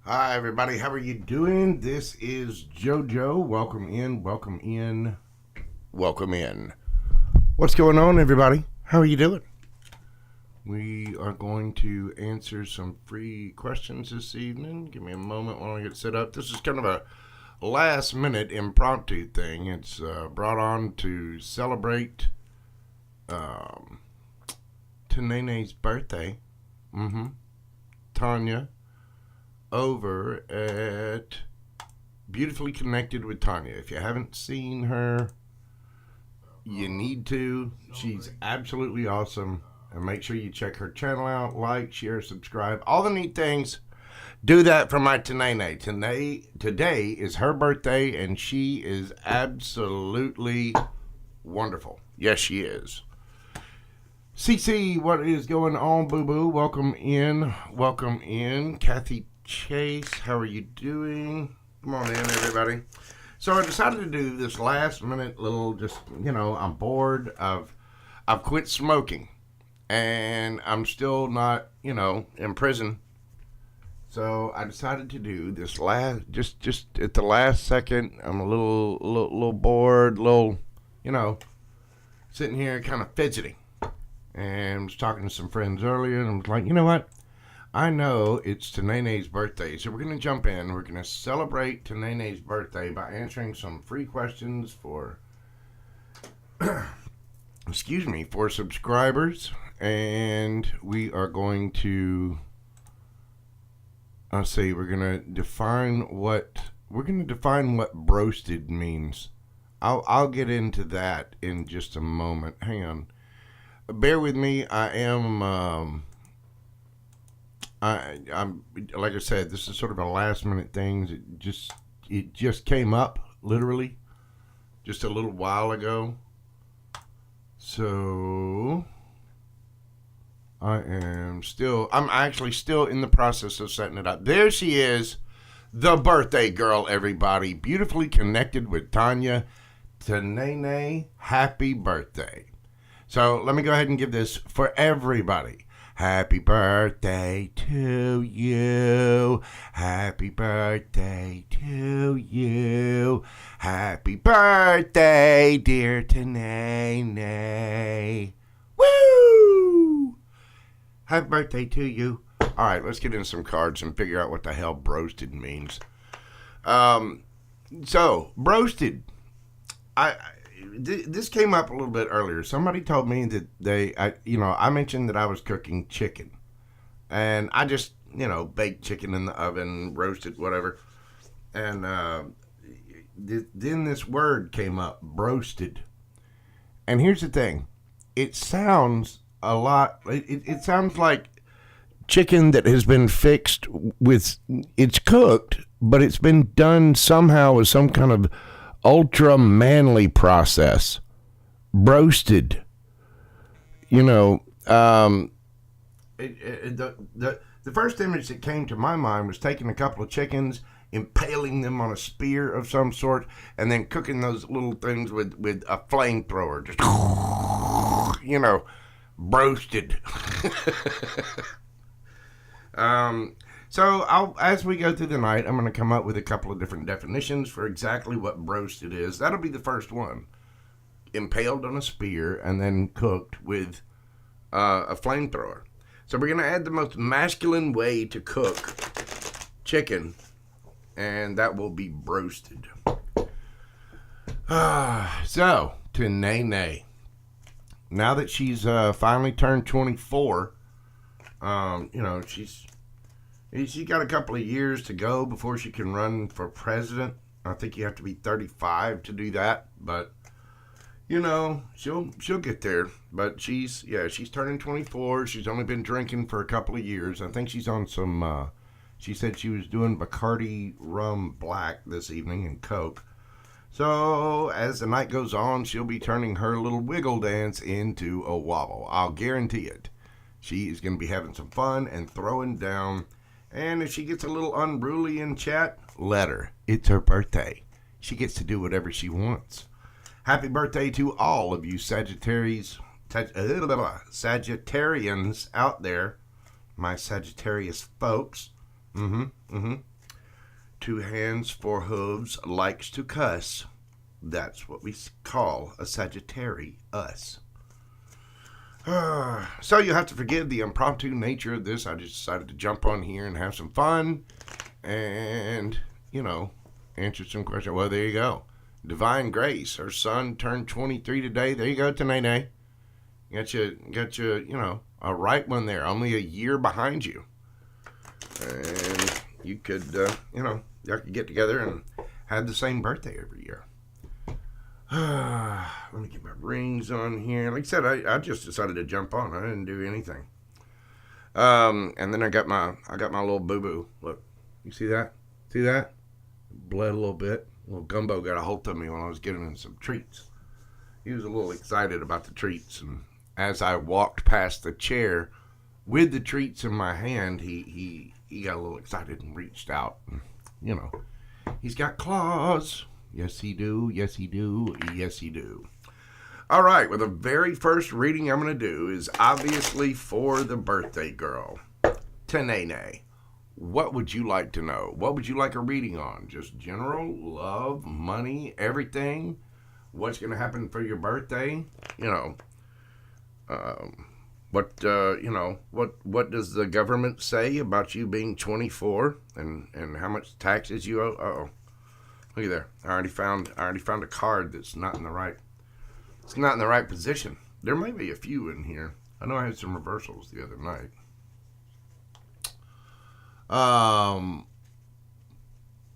Hi, everybody. How are you doing? This is JoJo. Welcome in, welcome in, welcome in. What's going on, everybody? How are you doing? We are going to answer some free questions this evening. Give me a moment while I get set up. This is kind of a last minute impromptu thing. It's brought on to celebrate um, Nene's birthday. Mm-hmm. Tanya over at Beautifully Connected with Tanya. If you haven't seen her, you need to. She's absolutely awesome. And make sure you check her channel out, like, share, subscribe, all the neat things. Do that for my Tanene. Today is her birthday, and she is absolutely wonderful. Yes, she is. CC, what is going on, boo boo? Welcome in. Welcome in. Kathy Chase, how are you doing? Come on in, everybody. So I decided to do this last minute little, I'm bored. I've quit smoking, and I'm still not, in prison. So I decided to do this just at the last second. I'm a little bored, sitting here kind of fidgeting. And was talking to some friends earlier, and I was like, you know what? I know it's Tanene's birthday, so we're going to jump in. We're going to celebrate Tanene's birthday by answering some free questions for, for subscribers. And we are going to, we're going to define what broasted means. I'll get into that in just a moment. Hang on. Bear with me. I'm like I said, this is sort of a last minute thing. It just came up literally just a little while ago. So I'm actually still in the process of setting it up. There she is, the birthday girl, everybody. Beautifully Connected with Tanya. Tanene, happy birthday. So let me go ahead and give this for everybody. Happy birthday to you. Happy birthday to you. Happy birthday, dear Tanene. Woo! Happy birthday to you. All right, let's get into some cards and figure out what the hell broasted means. Broasted. This came up a little bit earlier. Somebody told me that I mentioned that I was cooking chicken, and I just, baked chicken in the oven, roasted, whatever, and then this word came up, broasted. And here's the thing, it sounds a lot. It sounds like chicken that has been fixed with, it's cooked, but it's been done somehow with some kind of ultra manly process. Broasted. The first image that came to my mind was taking a couple of chickens, impaling them on a spear of some sort, and then cooking those little things with a flamethrower. Just, broasted. So as we go through the night, I'm going to come up with a couple of different definitions for exactly what broasted is. That'll be the first one. Impaled on a spear and then cooked with a flamethrower. So we're going to add the most masculine way to cook chicken, and that will be broasted. So, to Nene. Now that she's finally turned 24, she's got a couple of years to go before she can run for president. I think you have to be 35 to do that, but she'll get there. But she's turning 24. She's only been drinking for a couple of years. I think she's on some. She said she was doing Bacardi rum black this evening and Coke. So as the night goes on, she'll be turning her little wiggle dance into a wobble. I'll guarantee it. She is going to be having some fun and throwing down. And if she gets a little unruly in chat, let her. It's her birthday. She gets to do whatever she wants. Happy birthday to all of you Sagittarians out there. My Sagittarius folks. two hands, four hooves, likes to cuss. That's what we call a Sagittarius. So you have to forgive the impromptu nature of this. I just decided to jump on here and have some fun and, answer some questions. Well, there you go. Divine Grace. Her son turned 23 today. There you go, Tanene. Got you, a right one there. Only a year behind you. And you could, y'all could get together and have the same birthday every year. Let me get my rings on here. Like I said, I just decided to jump on. I didn't do anything. And then I got my little boo-boo. Look, you see that? See that? Bled a little bit. Little Gumbo got a hold of me when I was giving him some treats. He was a little excited about the treats, and as I walked past the chair with the treats in my hand, he got a little excited and reached out. And, he's got claws. Yes, he do. Yes, he do. Yes, he do. All right. Well, the very first reading I'm going to do is obviously for the birthday girl, Tanene. What would you like to know? What would you like a reading on? Just general, love, money, everything? What's going to happen for your birthday? What does the government say about you being 24 and how much taxes you owe? Uh-oh. Look at there. I already found a card that's not in the right. It's not in the right position. There may be a few in here. I know I had some reversals the other night.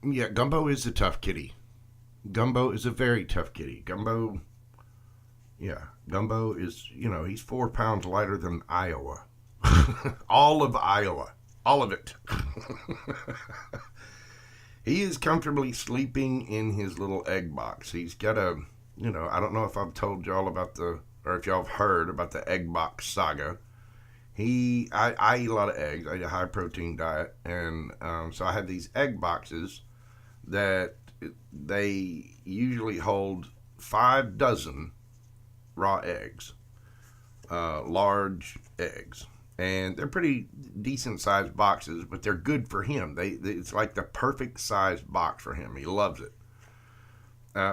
Yeah, Gumbo is a tough kitty. Gumbo is a very tough kitty. Gumbo is, he's 4 pounds lighter than Iowa. All of Iowa. All of it. He is comfortably sleeping in his little egg box. He's got a, I don't know if I've told y'all about or if y'all have heard about the egg box saga. I eat a lot of eggs. I eat a high protein diet. And so I have these egg boxes that they usually hold 5 dozen raw eggs, large eggs. And they're pretty decent sized boxes, but they're good for him. It's like the perfect sized box for him. He loves it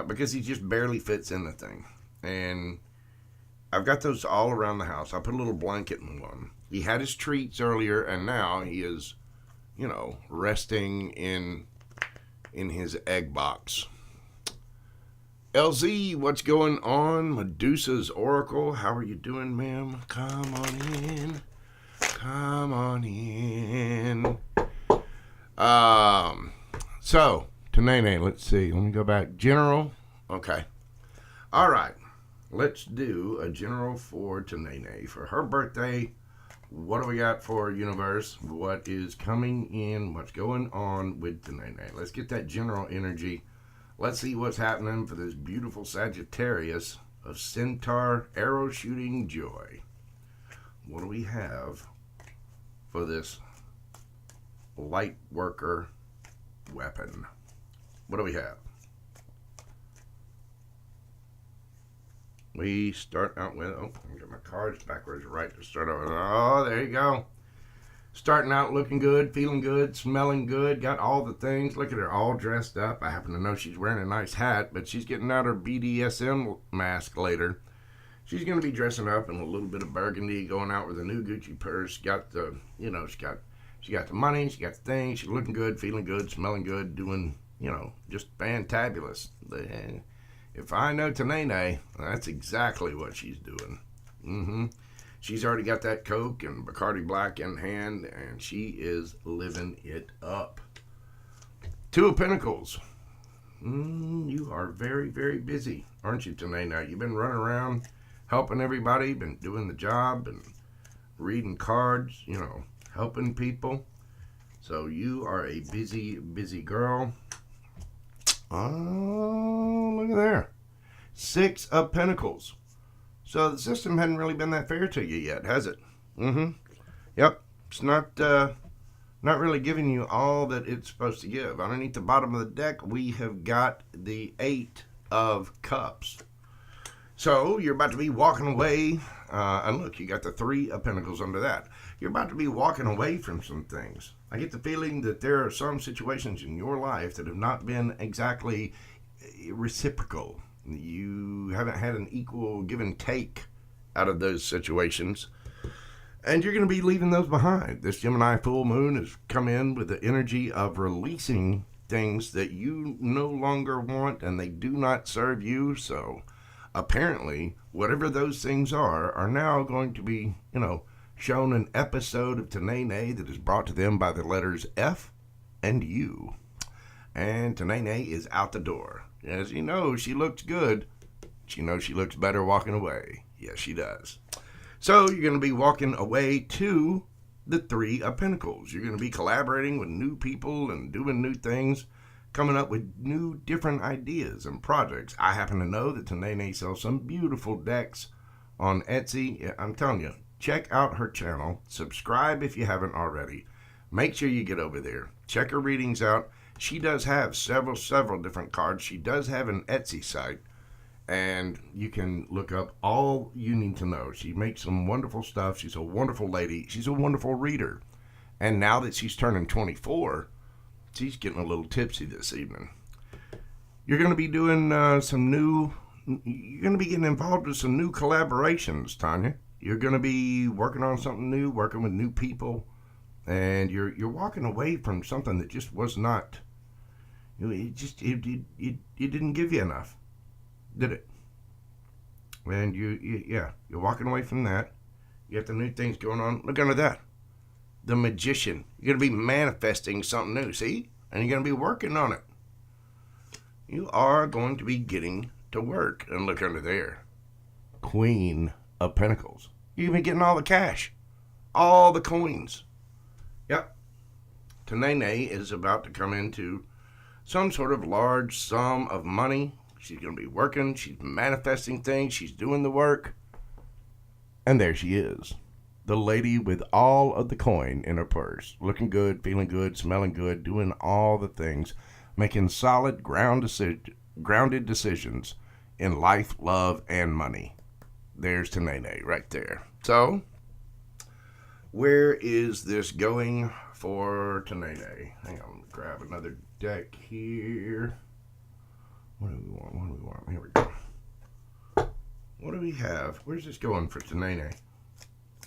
because he just barely fits in the thing. And I've got those all around the house. I put a little blanket in one. He had his treats earlier, and now he is, resting in his egg box. LZ, what's going on? Medusa's Oracle, how are you doing, ma'am? Come on in. Come on in. So, Tanene, let's see. Let me go back. General. Okay. All right. Let's do a general for Tanene. For her birthday, what do we got for universe? What is coming in? What's going on with Tanene? Let's get that general energy. Let's see what's happening for this beautiful Sagittarius of Centaur arrow shooting joy. What do we have for this light worker weapon? What do we have? We start out with, I'm going to get my cards backwards right to start out with. Oh, there you go. Starting out looking good, feeling good, smelling good, got all the things. Look at her all dressed up. I happen to know she's wearing a nice hat, but she's getting out her BDSM mask later. She's going to be dressing up in a little bit of burgundy, going out with a new Gucci purse. Got the, she got the money, she got the things. She's looking good, feeling good, smelling good, doing, just fantabulous. If I know Tanene, that's exactly what she's doing. She's already got that Coke and Bacardi Black in hand, and she is living it up. 2 of Pentacles. You are very, very busy, aren't you, Tanene? You've been running around helping everybody, been doing the job and reading cards, helping people. So you are a busy, busy girl. Oh, look at there. 6 of Pentacles. So the system hadn't really been that fair to you yet, has it? Yep. It's not really giving you all that it's supposed to give. Underneath the bottom of the deck, we have got the 8 of Cups. So you're about to be walking away, and look, you got the Three of Pentacles under that. You're about to be walking away from some things. I get the feeling that there are some situations in your life that have not been exactly reciprocal. You haven't had an equal give and take out of those situations. And you're going to be leaving those behind. This Gemini full moon has come in with the energy of releasing things that you no longer want and they do not serve you. So apparently, whatever those things are now going to be, shown an episode of Tanene that is brought to them by the letters F and U. And Tanene is out the door. As you know, she looks good. She knows she looks better walking away. Yes, she does. So you're going to be walking away to the Three of Pentacles. You're going to be collaborating with new people and doing new things, coming up with new different ideas and projects. I happen to know that Tanene sells some beautiful decks on Etsy. I'm telling you, check out her channel. Subscribe if you haven't already. Make sure you get over there. Check her readings out. She does have several different cards. She does have an Etsy site, and you can look up all you need to know. She makes some wonderful stuff. She's a wonderful lady. She's a wonderful reader. And now that she's turning 24, she's getting a little tipsy this evening. You're going to be doing you're going to be getting involved with some new collaborations, Tanya. You're going to be working on something new, working with new people, and you're walking away from something that just was not, it didn't give you enough, did it? And you're walking away from that. You have the new things going on. Look under that. The Magician. You're going to be manifesting something new, see? And you're going to be working on it. You are going to be getting to work. And look under there. Queen of Pentacles. You're going to be getting all the cash. All the coins. Yep. Tanene is about to come into some sort of large sum of money. She's going to be working. She's manifesting things. She's doing the work. And there she is. The lady with all of the coin in her purse. Looking good, feeling good, smelling good, doing all the things. Making solid, grounded decisions in life, love, and money. There's Tanene right there. So, where is this going for Tanene? Hang on, grab another deck here. What do we want? Here we go. What do we have? Where's this going for Tanene?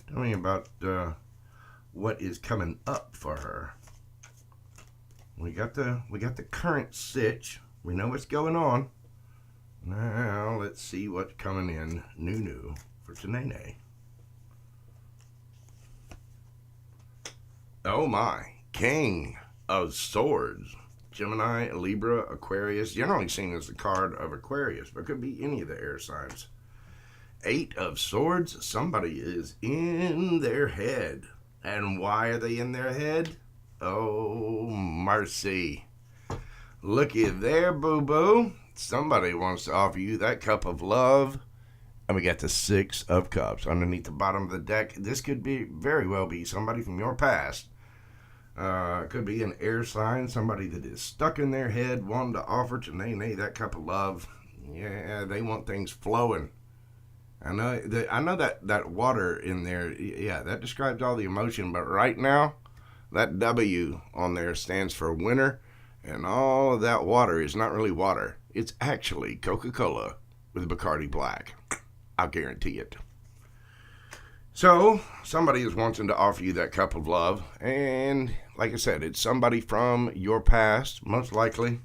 Tell me about what is coming up for her. We got the current sitch. We know what's going on. Now let's see what's coming in new for Tanene. Oh my, King of Swords. Gemini, Libra, Aquarius. Generally seen as the card of Aquarius, but could be any of the air signs. Eight of Swords. Somebody is in their head. And why are they in their head? Oh, mercy. Looky there, boo-boo. Somebody wants to offer you that cup of love. And we got the Six of Cups underneath the bottom of the deck. This could be very well be somebody from your past. Could be an air sign, somebody that is stuck in their head, wanting to offer Tanene that cup of love. Yeah, they want things flowing. I know that water in there, yeah, that describes all the emotion, but right now, that W on there stands for winter, and all of that water is not really water. It's actually Coca-Cola with Bacardi Black. I'll guarantee it. So, somebody is wanting to offer you that cup of love, and like I said, it's somebody from your past, most likely.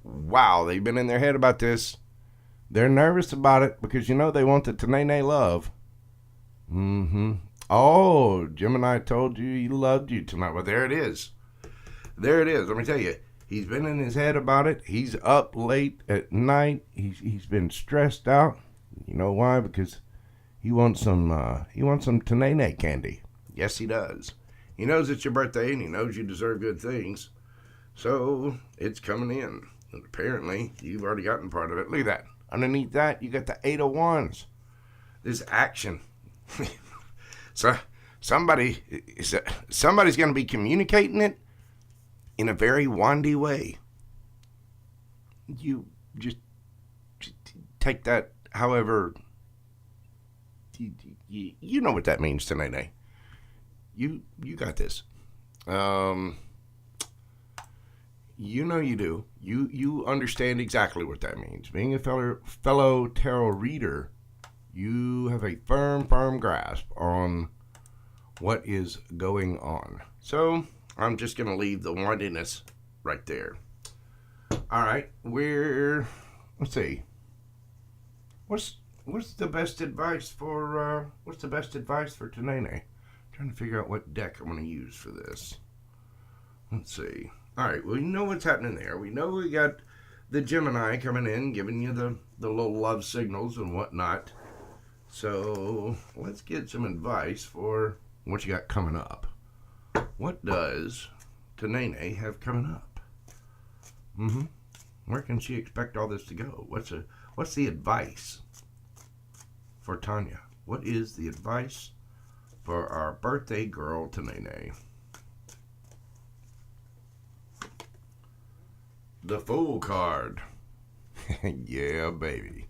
Wow, they've been in their head about this. They're nervous about it because, they want the Tanene love. Oh, Gemini told you he loved you tonight. Well, there it is. There it is. Let me tell you, he's been in his head about it. He's up late at night. He's been stressed out. You know why? Because he wants some Tanene candy. Yes, he does. He knows it's your birthday and he knows you deserve good things. So it's coming in. And apparently, you've already gotten part of it. Look at that. Underneath that, you got the Eight of Wands. This action. So somebody's going to be communicating it in a very wandy way. You just take that However, you know what that means to Nene. You got this. You know you do. You understand exactly what that means. Being a fellow tarot reader, you have a firm grasp on what is going on. So I'm just going to leave the windiness right there. All right, let's see. What's the best advice for Tanene? Trying to figure out what deck I'm going to use for this. Let's see. All right, well, you know what's happening there. We know we got the Gemini coming in, giving you the little love signals and whatnot. So let's get some advice for what you got coming up. What does Tanene have coming up? Where can she expect all this to go? What's the advice for Tanya? What is the advice for our birthday girl, Tanene? The Fool card. Yeah, baby.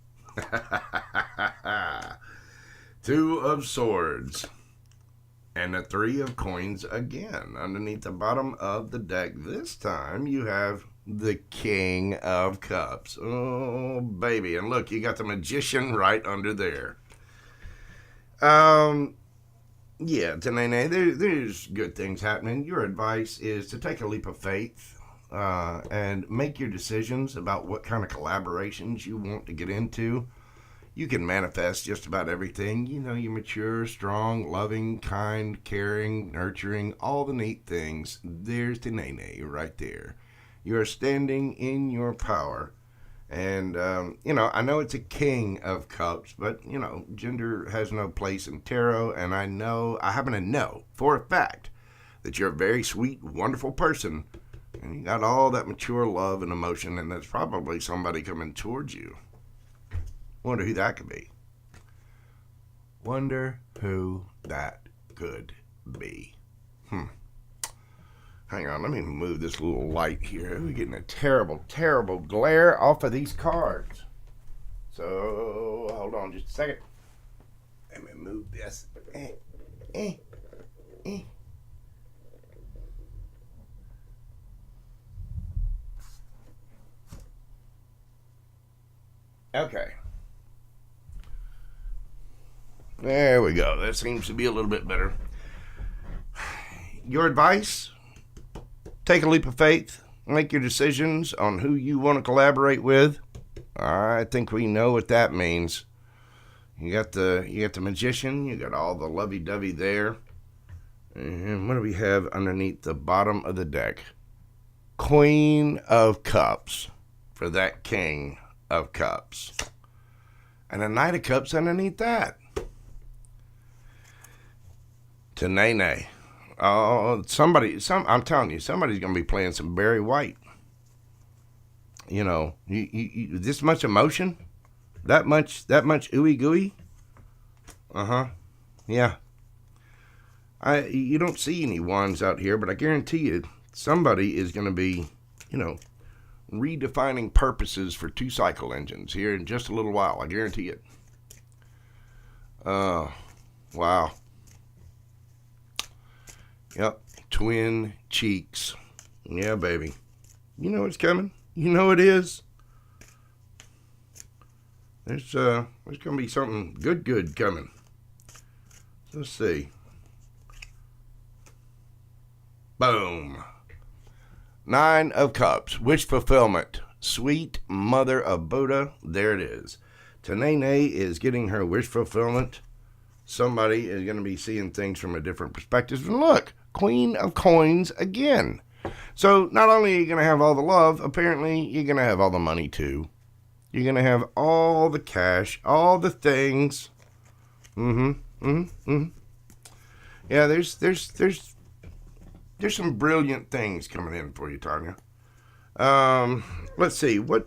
Two of Swords. And the Three of Coins again. Underneath the bottom of the deck this time, you have the King of Cups. Oh, baby. And look, you got the Magician right under there. Yeah, Tanene, there's good things happening. Your advice is to take a leap of faith and make your decisions about what kind of collaborations you want to get into. You can manifest just about everything. You know, you're mature, strong, loving, kind, caring, nurturing, all the neat things. There's Tanene right there. You're standing in your power. And, I know it's a King of Cups, but, gender has no place in tarot. And I happen to know for a fact that you're a very sweet, wonderful person. And you got all that mature love and emotion, and there's probably somebody coming towards you. Wonder who that could be. Wonder who that could be. Hang on, let me move this little light here. We're getting a terrible, terrible glare off of these cards. So, hold on just a second. Let me move this. Okay. There we go. That seems to be a little bit better. Your advice? Take a leap of faith. Make your decisions on who you want to collaborate with. I think we know what that means. You got the Magician. You got all the lovey-dovey there. And what do we have underneath the bottom of the deck? Queen of Cups for that King of Cups. And a Knight of Cups underneath that. Tanene. Oh, I'm telling you, somebody's going to be playing some Barry White. You this much emotion? That much ooey gooey? Yeah. You don't see any wands out here, but I guarantee you, somebody is going to be, redefining purposes for 2 cycle engines here in just a little while. I guarantee it. Wow. Yep, twin cheeks. Yeah, baby. You know it's coming. You know it is. There's going to be something good coming. Let's see. Boom. 9 of Cups. Wish fulfillment. Sweet mother of Buddha. There it is. Tanene is getting her wish fulfillment. Somebody is going to be seeing things from a different perspective. And look, Queen of Coins again. So not only are you going to have all the love, apparently you're going to have all the money too. You're going to have all the cash, all the things. Yeah, there's some brilliant things coming in for you, Tanya. Let's see. All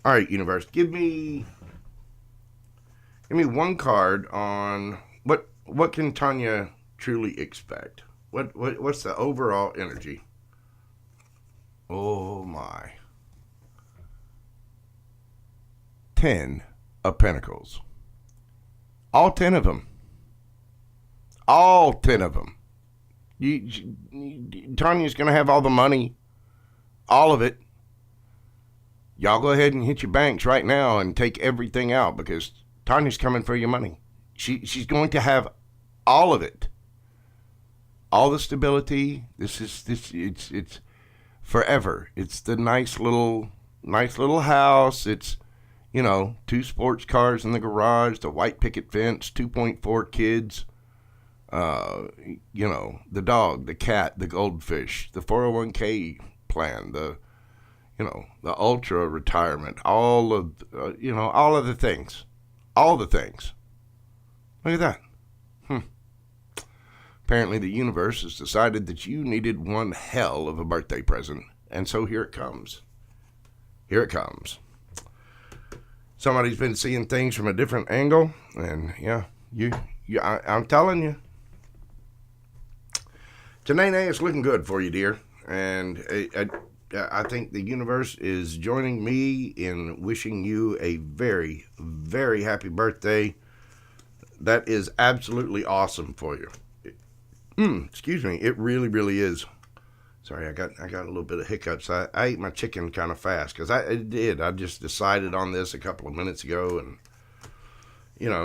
right, universe, give me one card on what can Tanya truly expect? What's the overall energy? Oh my. 10 of Pentacles. All 10 of them. All 10 of them. Tanya's going to have all the money. All of it. Y'all go ahead and hit your banks right now and take everything out because Tanya's coming for your money. She's going to have all of it. All the stability. It's forever. It's the nice little house. It's, 2 sports cars in the garage, the white picket fence, 2.4 kids. The dog, the cat, the goldfish, the 401k plan, the ultra retirement, all of the things. All the things. Look at that. Apparently the universe has decided that you needed one hell of a birthday present. And so here it comes. Here it comes. Somebody's been seeing things from a different angle. And I'm telling you. Janae, it's looking good for you, dear. And I think the universe is joining me in wishing you a very, very happy birthday. That is absolutely awesome for you. Excuse me. It really, really is. Sorry, I got a little bit of hiccups. I ate my chicken kind of fast because I just decided on this a couple of minutes ago and,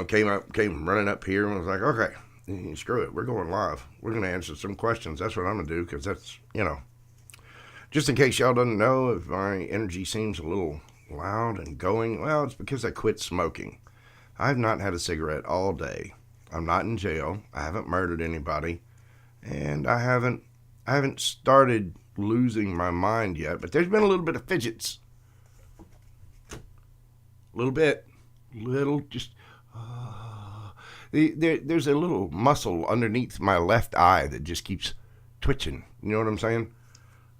came running up here and was like, okay, screw it. We're going live. We're going to answer some questions. That's what I'm going to do because that's, just in case y'all don't know if my energy seems a little loud and going, well, it's because I quit smoking. I've not had a cigarette all day. I'm not in jail. I haven't murdered anybody. And I haven't started losing my mind yet, but there's been a little bit of fidgets. A little bit. There's a little muscle underneath my left eye that just keeps twitching. You know what I'm saying?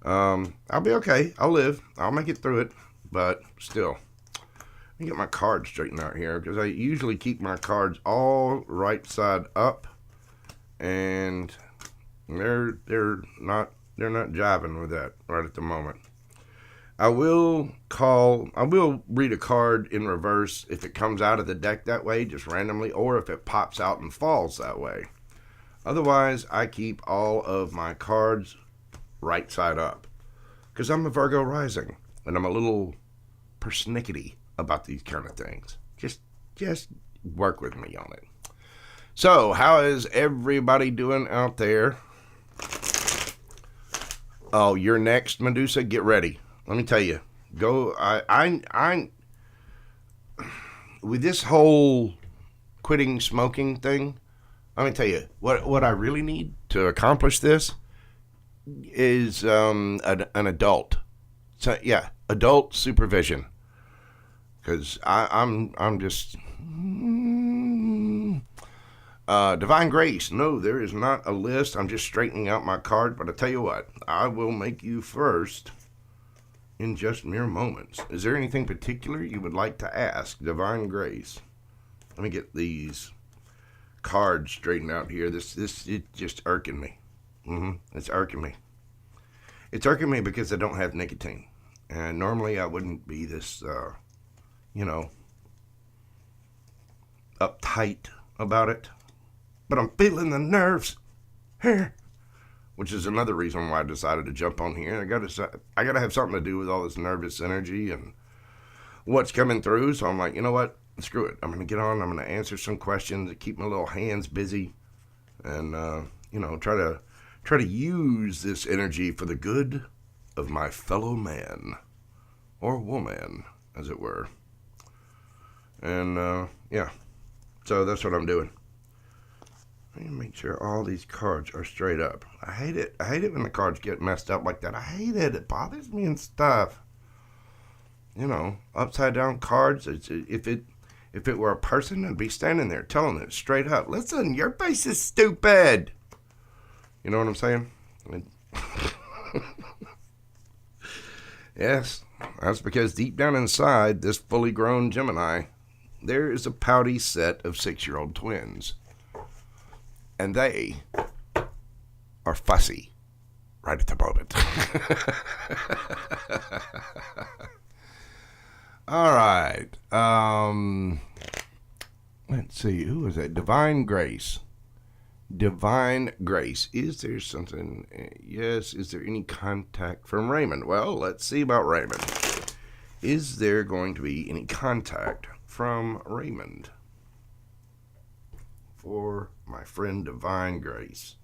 I'll be okay. I'll live. I'll make it through it. But still, let me get my cards straightened out here because I usually keep my cards all right side up, and they're not jiving with that right at the moment. I will read a card in reverse if it comes out of the deck that way, just randomly, or if it pops out and falls that way. Otherwise, I keep all of my cards right side up because I'm a Virgo rising and I'm a little persnickety about these kind of things. Just work with me on it. So, how is everybody doing out there? Oh, you're next, Medusa. Get ready. Let me tell you. Go. I with this whole quitting smoking thing. Let me tell you what I really need to accomplish this is an adult. So yeah, adult supervision. Because I'm just Divine Grace. No, there is not a list. I'm just straightening out my card. But I tell you what, I will make you first in just mere moments. Is there anything particular you would like to ask Divine Grace? Let me get these cards straightened out here. This it's just irking me. It's irking me. It's irking me because I don't have nicotine, and normally I wouldn't be this, uptight about it. But I'm feeling the nerves here, which is another reason why I decided to jump on here. I gotta have something to do with all this nervous energy and what's coming through. So I'm like, you know what? Screw it. I'm gonna get on. I'm gonna answer some questions, keep my little hands busy, and try to use this energy for the good of my fellow man or woman, as it were. And so that's what I'm doing. Let me make sure all these cards are straight up. I hate it. I hate it when the cards get messed up like that. I hate it. It bothers me and stuff. Upside down cards. If it were a person, I'd be standing there telling it straight up. Listen, your face is stupid. You know what I'm saying? Yes, that's because deep down inside this fully grown Gemini, there is a pouty set of 6-year-old twins. And they are fussy right at the moment. All right. Let's see, who is that? Divine Grace. Divine Grace. Is there something? Yes. Is there any contact from Raymond? Well, let's see about Raymond. Is there going to be any contact from Raymond for my friend Divine Grace?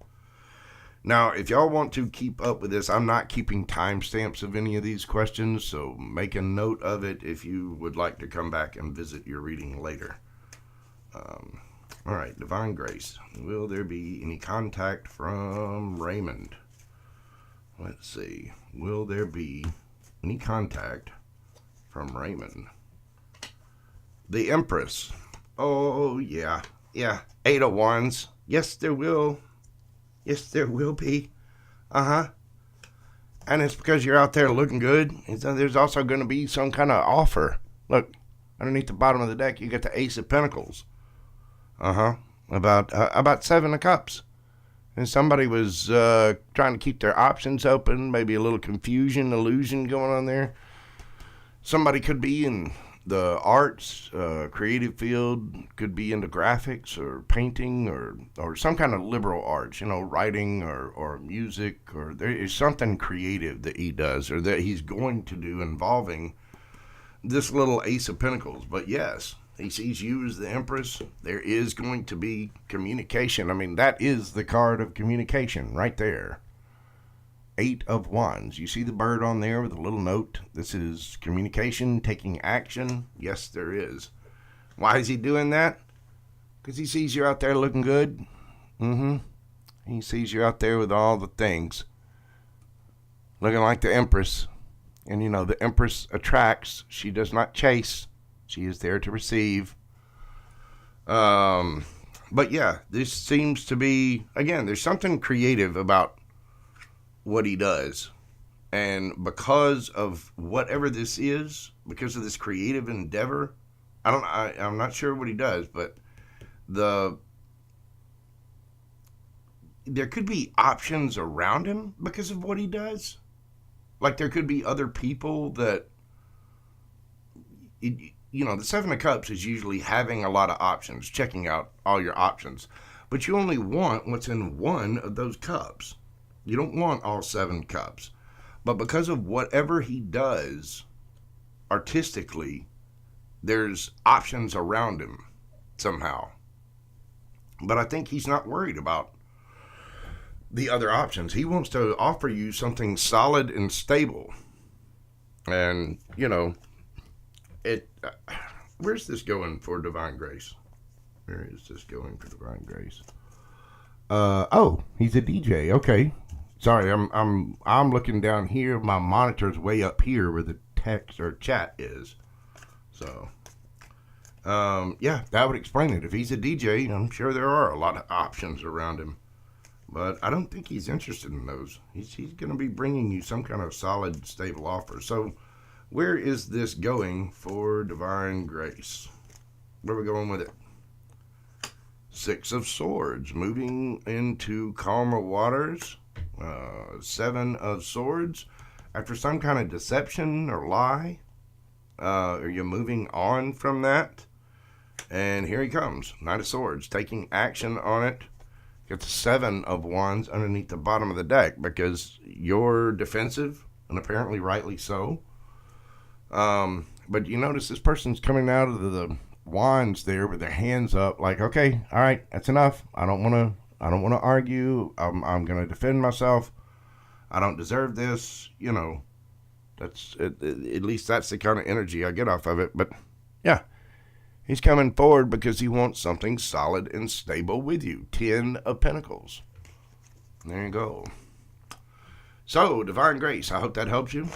Now, if y'all want to keep up with this, I'm not keeping timestamps of any of these questions, so make a note of it if you would like to come back and visit your reading later. All right, Divine Grace. Will there be any contact from Raymond? Let's see. Will there be any contact from Raymond? The Empress. Oh, yeah. Yeah. 8 of Wands. Yes, there will. Yes, there will be. Uh-huh. And it's because you're out there looking good. There's also going to be some kind of offer. Look, underneath the bottom of the deck, you get the Ace of Pentacles. About 7 of Cups. And somebody was trying to keep their options open. Maybe a little confusion, illusion going on there. Somebody could be in the arts, creative field, could be into graphics or painting or some kind of liberal arts, writing or music, or there is something creative that he does or that he's going to do involving this little Ace of Pentacles. But yes, he sees you as the Empress. There is going to be communication. I mean, that is the card of communication right there. 8 of Wands. You see the bird on there with a little note. This is communication, taking action. Yes, there is. Why is he doing that? Because he sees you out there looking good. He sees you out there with all the things. Looking like the Empress. And the Empress attracts. She does not chase. She is there to receive. But yeah, this seems to be, again, there's something creative about what he does. And because of whatever this is, because of this creative endeavor, I'm not sure what he does, but there could be options around him because of what he does. Like there could be other people that, the 7 of Cups is usually having a lot of options, checking out all your options. But you only want what's in one of those cups. You don't want all 7 cups. But because of whatever he does artistically, there's options around him somehow. But I think he's not worried about the other options. He wants to offer you something solid and stable. And, where's this going for Divine Grace? Where is this going for Divine Grace? Oh, he's a DJ. Okay. Sorry, I'm looking down here. My monitor's way up here where the text or chat is. So, yeah, that would explain it. If he's a DJ, I'm sure there are a lot of options around him. But I don't think he's interested in those. He's going to be bringing you some kind of solid, stable offer. So, where is this going for Divine Grace? Where are we going with it? 6 of Swords, moving into calmer waters. 7 of Swords. After some kind of deception or lie, are you moving on from that? And here he comes. Knight of Swords, taking action on it. Got the 7 of Wands underneath the bottom of the deck because you're defensive, and apparently rightly so. But you notice this person's coming out of the Wands there with their hands up, like, okay, all right, that's enough. I don't want to argue. I'm going to defend myself. I don't deserve this. That's at least that's the kind of energy I get off of it. But yeah, he's coming forward because he wants something solid and stable with you. 10 of Pentacles. There you go. So, Divine Grace, I hope that helps you.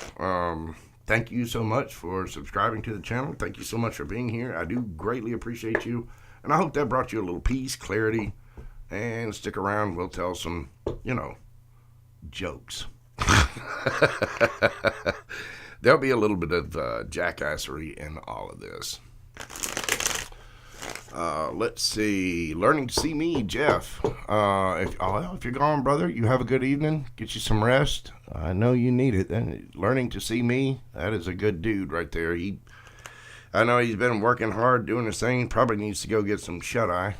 Thank you so much for subscribing to the channel. Thank you so much for being here. I do greatly appreciate you. And I hope that brought you a little peace, clarity, and stick around. We'll tell some, jokes. There'll be a little bit of jackassery in all of this. Let's see. Learning to see me, Jeff. If you're gone, brother, you have a good evening. Get you some rest. I know you need it. And learning to see me, that is a good dude right there. I know he's been working hard doing his thing. Probably needs to go get some shut-eye.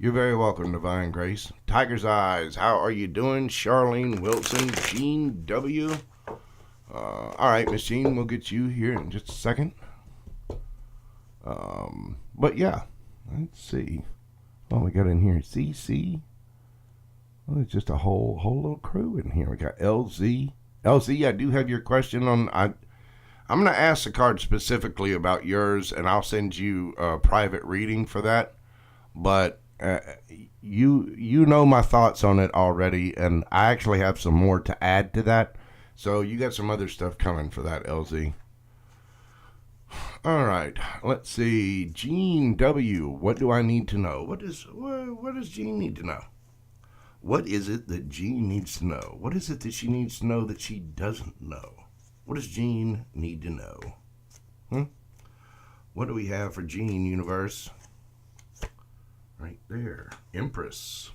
You're very welcome, Divine Grace. Tiger's Eyes, how are you doing? Charlene Wilson, Jean W. All right, Miss Jean, we'll get you here in just a second. But yeah, let's see. Oh, we got in here CC. Well, there's just a whole little crew in here. We got LZ. LZ, I do have your question on. I'm going to ask the card specifically about yours, and I'll send you a private reading for that. But you know my thoughts on it already, and I actually have some more to add to that. So you got some other stuff coming for that, LZ. All right, let's see. Jean W. What do I need to know? What does Jean need to know? What is it that Jean needs to know? What is it that she needs to know that she doesn't know? What does Jean need to know? What do we have for Jean, universe? Right there. Empress.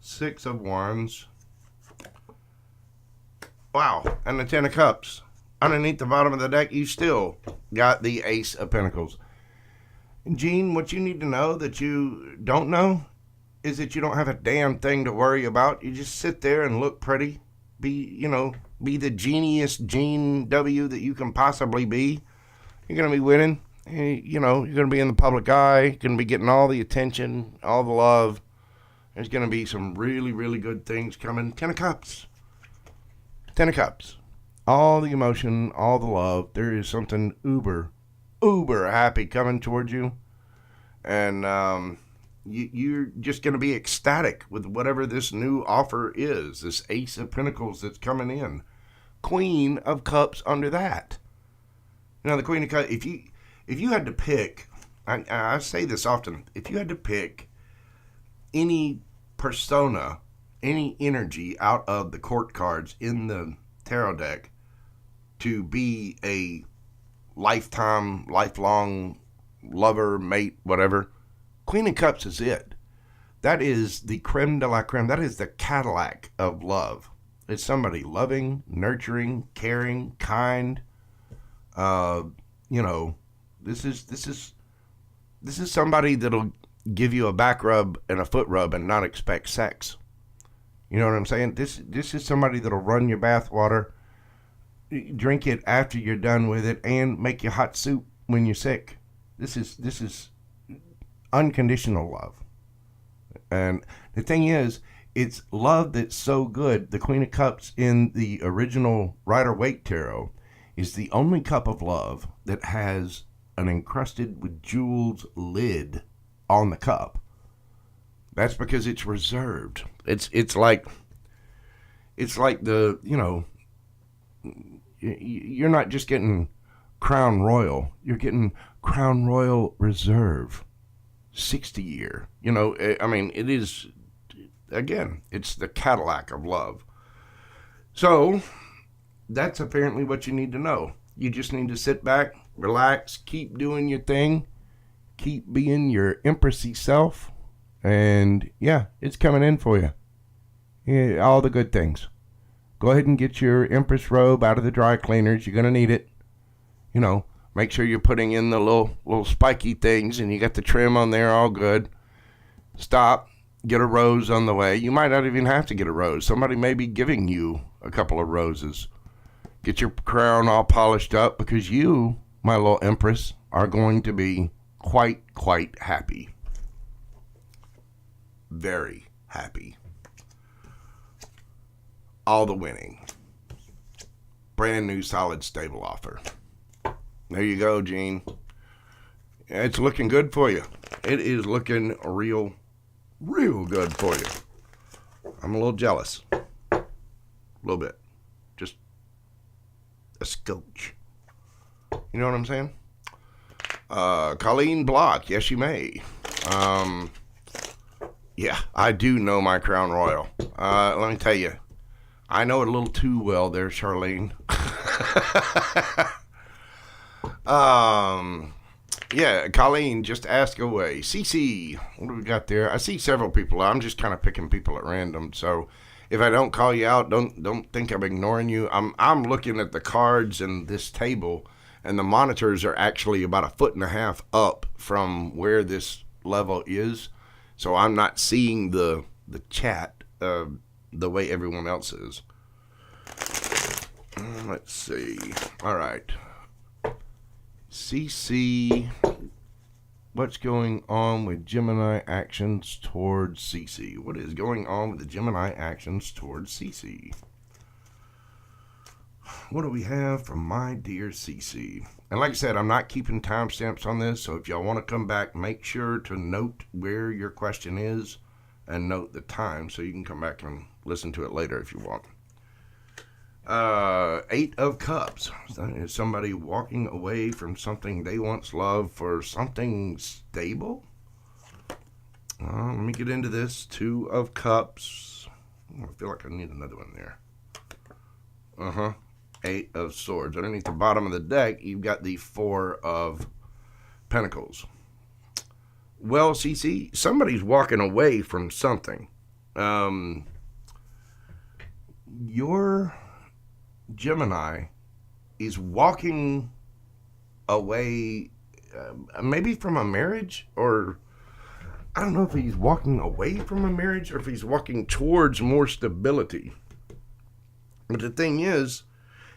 Six of Wands. Wow. And the Ten of Cups. Underneath the bottom of the deck, you still got the Ace of Pentacles. Jean, what you need to know that you don't know is that you don't have a damn thing to worry about. You just sit there and look pretty. Be the genius Jean W that you can possibly be. You're going to be winning. You're going to be in the public eye. You're going to be getting all the attention, all the love. There's going to be some really, really good things coming. Ten of Cups. Ten of Cups. All the emotion, all the love. There is something uber happy coming towards you. And you're just going to be ecstatic with whatever this new offer is. This Ace of Pentacles that's coming in. Queen of Cups under that. The Queen of Cups, if you had to pick, I say this often, if you had to pick any persona, any energy out of the court cards in the tarot deck to be a lifelong lover, mate, whatever, Queen of Cups is it. That is the creme de la creme. That is the Cadillac of love. It's somebody loving, nurturing, caring, kind. This is somebody that'll give you a back rub and a foot rub and not expect sex. You know what I'm saying? This is somebody that'll run your bath water, drink it after you're done with it, and make you hot soup when you're sick. This is unconditional love. And the thing is, it's love that's so good. The Queen of Cups in the original Rider-Waite Tarot is the only cup of love that has an encrusted with jewels lid on the cup. That's because it's reserved. It's like the, you're not just getting Crown Royal. You're getting Crown Royal Reserve 60 year. It is, again, it's the Cadillac of love. So that's apparently what you need to know. You just need to sit back, relax, keep doing your thing, keep being your empressy self, and yeah, it's coming in for you. Yeah, all the good things. Go ahead and get your Empress robe out of the dry cleaners. You're going to need it. Make sure you're putting in the little spiky things and you got the trim on there all good. Stop. Get a rose on the way. You might not even have to get a rose. Somebody may be giving you a couple of roses. Get your crown all polished up because you, my little Empress, are going to be quite happy. Very happy. All the winning. Brand new solid stable offer. There you go, Jean. It's looking good for you. It is looking real good for you. I'm a little jealous. A little bit. Just a scotch. You know what I'm saying? Colleen Block. Yes, you may. Yeah, I do know my Crown Royal. Let me tell you. I know it a little too well there, Charlene. Yeah, Colleen, just ask away. CC, what do we got there? I see several people. I'm just kind of picking people at random. So If I don't call you out, don't think I'm ignoring you. I'm looking at the cards in this table, and the monitors are actually about 1.5 feet up from where this level is, so I'm not seeing the chat the way everyone else is. Let's see. All right. CC, what's going on with Gemini actions towards CC? What is going on with the Gemini actions towards CC? What do we have from my dear CC? And like I said, I'm not keeping timestamps on this, so if y'all want to come back, make sure to note where your question is and note the time so you can come back and listen to it later if you want. 8 of Cups. Is somebody walking away from something they once loved for something stable? Let me get into this. 2 of Cups. I feel like I need another one there. 8 of Swords. Underneath the bottom of the deck, you've got the 4 of Pentacles. Well, CC, somebody's walking away from something. Your Gemini is walking away, maybe from a marriage, or I don't know if he's walking away from a marriage or if he's walking towards more stability. But the thing is,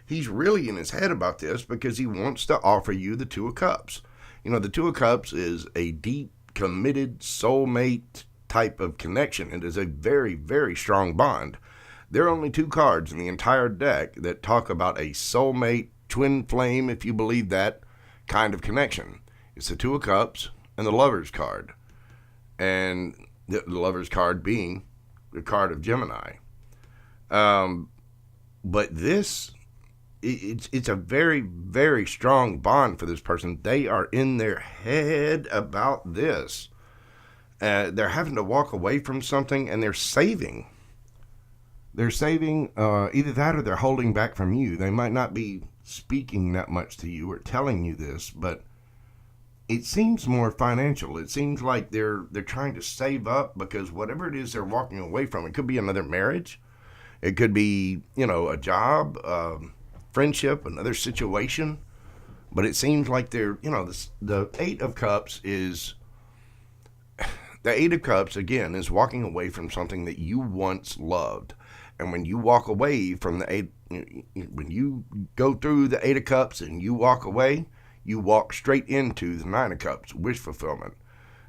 he's really in his head about this because he wants to offer you the 2 of Cups. You know, the 2 of Cups is a deep, committed, soulmate type of connection. It is a very, very strong bond. There are only 2 cards in the entire deck that talk about a soulmate, twin flame, if you believe that, kind of connection. It's the 2 of Cups and the Lover's card. And the Lover's card being the card of Gemini. But this, it's a very, very strong bond for this person. They are in their head about this. They're having to walk away from something, and they're saving. They're saving either that or they're holding back from you. They might not be speaking that much to you or telling you this, but it seems more financial. It seems like they're trying to save up because whatever it is they're walking away from, it could be another marriage. It could be, a job, friendship, another situation. But it seems like they're, the 8 of Cups is... The 8 of Cups, again, is walking away from something that you once loved. And when you walk away from the 8, when you go through the 8 of Cups and you walk away, you walk straight into the 9 of Cups, wish fulfillment.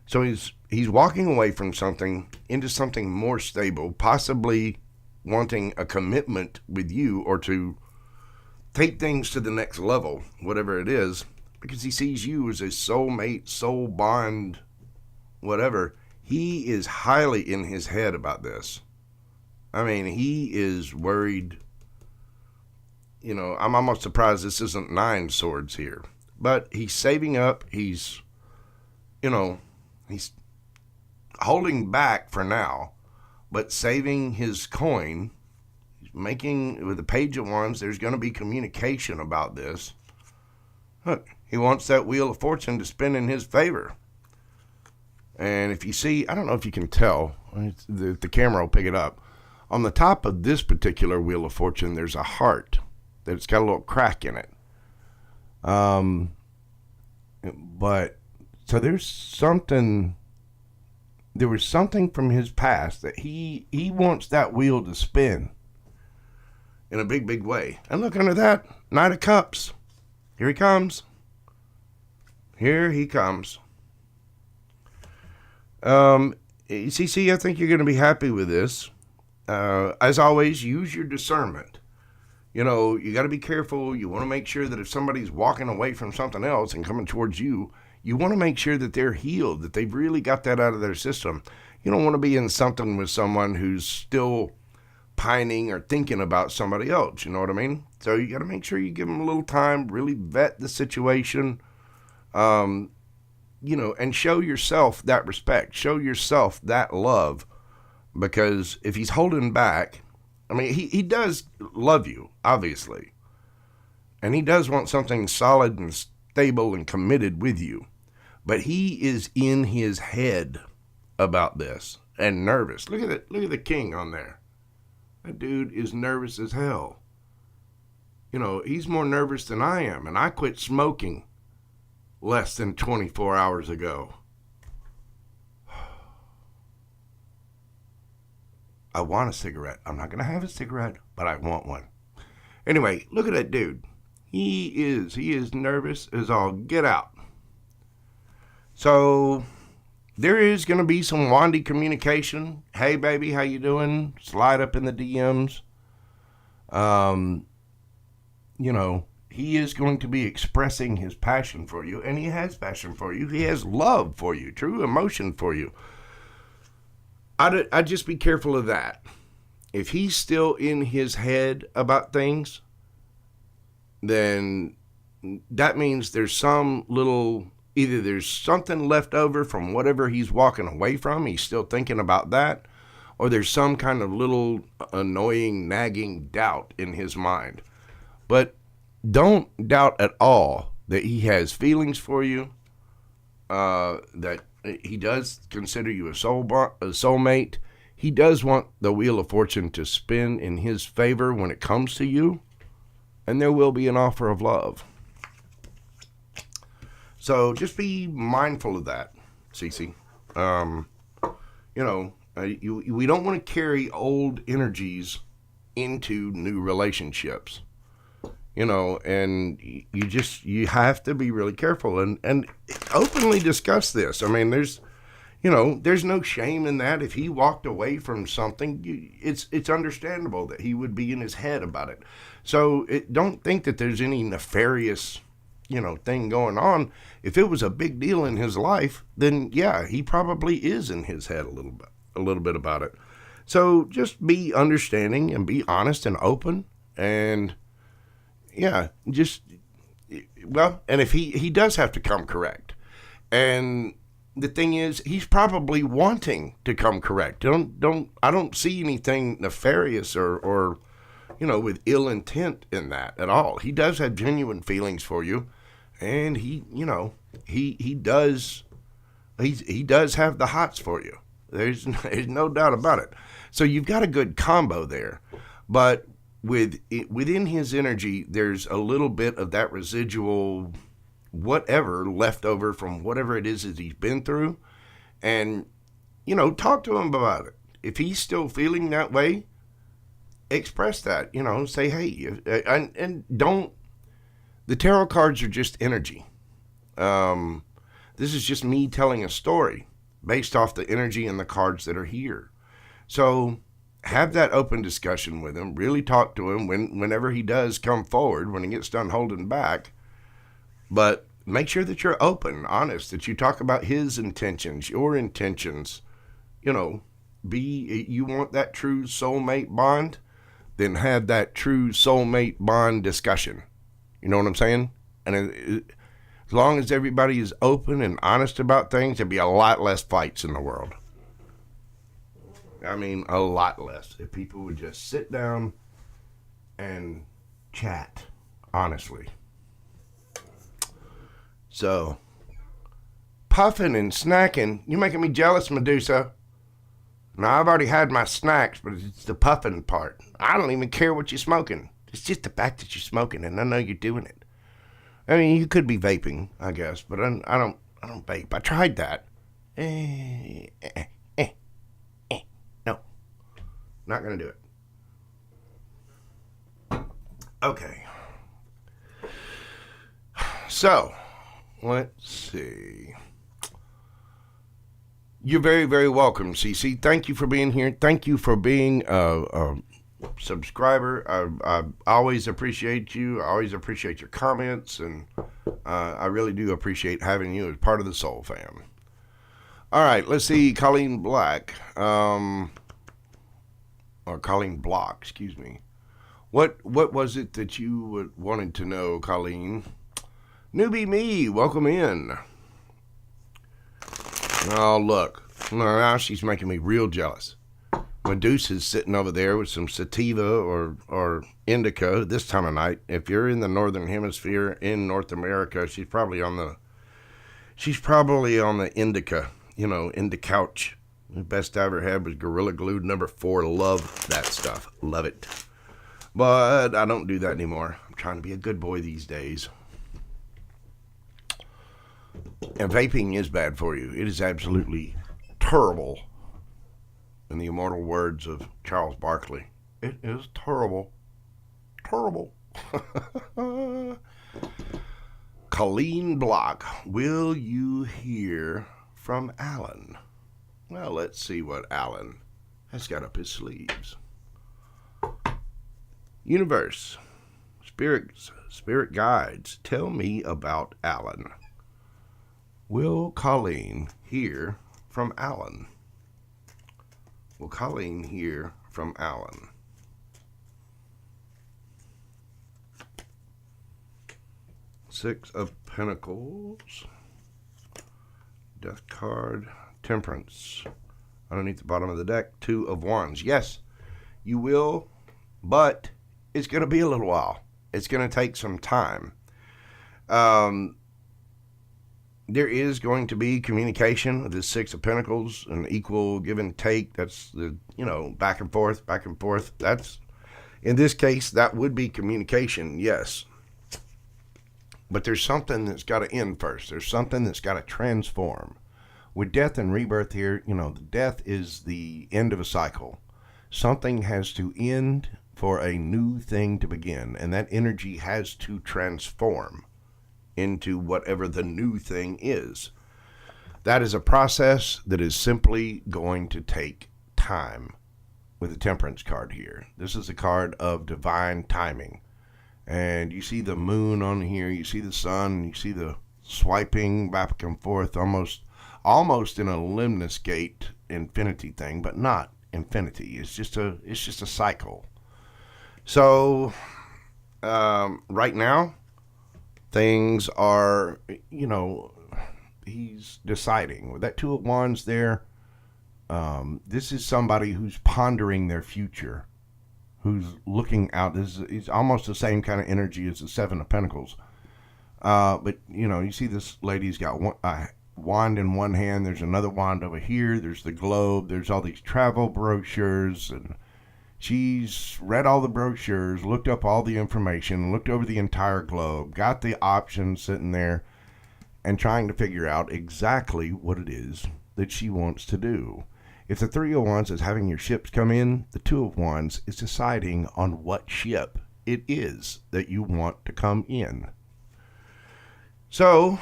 So he's walking away from something into something more stable, possibly wanting a commitment with you or to take things to the next level, whatever it is, because he sees you as a soulmate, soul bond, whatever. He is highly in his head about this. I mean, he is worried. I'm almost surprised this isn't 9 swords here. But he's saving up. He's holding back for now, but saving his coin. He's making, with the Page of Wands, there's going to be communication about this. Look, he wants that Wheel of Fortune to spin in his favor. And if you see, I don't know if you can tell, the camera will pick it up. On the top of this particular Wheel of Fortune, there's a heart that's got a little crack in it. But so there was something from his past that he wants that wheel to spin in a big, big way. And look under that, Knight of Cups. Here he comes. Here he comes. CC, I think you're going to be happy with this. As always, use your discernment. You got to be careful. You want to make sure that if somebody's walking away from something else and coming towards you, you want to make sure that they're healed, that they've really got that out of their system. You don't want to be in something with someone who's still pining or thinking about somebody else. You know what I mean? So you got to make sure you give them a little time, really vet the situation, and show yourself that respect, show yourself that love, because if he's holding back, I mean, he does love you, obviously, and he does want something solid and stable and committed with you, but he is in his head about this and nervous. Look at it. Look at the king on there. That dude is nervous as hell. He's more nervous than I am, and I quit smoking less than 24 hours ago. I want a cigarette. I'm not going to have a cigarette, but I want one. Anyway, look at that dude. He is nervous as all get out. So there is going to be some wandy communication. Hey, baby, how you doing? Slide up in the DMs. He is going to be expressing his passion for you, and he has passion for you. He has love for you, true emotion for you. I'd just be careful of that. If he's still in his head about things, then that means there's either there's something left over from whatever he's walking away from. He's still thinking about that, or there's some kind of little annoying, nagging doubt in his mind. But don't doubt at all that he has feelings for you, that he does consider you a soulmate. He does want the Wheel of Fortune to spin in his favor when it comes to you, and there will be an offer of love. So just be mindful of that, Cece. We don't want to carry old energies into new relationships. And you have to be really careful and openly discuss this. I mean, there's no shame in that. If he walked away from something, it's understandable that he would be in his head about it. So don't think that there's any nefarious, thing going on. If it was a big deal in his life, then yeah, he probably is in his head a little bit about it. So just be understanding and be honest and open, and yeah, and if he does have to come correct, and the thing is, he's probably wanting to come correct. I don't see anything nefarious or with ill intent in that at all. He does have genuine feelings for you, and he does have the hots for you. There's no doubt about it. So you've got a good combo there, but within his energy, there's a little bit of that residual whatever left over from whatever it is that he's been through. And, talk to him about it. If he's still feeling that way, express that, say, hey, and don't, the tarot cards are just energy. This is just me telling a story based off the energy and the cards that are here. So have that open discussion with him. Really talk to him whenever he does come forward, when he gets done holding back. But make sure that you're open, honest, that you talk about his intentions, your intentions. You want that true soulmate bond, then have that true soulmate bond discussion. You know what I'm saying? And as long as everybody is open and honest about things, there'll be a lot less fights in the world. I mean, a lot less. If people would just sit down and chat, honestly. So, puffing and snacking, you're making me jealous, Medusa. Now, I've already had my snacks, but it's the puffing part. I don't even care what you're smoking. It's just the fact that you're smoking, and I know you're doing it. I mean, you could be vaping, I guess, but I don't vape. I tried that. No. Not going to do it. Okay. So, let's see. You're very, very welcome, CC. Thank you for being here. Thank you for being a subscriber. I always appreciate you. I always appreciate your comments, and I really do appreciate having you as part of the Soul Fam. All right, let's see. Colleen Black, or Colleen Block, excuse me. What was it that you wanted to know, Colleen? Newbie me, welcome in. Oh, look. Now she's making me real jealous. Medusa's sitting over there with some sativa or indica this time of night. If you're in the northern hemisphere in North America, she's probably on the indica, in the couch The best I ever had was Gorilla Glue #4. Love that stuff. Love it. But I don't do that anymore. I'm trying to be a good boy these days. And vaping is bad for you. It is absolutely terrible. In the immortal words of Charles Barkley, it is terrible. Terrible. Colleen Block, will you hear from Alan? Well, let's see what Alan has got up his sleeves. Universe, spirits, spirit guides, tell me about Alan. Will Colleen hear from Alan? Will Colleen hear from Alan? Six of Pentacles, Death card, Temperance. Underneath the bottom of the deck, Two of Wands. Yes, you will, but it's going to be a little while. It's going to take some time. There is going to be communication with the Six of Pentacles, an equal give and take. That's the, back and forth, back and forth. That's, in this case, that would be communication, yes. But there's something that's got to end first. There's something that's got to transform. With death and rebirth here, the death is the end of a cycle. Something has to end for a new thing to begin, and that energy has to transform into whatever the new thing is. That is a process that is simply going to take time with the Temperance card here. This is a card of divine timing. And you see the moon on here, you see the sun, you see the swiping back and forth, almost in a lemniscate infinity thing, but not infinity. It's just a cycle. So right now, things are, he's deciding. With that Two of Wands there, this is somebody who's pondering their future, who's looking out. It's almost the same kind of energy as the Seven of Pentacles. But, you see this lady's got a wand in one hand. There's another wand over here. There's the globe. There's all these travel brochures. And she's read all the brochures, looked up all the information, looked over the entire globe, got the options sitting there, and trying to figure out exactly what it is that she wants to do. If the Three of Wands is having your ships come in, the Two of Wands is deciding on what ship it is that you want to come in. So,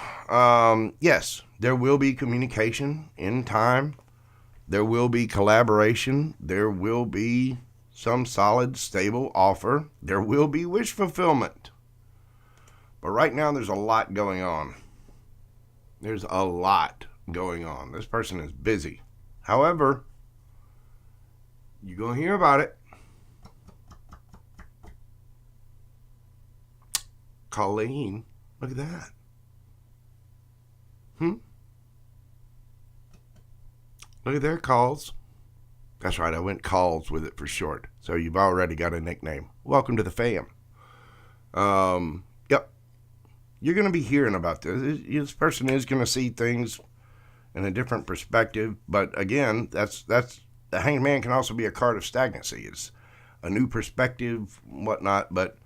yes, there will be communication in time. There will be collaboration. There will be some solid, stable offer. There will be wish fulfillment. But right now, there's a lot going on. There's a lot going on. This person is busy. However, you're going to hear about it. Colleen, look at that. Look at their calls. That's right, I went calls with it for short. So you've already got a nickname. Welcome to the fam. Yep. You're going to be hearing about this. This person is going to see things in a different perspective, but again, that's the Hanged Man can also be a card of stagnancy. It's a new perspective, whatnot. But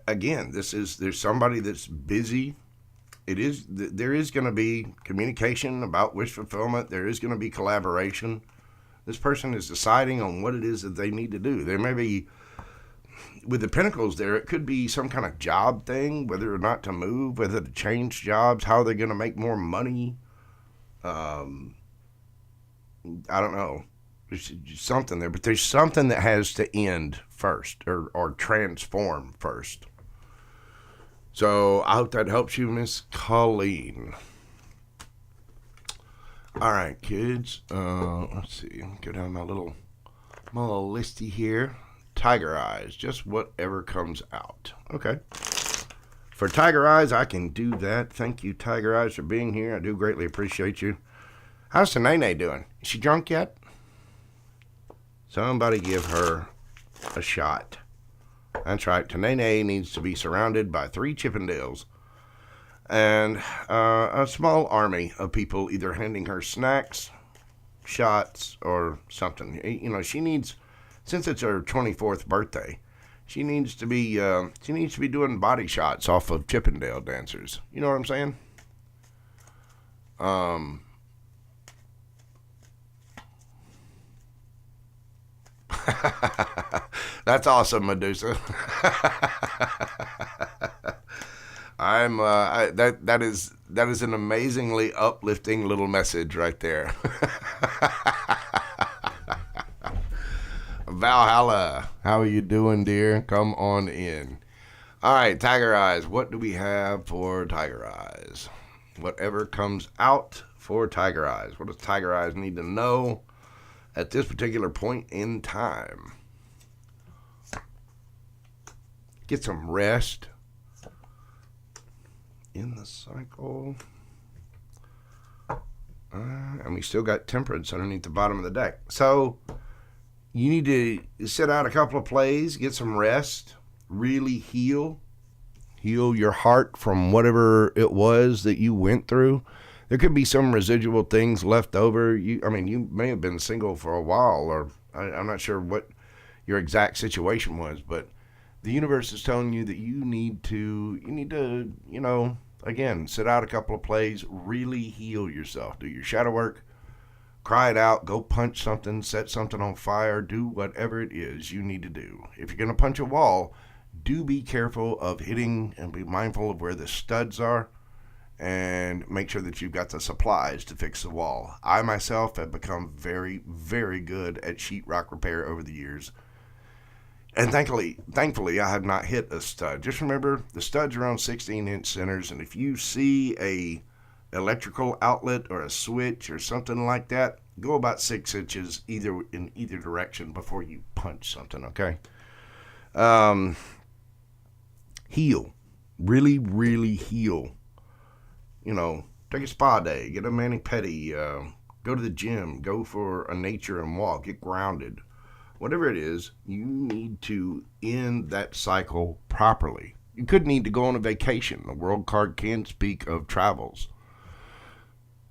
again, there's somebody that's busy. There is going to be communication about wish fulfillment. There is going to be collaboration. This person is deciding on what it is that they need to do. There may be, with the Pentacles there, it could be some kind of job thing, whether or not to move, whether to change jobs, how they're going to make more money. I don't know. There's something there, but there's something that has to end first or transform first. So I hope that helps you, Miss Colleen. All right, kids. Let's see. Go down my little listy here. Tiger eyes. Just whatever comes out. Okay. For Tiger Eyes, I can do that. Thank you, Tiger Eyes, for being here. I do greatly appreciate you. How's Nene doing? Is she drunk yet? Somebody give her a shot. That's right. Nene needs to be surrounded by 3 Chippendales and a small army of people either handing her snacks shots or something. You know, she needs, since it's her 24th birthday, she needs to be doing body shots off of Chippendale dancers. You know what I'm saying? That's awesome, Medusa. That is an amazingly uplifting little message right there. Valhalla, how are you doing, dear? Come on in. All right, Tiger Eyes. What do we have for Tiger Eyes? Whatever comes out for Tiger Eyes. What does Tiger Eyes need to know at this particular point in time? Get some rest in the cycle. And we still got Temperance underneath the bottom of the deck. So you need to sit out a couple of plays, get some rest, really heal your heart from whatever it was that you went through. There could be some residual things left over. You may have been single for a while, or I'm not sure what your exact situation was, but the universe is telling you that you need to, you know, again, sit out a couple of plays, really heal yourself. Do your shadow work, cry it out, go punch something, set something on fire, do whatever it is you need to do. If you're going to punch a wall, do be careful of hitting and be mindful of where the studs are, and make sure that you've got the supplies to fix the wall. I myself have become very, very good at sheetrock repair over the years. And thankfully, I have not hit a stud. Just remember, the studs are on 16-inch centers, and if you see a electrical outlet or a switch or something like that, go about 6 inches in either direction before you punch something, okay? Heal. Really, really heal. You know, take a spa day, get a mani-pedi, go to the gym, go for a nature and walk, get grounded. Whatever it is, you need to end that cycle properly. You could need to go on a vacation. The world card can speak of travels.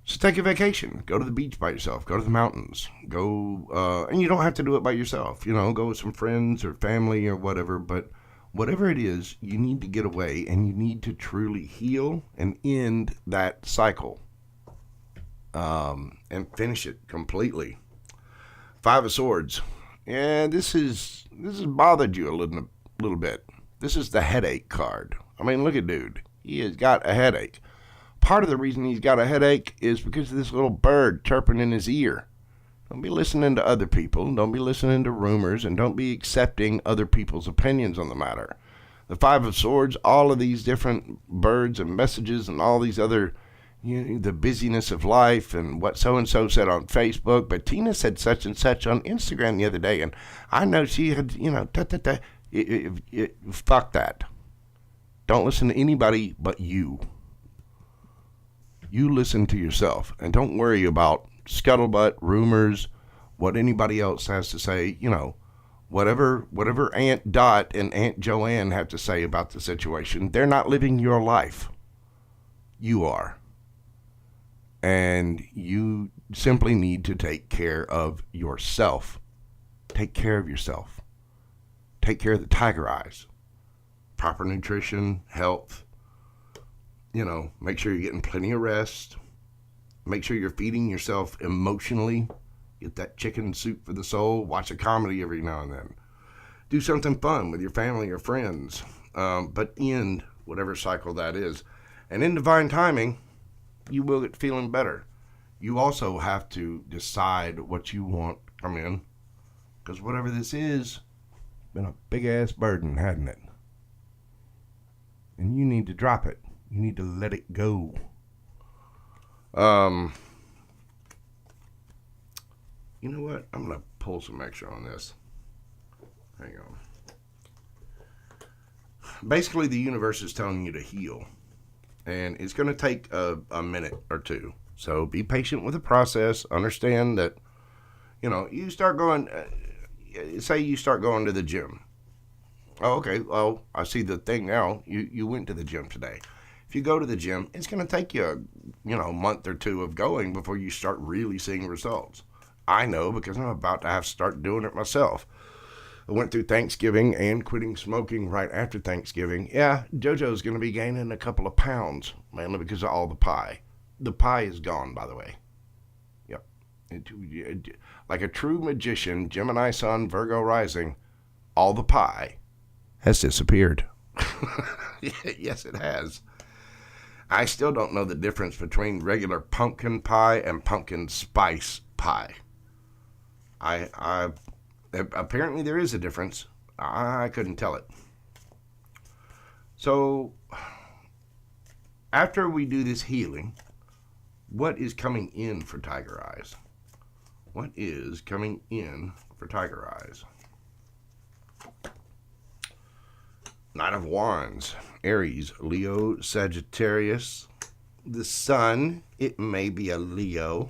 So take a vacation. Go to the beach by yourself. Go to the mountains. Go, and you don't have to do it by yourself. You know, go with some friends or family or whatever. But whatever it is, you need to get away, and you need to truly heal and end that cycle, and finish it completely. 5 of Swords. Yeah, this has bothered you a little bit. This is the headache card. I mean, look at dude. He has got a headache. Part of the reason he's got a headache is because of this little bird chirping in his ear. Don't be listening to other people. Don't be listening to rumors, and don't be accepting other people's opinions on the matter. The 5 of Swords, all of these different birds and messages and all these other, the busyness of life and what so-and-so said on Facebook, but Tina said such and such on Instagram the other day, and I know she had, fuck that. Don't listen to anybody but you. You listen to yourself, and don't worry about scuttlebutt, rumors, what anybody else has to say. You know, whatever Aunt Dot and Aunt Joanne have to say about the situation, they're not living your life. You are. And you simply need to take care of yourself. Take care of yourself. Take care of the Tiger Eyes. Proper nutrition, health. You know, make sure you're getting plenty of rest. Make sure you're feeding yourself emotionally. Get that chicken soup for the soul. Watch a comedy every now and then. Do something fun with your family or friends. But end whatever cycle that is. And in divine timing, you will get feeling better. You also have to decide what you want to come in. Because whatever this is, been a big-ass burden, hasn't it? And you need to drop it. You need to let it go. You know what? I'm going to pull some extra on this. Hang on. Basically, the universe is telling you to heal. And it's going to take a minute or two. So be patient with the process. Understand that, you start going, say you start going to the gym. Oh, okay. Well, I see the thing now. You went to the gym today. If you go to the gym, it's going to take you, a month or two of going before you start really seeing results. I know because I'm about to have to start doing it myself. I went through Thanksgiving and quitting smoking right after Thanksgiving. Yeah, JoJo's going to be gaining a couple of pounds, mainly because of all the pie. The pie is gone, by the way. Yep. Like a true magician, Gemini Sun, Virgo Rising, all the pie has disappeared. Yes, it has. I still don't know the difference between regular pumpkin pie and pumpkin spice pie. I apparently there is a difference. I couldn't tell it. So after we do this healing, what is coming in for Tiger Eyes? What is coming in for Tiger Eyes? Knight of Wands, Aries, Leo, Sagittarius. The Sun, it may be a Leo.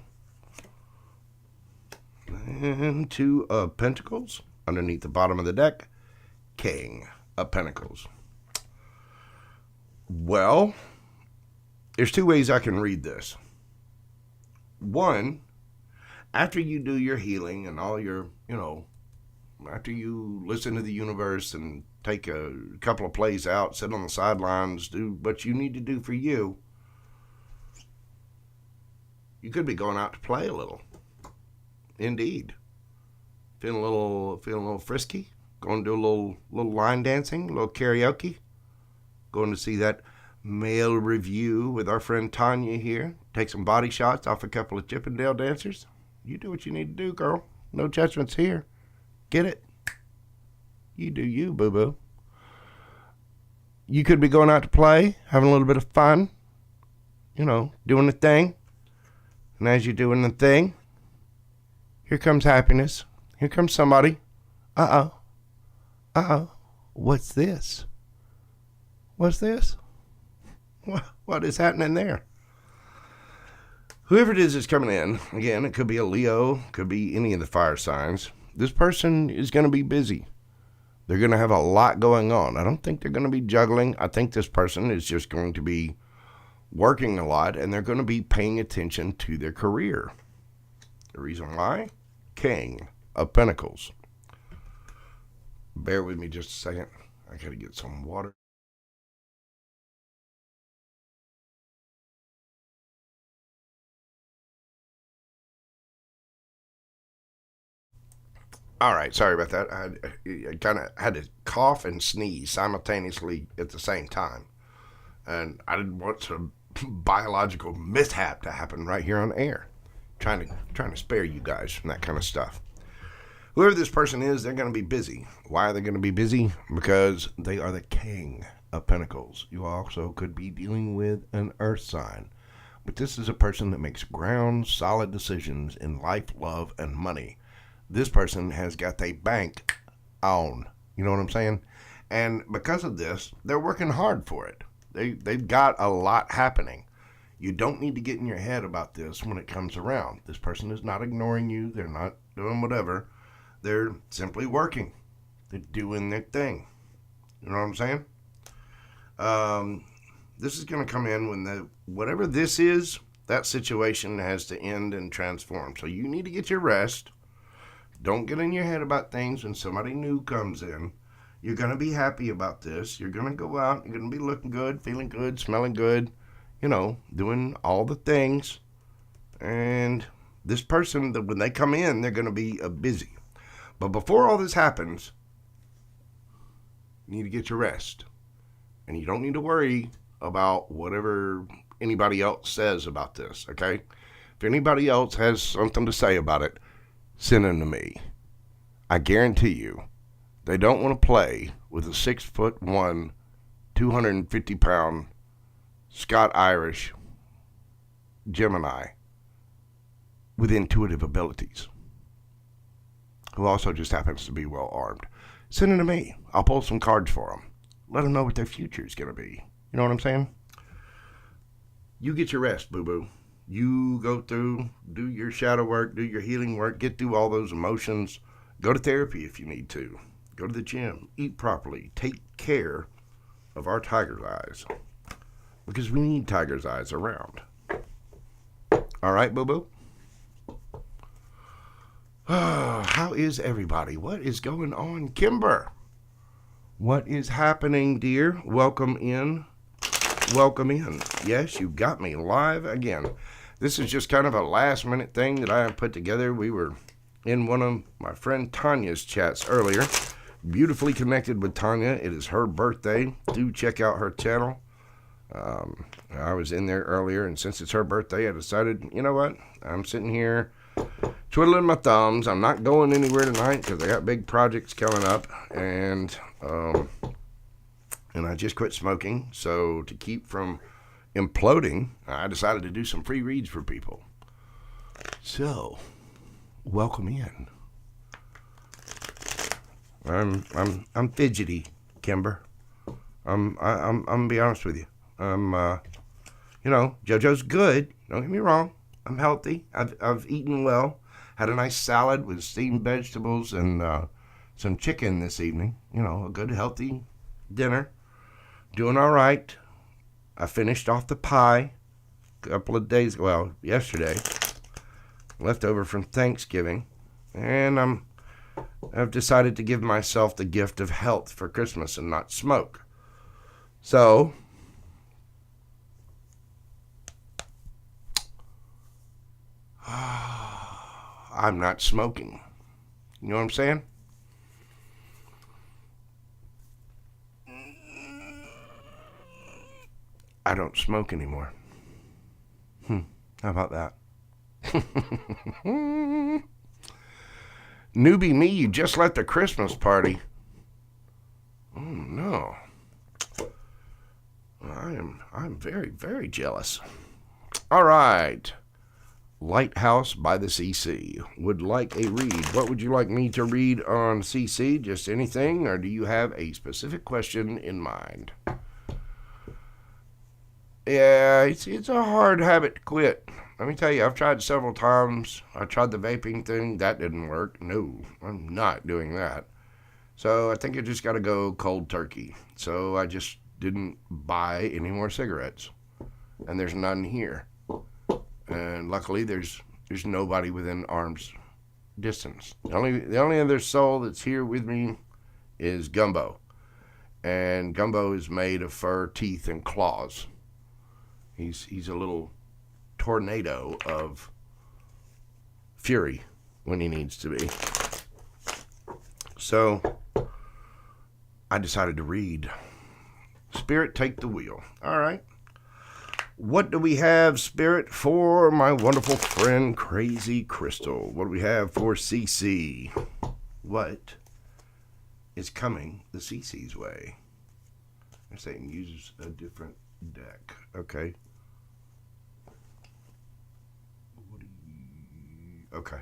And Two of Pentacles underneath the bottom of the deck. King of Pentacles. Well, there's two ways I can read this. One, after you do your healing and all your, after you listen to the universe and take a couple of plays out, sit on the sidelines, do what you need to do for you, you could be going out to play a little. Indeed. Feeling a little frisky, going to do a little line dancing, a little karaoke, going to see that male review with our friend Tanya here, take some body shots off a couple of Chippendale dancers. You do what you need to do, girl. No judgments here. Get it? You do you, boo-boo. You could be going out to play, having a little bit of fun, doing the thing. And as you're doing the thing, here comes happiness. Here comes somebody. Uh-oh. Uh-oh. What's this? What's this? What is happening there? Whoever it is that's coming in, again, it could be a Leo, could be any of the fire signs. This person is going to be busy. They're going to have a lot going on. I don't think they're going to be juggling. I think this person is just going to be working a lot, and they're going to be paying attention to their career. The reason why? King of Pentacles. Bear with me just a second. I got to get some water. All right, sorry about that. I kind of had to cough and sneeze simultaneously at the same time. And I didn't want some biological mishap to happen right here on air. Trying to spare you guys from that kind of stuff. Whoever this person is, they're going to be busy. Why are they going to be busy? Because they are the King of Pentacles. You also could be dealing with an earth sign. But this is a person that makes ground, solid decisions in life, love, and money. This person has got their bank on. You know what I'm saying? And because of this, they're working hard for it. They've got a lot happening. You don't need to get in your head about this when it comes around. This person is not ignoring you. They're not doing whatever. They're simply working. They're doing their thing. You know what I'm saying? This is going to come in when whatever this is, that situation has to end and transform. So you need to get your rest. Don't get in your head about things when somebody new comes in. You're going to be happy about this. You're going to go out. You're going to be looking good, feeling good, smelling good, doing all the things. And this person, when they come in, they're going to be busy. But before all this happens, you need to get your rest. And you don't need to worry about whatever anybody else says about this, okay? If anybody else has something to say about it, send them to me. I guarantee you, they don't want to play with a 6'1", 250-pound Scot-Irish Gemini with intuitive abilities, who also just happens to be well armed. Send them to me. I'll pull some cards for them. Let them know what their future is going to be. You know what I'm saying? You get your rest, boo-boo. You go through, do your shadow work, do your healing work, get through all those emotions. Go to therapy if you need to. Go to the gym. Eat properly. Take care of our tiger's eyes. Because we need tiger's eyes around. All right, boo-boo? How is everybody? What is going on? Kimber, what is happening, dear? Welcome in. Welcome in. Yes, you got me live again. This is just kind of a last minute thing that I put together. We were in one of my friend Tanya's chats earlier. Beautifully connected with Tanya. It is her birthday. Do check out her channel. I was in there earlier, and since it's her birthday, I decided, you know what? I'm sitting here twiddling my thumbs. I'm not going anywhere tonight because I got big projects coming up, and I just quit smoking. So to keep from imploding, I decided to do some free reads for people. So, welcome in. I'm fidgety, Kimber. I'm gonna be honest with you. JoJo's good. Don't get me wrong. I'm healthy. I've eaten well. Had a nice salad with steamed vegetables and some chicken this evening. A good healthy dinner. Doing all right. I finished off the pie a couple of days, yesterday. Left over from Thanksgiving. And I've decided to give myself the gift of health for Christmas and not smoke. So, I'm not smoking. You know what I'm saying? I don't smoke anymore. How about that? Newbie me, you just left the Christmas party. Oh no. I'm very, very jealous. All right. Lighthouse by the CC. Would like a read. What would you like me to read on CC? Just anything, or do you have a specific question in mind? Yeah, it's a hard habit to quit. Let me tell you, I've tried several times. I tried the vaping thing. That didn't work. No, I'm not doing that. So I think I just got to go cold turkey. So I just didn't buy any more cigarettes. And there's none here. And luckily, there's nobody within arm's distance. The only other soul that's here with me is Gumbo. And Gumbo is made of fur, teeth, and claws. He's a little tornado of fury when he needs to be. So I decided to read Spirit, Take the Wheel. All right. What do we have, Spirit, for my wonderful friend Crazy Crystal? What do we have for CC? What is coming the CC's way? They're saying use a different deck. Okay. Okay.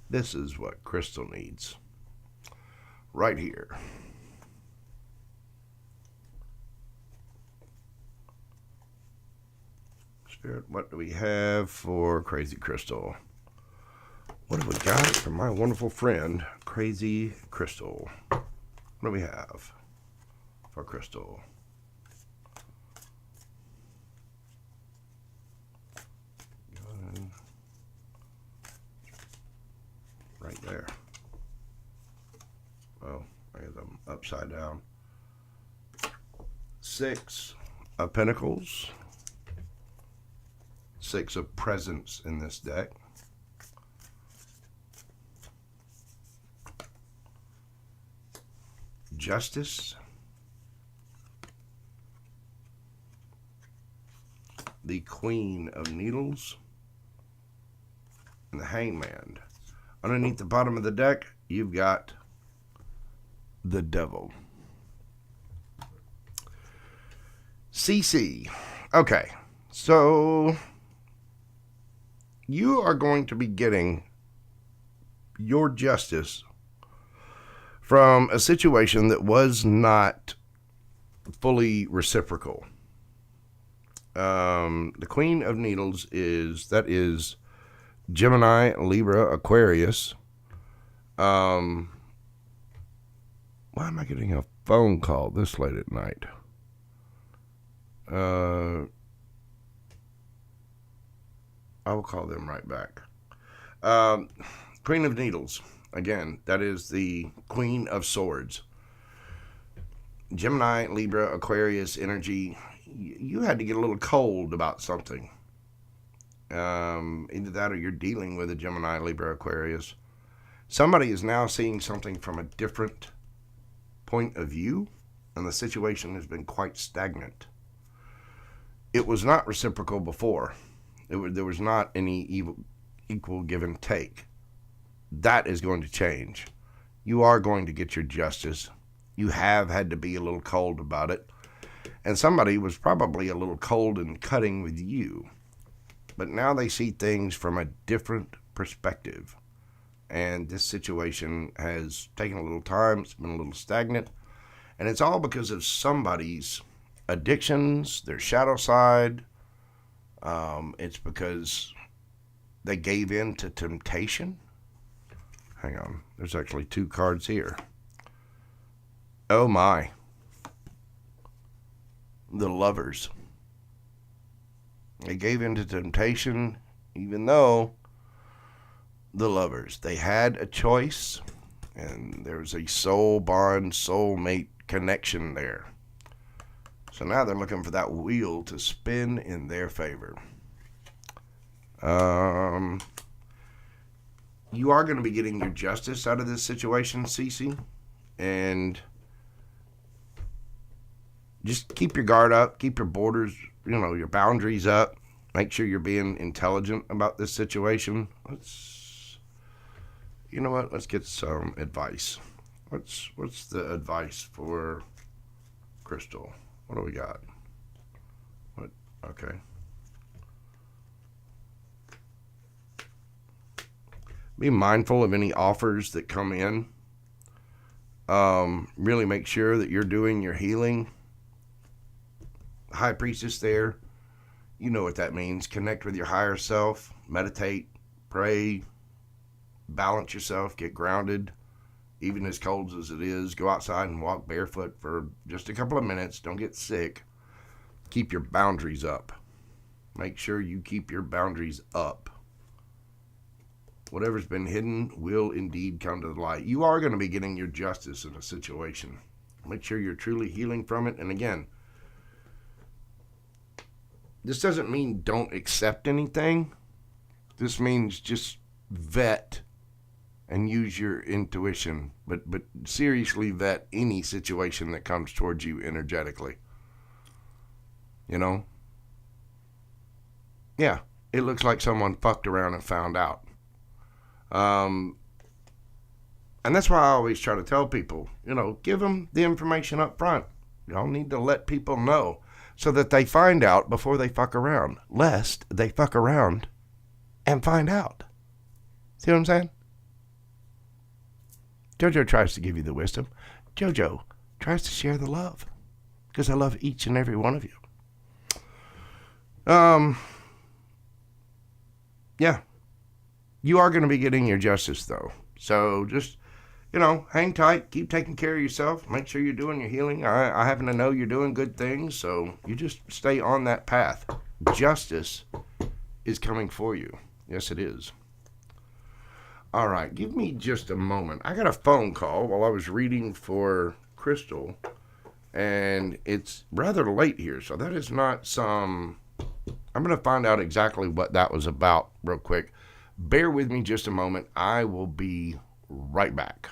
This is what Crystal needs. Right here. Spirit, what do we have for Crazy Crystal? What have we got for my wonderful friend, Crazy Crystal? What do we have for Crystal? Right there. Oh, I guess I'm upside down. 6 of Pentacles. 6 of Presents in this deck. Justice. The Queen of Needles. And the Hangman. Underneath the bottom of the deck, you've got the Devil. CC. Okay, so you are going to be getting your justice from a situation that was not fully reciprocal. The Queen of Needles is Gemini, Libra, Aquarius. Why am I getting a phone call this late at night? I will call them right back. Um, Queen of Needles. Again, that is the Queen of Swords. Gemini, Libra, Aquarius energy. You had to get a little cold about something. Either that or you're dealing with a Gemini, Libra, Aquarius. Somebody is now seeing something from a different point of view, and the situation has been quite stagnant. It was not reciprocal before. There was not any equal give and take. That is going to change. You are going to get your justice. You have had to be a little cold about it. And somebody was probably a little cold and cutting with you. But now they see things from a different perspective. And this situation has taken a little time. It's been a little stagnant. And it's all because of somebody's addictions, their shadow side. It's because they gave in to temptation. Hang on. There's actually 2 cards here. Oh my. The Lovers. They gave in to temptation, even though the Lovers. They had a choice, and there was a soul bond, soulmate connection there. So now they're looking for that wheel to spin in their favor. You are going to be getting your justice out of this situation, Cece. And just keep your guard up. Keep your borders, your boundaries up. Make sure you're being intelligent about this situation. You know what? Let's get some advice. What's the advice for Crystal? What do we got? What? Okay. Be mindful of any offers that come in. Really make sure that you're doing your healing. High Priestess there. You know what that means. Connect with your higher self. Meditate. Pray. Balance yourself. Get grounded. Even as cold as it is, go outside and walk barefoot for just a couple of minutes. Don't get sick. Keep your boundaries up. Make sure you keep your boundaries up. Whatever's been hidden will indeed come to the light. You are going to be getting your justice in a situation. Make sure you're truly healing from it. And again, this doesn't mean don't accept anything. This means just vet and use your intuition. But seriously vet any situation that comes towards you energetically. Yeah, it looks like someone fucked around and found out. And that's why I always try to tell people, give them the information up front. Y'all need to let people know so that they find out before they fuck around, lest they fuck around and find out. See what I'm saying? Jojo tries to give you the wisdom. Jojo tries to share the love because I love each and every one of you. Yeah. You are going to be getting your justice, though. So just, hang tight. Keep taking care of yourself. Make sure you're doing your healing. I happen to know you're doing good things, so you just stay on that path. Justice is coming for you. Yes, it is. All right. Give me just a moment. I got a phone call while I was reading for Crystal, and it's rather late here, so that is not some... I'm going to find out exactly what that was about real quick. Bear with me just a moment. I will be right back.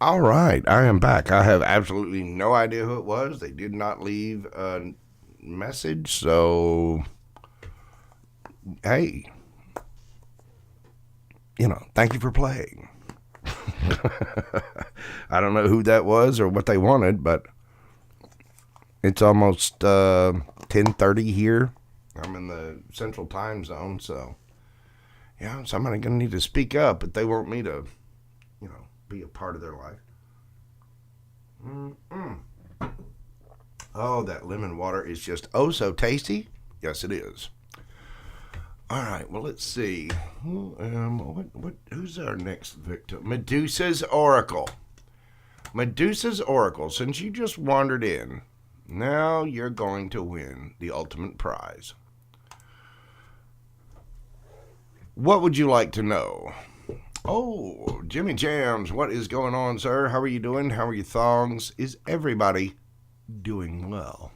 All right, I am back. I have absolutely no idea who it was. They did not leave a message, so hey, thank you for playing. I don't know who that was or what they wanted, but it's almost 10:30 here. I'm in the Central Time Zone, so yeah, somebody's gonna need to speak up if they want me to, be a part of their life. Oh, that lemon water is just oh so tasty. Yes, it is. All right, well, let's see. Who's our next victim? Medusa's Oracle. Medusa's Oracle, since you just wandered in, now you're going to win the ultimate prize. What would you like to know? Oh, Jimmy Jams, what is going on, sir? How are you doing? How are your thongs? Is everybody doing well?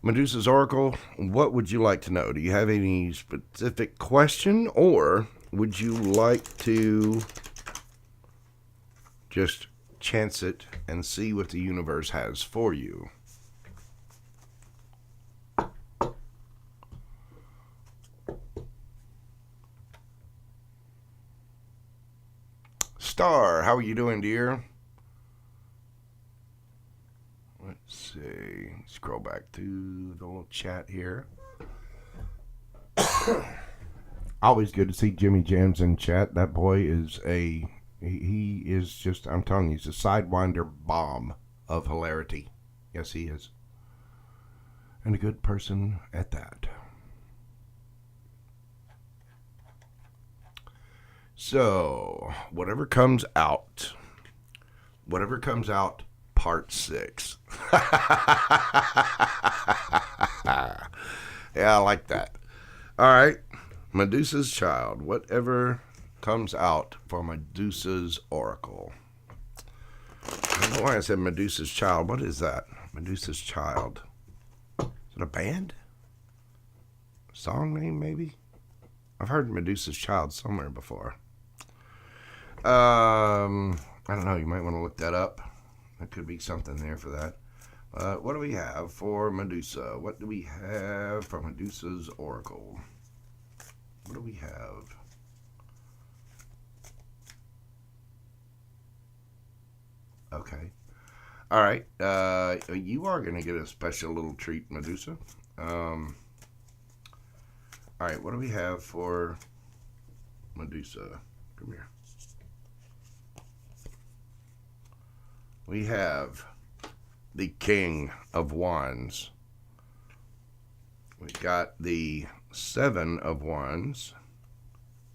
Medusa's Oracle, what would you like to know? Do you have any specific question, or would you like to just chance it and see what the universe has for you? Star, how are you doing, dear? Let's see. Scroll back to the little chat here. Always good to see Jimmy Jams in chat. That boy is he is just, I'm telling you, he's a sidewinder bomb of hilarity. Yes, he is. And a good person at that. So, whatever comes out, part 6. Yeah, I like that. All right, Medusa's Child. Whatever comes out for Medusa's Oracle. I don't know why I said Medusa's Child. What is that? Medusa's Child. Is it a band? Song name, maybe? I've heard Medusa's Child somewhere before. I don't know. You might want to look that up. There could be something there for that. What do we have for Medusa? What do we have for Medusa's Oracle? What do we have? Okay. All right. You are going to get a special little treat, Medusa. All right. What do we have for Medusa? Come here. We have the King of Wands. We got the 7 of Wands.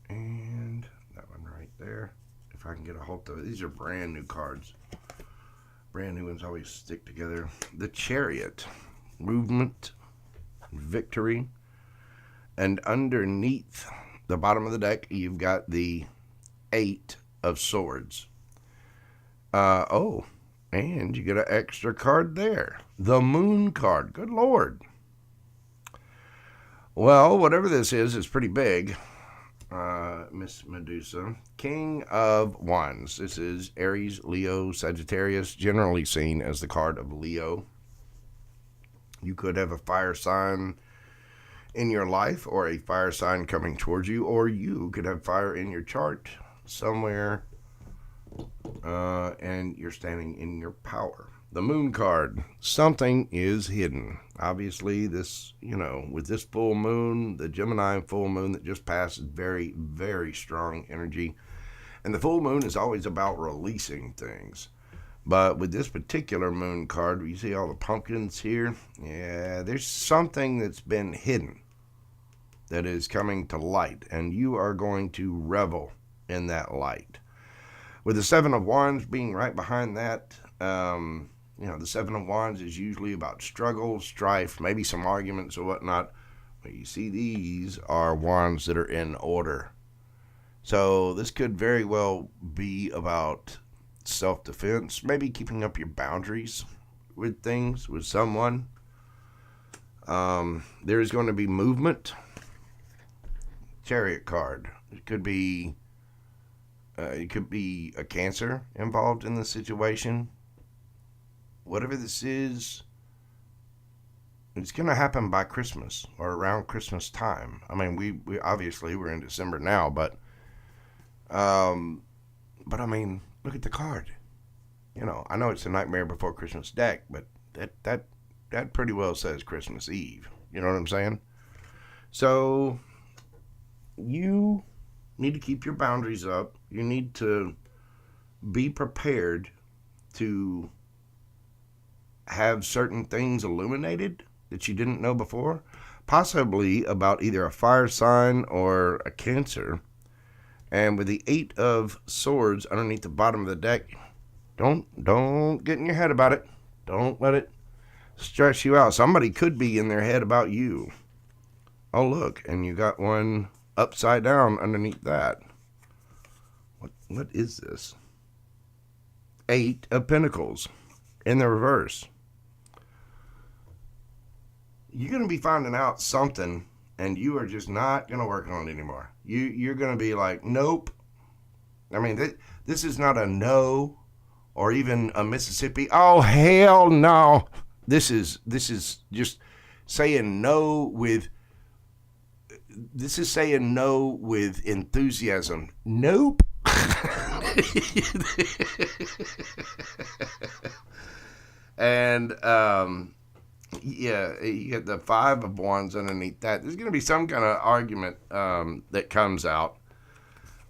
And that one right there. If I can get a hold of it. These are brand new cards. Brand new ones always stick together. The Chariot. Movement. Victory. And underneath the bottom of the deck, you've got the 8 of Swords. And you get an extra card there. The Moon card. Good Lord. Well, whatever this is pretty big. Miss Medusa. King of Wands. This is Aries, Leo, Sagittarius. Generally seen as the card of Leo. You could have a fire sign in your life, or a fire sign coming towards you, or you could have fire in your chart somewhere. And you're standing in your power. The Moon card. Something is hidden. Obviously, this, with this full moon, the Gemini full moon that just passed, is very, very strong energy. And the full moon is always about releasing things. But with this particular Moon card, you see all the pumpkins here? Yeah, there's something that's been hidden that is coming to light. And you are going to revel in that light. With the 7 of Wands being right behind that, the 7 of Wands is usually about struggle, strife, maybe some arguments or whatnot. But you see, these are wands that are in order. So this could very well be about self-defense, maybe keeping up your boundaries with things, with someone. There is going to be movement. Chariot card. It could be It could be a Cancer involved in the situation. Whatever this is, it's going to happen by Christmas or around Christmas time. I mean, we obviously we're in December now, but I mean, look at the card. You know, I know it's a Nightmare Before Christmas deck, but that pretty well says Christmas Eve. You know what I'm saying? So you need to keep your boundaries up. You need to be prepared to have certain things illuminated that you didn't know before, possibly about either a fire sign or a Cancer. And with the 8 of Swords underneath the bottom of the deck, don't get in your head about it. Don't let it stress you out. Somebody could be in their head about you. Oh, look, and you got one upside down underneath that. What is this? 8 of Pentacles in the reverse. You're going to be finding out something, and you are just not going to work on it anymore. You're going to be like, nope. I mean, this is not a no or even a Mississippi. Oh, hell no. This is just saying no with... This is saying no with enthusiasm. Nope. And, yeah, you get the 5 of Wands underneath that. There's going to be some kind of argument that comes out.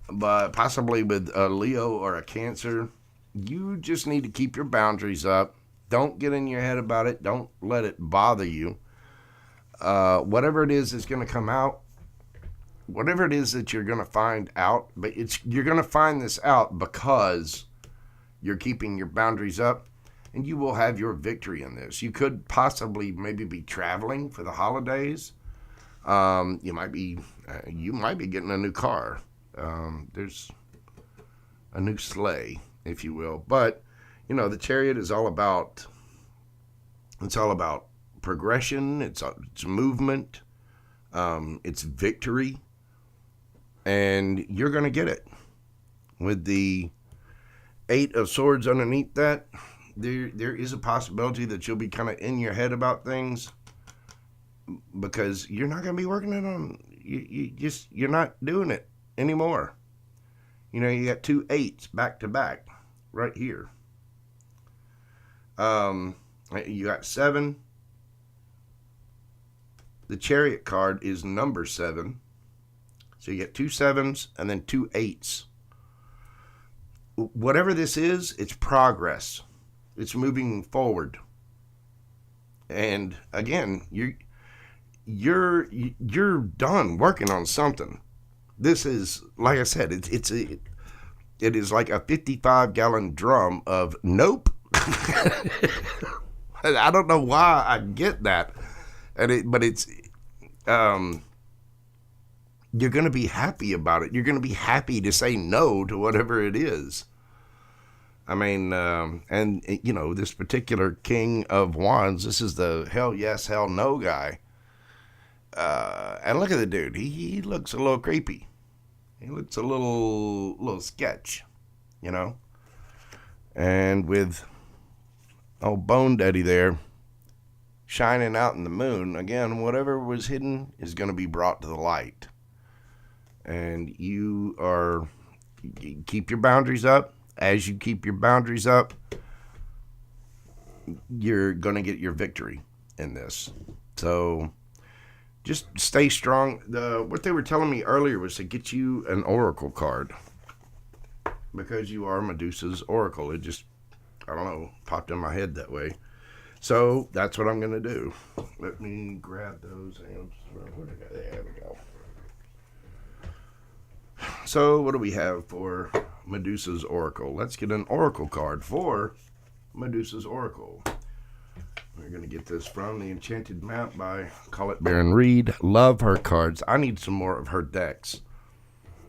But possibly with a Leo or a Cancer, you just need to keep your boundaries up. Don't get in your head about it. Don't let it bother you. Whatever it is that's going to come out, whatever it is that you're going to find out, but you're going to find this out because you're keeping your boundaries up, and you will have your victory in this. You could possibly maybe be traveling for the holidays. You might be getting a new car. There's a new sleigh, if you will. But, you know, the Chariot is all about progression. It's movement. It's victory. And you're going to get it. With the 8 of Swords underneath that, there is a possibility that you'll be kind of in your head about things because you're not going to be working it on. You're not doing it anymore. You know, you got 2 8s back to back right here. You got 7. The Chariot card is number 7. So you get 2 7s and then 2 8s. Whatever this is, it's progress. It's moving forward. And again, you're done working on something. This is, like I said, it is like a 55-gallon drum of nope. I don't know why I get that, but it's you're going to be happy about it. You're going to be happy to say no to whatever it is. I mean, and you know, this particular King of Wands, this is the hell yes, hell no guy. And look at the dude. He looks a little creepy. He looks a little sketch, you know. And with old Bone Daddy there, shining out in the moon, again, whatever was hidden is going to be brought to the light. And you keep your boundaries up. As you keep your boundaries up, you're going to get your victory in this. So just stay strong. What they were telling me earlier was to get you an oracle card because you are Medusa's oracle. It just, I don't know, popped in my head that way. So that's what I'm going to do. Let me grab those. There we go. So what do we have for Medusa's oracle? Let's get an oracle card for Medusa's oracle. We're going to get this from the Enchanted Map by Call It Baron Reed. Love her cards. I need some more of her decks.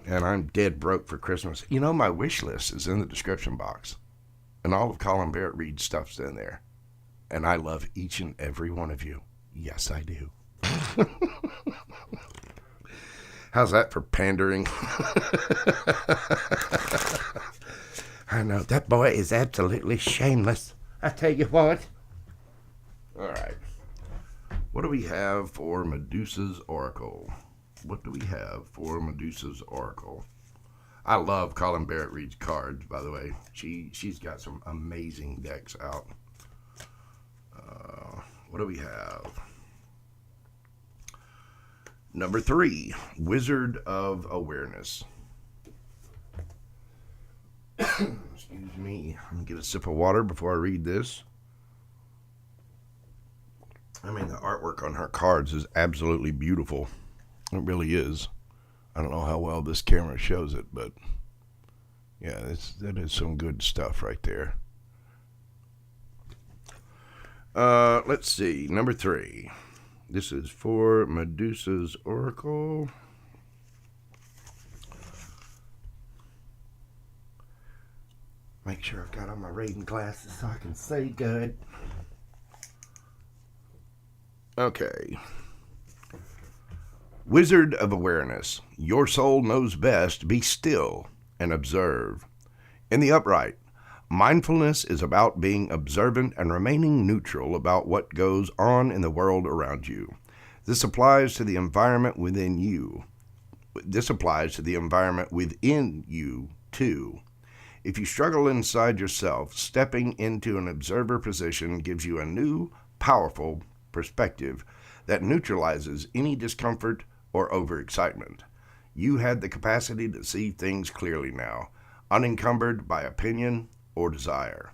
And I'm dead broke for Christmas. You know, my wish list is in the description box. And all of Colin Barrett Reed's stuff's in there. And I love each and every one of you. Yes, I do. How's that for pandering? know. That boy is absolutely shameless. I tell you what. All right. What do we have for Medusa's Oracle? What do we have for Medusa's Oracle? I love Colin Barrett reads cards, by the way. She's got some amazing decks out. What do we have? Number 3, Wizard of Awareness. Excuse me. I'm going to get a sip of water before I read this. I mean, the artwork on her cards is absolutely beautiful. It really is. I don't know how well this camera shows it, but yeah, that is some good stuff right there. Let's see. Number 3. This is for Medusa's Oracle. Make sure I've got on my reading glasses so I can see good. Okay. Wizard of Awareness. Your soul knows best. Be still and observe. In the upright, mindfulness is about being observant and remaining neutral about what goes on in the world around you. This applies to the environment within you. This applies to the environment within you, too. If you struggle inside yourself, stepping into an observer position gives you a new, powerful perspective that neutralizes any discomfort or overexcitement. You had the capacity to see things clearly now, unencumbered by opinion or desire.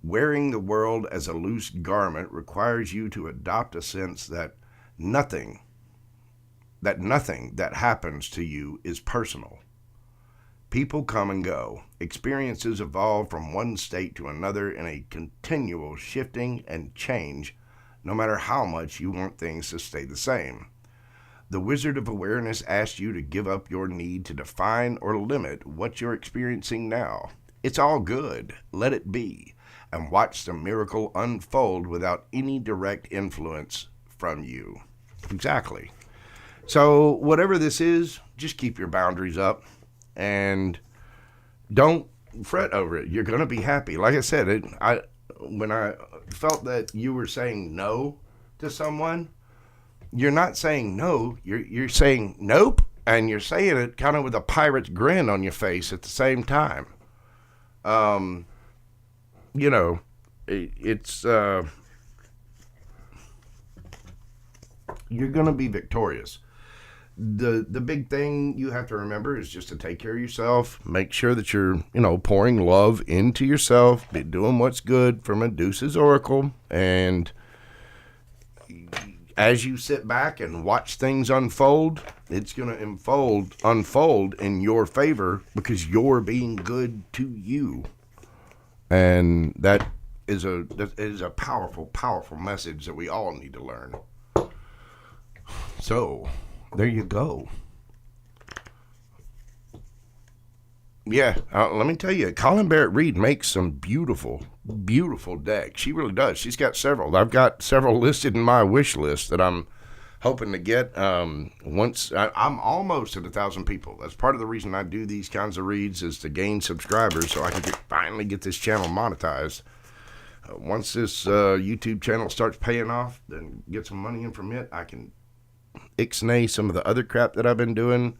Wearing the world as a loose garment requires you to adopt a sense that nothing that happens to you is personal. People come and go. Experiences evolve from one state to another in a continual shifting and change, no matter how much you want things to stay the same. The Wizard of Awareness asks you to give up your need to define or limit what you're experiencing now. It's all good. Let it be. And watch the miracle unfold without any direct influence from you. Exactly. So whatever this is, just keep your boundaries up and don't fret over it. You're going to be happy. Like I said, when I felt that you were saying no to someone, you're not saying no, you're saying nope, and you're saying it kind of with a pirate's grin on your face at the same time. It's you're going to be victorious. The big thing you have to remember is just to take care of yourself. Make sure that you're, pouring love into yourself, be doing what's good for Medusa's Oracle, and as you sit back and watch things unfold, it's going to unfold in your favor because you're being good to you. And that is a powerful, powerful message that we all need to learn. So, there you go. Yeah, let me tell you, Colin Barrett Reed makes some beautiful, beautiful decks. She really does. She's got several. I've got several listed in my wish list that I'm hoping to get. I'm almost at 1,000 people. That's part of the reason I do these kinds of reads is to gain subscribers so I can finally get this channel monetized. Once this YouTube channel starts paying off, then get some money in from it, I can ixnay some of the other crap that I've been doing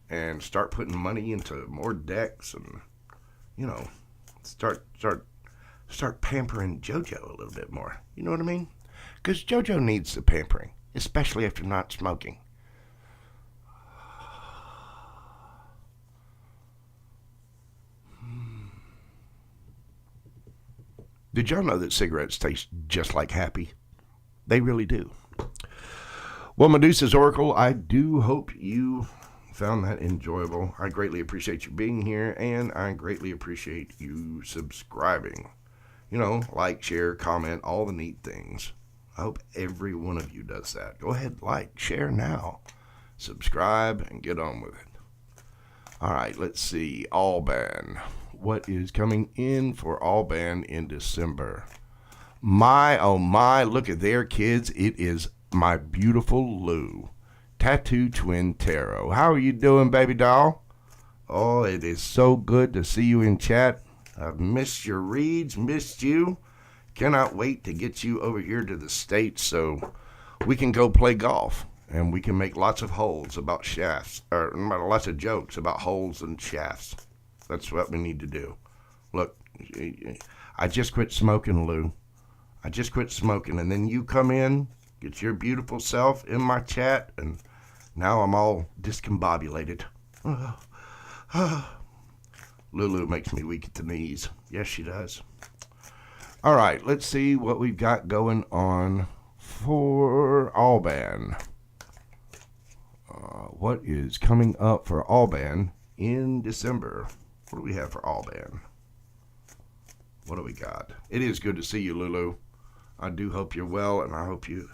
and start putting money into more decks and, start pampering JoJo a little bit more. You know what I mean? Because JoJo needs the pampering, especially after not smoking. Did y'all know that cigarettes taste just like happy? They really do. Well, Medusa's Oracle, I do hope you found that enjoyable. I greatly appreciate you being here, and I greatly appreciate you subscribing. Like, share, comment, all the neat things. I hope every one of you does that. Go ahead, like, share now. Subscribe, and get on with it. All right, let's see. Alban. What is coming in for Alban in December? My, oh my, look at there, kids. It is my beautiful Lou, Tattoo Twin Tarot. How are you doing, baby doll? Oh, it is so good to see you in chat. I've missed your reads, missed you. Cannot wait to get you over here to the States so we can go play golf and we can make lots of holes about shafts, or lots of jokes about holes and shafts. That's what we need to do. Look, I just quit smoking, Lou. I just quit smoking, and then you come in, get your beautiful self in my chat, and now I'm all discombobulated. Lulu makes me weak at the knees. Yes, she does. All right, let's see what we've got going on for Alban. What is coming up for Alban in December? What do we have for Alban? What do we got? It is good to see you, Lulu. I do hope you're well, and I hope you're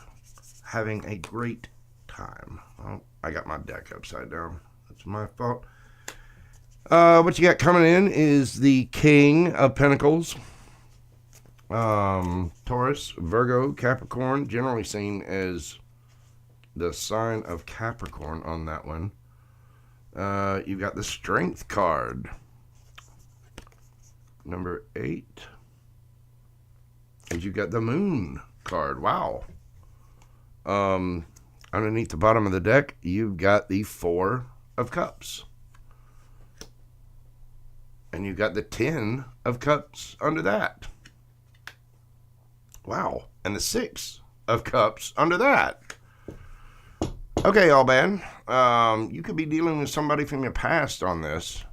having a great time. Oh, I got my deck upside down. That's my fault. What you got coming in is the King of Pentacles. Taurus, Virgo, Capricorn, generally seen as the sign of Capricorn on that one. You've got the Strength card. Number 8. And you got the Moon card. Wow. Underneath the bottom of the deck, you've got the 4 of Cups. And you've got the 10 of Cups under that. Wow. And the 6 of Cups under that. Okay, Alban. You could be dealing with somebody from your past on this.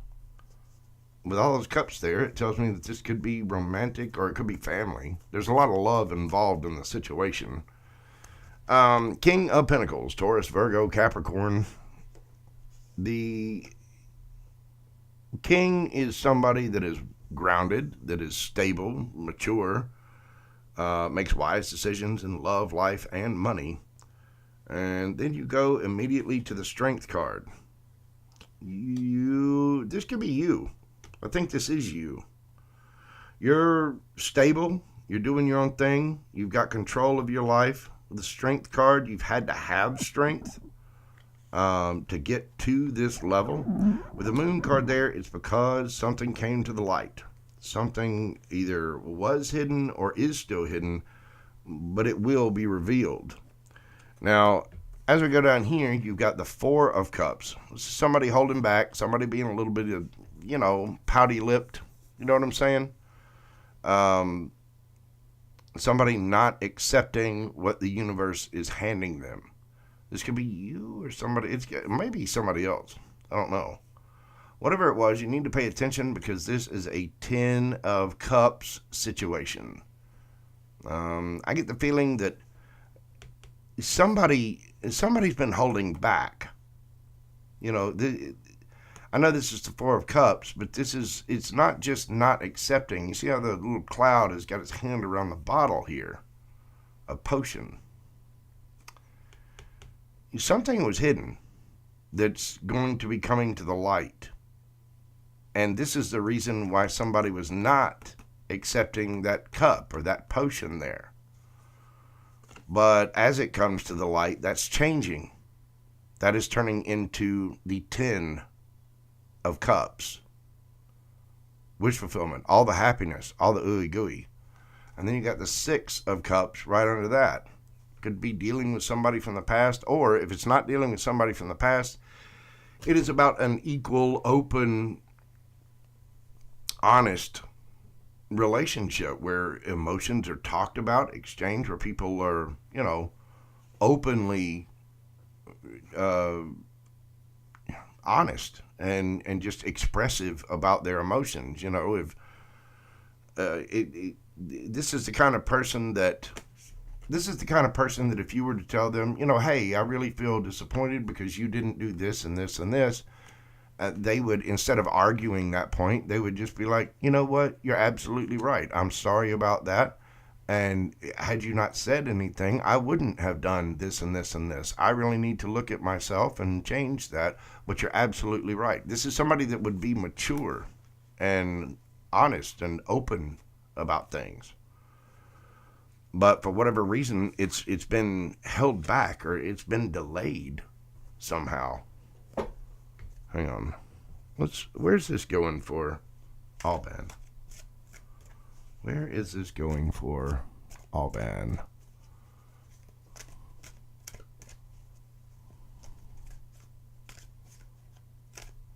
With all those cups there, it tells me that this could be romantic or it could be family. There's a lot of love involved in the situation. King of Pentacles, Taurus, Virgo, Capricorn. The King is somebody that is grounded, that is stable, mature, makes wise decisions in love, life, and money. And then you go immediately to the Strength card. This could be you. I think this is you. You're stable. You're doing your own thing. You've got control of your life. With the Strength card, you've had to have strength to get to this level. With the Moon card there, it's because something came to the light. Something either was hidden or is still hidden, but it will be revealed. Now, as we go down here, you've got the 4 of Cups. Somebody holding back, somebody being a little bit of, pouty-lipped. You know what I'm saying? Somebody not accepting what the universe is handing them. This could be you or somebody. It's maybe somebody else. I don't know. Whatever it was, you need to pay attention because this is a 10 of Cups situation. I get the feeling that somebody's been holding back. I know this is the 4 of Cups, but it's not just not accepting. You see how the little cloud has got its hand around the bottle here? A potion. Something was hidden that's going to be coming to the light. And this is the reason why somebody was not accepting that cup or that potion there. But as it comes to the light, that's changing. That is turning into the 10 of Cups. Wish fulfillment, all the happiness, all the ooey gooey. And then you got the 6 of Cups right under that. Could be dealing with somebody from the past, or if it's not dealing with somebody from the past, it is about an equal, open, honest relationship where emotions are talked about, exchanged, where people are, openly honest and just expressive about their emotions. If this is the kind of person that if you were to tell them, hey, I really feel disappointed because you didn't do this and this and this, they would, instead of arguing that point, they would just be like, you know what, you're absolutely right. I'm sorry about that. And had you not said anything, I wouldn't have done this and this and this. I really need to look at myself and change that. But you're absolutely right. This is somebody that would be mature and honest and open about things. But for whatever reason, it's been held back or it's been delayed somehow. Hang on. Where's this going for Alban? Where is this going for Alban?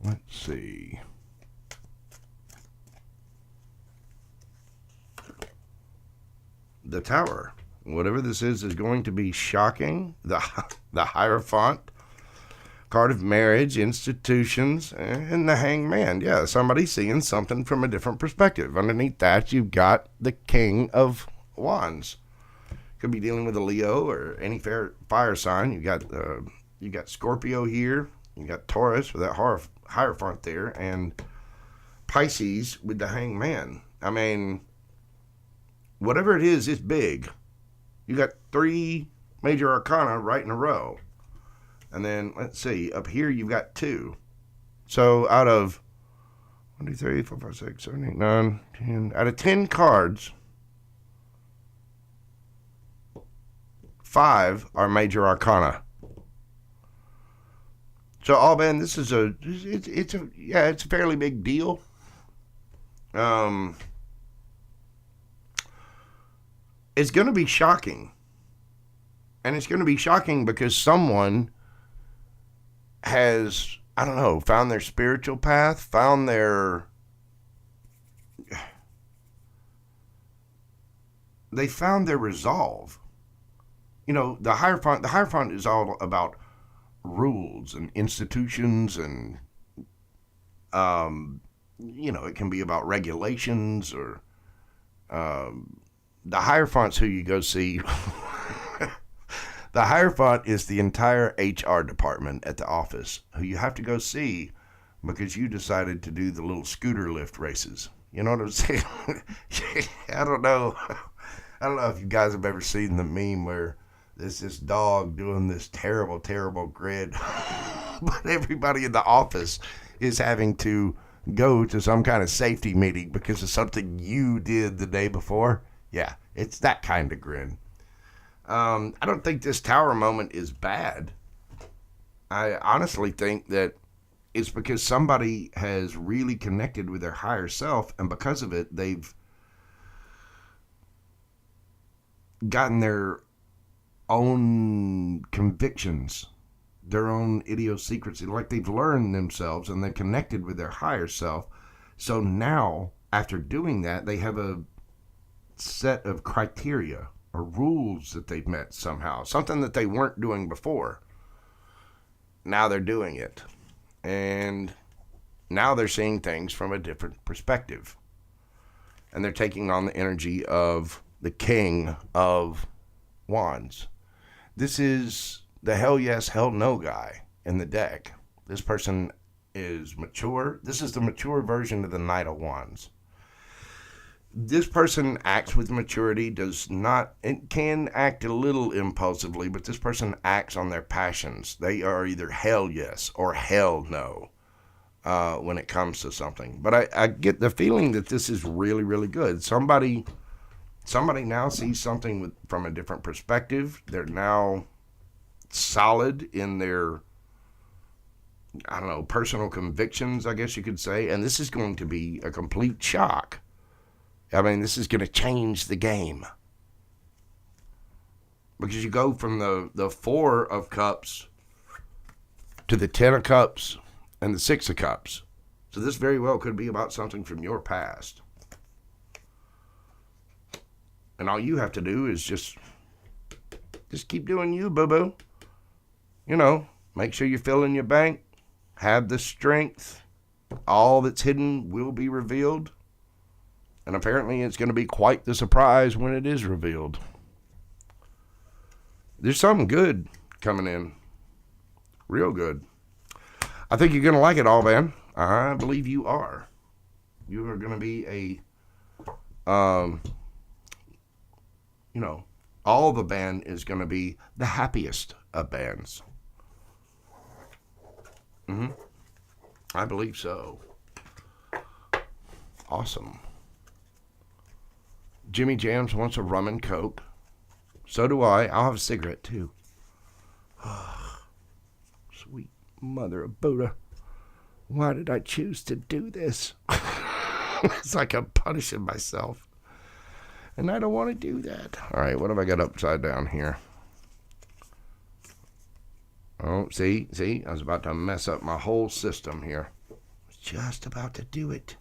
Let's see. The Tower. Whatever this is going to be shocking. The Hierophant. Card of marriage, institutions, and the Hangman. Yeah, somebody seeing something from a different perspective. Underneath that, you've got the King of Wands. Could be dealing with a Leo or any fire sign. You got Scorpio here. You got Taurus with that Hierophant there, and Pisces with the Hangman. I mean, whatever it is, it's big. You got 3 major arcana right in a row. And then, let's see, up here you've got 2. So out of 1, 2, 3, 4, 5, 6, 7, 8, 9, 10, out of 10 cards, 5 are major arcana. So, Alban, this is it's a fairly big deal. It's going to be shocking. And it's going to be shocking because someone has, I don't know, found their spiritual path, found their, they found their resolve. You know, the Hierophant is all about rules and institutions and, you know, it can be about regulations or, the Hierophant's who you go see. The Hierophant is the entire HR department at the office who you have to go see because you decided to do the little scooter lift races. You know what I'm saying? I don't know if you guys have ever seen the meme where there's this dog doing this terrible, terrible grid, but everybody in the office is having to go to some kind of safety meeting because of something you did the day before. Yeah, it's that kind of grin. I don't think this Tower moment is bad. I honestly think that it's because somebody has really connected with their higher self, and because of it, they've gotten their own convictions, their own idiosyncrasy, like they've learned themselves and they're connected with their higher self. So now, after doing that, they have a set of criteria or rules that they've met somehow, something that they weren't doing before. Now they're doing it. And now they're seeing things from a different perspective. And they're taking on the energy of the King of Wands. This is the hell yes, hell no guy in the deck. This person is mature. This is the mature version of the Knight of Wands. This person acts with maturity, it can act a little impulsively, but this person acts on their passions. They are either hell yes or hell no when it comes to something. But I get the feeling that this is really, really good. Somebody now sees something from a different perspective. They're now solid in their, I don't know, personal convictions, I guess you could say. And this is going to be a complete shock. I mean, this is going to change the game. Because you go from the 4 of Cups to the 10 of Cups and the 6 of Cups. So this very well could be about something from your past. And all you have to do is just keep doing you, boo-boo. You know, make sure you fill in your bank. Have the strength. All that's hidden will be revealed. And apparently it's going to be quite the surprise when it is revealed. There's something good coming in. Real good. I think you're going to like it, Alban. I believe you are. You are going to be you know, all the band is going to be the happiest of bands. I believe so. Awesome. Jimmy Jams wants a rum and coke. So do I. I'll have a cigarette too. Sweet mother of Buddha. Why did I choose to do this? It's like I'm punishing myself. And I don't want to do that. All right, what have I got upside down here? Oh, see? I was about to mess up my whole system here. I was just about to do it.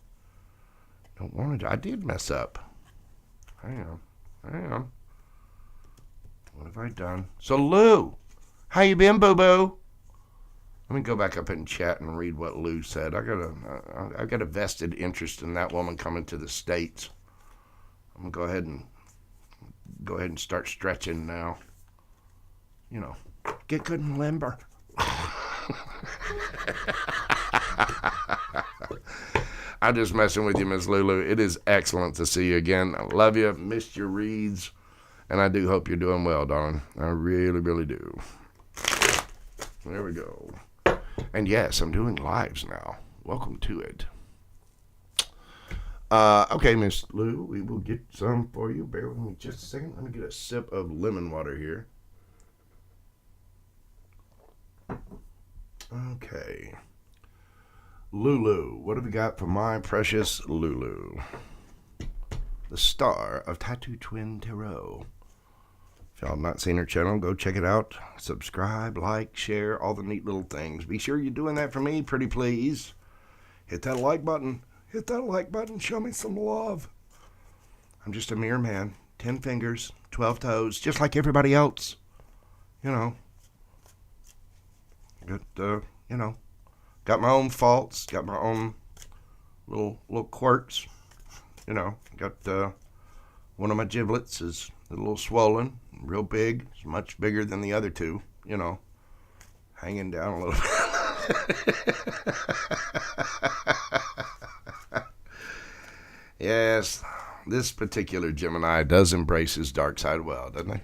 Don't want to. I did mess up. Hang on. What have I done? So, Lou, how you been, boo-boo? Let me go back up in chat and read what Lou said. I got a vested interest in that woman coming to the States. I'm gonna go ahead and start stretching now. You know, get good and limber. I'm just messing with you, Miss Lulu. It is excellent to see you again. I love you. Missed your reads. And I do hope you're doing well, darling. I really, really do. There we go. And yes, I'm doing lives now. Welcome to it. Okay, Miss Lou, we will get some for you. Bear with me just a second. Let me get a sip of lemon water here. Okay. Lulu, what have we got for my precious Lulu? The star of Tattoo Twin Tarot. If y'all have not seen her channel, go check it out. Subscribe, like, share, all the neat little things. Be sure you're doing that for me, pretty please. Hit that like button. Hit that like button. Show me some love. I'm just a mere man. 10 fingers, 12 toes, just like everybody else. You know. Got my own faults. Got my own little quirks. You know, got one of my giblets is a little swollen, real big. It's much bigger than the other two, you know, hanging down a little bit. Yes, this particular Gemini does embrace his dark side well, doesn't he?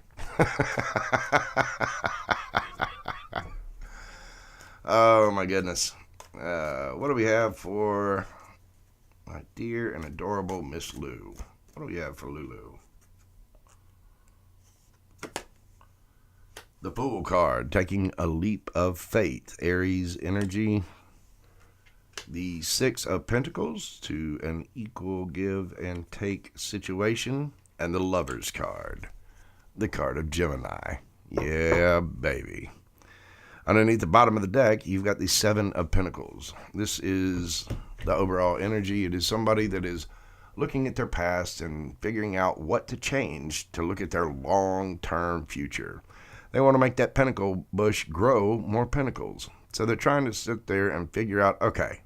Oh, my goodness. What do we have for my dear and adorable Miss Lou? What do we have for Lulu? The Fool card, taking a leap of faith. Aries energy. The Six of Pentacles, to an equal give and take situation. And the Lovers card, the card of Gemini. Yeah, baby. Underneath the bottom of the deck, you've got the Seven of Pentacles. This is the overall energy. It is somebody that is looking at their past and figuring out what to change to look at their long-term future. They want to make that pentacle bush grow more pentacles. So they're trying to sit there and figure out, okay,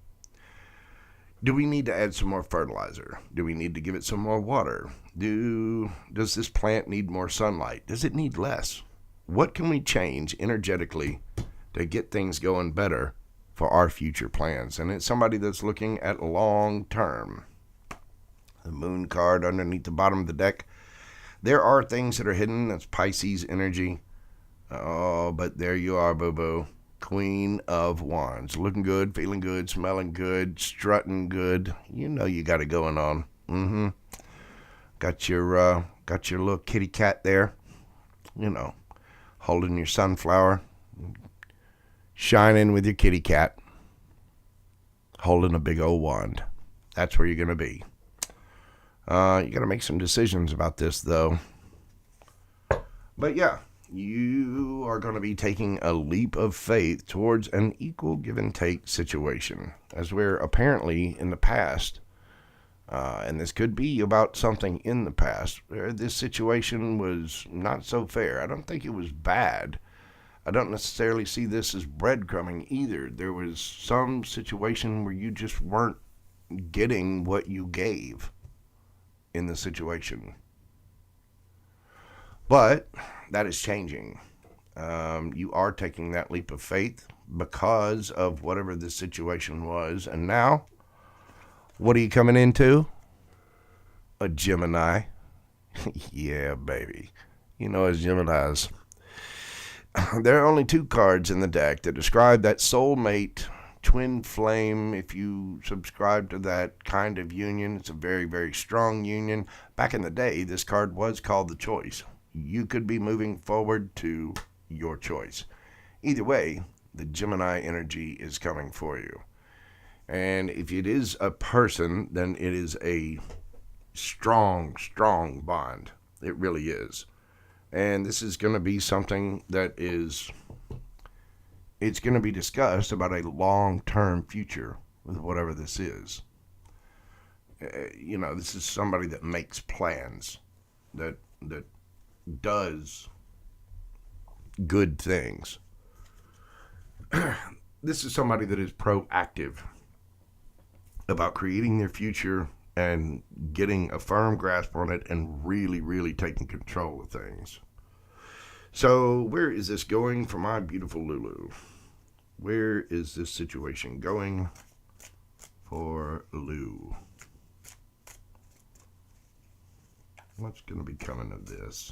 do we need to add some more fertilizer? Do we need to give it some more water? Does this plant need more sunlight? Does it need less? What can we change energetically to get things going better for our future plans? And it's somebody that's looking at long term. The Moon card underneath the bottom of the deck. There are things that are hidden. That's Pisces energy. Oh, but there you are, boo-boo. Queen of Wands. Looking good, feeling good, smelling good, strutting good. You know you got it going on. Mm-hmm. Got your little kitty cat there. You know, holding your sunflower. Shining with your kitty cat. Holding a big old wand. That's where you're going to be. You got to make some decisions about this, though. But yeah, you are going to be taking a leap of faith towards an equal give and take situation. As we're apparently in the past, and this could be about something in the past, where this situation was not so fair. I don't think it was bad. I don't necessarily see this as breadcrumbing either. There was some situation where you just weren't getting what you gave in the situation. But that is changing. You are taking that leap of faith because of whatever the situation was. And now, what are you coming into? A Gemini. Yeah, baby. You know, as Geminis, there are only two cards in the deck that describe that soulmate twin flame. If you subscribe to that kind of union, it's a very, very strong union. Back in the day, this card was called the Choice. You could be moving forward to your choice. Either way, the Gemini energy is coming for you. And if it is a person, then it is a strong, strong bond. It really is. And this is going to be something that it's going to be discussed about a long-term future with whatever this is. This is somebody that makes plans, that does good things. This is somebody that is proactive about creating their future and getting a firm grasp on it and really, really taking control of things. So where is this going for my beautiful Lulu? Where is this situation going for Lou? What's going to be coming of this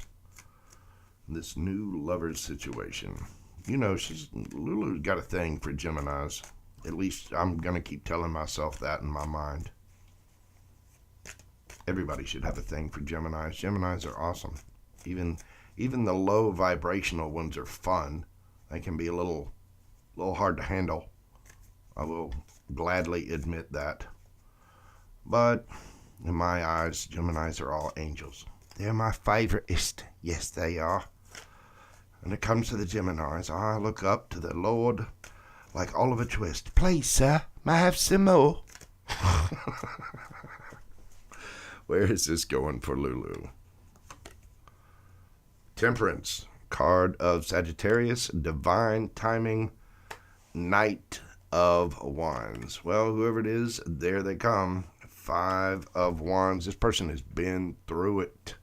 new lover's situation? Lulu's got a thing for Geminis. At least I'm going to keep telling myself that in my mind. Everybody should have a thing for Geminis. Geminis are awesome. Even the low vibrational ones are fun. They can be a little hard to handle. I will gladly admit that. But in my eyes, Geminis are all angels. They're my favoriteest. Yes, they are. When it comes to the Geminis, I look up to the Lord like Oliver Twist. Please, sir, may I have some more? Where is this going for Lulu? Temperance, card of Sagittarius, divine timing, Knight of Wands. Well, whoever it is, there they come. 5 of Wands. This person has been through it.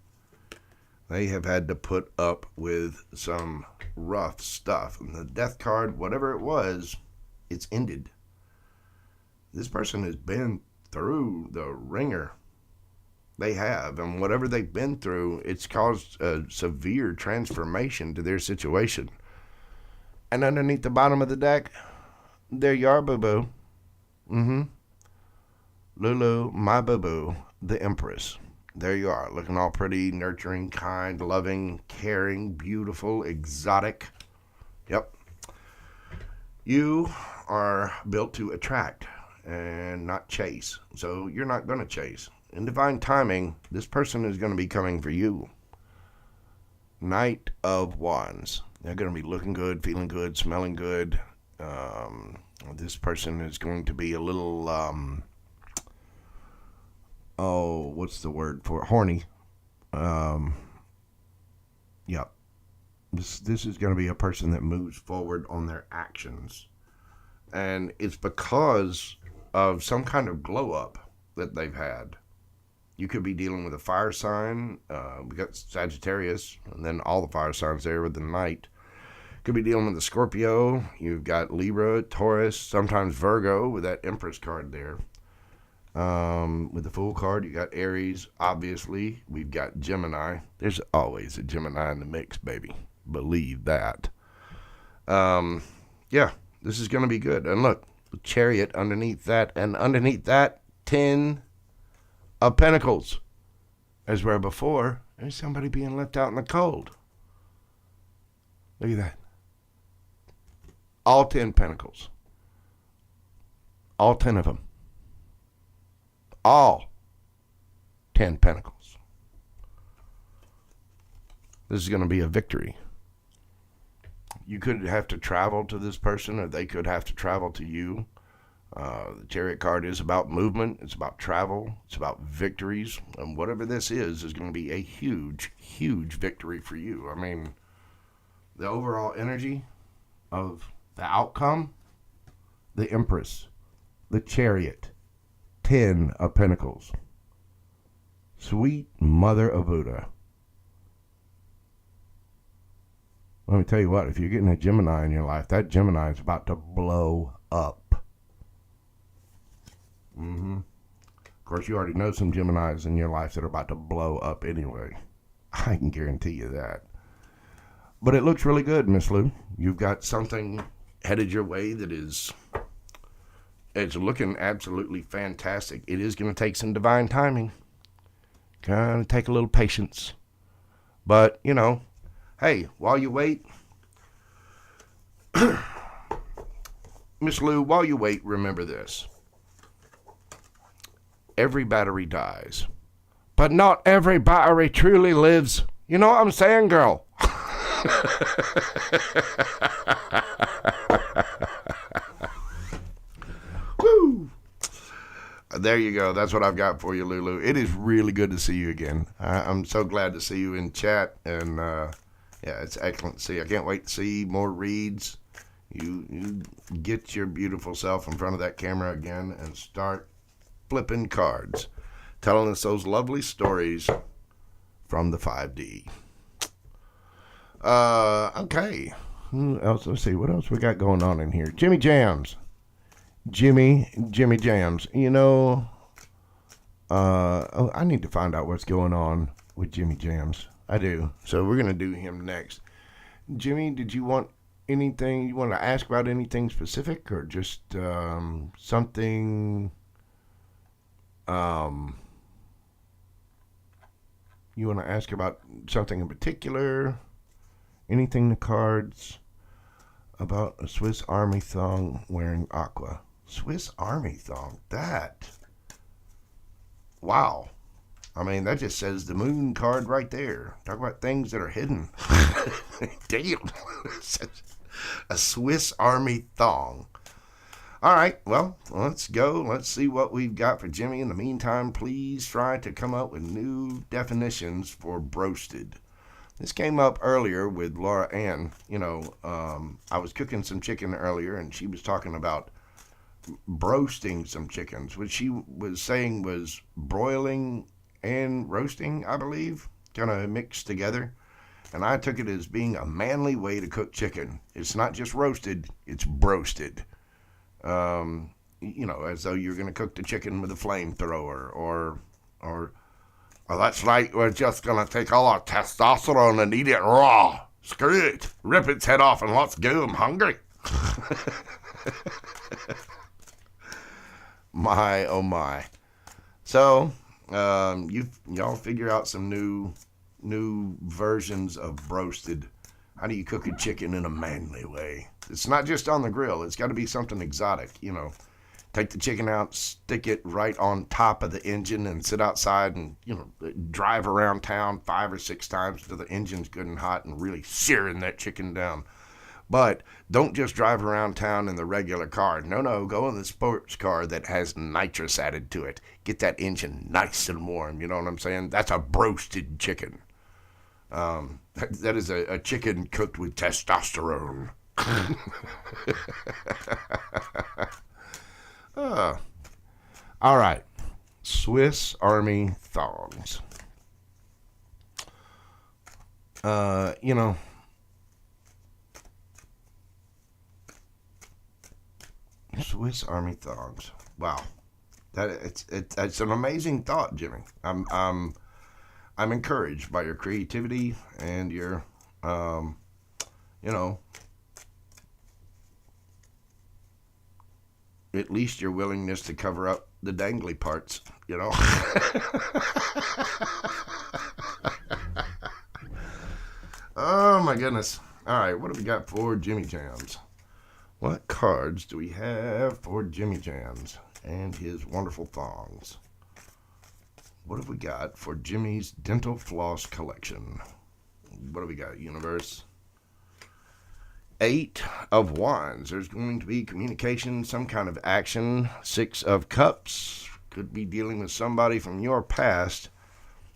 They have had to put up with some rough stuff. And the death card, whatever it was, it's ended. This person has been through the ringer. They have. And whatever they've been through, it's caused a severe transformation to their situation. And underneath the bottom of the deck, there you are, boo-boo. Lulu, my boo-boo, the Empress. There you are, looking all pretty, nurturing, kind, loving, caring, beautiful, exotic. Yep. You are built to attract and not chase. So you're not going to chase. In divine timing, this person is going to be coming for you. Knight of Wands. They're going to be looking good, feeling good, smelling good. This person is going to be a little, what's the word for it? Horny. Yep. This is going to be a person that moves forward on their actions. And it's because of some kind of glow up that they've had. You could be dealing with a fire sign. We got Sagittarius, and then all the fire signs there with the Knight. Could be dealing with a Scorpio. You've got Libra, Taurus, sometimes Virgo with that Empress card there. With the Fool card, you got Aries, obviously. We've got Gemini. There's always a Gemini in the mix, baby. Believe that. Yeah, this is going to be good. And look, the Chariot underneath that, and underneath that, 10 of Pentacles. As where before, there's somebody being left out in the cold. Look at that. All 10 Pentacles. All 10 of them. All 10 Pentacles. This is going to be a victory. You could have to travel to this person, or they could have to travel to you. The Chariot card is about movement. It's about travel. It's about victories. And whatever this is going to be a huge, huge victory for you. I mean, the overall energy of the outcome, the Empress, the Chariot, 10 of Pentacles. Sweet Mother of Buddha. Let me tell you what, if you're getting a Gemini in your life, that Gemini is about to blow up. Of course, you already know some Geminis in your life that are about to blow up anyway. I can guarantee you that. But it looks really good, Miss Lou. You've got something headed your way that it's looking absolutely fantastic. It is going to take some divine timing. Going to take a little patience. But, hey, while you wait, Miss Lou, while you wait, remember this. Every battery dies, but not every battery truly lives. You know what I'm saying, girl? Woo! There you go. That's what I've got for you, Lulu. It is really good to see you again. I'm so glad to see you in chat, and yeah, it's excellent to see. I can't wait to see more reads. You get your beautiful self in front of that camera again and start flipping cards, telling us those lovely stories from the 5D. Okay. Who else? Let's see. What else we got going on in here? Jimmy Jams. Jimmy Jams. You know, I need to find out what's going on with Jimmy Jams. I do. So we're going to do him next. Jimmy, did you want anything? You want to ask about anything specific or just something? You want to ask about something in particular? Anything in the cards about a Swiss Army thong wearing aqua? Swiss Army thong. That. Wow. I mean, that just says the moon card right there. Talk about things that are hidden. Damn. A Swiss Army thong. All right. Well, let's go. Let's see what we've got for Jimmy. In the meantime, please try to come up with new definitions for broasted. This came up earlier with Laura Ann. You know, I was cooking some chicken earlier, and she was talking about broasting some chickens, which she was saying was broiling and roasting, I believe, kind of mixed together. And I took it as being a manly way to cook chicken. It's not just roasted, it's broasted. You know, as though you're going to cook the chicken with a flamethrower or that's like we're just going to take all our testosterone and eat it raw. Screw it. Rip its head off and let's go. I'm hungry. My, oh my. So, y'all figure out some new versions of broasted. How do you cook a chicken in a manly way? It's not just on the grill. It's got to be something exotic, you know. Take the chicken out, stick it right on top of the engine and sit outside and, you know, drive around town 5 or 6 times till the engine's good and hot and really searing that chicken down. But don't just drive around town in the regular car. No, go in the sports car that has nitrous added to it. Get that engine nice and warm, you know what I'm saying? That's a broasted chicken. That is a chicken cooked with testosterone. All right. Swiss Army thongs. You know, Swiss Army thongs. Wow. It's an amazing thought, Jimmy. I'm encouraged by your creativity and your you know, at least your willingness to cover up the dangly parts, you know. Oh my goodness. All right, what have we got for Jimmy Jams? What cards do we have for Jimmy Jams and his wonderful thongs? What have we got for Jimmy's dental floss collection? What have we got, universe? 8 of Wands. There's going to be communication, some kind of action. 6 of Cups. Could be dealing with somebody from your past.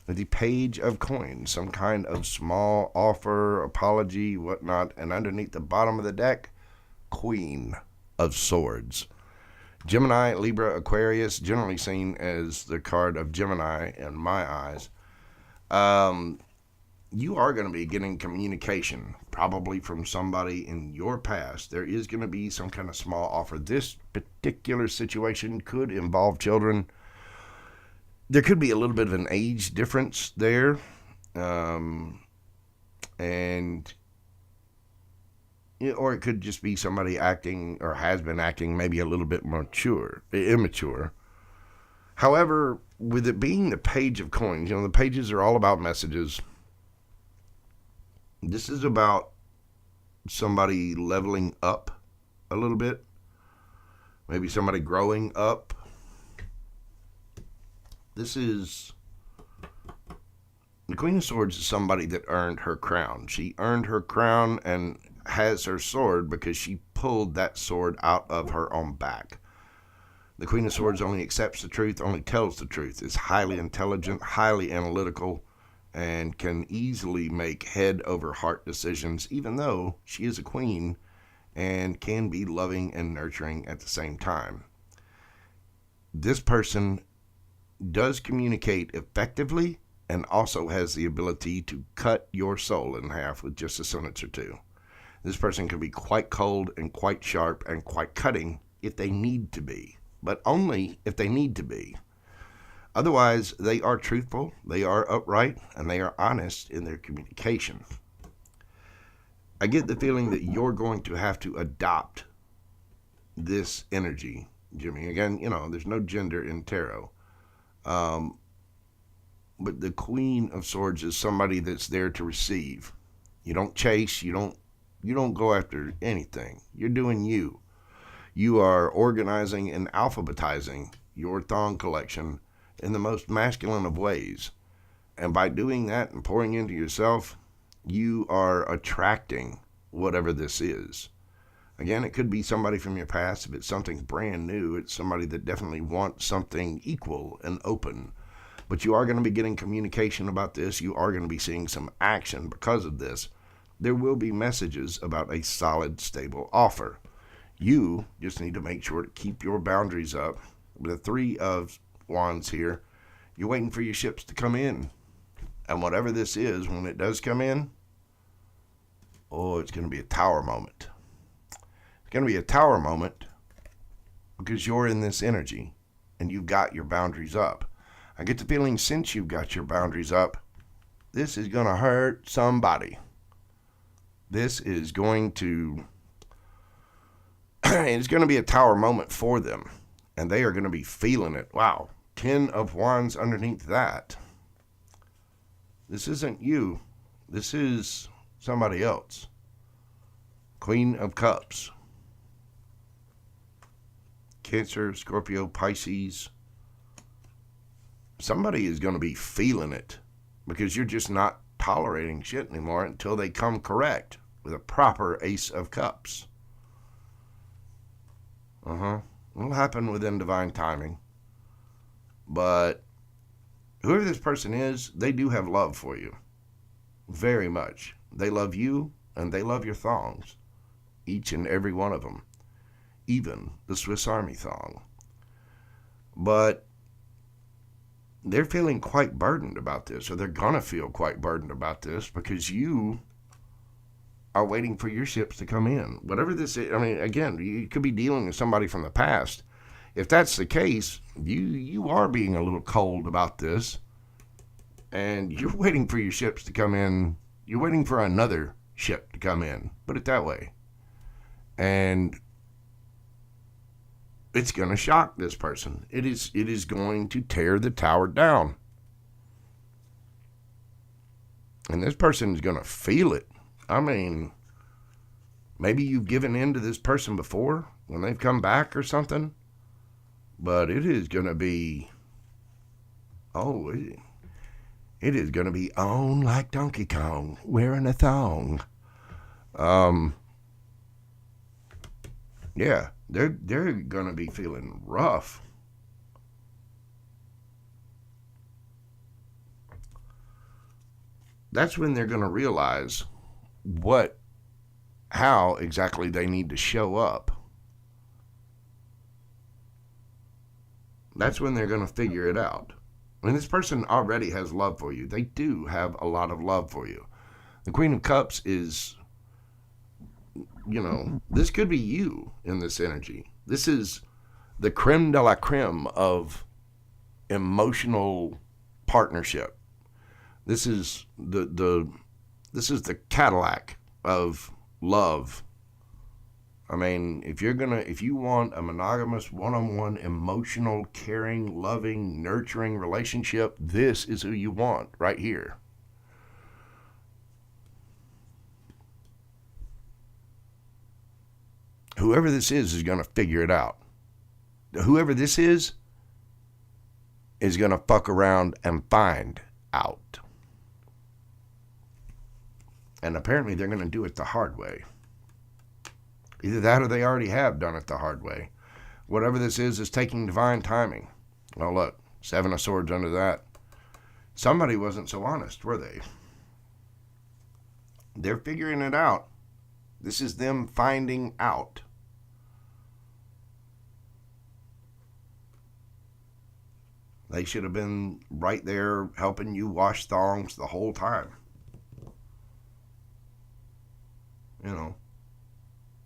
With the Page of Coins. Some kind of small offer, apology, whatnot. And underneath the bottom of the deck, Queen of Swords. Gemini, Libra, Aquarius, generally seen as the card of Gemini in my eyes. You are going to be getting communication, probably from somebody in your past. There is going to be some kind of small offer. This particular situation could involve children. There could be a little bit of an age difference there. And or it could just be somebody acting or has been acting maybe a little bit immature. However, with it being the Page of Coins, you know, the pages are all about messages. This is about somebody leveling up a little bit. Maybe somebody growing up. This is Queen of Swords is somebody that earned her crown. She earned her crown and has her sword because she pulled that sword out of her own back. The Queen of Swords only accepts the truth, only tells the truth, is highly intelligent, highly analytical, and can easily make head over heart decisions, even though she is a queen and can be loving and nurturing at the same time. This person does communicate effectively and also has the ability to cut your soul in half with just a sentence or two. This person can be quite cold and quite sharp and quite cutting if they need to be, but only if they need to be. Otherwise, they are truthful, they are upright, and they are honest in their communication. I get the feeling that you're going to have to adopt this energy, Jimmy. Again, there's no gender in tarot. But the Queen of Swords is somebody that's there to receive. You don't chase, you don't go after anything. You're doing you. You are organizing and alphabetizing your thong collection in the most masculine of ways. And by doing that and pouring into yourself, you are attracting whatever this is. Again, it could be somebody from your past. If it's something brand new, it's somebody that definitely wants something equal and open. But you are going to be getting communication about this. You are going to be seeing some action because of this. There will be messages about a solid, stable offer. You just need to make sure to keep your boundaries up. With the Three of Wands here, you're waiting for your ships to come in. And whatever this is, when it does come in, it's going to be a tower moment. It's going to be a tower moment because you're in this energy and you've got your boundaries up. I get the feeling since you've got your boundaries up, this is going to hurt somebody. This is going to, it's going to be a tower moment for them. And they are going to be feeling it. Wow. 10 of Wands underneath that. This isn't you. This is somebody else. Queen of Cups. Cancer, Scorpio, Pisces. Somebody is going to be feeling it because you're just not tolerating shit anymore until they come correct with a proper Ace of Cups. It'll happen within divine timing. But whoever this person is, they do have love for you. Very much. They love you and they love your thongs. Each and every one of them. Even the Swiss Army thong. But they're feeling quite burdened about this, or they're going to feel quite burdened about this because you are waiting for your ships to come in. Whatever this is, again, you could be dealing with somebody from the past. If that's the case, you are being a little cold about this, and you're waiting for your ships to come in. You're waiting for another ship to come in. Put it that way. And it's going to shock this person. It is going to tear the tower down. And this person is going to feel it. Maybe you've given in to this person before when they've come back or something. But it is going to be, it is going to be on like Donkey Kong, wearing a thong. Yeah, they're going to be feeling rough. That's when they're going to realize how exactly they need to show up. That's when they're going to figure it out. This person already has love for you. They do have a lot of love for you. The Queen of Cups is, this could be you in this energy. This is the creme de la creme of emotional partnership. This is the Cadillac of love. If you want a monogamous, one-on-one, emotional, caring, loving, nurturing relationship, this is who you want right here. Whoever this is going to figure it out. Whoever this is going to fuck around and find out. And apparently they're going to do it the hard way. Either that or they already have done it the hard way. Whatever this is taking divine timing. Well, look, 7 of Swords under that. Somebody wasn't so honest, were they? They're figuring it out. This is them finding out. They should have been right there helping you wash thongs the whole time. You know.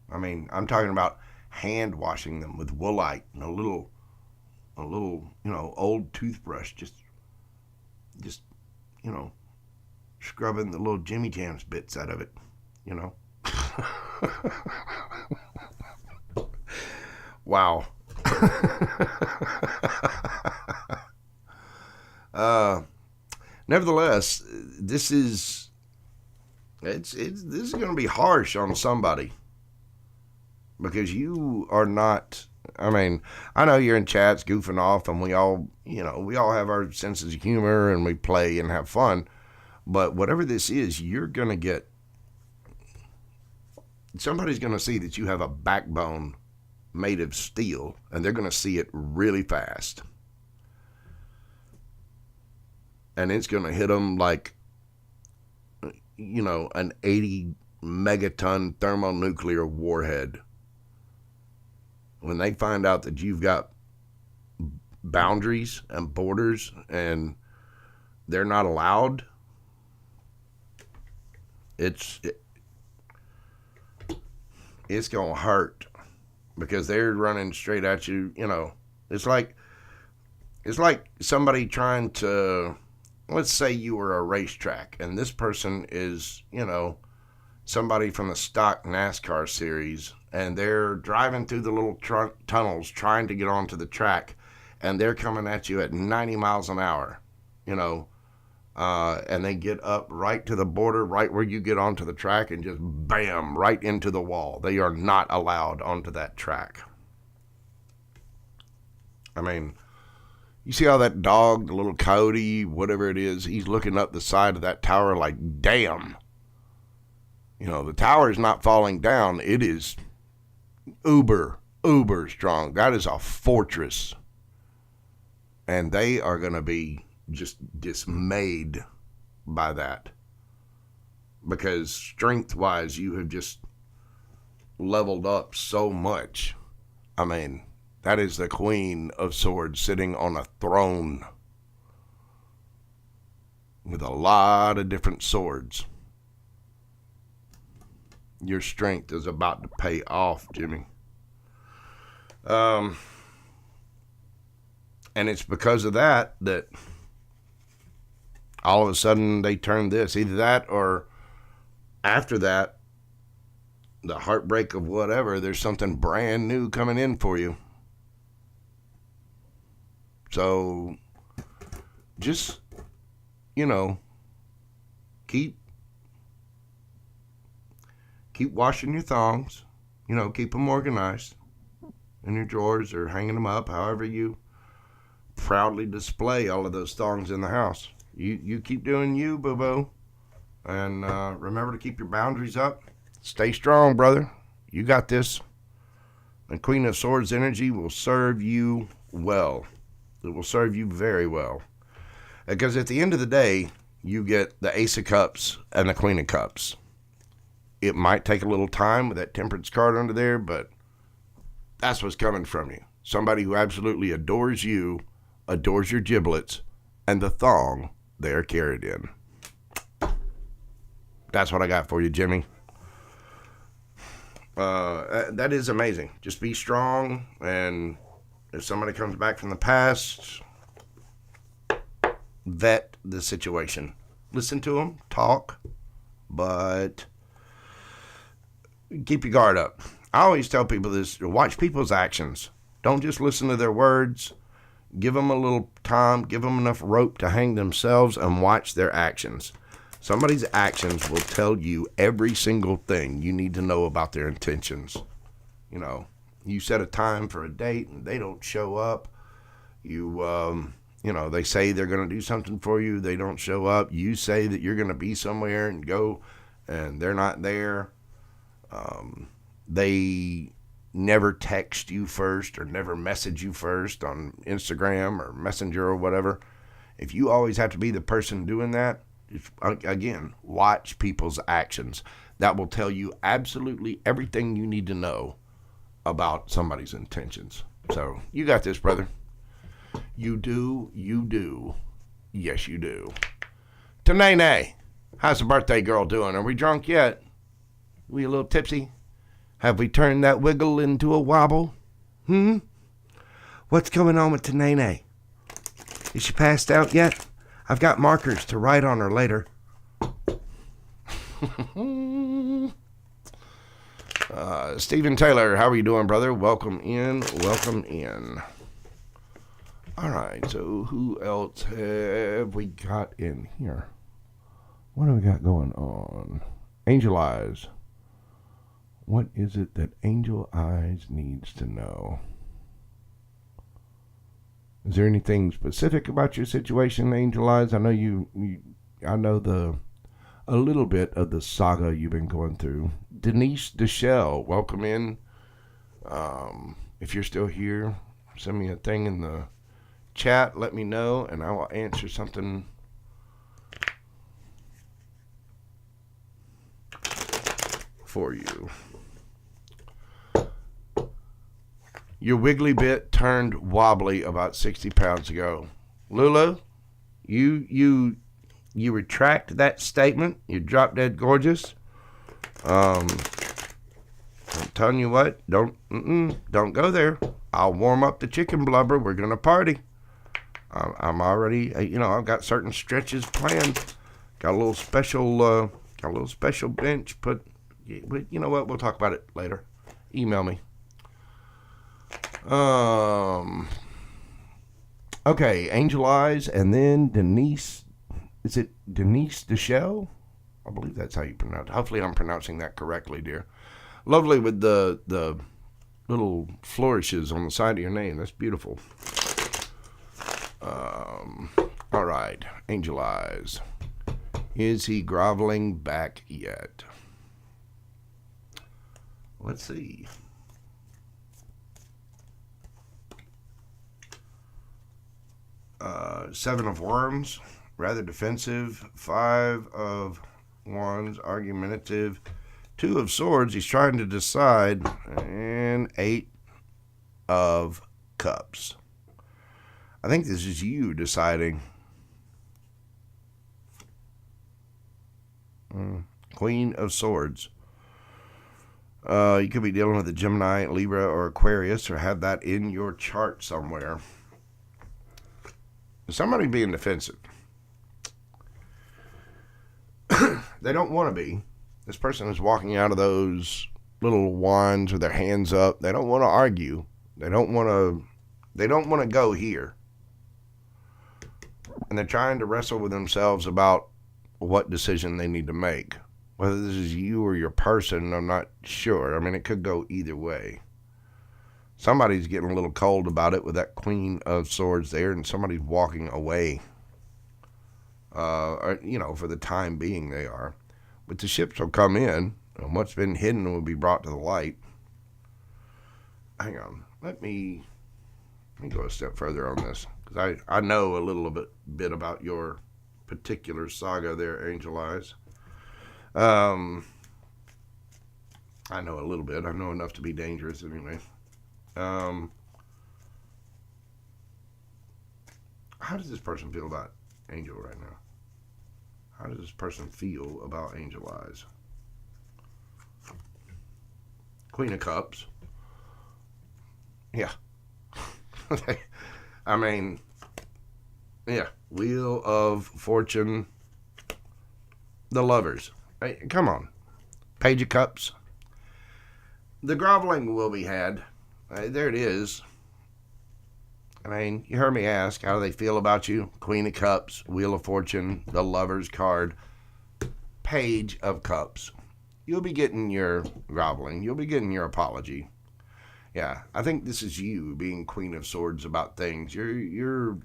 I mean, I'm talking about hand washing them with woolite and a little, old toothbrush. Just, scrubbing the little Jimmy Jams bits out of it, Wow. Nevertheless, this is going to be harsh on somebody. Because you are not, I mean, I know you're in chats goofing off and we all have our senses of humor and we play and have fun. But whatever this is, you're going to get, somebody's going to see that you have a backbone made of steel and they're going to see it really fast. And it's going to hit them like, an 80 megaton thermonuclear warhead. When they find out that you've got boundaries and borders and they're not allowed, it's going to hurt because they're running straight at you. It's like somebody trying to, let's say you were a racetrack and this person is, somebody from the stock NASCAR series, and they're driving through the little tunnels trying to get onto the track, and they're coming at you at 90 miles an hour, and they get up right to the border, right where you get onto the track, and just bam, right into the wall. They are not allowed onto that track. I mean, you see how that dog, the little coyote, whatever it is, he's looking up the side of that tower like, damn. The tower is not falling down. It is uber strong. That is a fortress. And they are going to be just dismayed by that. Because strength-wise, you have just leveled up so much. I mean, that is the Queen of Swords sitting on a throne with a lot of different swords. Your strength is about to pay off, Jimmy. And it's because of that all of a sudden they turn this. Either that or after that, the heartbreak of whatever, there's something brand new coming in for you. So just, keep washing your thongs, keep them organized in your drawers or hanging them up, however you proudly display all of those thongs in the house. You keep doing you, boo-boo. And remember to keep your boundaries up. Stay strong, brother. You got this. And Queen of Swords energy will serve you well. It will serve you very well. Because at the end of the day, you get the Ace of Cups and the Queen of Cups. It might take a little time with that Temperance card under there, but that's what's coming from you. Somebody who absolutely adores you, adores your giblets, and the thong they are carried in. That's what I got for you, Jimmy. That is amazing. Just be strong, and if somebody comes back from the past, vet the situation. Listen to them, talk, but keep your guard up. I always tell people this, watch people's actions. Don't just listen to their words. Give them a little time, give them enough rope to hang themselves, and watch their actions. Somebody's actions will tell you every single thing you need to know about their intentions. You set a time for a date and they don't show up. They say they're going to do something for you. They don't show up. You say that you're going to be somewhere and go and they're not there. They never text you first or never message you first on Instagram or Messenger or whatever. If you always have to be the person doing that, again, watch people's actions. That will tell you absolutely everything you need to know about somebody's intentions. So you got this, brother. You do. Yes, you do. To Nene, how's the birthday girl doing? Are we drunk yet? We a little tipsy? Have we turned that wiggle into a wobble? What's going on with Nene? Is she passed out yet? I've got markers to write on her later. Stephen Taylor, how are you doing, brother? Welcome in. All right, so who else have we got in here? What do we got going on? Angel Eyes. What is it that Angel Eyes needs to know? Is there anything specific about your situation, Angel Eyes? I know I know a little bit of the saga you've been going through. Denise Deschelle, welcome in. If you're still here, send me a thing in the chat. Let me know, and I will answer something for you. Your wiggly bit turned wobbly about 60 pounds ago. Lulu, you retract that statement. You drop dead gorgeous. I'm telling you what, don't go there. I'll warm up the chicken blubber. We're gonna party. I'm already, I've got certain stretches planned. Got a little special bench. But you know what? We'll talk about it later. Email me. Okay, Angel Eyes, and then Denise. Is it Denise Deschelle? I believe that's how you pronounce it. Hopefully I'm pronouncing that correctly, dear. Lovely with the little flourishes on the side of your name. That's beautiful. All right, Angel Eyes. Is he groveling back yet? Let's see. Seven of Wands, rather defensive. Five of Wands, argumentative. Two of Swords, he's trying to decide. And Eight of Cups. I think this is you deciding. Queen of Swords. You could be dealing with a Gemini, Libra, or Aquarius, or have that in your chart somewhere. Somebody being defensive. They don't want to be. This person is walking out of those little wands with their hands up. They don't want to argue. They don't want to go here. And they're trying to wrestle with themselves about what decision they need to make. Whether this is you or your person, I'm not sure. I mean, it could go either way. Somebody's getting a little cold about it with that Queen of Swords there, and somebody's walking away. For the time being they are. But the ships will come in, and what's been hidden will be brought to the light. Hang on. Let me go a step further on this, because I know a little bit about your particular saga there, Angel Eyes. I know a little bit. I know enough to be dangerous anyway. How does this person feel about Angel right now? How does this person feel about Angel Eyes? Queen of Cups. Yeah. I mean, yeah. Wheel of Fortune. The Lovers. Hey, come on. Page of Cups. The groveling will be had. There it is. I mean, you heard me ask, how do they feel about you? Queen of Cups, Wheel of Fortune, the Lovers card, Page of Cups. You'll be getting your groveling. You'll be getting your apology. Yeah, I think this is you being Queen of Swords about things. You're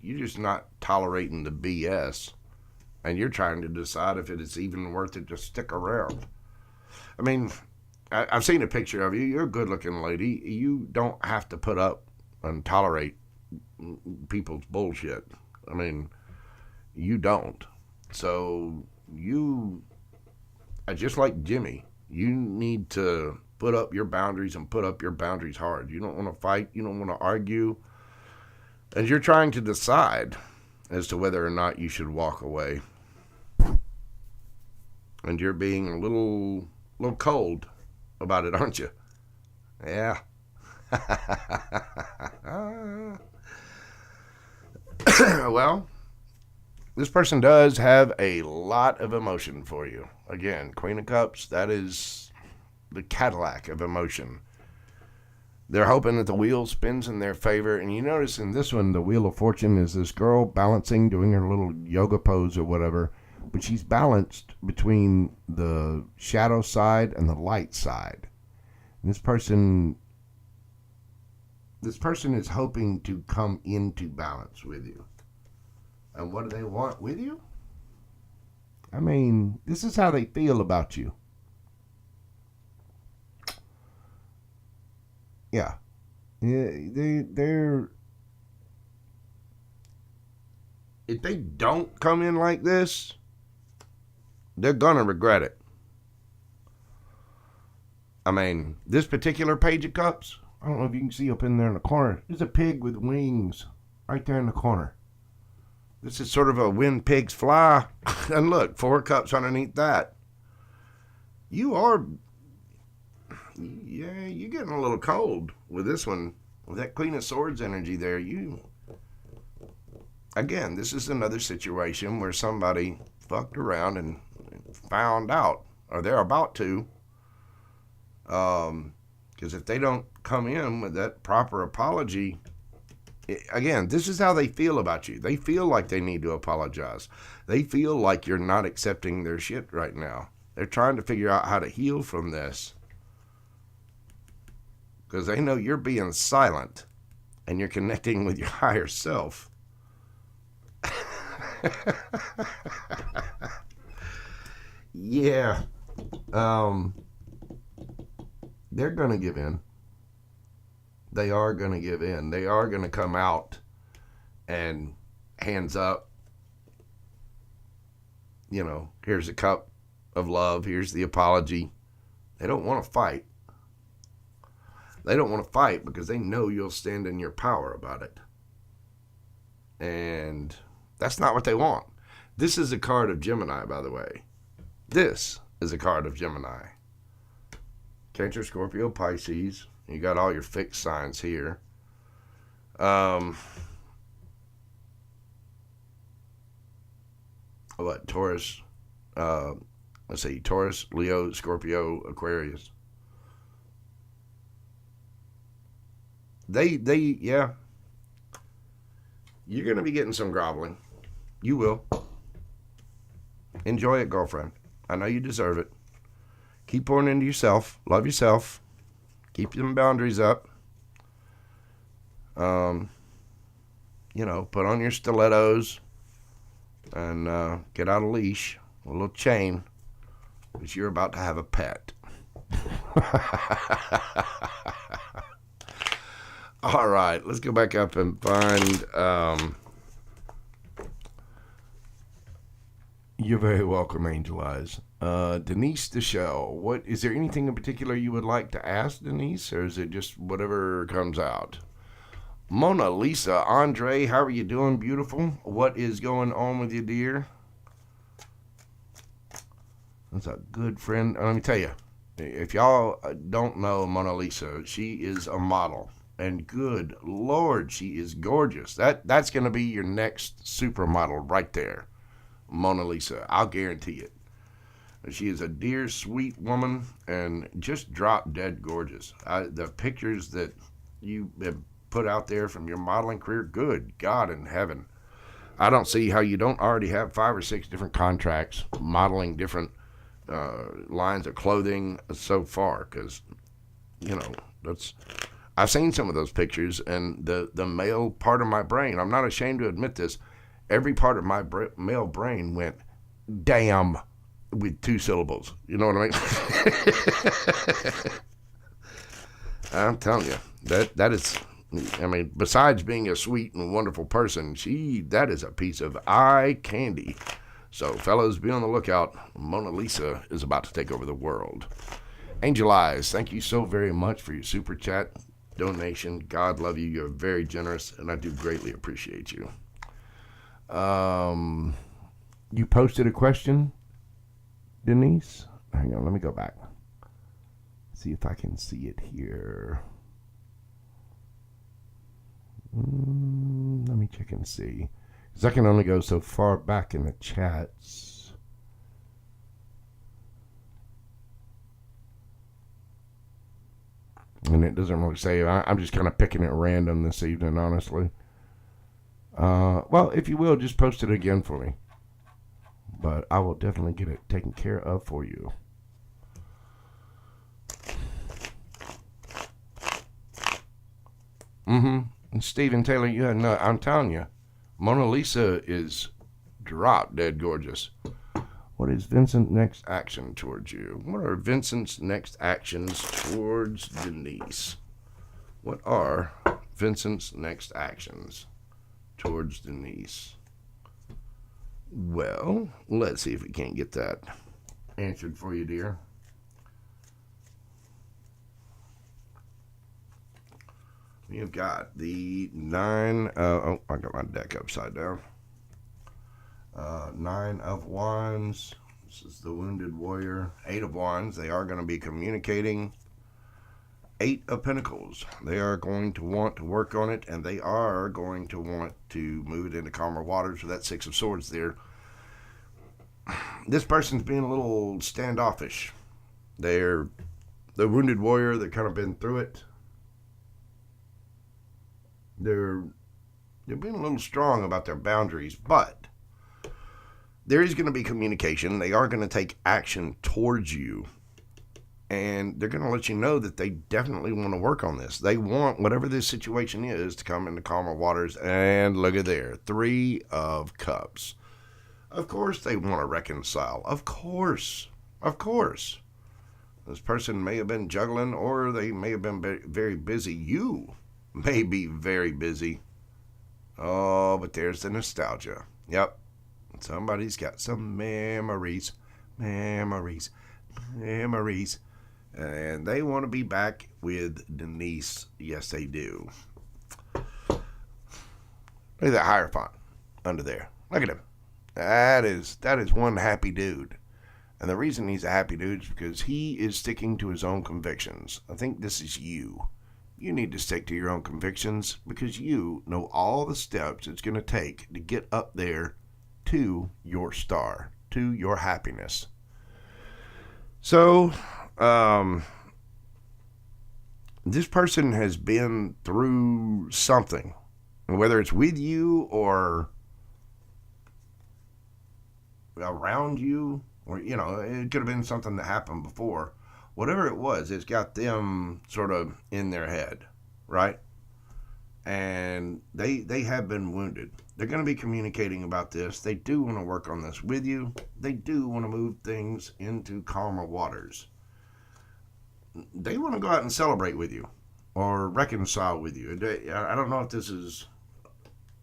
just not tolerating the BS and you're trying to decide if it is even worth it to stick around. I mean, I've seen a picture of you. You're a good-looking lady. You don't have to put up and tolerate people's bullshit. I mean, you don't. So you, just like Jimmy, you need to put up your boundaries and put up your boundaries hard. You don't want to fight. You don't want to argue. And you're trying to decide as to whether or not you should walk away. And you're being a little cold about it, aren't you? Yeah. Well, this person does have a lot of emotion for you. Again, Queen of Cups, that is the Cadillac of emotion. They're hoping that the wheel spins in their favor. And you notice in this one, the Wheel of Fortune is this girl balancing, doing her little yoga pose or whatever. But she's balanced between the shadow side and the light side. And this person is hoping to come into balance with you. And what do they want with you? I mean, this is how they feel about you. Yeah. They're if they don't come in like this, they're gonna regret it. I mean, this particular Page of Cups, I don't know if you can see up in there in the corner, there's a pig with wings right there in the corner. This is sort of a when pigs fly. And look, 4 cups underneath that. You're getting a little cold with this one. With that Queen of Swords energy there, again, this is another situation where somebody fucked around and found out, or they're about to. Because if they don't come in with that proper apology, again, this is how they feel about you. They feel like they need to apologize. They feel like you're not accepting their shit right now. They're trying to figure out how to heal from this. Because they know you're being silent and you're connecting with your higher self. Yeah. They're going to give in. They are going to give in. They are going to come out and hands up. You know, here's a cup of love. Here's the apology. They don't want to fight. They don't want to fight because they know you'll stand in your power about it. And that's not what they want. This is a card of Gemini, by the way. This is a card of Gemini. Cancer, Scorpio, Pisces. You got all your fixed signs here. Taurus. Let's see. Taurus, Leo, Scorpio, Aquarius. Yeah. You're going to be getting some groveling. You will. Enjoy it, girlfriend. I know you deserve it. Keep pouring into yourself. Love yourself. Keep them boundaries up. Put on your stilettos and get out a leash, a little chain, because you're about to have a pet. All right, let's go back up and find. You're very welcome, Angel Eyes. Denise DeShell, what is there anything in particular you would like to ask Denise, or is it just whatever comes out? Mona Lisa, Andre, how are you doing, beautiful? What is going on with you, dear? That's a good friend. Let me tell you, if y'all don't know Mona Lisa, she is a model. And good Lord, she is gorgeous. That's going to be your next supermodel right there. Mona Lisa, I'll guarantee it. She is a dear, sweet woman and just drop dead gorgeous. The pictures that you have put out there from your modeling career, good God in heaven. I don't see how you don't already have 5 or 6 different contracts modeling different lines of clothing so far, because, I've seen some of those pictures, and the male part of my brain, I'm not ashamed to admit this, every part of my male brain went, damn with 2 syllables. You know what I mean? I'm telling you, that is, I mean, besides being a sweet and wonderful person, that is a piece of eye candy. So, fellas, be on the lookout. Mona Lisa is about to take over the world. Angel Eyes, thank you so very much for your super chat donation. God love you. You're very generous, and I do greatly appreciate you. You posted a question, Denise? Hang on, let me go back. See if I can see it here. Let me check and see. Because I can only go so far back in the chats. And it doesn't really say. I'm just kind of picking at random this evening, honestly. Well, if you will, just post it again for me. But I will definitely get it taken care of for you. And Stephen Taylor, yeah, no, I'm telling you, Mona Lisa is drop dead gorgeous. What is Vincent's next action towards you? What are Vincent's next actions towards Denise? What are Vincent's next actions towards Denise? Well, let's see if we can't get that answered for you, dear. You've got the 9, I got my deck upside down. 9 of Wands. This is the Wounded Warrior. 8 of Wands. They are going to be communicating. 8 of Pentacles. They are going to want to work on it, and they are going to want to move it into calmer waters with that 6 of Swords there. This person's being a little standoffish. They're the Wounded Warrior. They've kind of been through it. They're being a little strong about their boundaries, but there is going to be communication. They are going to take action towards you, and they're going to let you know that they definitely want to work on this. They want whatever this situation is to come into calmer waters, and look at there, 3 of Cups. Of course they want to reconcile. Of course. This person may have been juggling, or they may have been very busy. You may be very busy. Oh, but there's the nostalgia. Yep. Somebody's got some memories. And they want to be back with Denise. Yes, they do. Look at that Hierophant under there. Look at him. That is one happy dude. And the reason he's a happy dude is because he is sticking to his own convictions. I think this is you. You need to stick to your own convictions because you know all the steps it's going to take to get up there to your star, to your happiness. So, this person has been through something, whether it's with you or around you, or, you know, it could have been something that happened before. Whatever it was, it's got them sort of in their head, right? And they have been wounded. They're going to be communicating about this. They do want to work on this with you. They do want to move things into calmer waters. They want to go out and celebrate with you or reconcile with you. I don't know if this is,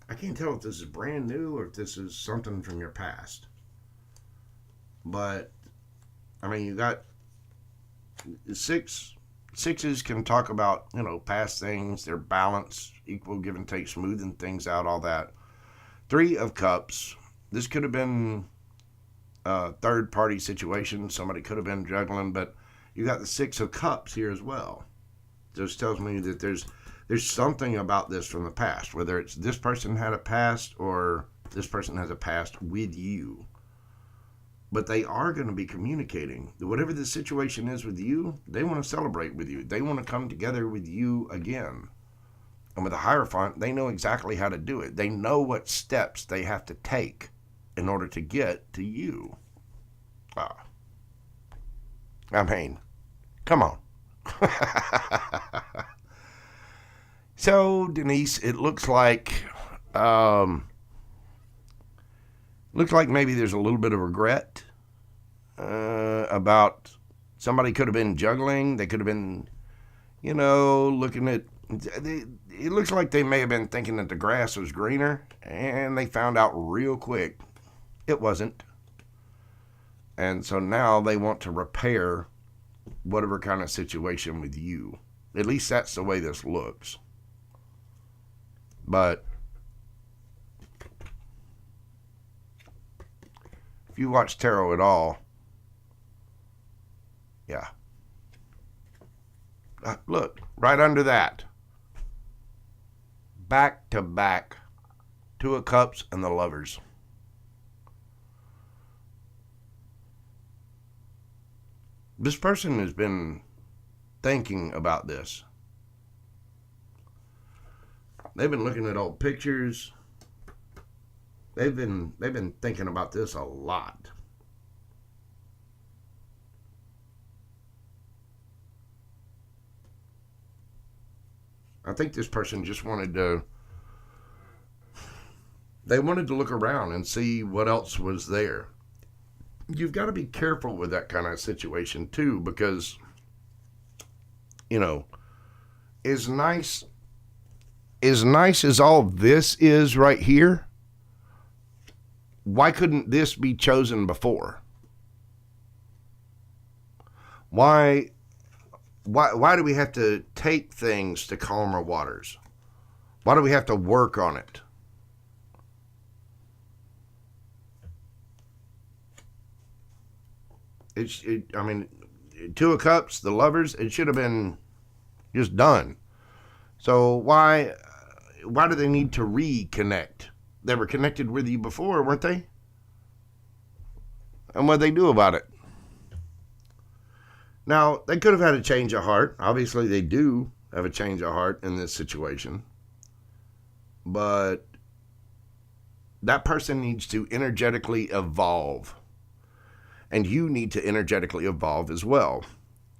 I can't tell if this is brand new or if this is something from your past. But, I mean, you got sixes can talk about, you know, past things, their balance, equal give and take, smoothing things out, all that. 3 of Cups. This could have been a third-party situation. Somebody could have been juggling, but you got the 6 of Cups here as well. Just tells me that there's something about this from the past, whether it's this person had a past or this person has a past with you. But they are going to be communicating. Whatever the situation is with you, they want to celebrate with you. They want to come together with you again. And with the Hierophant, they know exactly how to do it. They know what steps they have to take in order to get to you. I mean, come on. So, Denise, it looks like, Looks like maybe there's a little bit of regret about somebody could have been juggling. They could have been, looking at... It looks like they may have been thinking that the grass was greener, and they found out real quick it wasn't. And so now they want to repair whatever kind of situation with you. At least that's the way this looks. But if you watch tarot at all, yeah. Look, right under that. Back to back. Two of Cups and the Lovers. This person has been thinking about this. They've been looking at old pictures. They've been thinking about this a lot. I think this person just wanted to look around and see what else was there. You've got to be careful with that kind of situation too, because, as nice as all this is right here, why couldn't this be chosen before? Why do we have to take things to calmer waters? Why do we have to work on it? Two of Cups, the Lovers, it should have been just done. So why do they need to reconnect? They were connected with you before, weren't they? And what'd they do about it? Now, they could have had a change of heart. Obviously, they do have a change of heart in this situation. But that person needs to energetically evolve. And you need to energetically evolve as well.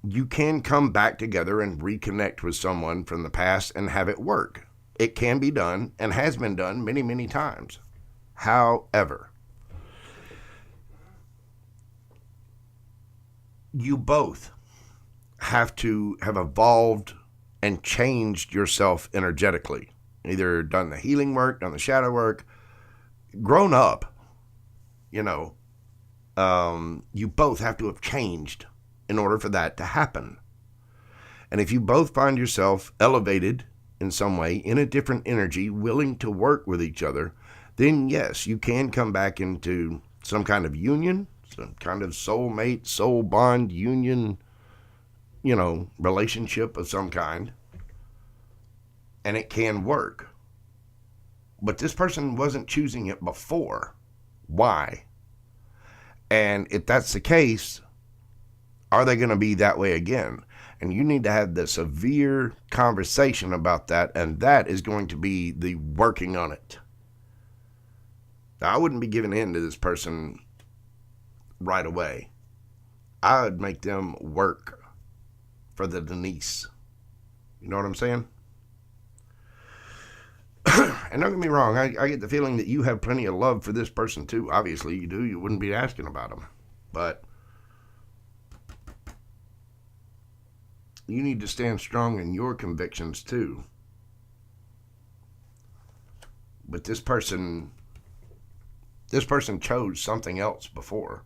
You can come back together and reconnect with someone from the past and have it work. It can be done and has been done many, many times. However, you both have to have evolved and changed yourself energetically. Either done the healing work, done the shadow work, grown up, you both have to have changed in order for that to happen. And if you both find yourself elevated in some way, in a different energy, willing to work with each other, then yes, you can come back into some kind of union, some kind of soulmate, soul bond union, relationship of some kind. And it can work. But this person wasn't choosing it before. Why? And if that's the case, are they going to be that way again? And you need to have the severe conversation about that, and that is going to be the working on it. Now, I wouldn't be giving in to this person right away. I would make them work for the Denise. You know what I'm saying? And don't get me wrong, I get the feeling that you have plenty of love for this person too. Obviously you do. You wouldn't be asking about them. But you need to stand strong in your convictions too. But this person chose something else before.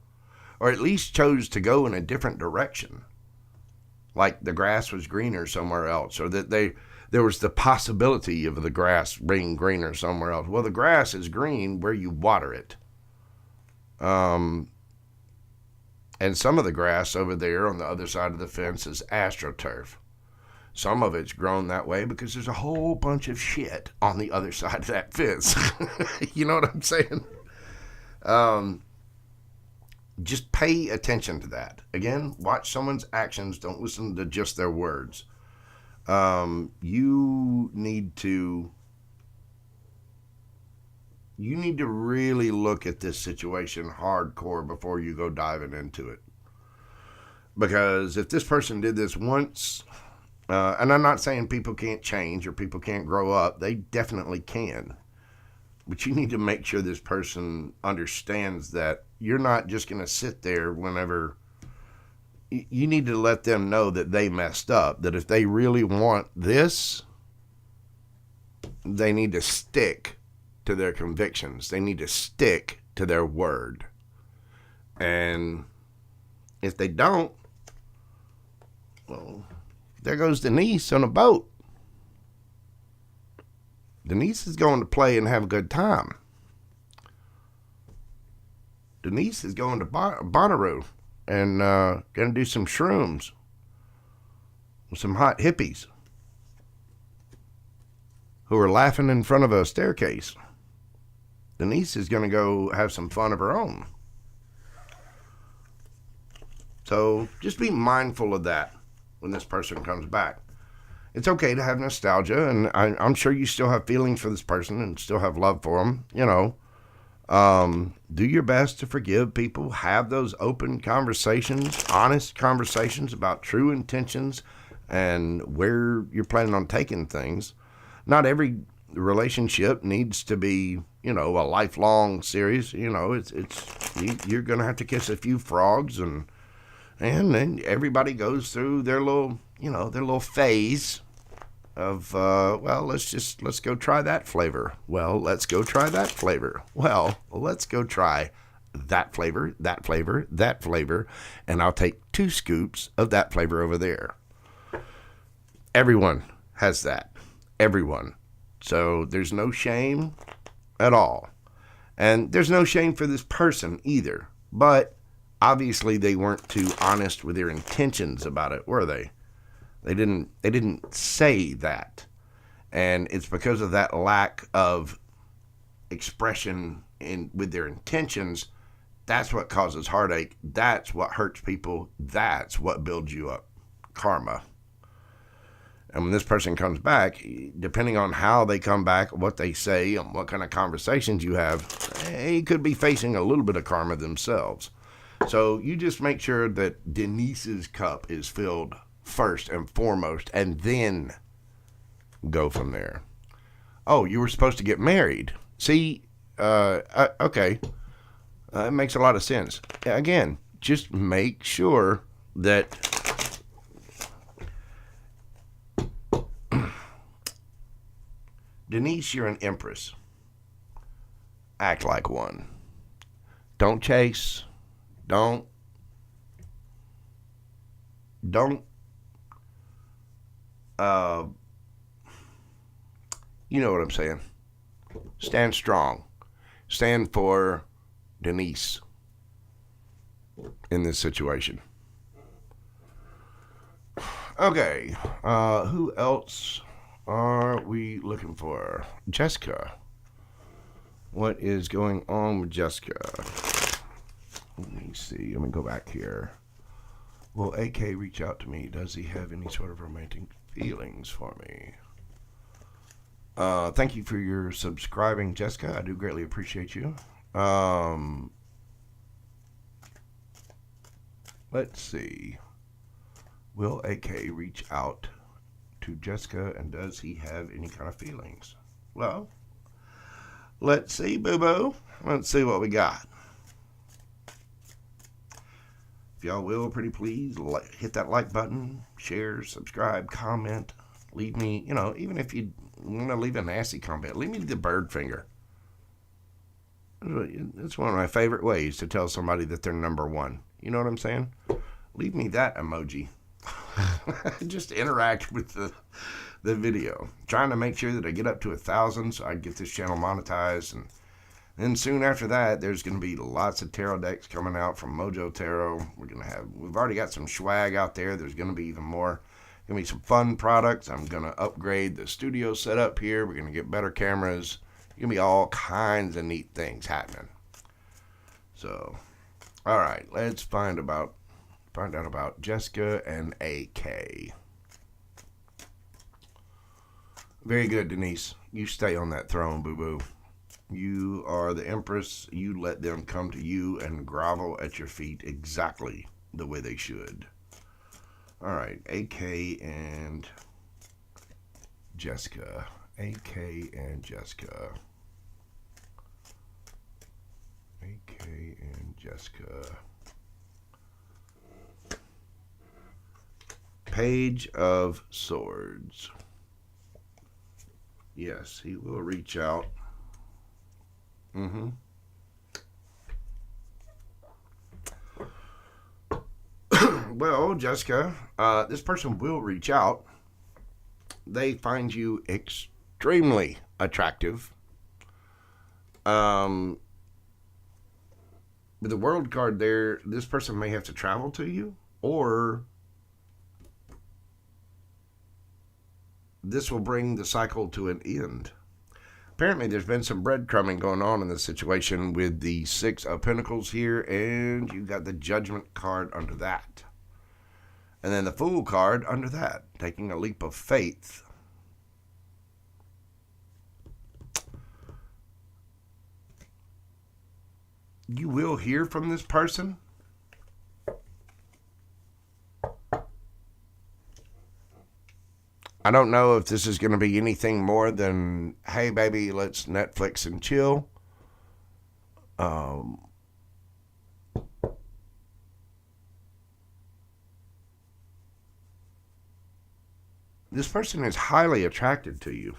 Or at least chose to go in a different direction. Like the grass was greener somewhere else. Or that there was the possibility of the grass being greener somewhere else. Well, the grass is green where you water it. And some of the grass over there on the other side of the fence is astroturf. Some of it's grown that way because there's a whole bunch of shit on the other side of that fence. You know what I'm saying? Just pay attention to that. Again, watch someone's actions. Don't listen to just their words. You need to really look at this situation hardcore before you go diving into it. Because if this person did this once, and I'm not saying people can't change or people can't grow up, they definitely can. But you need to make sure this person understands that you're not just going to sit there whenever. You need to let them know that they messed up, that if they really want this, they need to stick to their convictions. They need to stick to their word. And if they don't, well, there goes Denise on a boat. Denise is going to play and have a good time. Denise is going to Bonnaroo and going to do some shrooms with some hot hippies who are laughing in front of a staircase. Denise is going to go have some fun of her own. So just be mindful of that when this person comes back. It's okay to have nostalgia, and I'm sure you still have feelings for this person and still have love for them, you know. Do your best to forgive people. Have those open conversations, honest conversations about true intentions and where you're planning on taking things. Not every relationship needs to be, you know, a lifelong series. You know, you're going to have to kiss a few frogs, and then everybody goes through their little, you know, their little phase of, well, let's go try that flavor. Well, let's go try that flavor. Well, let's go try that flavor, that flavor, that flavor, and I'll take 2 scoops of that flavor over there. Everyone has that. Everyone. So there's no shame at all. And there's no shame for this person either. But obviously they weren't too honest with their intentions about it, were they? They didn't say that. And it's because of that lack of expression with their intentions. That's what causes heartache. That's what hurts people. That's what builds you up. Karma. And when this person comes back, depending on how they come back, what they say, and what kind of conversations you have, they could be facing a little bit of karma themselves. So you just make sure that Denise's cup is filled first and foremost, and then go from there. Oh, you were supposed to get married. See, okay. It makes a lot of sense. Again, just make sure that Denise, you're an empress. Act like one. Don't chase. Don't. You know what I'm saying. Stand strong. Stand for Denise in this situation. Okay, who else are we looking for? Jessica. What is going on with Jessica? Let me see. Let me go back here. Will AK reach out to me? Does he have any sort of romantic feelings for me? Thank you for your subscribing, Jessica. I do greatly appreciate you. Let's see. Will AK reach out to Jessica, and does he have any kind of feelings? Well, let's see, boo-boo. Let's see what we got. If y'all will, pretty please, hit that like button, share, subscribe, comment. Leave me, you know, even if you want to leave a nasty comment, leave me the bird finger. It's one of my favorite ways to tell somebody that they're number one. You know what I'm saying? Leave me that emoji. Just interact with the video. Trying to make sure that I get up to 1,000 so I get this channel monetized. And then soon after that, there's going to be lots of tarot decks coming out from Mojo Tarot. We've already got some swag out there. There's going to be even more. Going to be some fun products. I'm going to upgrade the studio setup here. We're going to get better cameras. Going to be all kinds of neat things happening. So, all right, let's find out about Jessica and AK. Very good, Denise. You stay on that throne, boo-boo. You are the empress. You let them come to you and grovel at your feet exactly the way they should. All right, AK and Jessica. AK and Jessica. Jessica. Page of Swords. Yes, he will reach out. Well, Jessica, this person will reach out. They find you extremely attractive. With the World card there, this person may have to travel to you, or this will bring the cycle to an end. Apparently, there's been some breadcrumbing going on in this situation with the Six of Pentacles here, and you got the Judgment card under that. And then the Fool card under that, taking a leap of faith. You will hear from this person. I don't know if this is going to be anything more than, hey, baby, let's Netflix and chill. This person is highly attracted to you.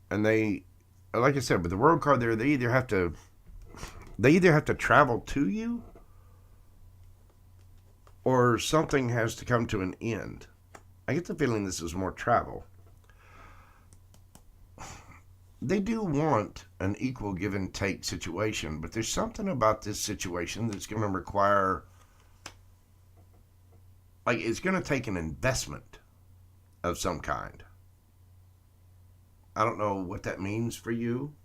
And they, like I said, with the World card there, they either have to travel to you, or something has to come to an end. I get the feeling this is more travel. They do want an equal give and take situation, but there's something about this situation that's going to require, like, it's going to take an investment of some kind. I don't know what that means for you,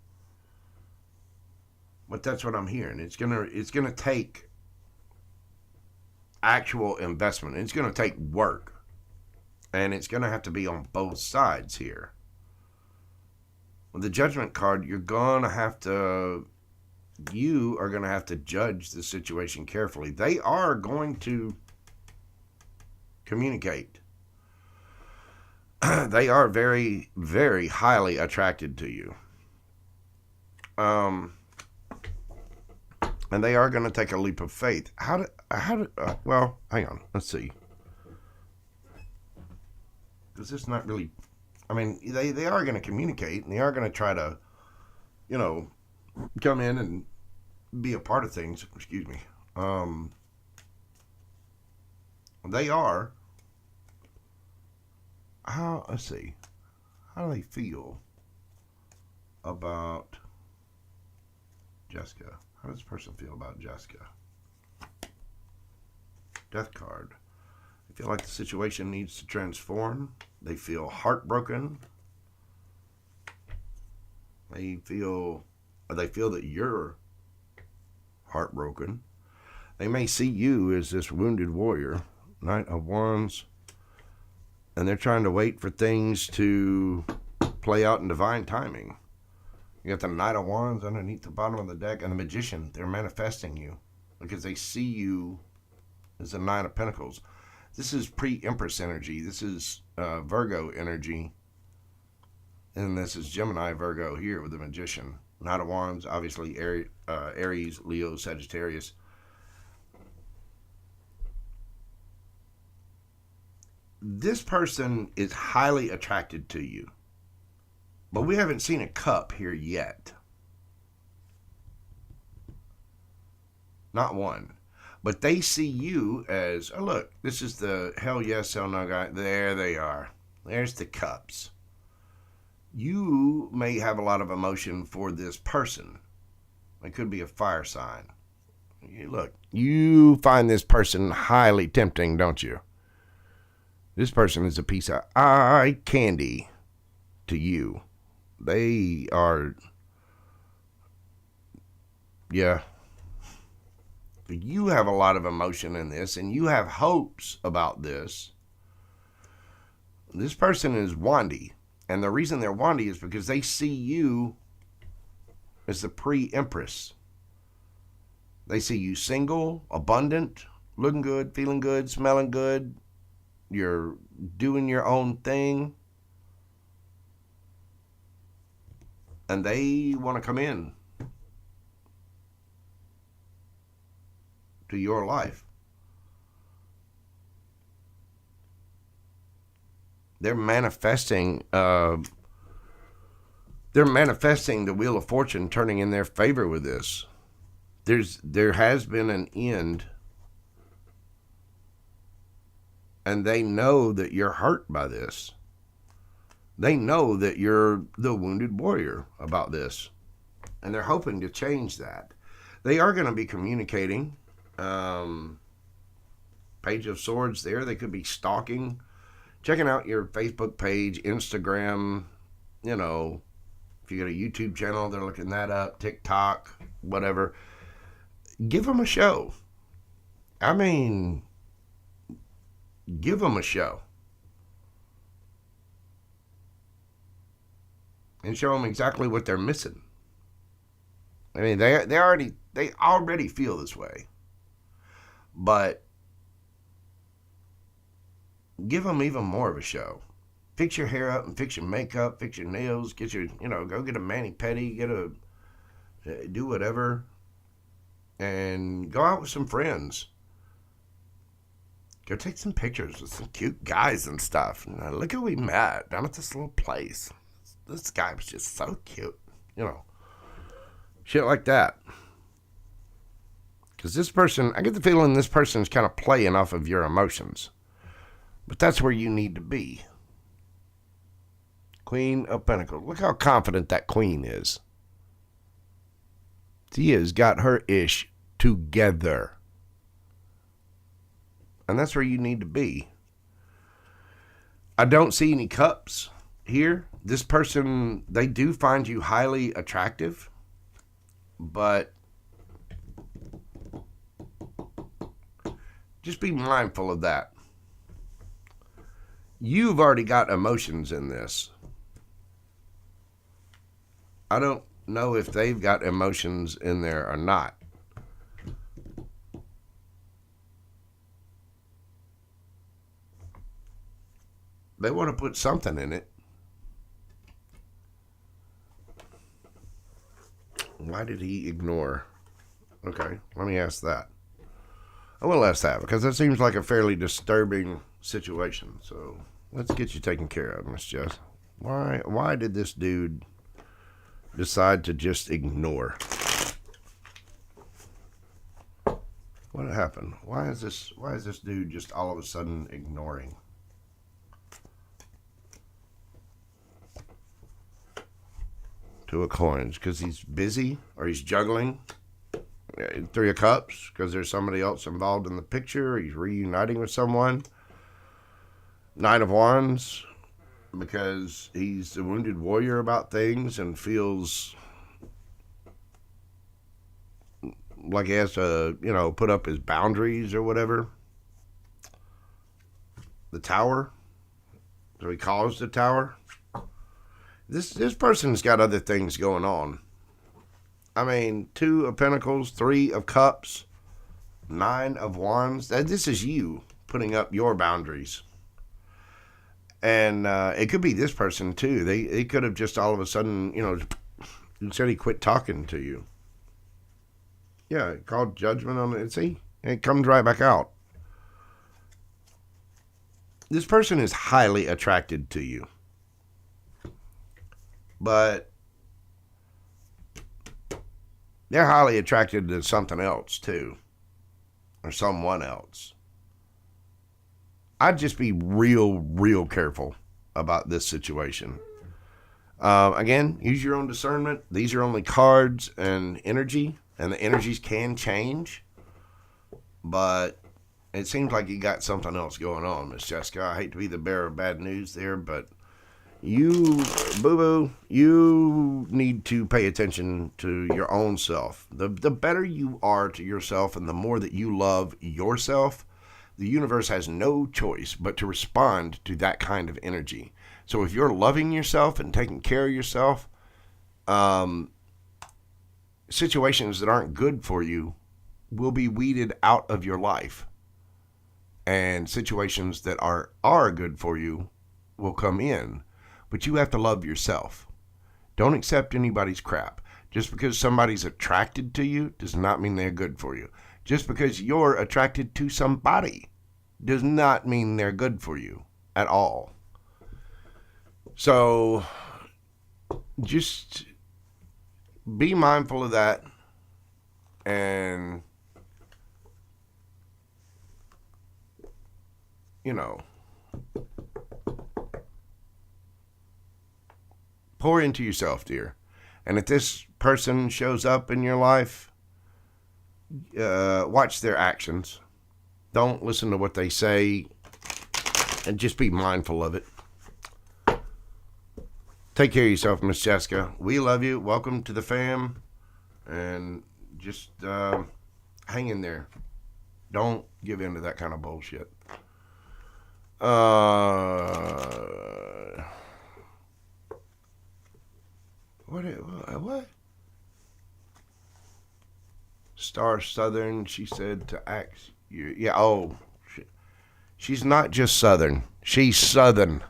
but that's what I'm hearing. It's gonna take actual investment. It's gonna take work, and it's gonna have to be on both sides here. With the Judgment card, you are gonna have to judge the situation carefully. They are going to communicate. They are very, very highly attracted to you. And they are going to take a leap of faith. Well, hang on. Let's see. Because it's not really, I mean, they are going to communicate, and they are going to try to, come in and be a part of things. Excuse me. They are. Let's see. How do they feel about Jessica? How does this person feel about Jessica? Death card. They feel like the situation needs to transform. They feel heartbroken. They feel that you're heartbroken. They may see you as this wounded warrior. Knight of Wands. And they're trying to wait for things to play out in divine timing. You got the Knight of Wands underneath the bottom of the deck, and the Magician. They're manifesting you because they see you as the Knight of Pentacles. This is pre-Empress energy. This is Virgo energy. And this is Gemini Virgo here with the Magician. Knight of Wands, obviously Aries, Leo, Sagittarius. This person is highly attracted to you, but we haven't seen a cup here yet. Not one. But they see you as, oh, look, this is the hell yes, hell no guy. There they are. There's the cups. You may have a lot of emotion for this person. It could be a fire sign. Look, you find this person highly tempting, don't you? This person is a piece of eye candy to you. They are, yeah. You have a lot of emotion in this, and you have hopes about this. This person is wandy, and the reason they're wandy is because they see you as the pre-Empress. They see you single, abundant, looking good, feeling good, smelling good. You're doing your own thing. And they want to come in to your life. They're manifesting the Wheel of Fortune turning in their favor with this. There has been an end, and they know that you're hurt by this. They know that you're the wounded warrior about this, and they're hoping to change that. They are going to be communicating. Page of Swords there. They could be stalking, checking out your Facebook page, Instagram, you know, if you got a YouTube channel, they're looking that up, TikTok, whatever. Give them a show. I mean, give them a show. And show them exactly what they're missing. I mean, they already feel this way. But give them even more of a show. Fix your hair up and fix your makeup, fix your nails, get your, go get a mani-pedi, do whatever. And go out with some friends. Go take some pictures with some cute guys and stuff. Look who we met down at this little place. This guy was just so cute. Shit like that. Because this person, I get the feeling this person's kind of playing off of your emotions. But that's where you need to be. Queen of Pentacles. Look how confident that queen is. She has got her ish together. And that's where you need to be. I don't see any cups here. This person, they do find you highly attractive. But just be mindful of that. You've already got emotions in this. I don't know if they've got emotions in there or not. They want to put something in it. Why did he ignore? Okay, let me ask that. I will ask that because that seems like a fairly disturbing situation. So let's get you taken care of, Miss Jess. Why did this dude decide to just ignore? What happened? Why is this dude just all of a sudden ignoring? Two of Coins, because he's busy or he's juggling. Three of Cups, because there's somebody else involved in the picture. He's reuniting with someone. Nine of Wands, because he's the wounded warrior about things and feels like he has to, put up his boundaries or whatever. The Tower. So he calls the Tower. This person's got other things going on. I mean, Two of Pentacles, Three of Cups, Nine of Wands. This is you putting up your boundaries. And it could be this person, too. They could have just all of a sudden, said he quit talking to you. Yeah, called judgment on it. See? It comes right back out. This person is highly attracted to you. But they're highly attracted to something else, too. Or someone else. I'd just be real careful about this situation. Again, use your own discernment. These are only cards and energy. And the energies can change. But it seems like you got something else going on, Miss Jessica. I hate to be the bearer of bad news there, but you, boo-boo, you need to pay attention to your own self. The better you are to yourself and the more that you love yourself, the universe has no choice but to respond to that kind of energy. So if you're loving yourself and taking care of yourself, situations that aren't good for you will be weeded out of your life. And situations that are good for you will come in. But you have to love yourself. Don't accept anybody's crap. Just because somebody's attracted to you does not mean they're good for you. Just because you're attracted to somebody does not mean they're good for you at all. So just be mindful of that, and pour into yourself, dear. And if this person shows up in your life, watch their actions. Don't listen to what they say, and just be mindful of it. Take care of yourself, Miss Jessica. We love you. Welcome to the fam. And just hang in there. Don't give in to that kind of bullshit. What? Star Southern, she said to ask you. Yeah, she's not just Southern. She's Southern.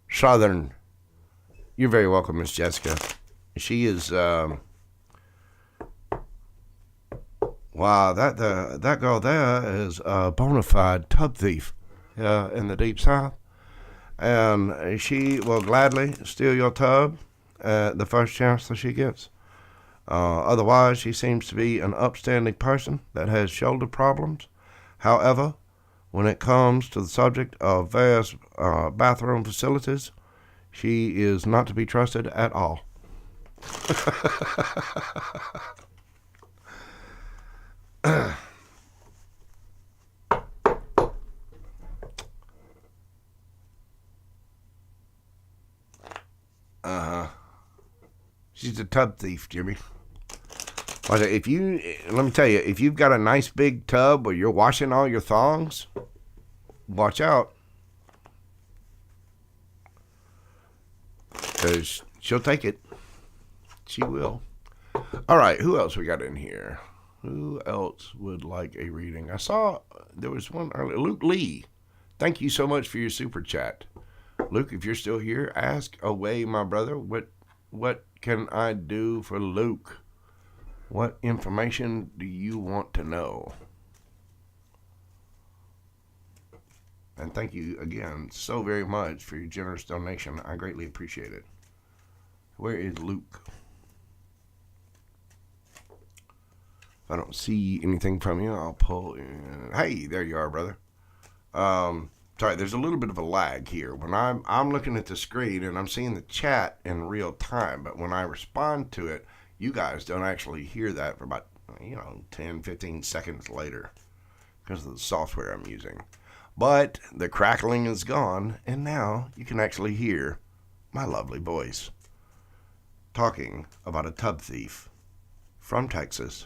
Southern. You're very welcome, Miss Jessica. She is, wow, that girl there is a bona fide tub thief in the deep south. And she will gladly steal your tub at the first chance that she gets. Otherwise, she seems to be an upstanding person that has shoulder problems. However, when it comes to the subject of various bathroom facilities, she is not to be trusted at all. She's a tub thief, Jimmy. Let me tell you, if you've got a nice big tub where you're washing all your thongs, watch out. Because she'll take it. She will. All right, who else we got in here? Who else would like a reading? I saw there was one earlier. Luke Lee. Thank you so much for your super chat. Luke, if you're still here, ask away, my brother. What can I do for Luke? What information do you want to know? And thank you again so very much for your generous donation. I greatly appreciate it. Where is Luke? If I don't see anything from you, I'll pull in. Hey, there you are, brother. Sorry, there's a little bit of a lag here. When I'm looking at the screen and I'm seeing the chat in real time, but when I respond to it, you guys don't actually hear that for about 10, 15 seconds later because of the software I'm using. But the crackling is gone, and now you can actually hear my lovely voice talking about a tub thief from Texas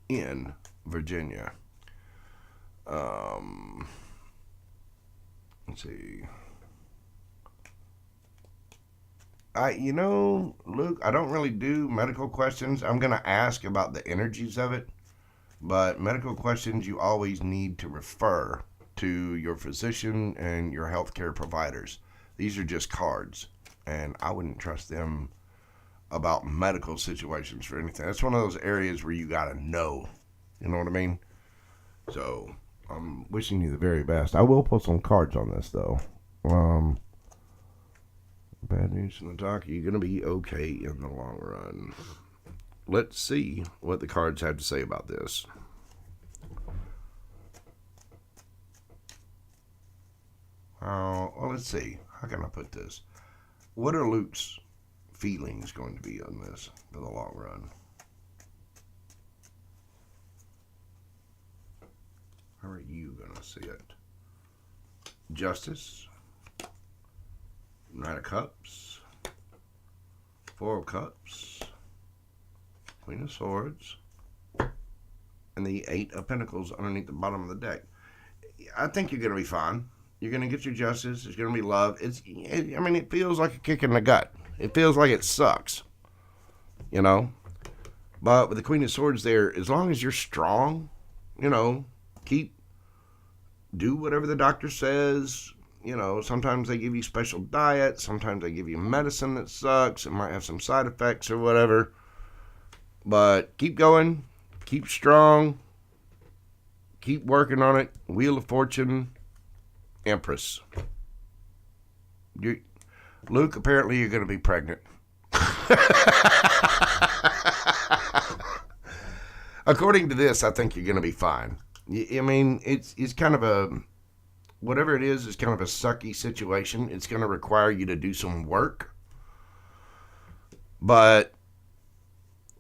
in Virginia. Let's see. Luke, I don't really do medical questions. I'm going to ask about the energies of it, but medical questions you always need to refer to your physician and your healthcare providers. These are just cards, and I wouldn't trust them about medical situations for anything. That's one of those areas where you got to know. You know what I mean? So I'm wishing you the very best. I will pull some cards on this, though. Bad news from the doc. You're going to be okay in the long run. Let's see what the cards have to say about this. Well, let's see. How can I put this? What are Luke's feelings going to be on this for the long run? How are you going to see it? Justice. Knight of Cups. Four of Cups. Queen of Swords. And the Eight of Pentacles underneath the bottom of the deck. I think you're going to be fine. You're going to get your justice. There's going to be love. It feels like a kick in the gut. It feels like it sucks. But with the Queen of Swords there, as long as you're strong, do whatever the doctor says. Sometimes they give you special diet. Sometimes they give you medicine that sucks. It might have some side effects or whatever. But keep going. Keep strong. Keep working on it. Wheel of Fortune, Empress. Luke, apparently you're going to be pregnant. According to this, I think you're going to be fine. I mean, it's kind of a, whatever it is kind of a sucky situation. It's going to require you to do some work. But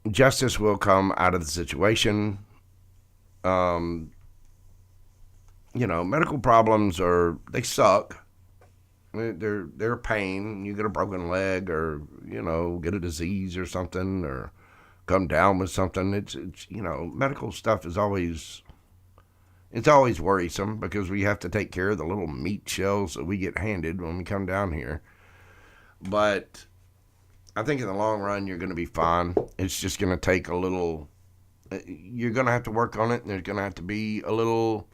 justice will come out of the situation. Medical problems they suck. They're a pain. You get a broken leg or, get a disease or something or come down with something. It's medical stuff is always worrisome because we have to take care of the little meat shells that we get handed when we come down here. But I think in the long run, you're going to be fine. It's just going to take a little, you're going to have to work on it, and there's going to have to be a little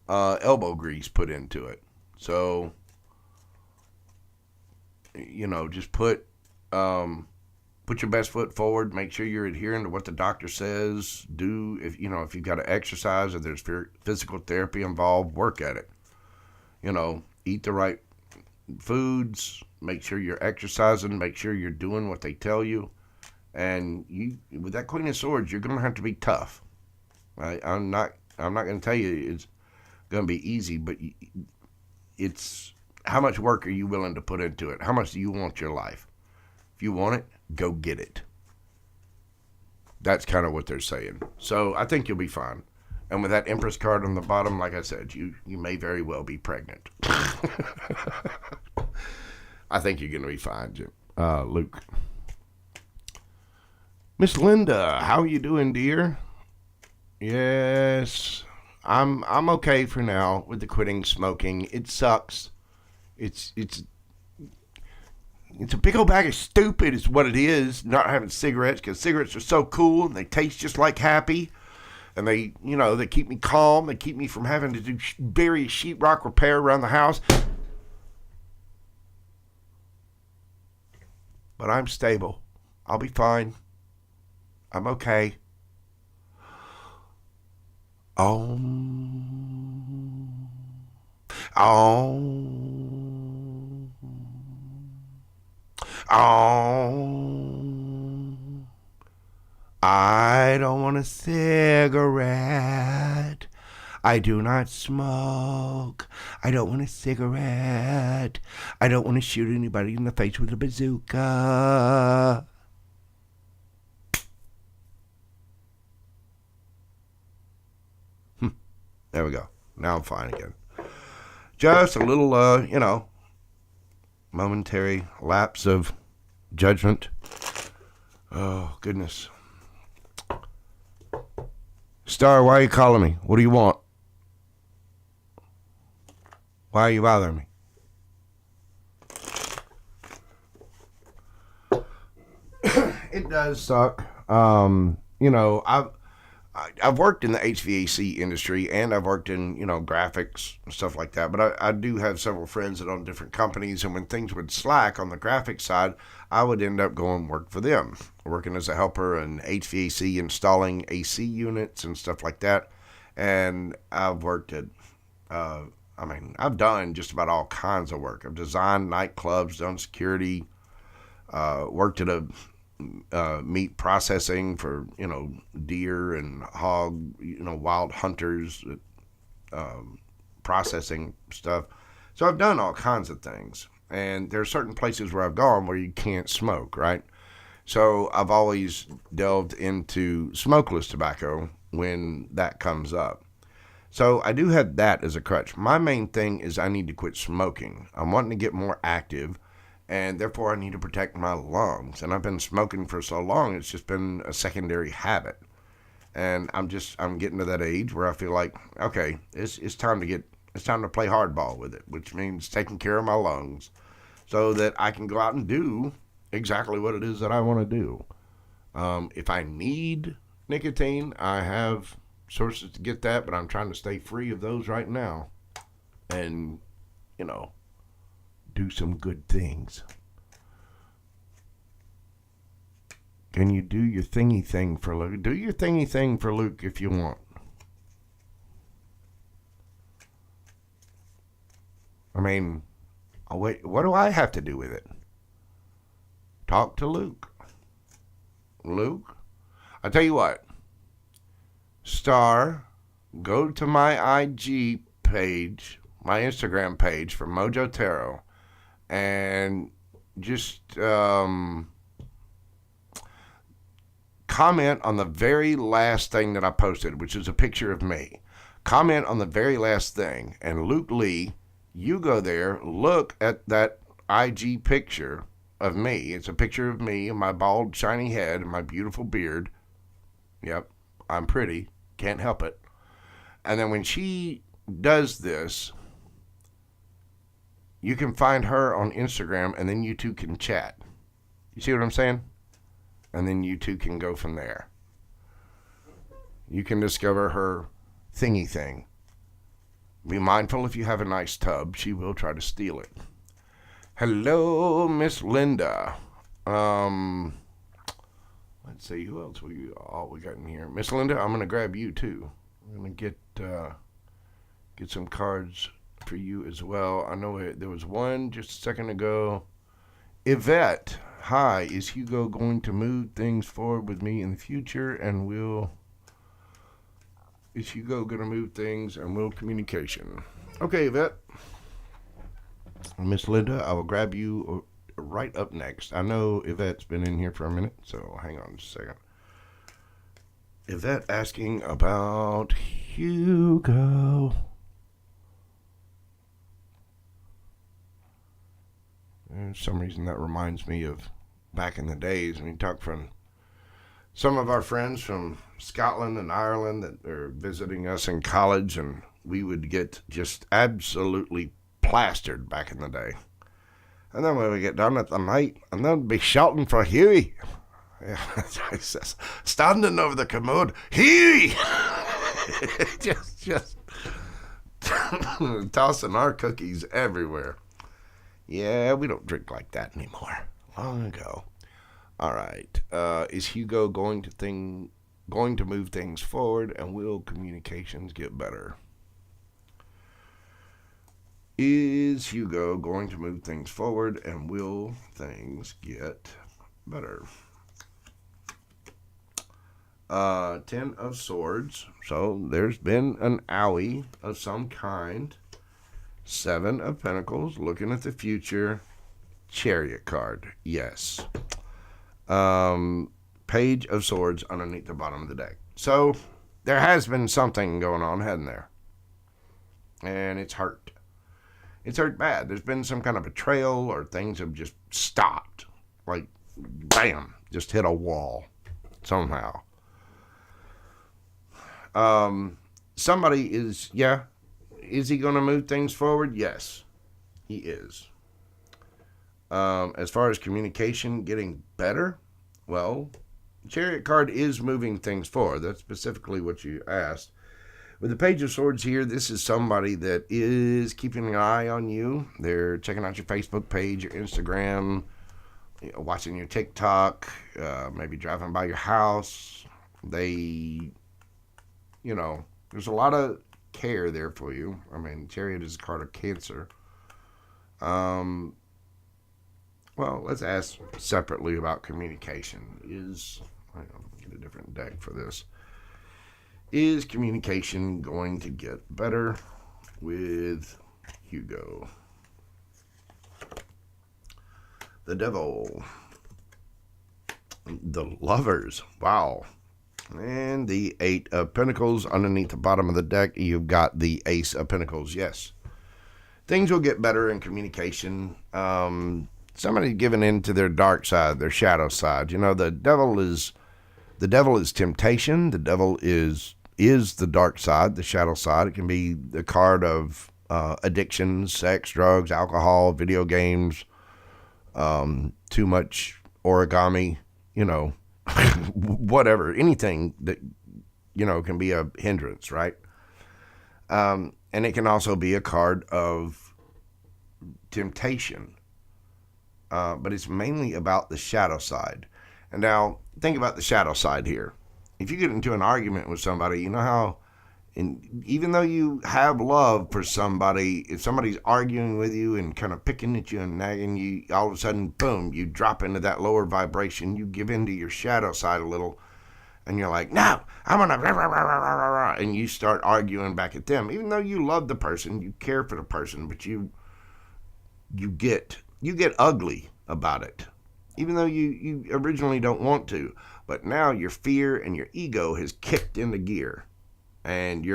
elbow grease put into it. So, just put your best foot forward. Make sure you're adhering to what the doctor says. If you've got to exercise or there's physical therapy involved, work at it. Eat the right foods. Make sure you're exercising. Make sure you're doing what they tell you. And with that Queen of Swords, you're going to have to be tough. I'm not going to tell you it's going to be easy, but it's how much work are you willing to put into it? How much do you want your life? If you want it, go get it. That's kind of what they're saying. So I think you'll be fine. And with that Empress card on the bottom, like I said, you may very well be pregnant. I think you're going to be fine, Jim. Luke. Miss Linda, how are you doing, dear? Yes, I'm okay for now with the quitting smoking. It sucks. It's a big old bag of stupid is what it is, not having cigarettes, because cigarettes are so cool and they taste just like happy. And they keep me calm. They keep me from having to do various sheetrock repair around the house. But I'm stable. I'll be fine. I'm okay. Oh. I don't want a cigarette. I do not smoke. I don't want a cigarette. I don't want to shoot anybody in the face with a bazooka. There we go. Now I'm fine again. Just a little, momentary lapse of judgment. Oh, goodness. Star, why are you calling me? What do you want? Why are you bothering me? It does suck. I've worked in the HVAC industry and I've worked in, graphics and stuff like that. But I do have several friends that own different companies. And when things would slack on the graphics side, I would end up going work for them, working as a helper in HVAC, installing AC units and stuff like that. And I've worked at, I've done just about all kinds of work. I've designed nightclubs, done security, worked at a meat processing for, deer and hog, wild hunters, processing stuff. So I've done all kinds of things. And there are certain places where I've gone where you can't smoke, right? So I've always delved into smokeless tobacco when that comes up. So I do have that as a crutch. My main thing is I need to quit smoking. I'm wanting to get more active, and therefore I need to protect my lungs. And I've been smoking for so long, it's just been a secondary habit. And I'm getting to that age where I feel like, okay, it's time to play hardball with it, which means taking care of my lungs so that I can go out and do exactly what it is that I want to do. If I need nicotine, I have sources to get that, but I'm trying to stay free of those right now and, do some good things. Can you do your thingy thing for Luke? Do your thingy thing for Luke if you want. I mean, wait, what do I have to do with it? Talk to Luke. Luke, I tell you what. Go to my IG page, my Instagram page for Mojo Tarot, and just comment on the very last thing that I posted, which is a picture of me. Comment on the very last thing, and Luke Lee, you go there, look at that IG picture of me. It's a picture of me and my bald, shiny head and my beautiful beard. Yep, I'm pretty. Can't help it. And then when she does this, you can find her on Instagram, and then you two can chat. You see what I'm saying? And then you two can go from there. You can discover her thingy thing. Be mindful if you have a nice tub, she will try to steal it. Hello, Miss Linda. Let's see, who else we got in here? Miss Linda, I'm going to grab you too. I'm going to get some cards for you as well. I know there was one just a second ago. Yvette, hi, is Hugo going to move things forward with me in the future, and is Hugo going to move things, and will communication? Okay, Yvette. Miss Linda, I will grab you right up next. I know Yvette's been in here for a minute, so hang on just a second. Yvette asking about Hugo. And for some reason that reminds me of back in the days when you talk from some of our friends from Scotland and Ireland that are visiting us in college, and we would get just absolutely plastered back in the day. And then when we get done at the night, and they'd be shouting for Huey. Yeah, standing over the commode, Huey! just tossing our cookies everywhere. Yeah, we don't drink like that anymore. Long ago. All right. Is Hugo going to move things forward, and will communications get better? Is Hugo going to move things forward, and will things get better? 10 of Swords. So there's been an owie of some kind. 7 of Pentacles, looking at the future. Chariot card, yes. Page of Swords underneath the bottom of the deck. So there has been something going on, hasn't there? And it's hurt. It's hurt bad. There's been some kind of betrayal, or things have just stopped. Like, bam, just hit a wall somehow. Somebody is he going to move things forward? Yes, he is. As far as communication getting better, well, Chariot card is moving things forward. That's specifically what you asked. With the Page of Swords here, this is somebody that is keeping an eye on you. They're checking out your Facebook page, your Instagram, watching your TikTok, maybe driving by your house. There's a lot of care there for you. I mean, Chariot is a card of Cancer. Well, let's ask separately about communication. Get a different deck for this. Is communication going to get better with Hugo? The Devil. The Lovers. Wow. And the 8 of Pentacles. Underneath the bottom of the deck, you've got the Ace of Pentacles. Yes. Things will get better in communication. Somebody giving in to their dark side, their shadow side. The devil is temptation. The devil is the dark side, the shadow side. It can be the card of addictions, sex, drugs, alcohol, video games, too much origami, whatever, anything that, can be a hindrance, right? And it can also be a card of temptation. But it's mainly about the shadow side. And now, think about the shadow side here. If you get into an argument with somebody, you know how And even though you have love for somebody, if somebody's arguing with you and kind of picking at you and nagging you, all of a sudden, boom, you drop into that lower vibration. You give into your shadow side a little, and you're like, no, I'm going to, and you start arguing back at them. Even though you love the person, you care for the person, but you get ugly about it. Even though you originally don't want to. But now your fear and your ego has kicked into gear. And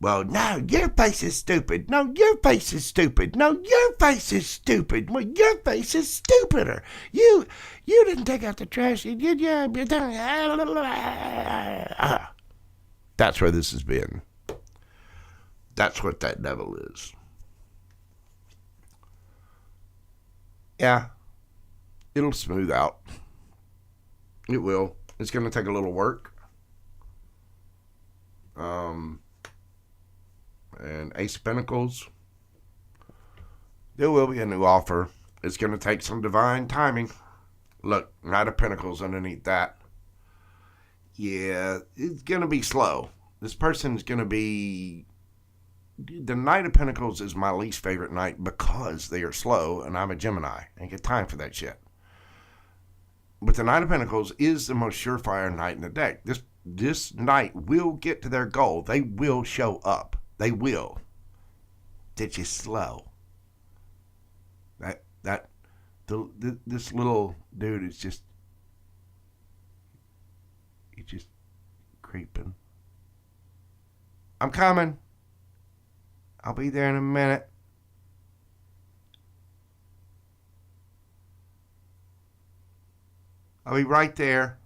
well, no, your face is stupid. No, your face is stupid. No, your face is stupid. Well, your face is stupider. You didn't take out the trash. That's where this has been. That's what that devil is. Yeah, it'll smooth out. It will. It's going to take a little work. And Ace of Pentacles, there will be a new offer. It's going to take some divine timing. Look, Knight of Pentacles underneath that. Yeah, it's going to be slow. This person's going to be... The Knight of Pentacles is my least favorite knight because they are slow, and I'm a Gemini. I ain't got time for that shit. But the Knight of Pentacles is the most surefire knight in the deck. This knight will get to their goal. They will show up. They will. They're just slow. This little dude is just, he's just creeping. I'm coming. I'll be there in a minute. I'll be right there.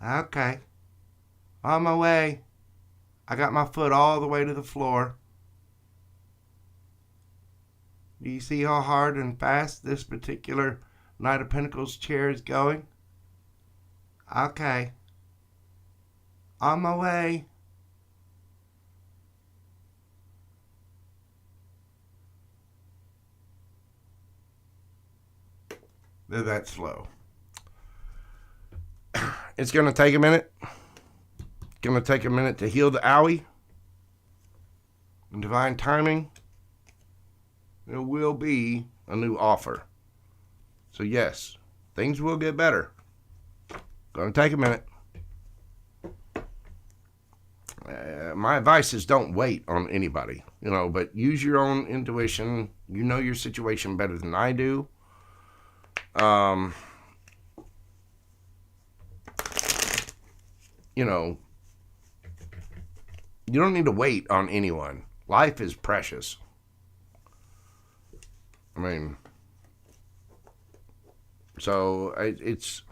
Okay. On my way. I got my foot all the way to the floor. Do you see how hard and fast this particular Knight of Pentacles chair is going? Okay. On my way. They're that slow. It's going to take a minute. It's going to take a minute to heal the owie. In divine timing, there will be a new offer. So yes, things will get better. Going to take a minute. My advice is don't wait on anybody, but use your own intuition. You know your situation better than I do. You don't need to wait on anyone. Life is precious. So it's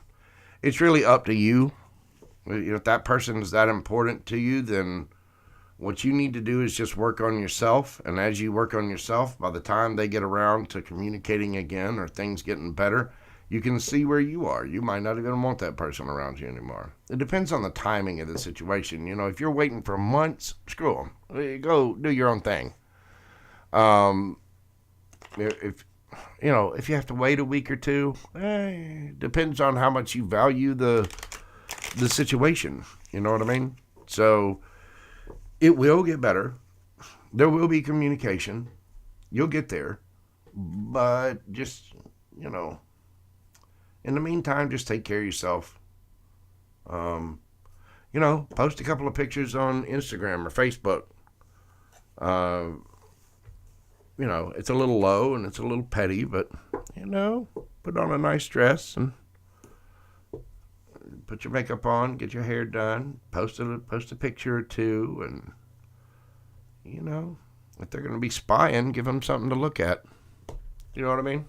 really up to you. If that person is that important to you, then what you need to do is just work on yourself. And as you work on yourself, by the time they get around to communicating again or things getting better, you can see where you are. You might not even want that person around you anymore. It depends on the timing of the situation. If you're waiting for months, screw them. Go do your own thing. If you have to wait a week or two, depends on how much you value the situation. You know what I mean? So it will get better. There will be communication. You'll get there. But just, in the meantime, just take care of yourself. Post a couple of pictures on Instagram or Facebook. It's a little low and it's a little petty, but, put on a nice dress and put your makeup on, get your hair done, post a picture or two, and, if they're going to be spying, give them something to look at. You know what I mean?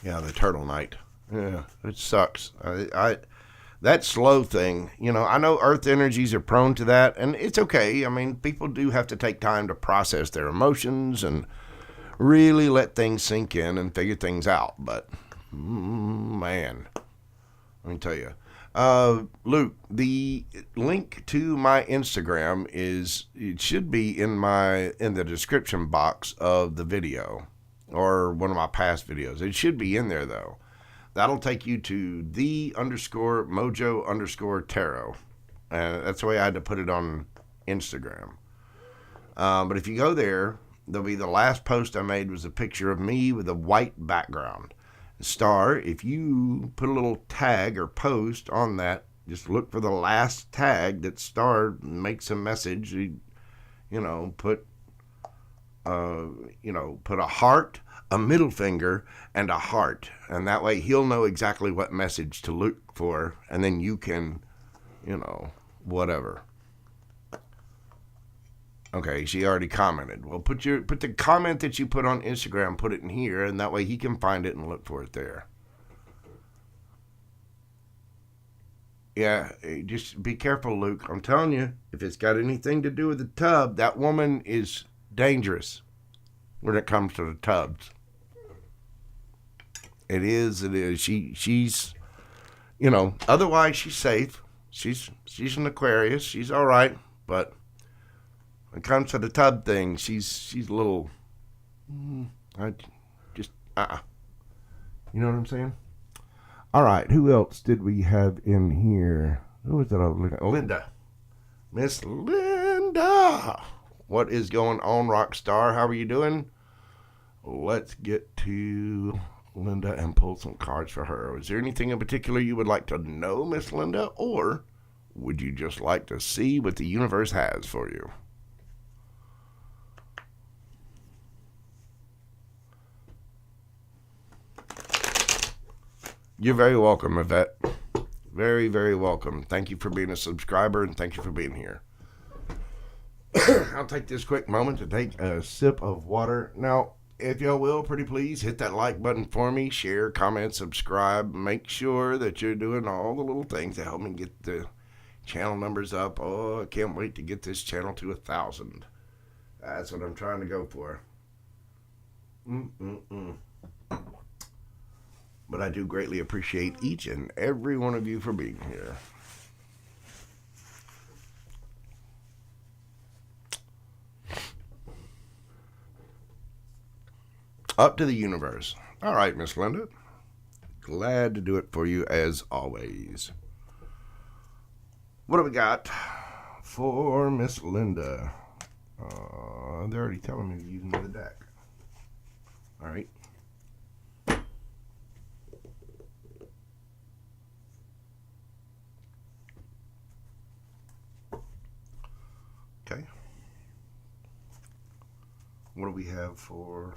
Yeah, the turtle night. Yeah, it sucks. That slow thing, I know earth energies are prone to that, and it's okay. People do have to take time to process their emotions and really let things sink in and figure things out. But, man, let me tell you. Luke, the link to my Instagram it should be in the description box of the video. or one of my past videos. It should be in there though. That'll take you to the_Mojo_tarot. That's the way I had to put it on Instagram. But if you go there, there'll be the last post I made was a picture of me with a white background. Star, if you put a little tag or post on that, just look for the last tag that Star makes a message. Put a heart, a middle finger, and a heart. And that way he'll know exactly what message to look for. And then you can, whatever. Okay, she already commented. Well, put the comment that you put on Instagram, put it in here, and that way he can find it and look for it there. Yeah, just be careful, Luke. I'm telling you, if it's got anything to do with the tub, that woman is dangerous when it comes to the tubs. It is. She's, otherwise she's safe. She's an Aquarius. She's all right, but when it comes to the tub thing, she's a little. You know what I'm saying? All right, who else did we have in here? Who was that I was looking at? Linda. Miss Linda. What is going on, Rockstar? How are you doing? Let's get to Linda and pull some cards for her. Is there anything in particular you would like to know, Miss Linda? Or would you just like to see what the universe has for you? You're very welcome, Yvette. Very, very welcome. Thank you for being a subscriber, and thank you for being here. I'll take this quick moment to take a sip of water. Now, if y'all will, pretty please, hit that like button for me. Share, comment, subscribe. Make sure that you're doing all the little things to help me get the channel numbers up. Oh, I can't wait to get this channel to 1,000. That's what I'm trying to go for. But I do greatly appreciate each and every one of you for being here. Up to the universe. All right, Miss Linda. Glad to do it for you as always. What do we got for Miss Linda? They're already telling me to use another deck. All right. Okay. What do we have for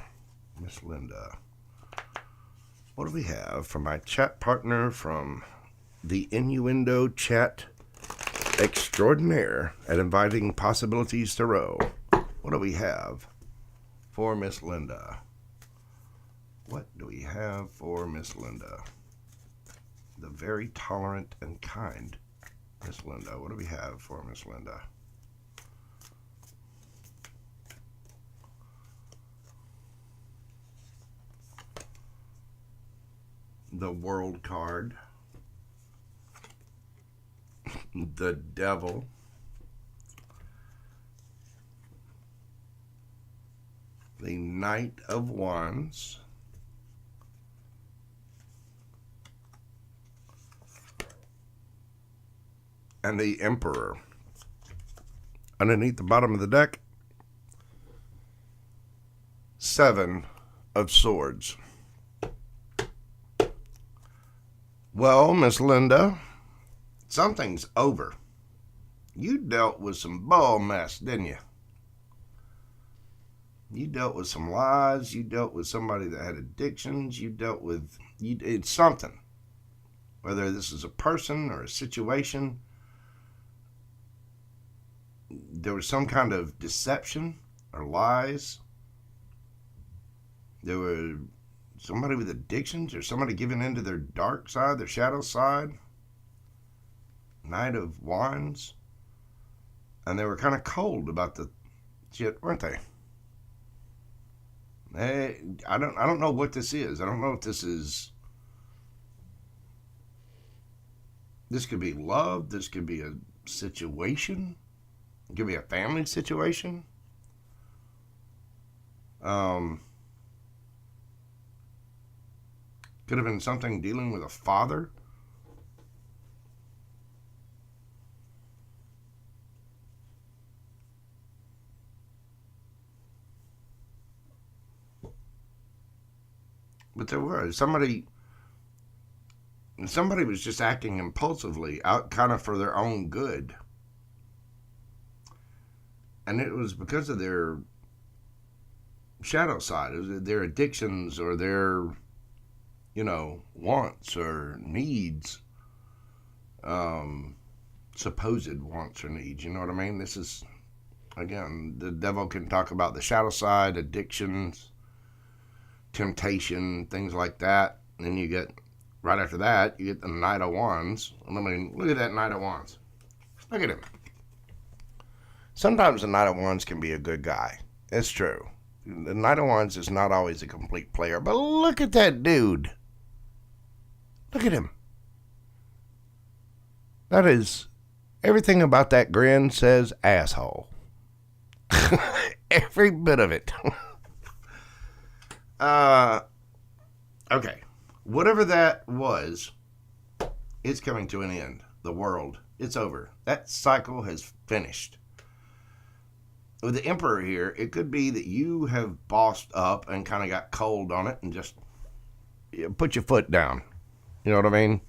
Miss Linda? What do we have for my chat partner from the Innuendo Chat Extraordinaire at Inviting Possibilities Tarot? What do we have for Miss Linda? What do we have for Miss Linda? The very tolerant and kind Miss Linda. What do we have for Miss Linda? The World card, the Devil, the Knight of Wands, and the Emperor. Underneath the bottom of the deck, 7 of Swords. Well, Miss Linda, something's over. You dealt with some bull mess, didn't you? You dealt with some lies. You dealt with somebody that had addictions. You did something. Whether this is a person or a situation, there was some kind of deception or lies. There were somebody with addictions or somebody giving into their dark side, their shadow side. Knight of Wands. And they were kind of cold about the shit, weren't they? I don't know what this is. I don't know if this could be love. This could be a situation. It could be a family situation. Could have been something dealing with a father. But there was somebody was just acting impulsively out kind of for their own good. And it was because of their shadow side. It was their addictions or their, wants or needs. Supposed wants or needs. You know what I mean? This is, again, the devil can talk about the shadow side, addictions, temptation, things like that. And then you get, right after that, you get the Knight of Wands. I mean, look at that Knight of Wands. Look at him. Sometimes the Knight of Wands can be a good guy. It's true. The Knight of Wands is not always a complete player. But look at that dude. Look at him. That is, everything about that grin says asshole. Every bit of it. Okay. Whatever that was, it's coming to an end. The world, it's over. That cycle has finished. With the Emperor here, it could be that you have bossed up and kind of got cold on it and just put your foot down. You know what I mean?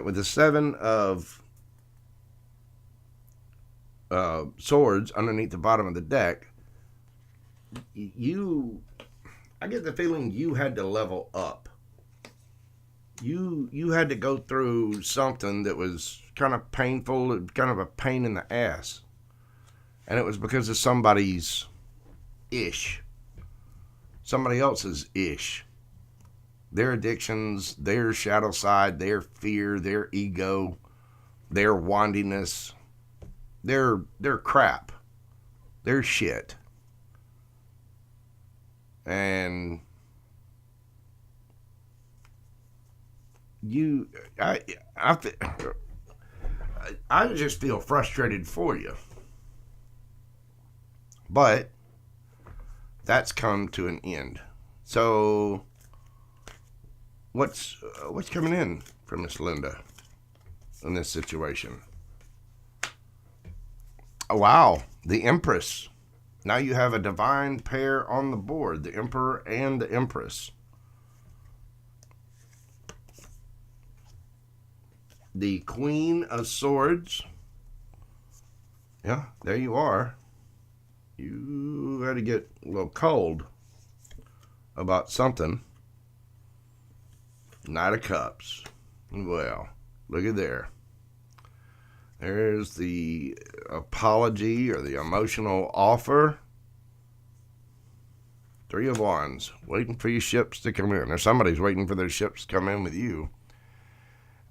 With the Seven of Swords underneath the bottom of the deck, I get the feeling you had to level up. You had to go through something that was kind of painful, kind of a pain in the ass. And it was because of somebody's ish. Somebody else's ish. Their addictions, their shadow side, their fear, their ego, their wandiness, their crap, their shit. And I just feel frustrated for you. But that's come to an end. So what's coming in for Miss Linda in this situation? Oh, wow, the Empress. Now you have a divine pair on the board, the Emperor and the Empress. The Queen of Swords. Yeah, there you are. You had to get a little cold about something. Knight of Cups. Well, look at there. There's the apology or the emotional offer. Three of Wands. Waiting for your ships to come in. Or somebody's waiting for their ships to come in with you.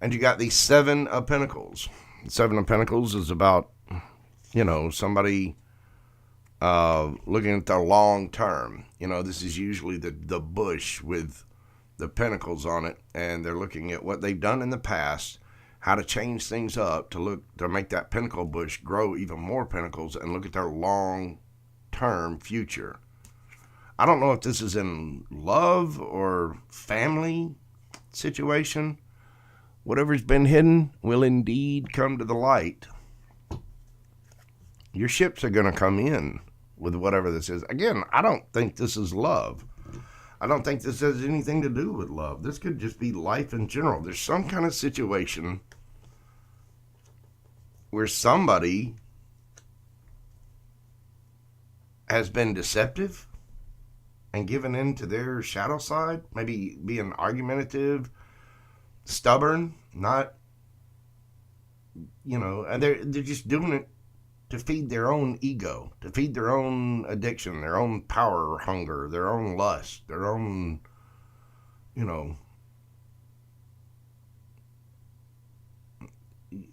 And you got the Seven of Pentacles. Seven of Pentacles is about, somebody looking at the long term. This is usually the bush with the pentacles on it, and they're looking at what they've done in the past, how to change things up to make that pentacle bush grow even more pentacles, and look at their long term future. I don't know if this is in love or family situation. Whatever's been hidden will indeed come to the light. Your ships are going to come in with whatever this is. Again, I don't think this is love. I don't think this has anything to do with love. This could just be life in general. There's some kind of situation where somebody has been deceptive and given in to their shadow side, maybe being argumentative, stubborn, not, and they're just doing it to feed their own ego, to feed their own addiction, their own power hunger, their own lust, their own,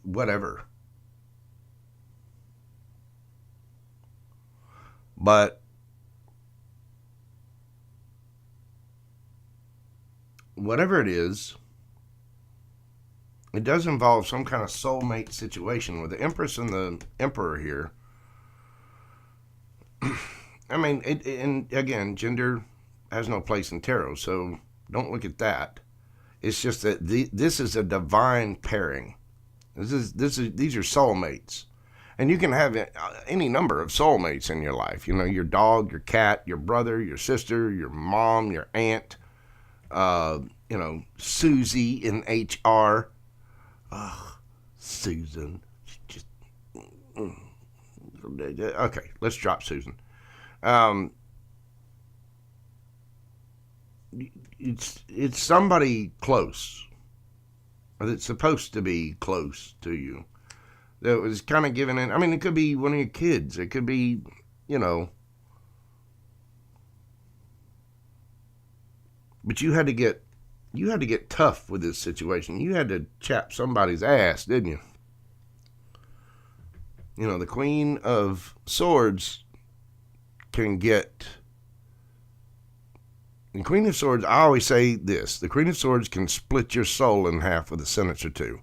whatever. But whatever it is, it does involve some kind of soulmate situation with the Empress and the Emperor here. I mean, and again, gender has no place in tarot, so Don't look at that. It's just that this is a divine pairing. These are soulmates. And you can have any number of soulmates in your life. You know, your dog, your cat, your brother, your sister, your mom, your aunt, you know, Susie in HR. Ugh, Susan. Just, okay, let's drop Susan. It's somebody close. That's supposed to be close to you. That was kind of given in. I mean, it could be one of your kids. It could be, you know. But you had to get tough with this situation. You had to chap somebody's ass, didn't you? You know, the Queen of Swords can get. The Queen of Swords, I always say this. The Queen of Swords can split your soul in half with a sentence or two.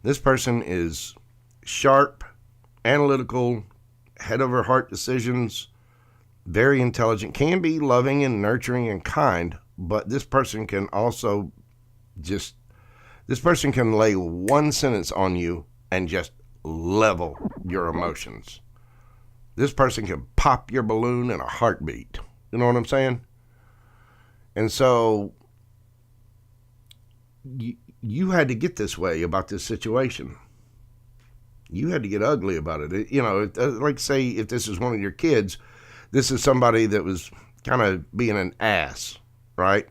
This person is sharp, analytical, head over heart decisions, very intelligent, can be loving and nurturing and kind, but this person can also this person can lay one sentence on you and just level your emotions. This person can pop your balloon in a heartbeat. You know what I'm saying? And so you had to get this way about this situation. You had to get ugly about it. You know, like say if this is one of your kids, this is somebody that was kind of being an ass, right?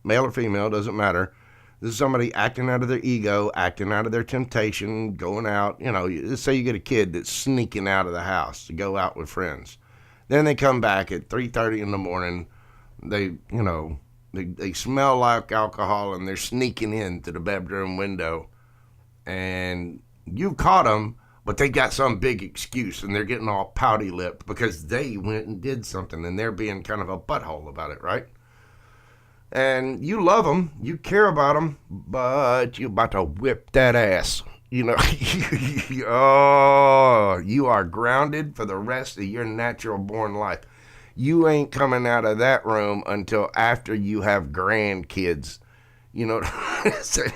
Male or female, doesn't matter. This is somebody acting out of their ego, acting out of their temptation, going out. You know, let's say you get a kid that's sneaking out of the house to go out with friends. Then they come back at 3:30 in the morning. They smell like alcohol and they're sneaking into the bedroom window. And you caught them, but they got some big excuse and they're getting all pouty lipped because they went and did something and they're being kind of a butthole about it, right? And you love them, you care about them, but you're about to whip that ass. You know, oh, you are grounded for the rest of your natural born life. You ain't coming out of that room until after you have grandkids. You know what I'm saying?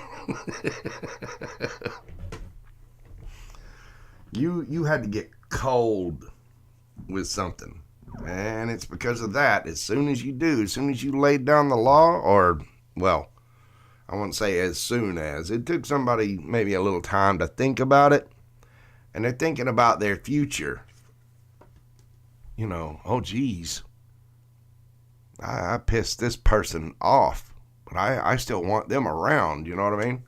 You had to get cold with something. And it's because of that. As soon as you laid down the law, or, well, I won't say as soon as. It took somebody maybe a little time to think about it. And they're thinking about their future. You know, oh, geez. I pissed this person off. But I still want them around, you know what I mean?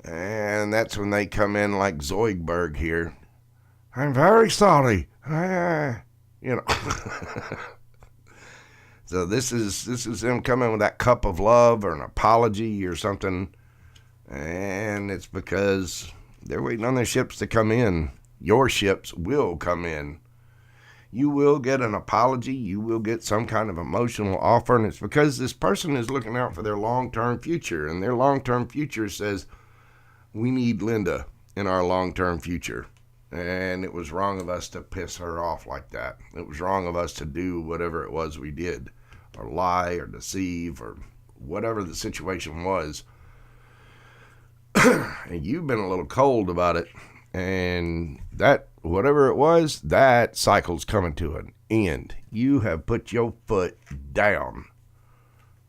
And that's when they come in like Zoidberg here. I'm very sorry. You know. So this is them coming with that cup of love or an apology or something. And it's because they're waiting on their ships to come in. Your ships will come in. You will get an apology. You will get some kind of emotional offer. And it's because this person is looking out for their long-term future. And their long-term future says, we need Linda in our long-term future. And it was wrong of us to piss her off like that. It was wrong of us to do whatever it was we did, or lie, or deceive, or whatever the situation was. And you've been a little cold about it. And that, whatever it was, that cycle's coming to an end. You have put your foot down.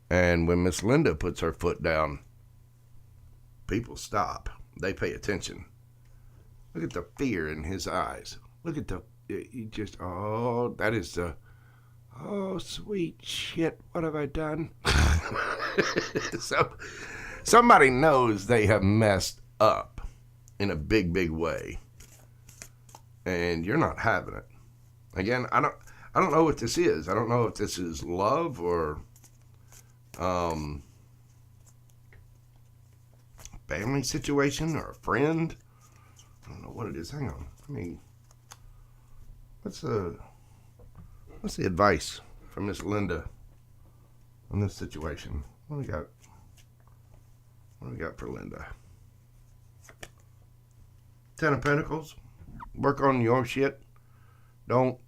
And when Miss Linda puts her foot down, people stop. They pay attention. Look at the fear in his eyes. Look at that is the, oh, sweet shit, what have I done? So, somebody knows they have messed up in a big, big way. And you're not having it. Again, I don't know what this is. I don't know if this is love or family situation or a friend. I don't know what it is. Hang on. I mean, what's the advice from Miss Linda on this situation? What do we got? What do we got for Linda? Ten of Pentacles. Work on your shit. Don't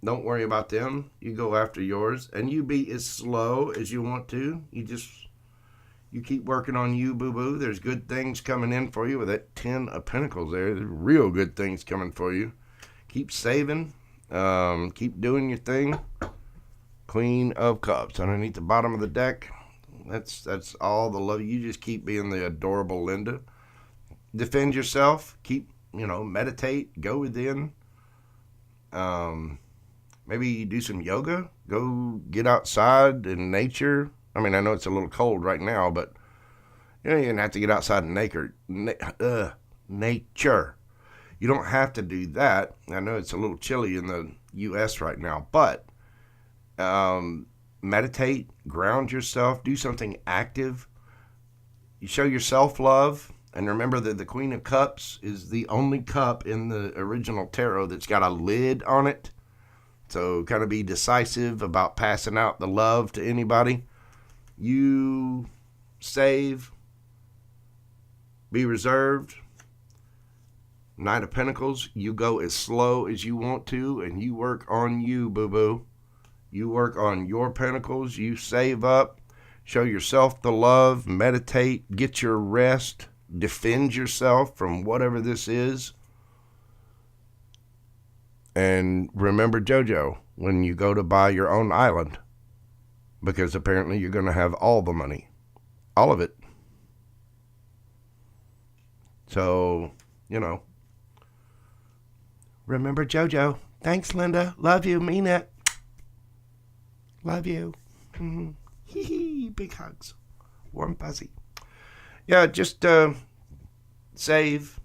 Don't worry about them. You go after yours, and you be as slow as you want to. You keep working on you, boo-boo. There's good things coming in for you with that 10 of Pentacles there. There's real good things coming for you. Keep saving. Keep doing your thing. Queen of Cups underneath the bottom of the deck. That's all the love. You just keep being the adorable Linda. Defend yourself. Keep, meditate. Go within. Maybe do some yoga. Go get outside in nature. I mean, I know it's a little cold right now, but you don't have to get outside in nature. You don't have to do that. I know it's a little chilly in the U.S. right now, but meditate, ground yourself, do something active. You show your self-love, and remember that the Queen of Cups is the only cup in the original tarot that's got a lid on it. So kind of be decisive about passing out the love to anybody. You save, be reserved. Knight of Pentacles, you go as slow as you want to, and you work on you, boo-boo. You work on your pentacles. You save up. Show yourself the love. Meditate. Get your rest. Defend yourself from whatever this is. And remember JoJo when you go to buy your own island. Because apparently you're going to have all the money. All of it. So, remember JoJo. Thanks, Linda. Love you. Mean it. Love you. Big hugs. Warm fuzzy. Yeah, just save.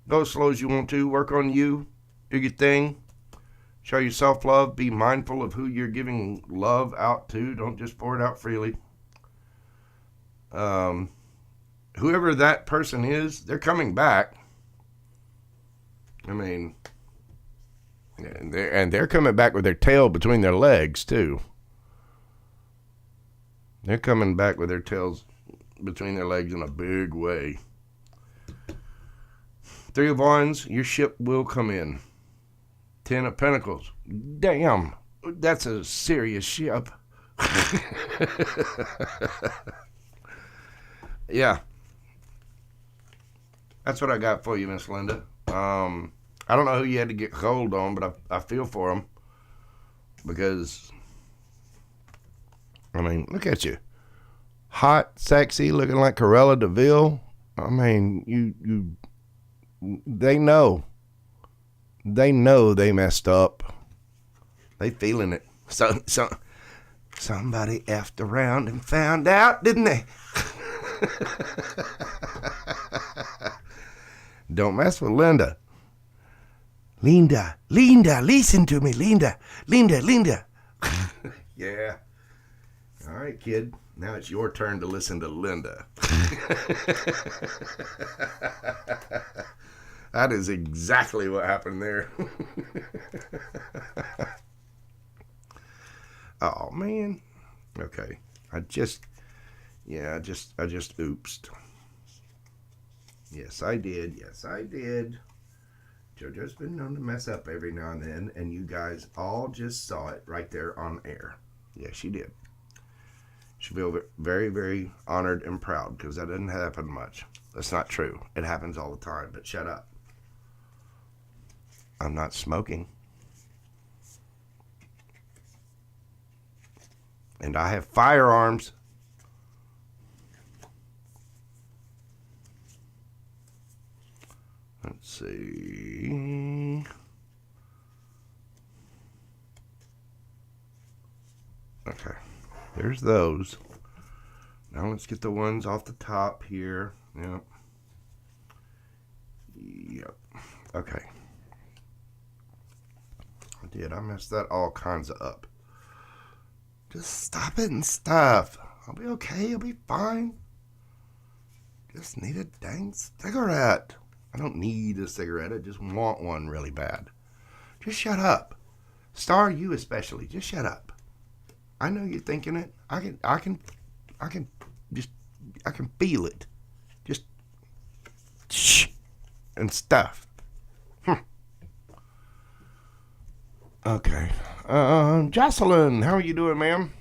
Go as slow as you want to. Work on you. Do your thing. Show your self-love. Be mindful of who you're giving love out to. Don't just pour it out freely. Whoever that person is, they're coming back. I mean, and they're coming back with their tail between their legs, too. They're coming back with their tails between their legs in a big way. 3 of Wands, your ship will come in. 10 of Pentacles. Damn, that's a serious ship. Yeah. That's what I got for you, Miss Linda. I don't know who you had to get cold on, but I feel for them. Because, I mean, look at you. Hot, sexy, looking like Corella DeVille. I mean, they know. They know they messed up. They feeling it. Somebody effed around and found out, didn't they? Don't mess with Linda. Linda, listen to me, Linda. Yeah. All right, kid. Now it's your turn to listen to Linda. That is exactly what happened there. Oh, man. Okay. I just oopsed. Yes, I did. JoJo's been known to mess up every now and then, and you guys all just saw it right there on air. Yeah, she did. She feels very, very honored and proud because that doesn't happen much. That's not true. It happens all the time, but shut up. I'm not smoking. And I have firearms. Let's see. Okay. There's those. Now let's get the ones off the top here. Yep. Okay. I messed that all kinds of up. Just stop it and stuff. I'll be okay. I'll be fine. Just need a dang cigarette. I don't need a cigarette. I just want one really bad. Just shut up. Star, you especially. Just shut up. I know you're thinking it. I can feel it. Just shh and stuff. Okay. Jocelyn, how are you doing, ma'am?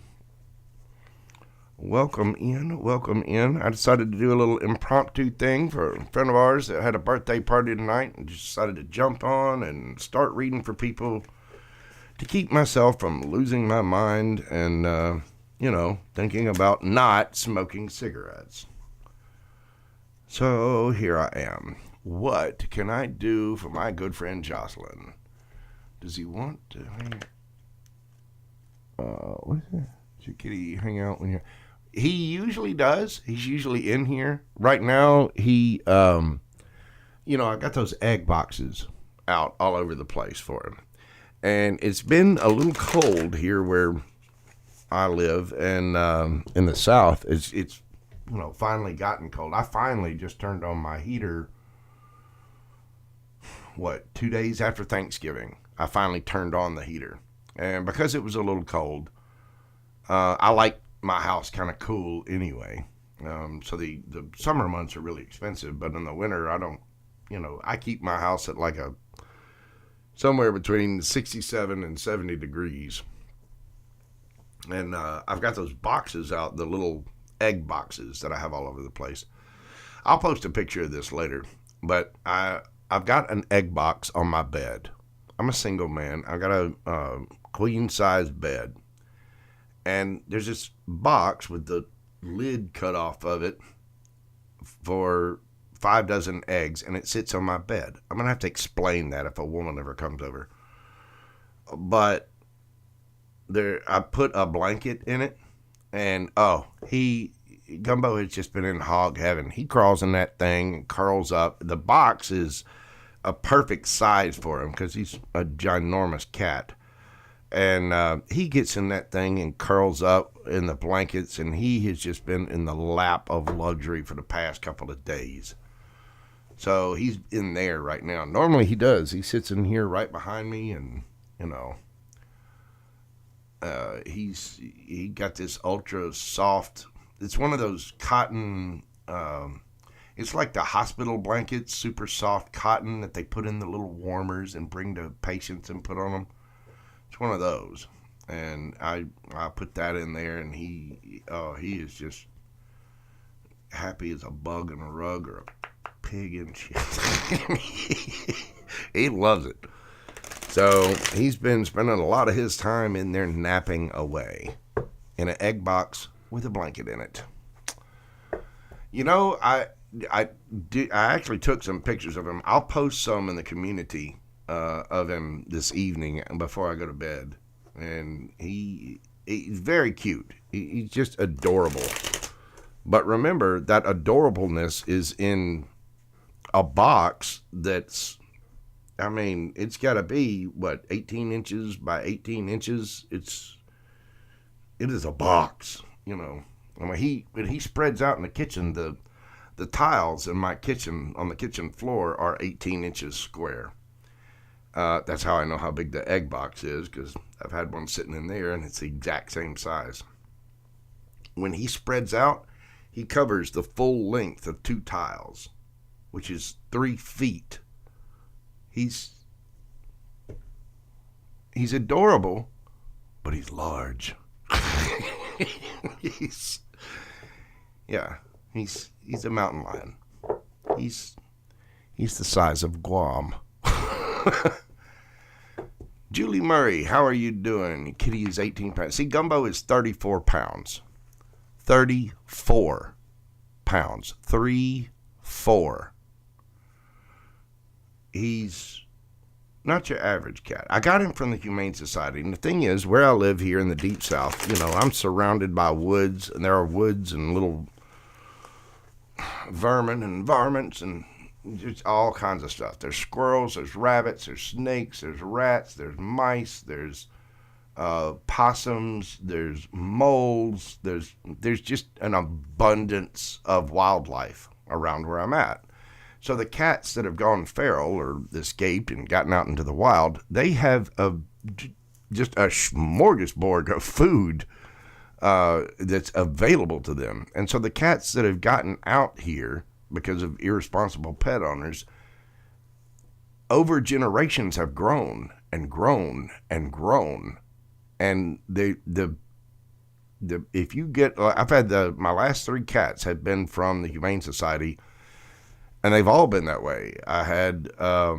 Welcome in. Welcome in. I decided to do a little impromptu thing for a friend of ours that had a birthday party tonight and just decided to jump on and start reading for people to keep myself from losing my mind and, thinking about not smoking cigarettes. So here I am. What can I do for my good friend Jocelyn? Does he want to hang? What is it? Does your kitty hang out when you're? He usually does. He's usually in here. Right now, I got those egg boxes out all over the place for him. And it's been a little cold here where I live, and in the South, it's finally gotten cold. I finally just turned on my heater, 2 days after Thanksgiving. I finally turned on the heater. And because it was a little cold, I like my house kind of cool anyway. So the summer months are really expensive, but in the winter, I don't, I keep my house at like somewhere between 67 and 70 degrees. And I've got those boxes out, the little egg boxes that I have all over the place. I'll post a picture of this later, but I've got an egg box on my bed. I'm a single man. I got a queen size bed. And there's this box with the lid cut off of it for 5 dozen eggs, and it sits on my bed. I'm going to have to explain that if a woman ever comes over. But I put a blanket in it, and Gumbo has just been in hog heaven. He crawls in that thing and curls up. The box is a perfect size for him because he's a ginormous cat. And he gets in that thing and curls up in the blankets, and he has just been in the lap of luxury for the past couple of days. So he's in there right now. Normally he does. He sits in here right behind me, and, he got this ultra soft, it's one of those cotton, it's like the hospital blankets, super soft cotton that they put in the little warmers and bring to patients and put on them. It's one of those, and I put that in there, and he is just happy as a bug in a rug or a pig in shit. He loves it. So he's been spending a lot of his time in there napping away in an egg box with a blanket in it. I actually took some pictures of him. I'll post some in the community of him this evening before I go to bed. And he's very cute. He's just adorable. But remember, that adorableness is in a box that's, it's got to be, 18 inches by 18 inches? It is a box, When he spreads out in the kitchen, the tiles in my kitchen, on the kitchen floor, are 18 inches square. That's how I know how big the egg box is, because I've had one sitting in there, and it's the exact same size. When he spreads out, he covers the full length of 2 tiles, which is 3 feet. He's adorable, but he's large. He's a mountain lion. He's the size of Guam. Julie Murray, how are you doing? Kitty is 18 pounds. See, Gumbo is 34 pounds. 34 pounds. 3-4. He's not your average cat. I got him from the Humane Society. And the thing is, where I live here in the Deep South, I'm surrounded by woods. And there are woods and little vermin and varmints and just all kinds of stuff. There's squirrels, there's rabbits, there's snakes, there's rats, there's mice, there's possums, there's moles, there's just an abundance of wildlife around where I'm at. So the cats that have gone feral or escaped and gotten out into the wild, they have just a smorgasbord of food that's available to them. And so the cats that have gotten out here because of irresponsible pet owners, over generations have grown and grown and grown. And if you get, I've had my last 3 cats have been from the Humane Society, and they've all been that way. I had, I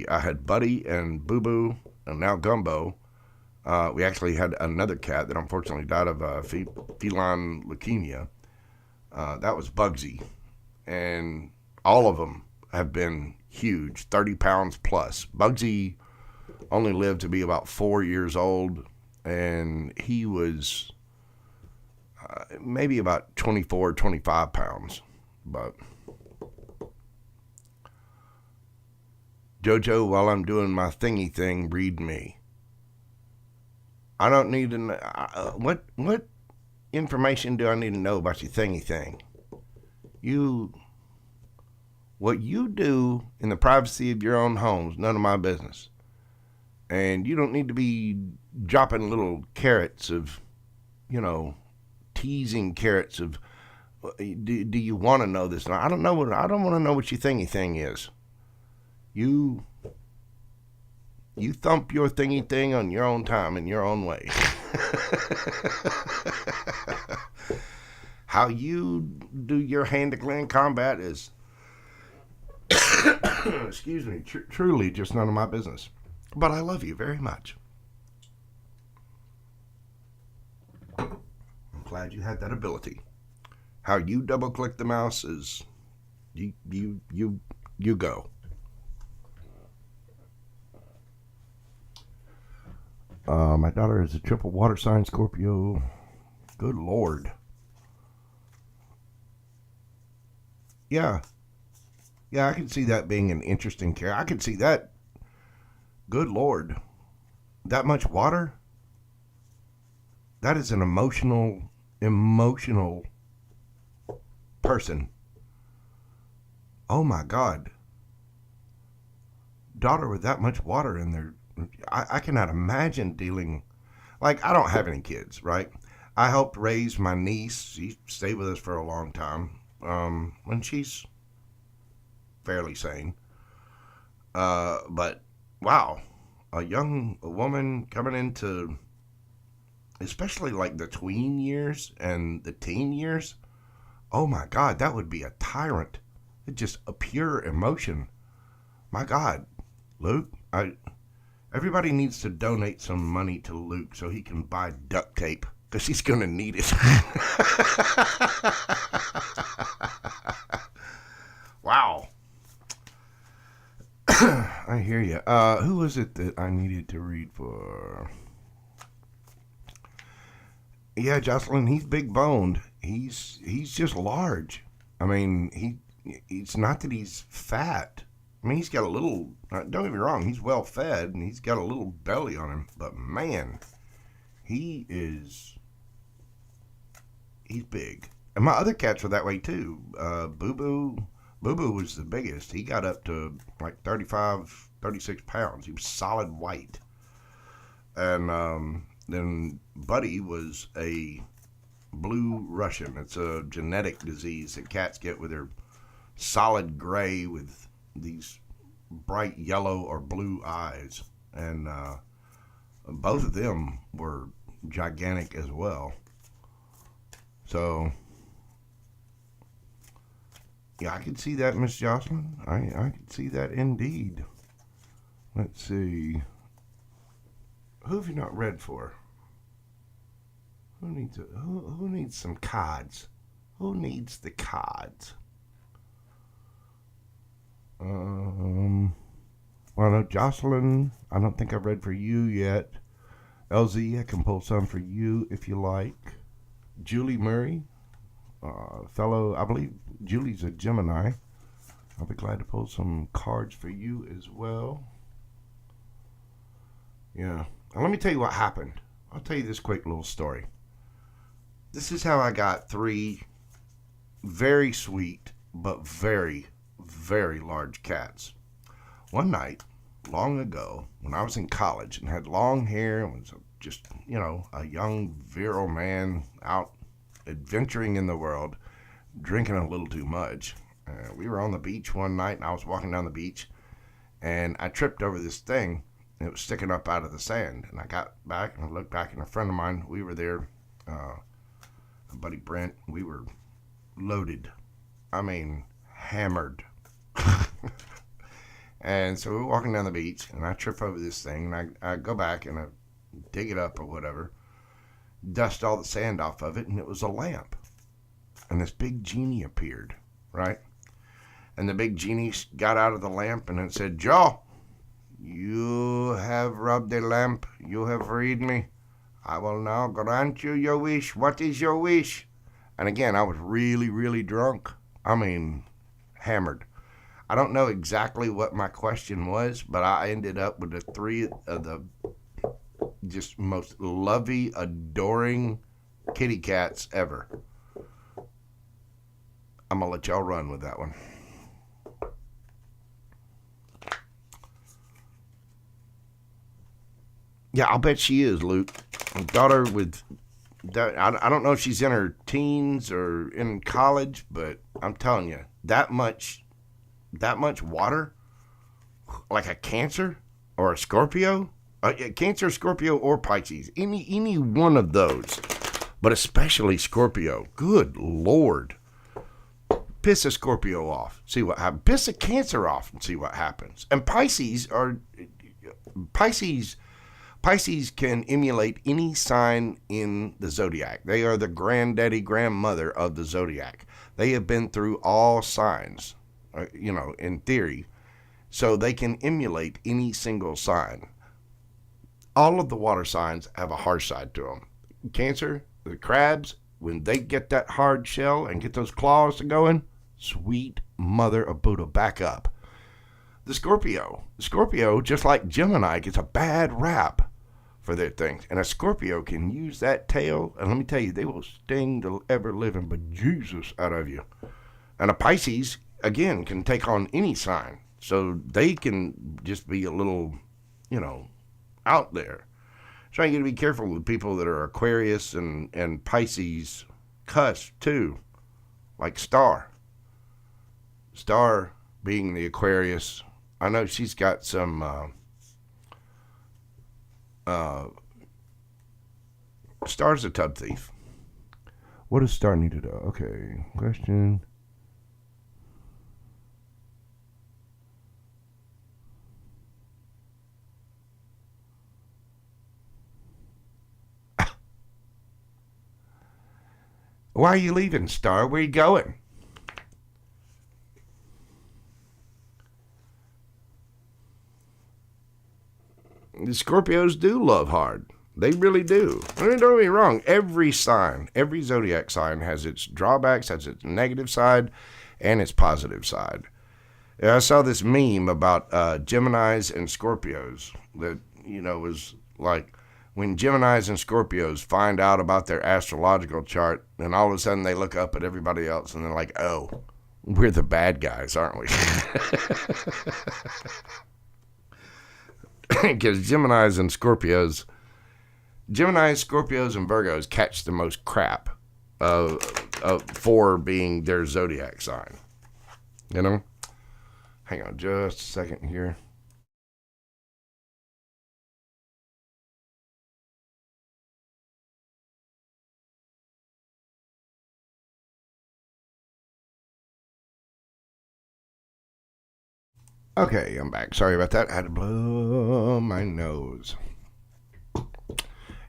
had Buddy and Boo Boo, and now Gumbo. We actually had another cat that unfortunately died of feline leukemia. That was Bugsy. And all of them have been huge, 30 pounds plus. Bugsy only lived to be about 4 years old, and he was maybe about 24, 25 pounds. But Jojo, while I'm doing my thingy thing, read me. I don't need to know. What information do I need to know about your thingy thing? What you do in the privacy of your own home's none of my business. And you don't need to be dropping little carrots of, teasing carrots of, do you want to know this? I don't want to know what your thingy thing is. You thump your thingy thing on your own time in your own way. How you do your hand-to-hand combat is, excuse me, truly just none of my business. But I love you very much. I'm glad you had that ability. How you double-click the mouse is, you go. My daughter is a triple water sign Scorpio. Good Lord. Yeah, I can see that being an interesting character. I can see that. Good Lord. That much water? That is an emotional person. Oh my God. Daughter with that much water in there. I cannot imagine dealing, I don't have any kids, right? I helped raise my niece. She stayed with us for a long time. When she's fairly sane. But wow, a young woman coming into, especially the tween years and the teen years. Oh my God, that would be a tyrant. It's just a pure emotion. My God, Luke, everybody needs to donate some money to Luke so he can buy duct tape, because he's going to need it. Wow. I hear you. Who was it that I needed to read for? Yeah, Jocelyn, he's big boned. He's just large. I mean, it's not that he's fat. I mean, he's got a little, don't get me wrong, he's well fed and he's got a little belly on him, but man, he's big. And my other cats were that way too. Boo Boo was the biggest. He got up to 35, 36 pounds. He was solid white. And then Buddy was a blue Russian. It's a genetic disease that cats get with their solid gray with these bright yellow or blue eyes. And both of them were gigantic as well. So, yeah, I can see that, Miss Jocelyn. I can see that indeed. Let's see. Who have you not read for? Who needs some cards? Who needs the cards? Well, no, Jocelyn, I don't think I've read for you yet. LZ, I can pull some for you if you like. Julie Murray, fellow, I believe Julie's a Gemini. I'll be glad to pull some cards for you as well. Yeah. Now, let me tell you what happened. I'll tell you this quick little story. This is how I got 3 very sweet but very, very large cats. One night, long ago, when I was in college and had long hair and was just, a young, virile man out adventuring in the world, drinking a little too much. We were on the beach one night, and I was walking down the beach, and I tripped over this thing. And it was sticking up out of the sand, and I got back and I looked back, and a friend of mine, we were there, a buddy Brent, we were loaded. I mean, hammered. And so we're walking down the beach, and I trip over this thing, and I go back and I dig it up or whatever, dust all the sand off of it, and it was a lamp. And this big genie appeared, right? And the big genie got out of the lamp, and it said, "Joe, you have rubbed the lamp. You have freed me. I will now grant you your wish. What is your wish?" And again, I was really, really drunk. I mean, hammered. I don't know exactly what my question was, but I ended up with the three of the just most lovey, adoring kitty cats ever. I'm going to let y'all run with that one. Yeah, I'll bet she is, Luke. A daughter with, I don't know if she's in her teens or in college, but I'm telling you, that much water, like a Cancer or a Scorpio, Cancer, Scorpio, or Pisces, any one of those, but especially Scorpio. Good Lord. Piss a Scorpio off, see what happens. Piss a Cancer off and see what happens. And Pisces can emulate any sign in the zodiac. They are the granddaddy, grandmother of the zodiac. They have been through all signs, in theory, so they can emulate any single sign. All of the water signs have a harsh side to them. Cancer, the crabs, when they get that hard shell and get those claws to going, sweet mother of Buddha, back up. The Scorpio, just like Gemini, gets a bad rap for their things. And a Scorpio can use that tail, and let me tell you, they will sting the ever-living bejesus out of you. And a Pisces, again, can take on any sign. So they can just be a little, out there. So you got to be careful with people that are Aquarius and Pisces cuss, too. Like Star. Star being the Aquarius, I know she's got some Star's a tub thief. What does Star need to do? Okay, question. Why are you leaving, Star? Where are you going? The Scorpios do love hard. They really do. I mean, don't get me wrong. Every zodiac sign has its drawbacks, has its negative side, and its positive side. I saw this meme about Geminis and Scorpios that, was like when Geminis and Scorpios find out about their astrological chart, and all of a sudden they look up at everybody else and they're like, "Oh, we're the bad guys, aren't we?" Because Geminis, Scorpios, and Virgos catch the most crap for being their zodiac sign. Hang on just a second here. Okay, I'm back. Sorry about that. I had to blow my nose.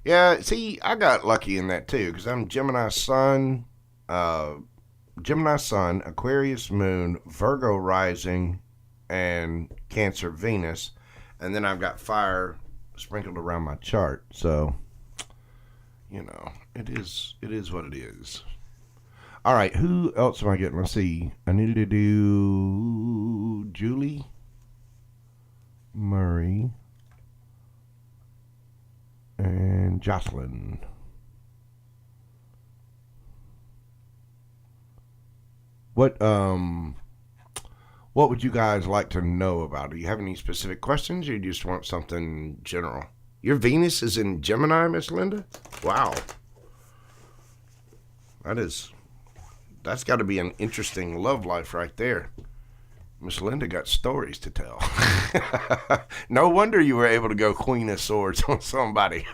Yeah, see, I got lucky in that too, because I'm Gemini Sun, Aquarius Moon, Virgo Rising, and Cancer Venus, and then I've got fire sprinkled around my chart. So, it is what it is. All right, who else am I getting? Let's see. I needed to do Julie Murray and Jocelyn. What would you guys like to know about? Do you have any specific questions, or you just want something general? Your Venus is in Gemini, Miss Linda? Wow. That's got to be an interesting love life right there. Miss Linda got stories to tell. No wonder you were able to go Queen of Swords on somebody.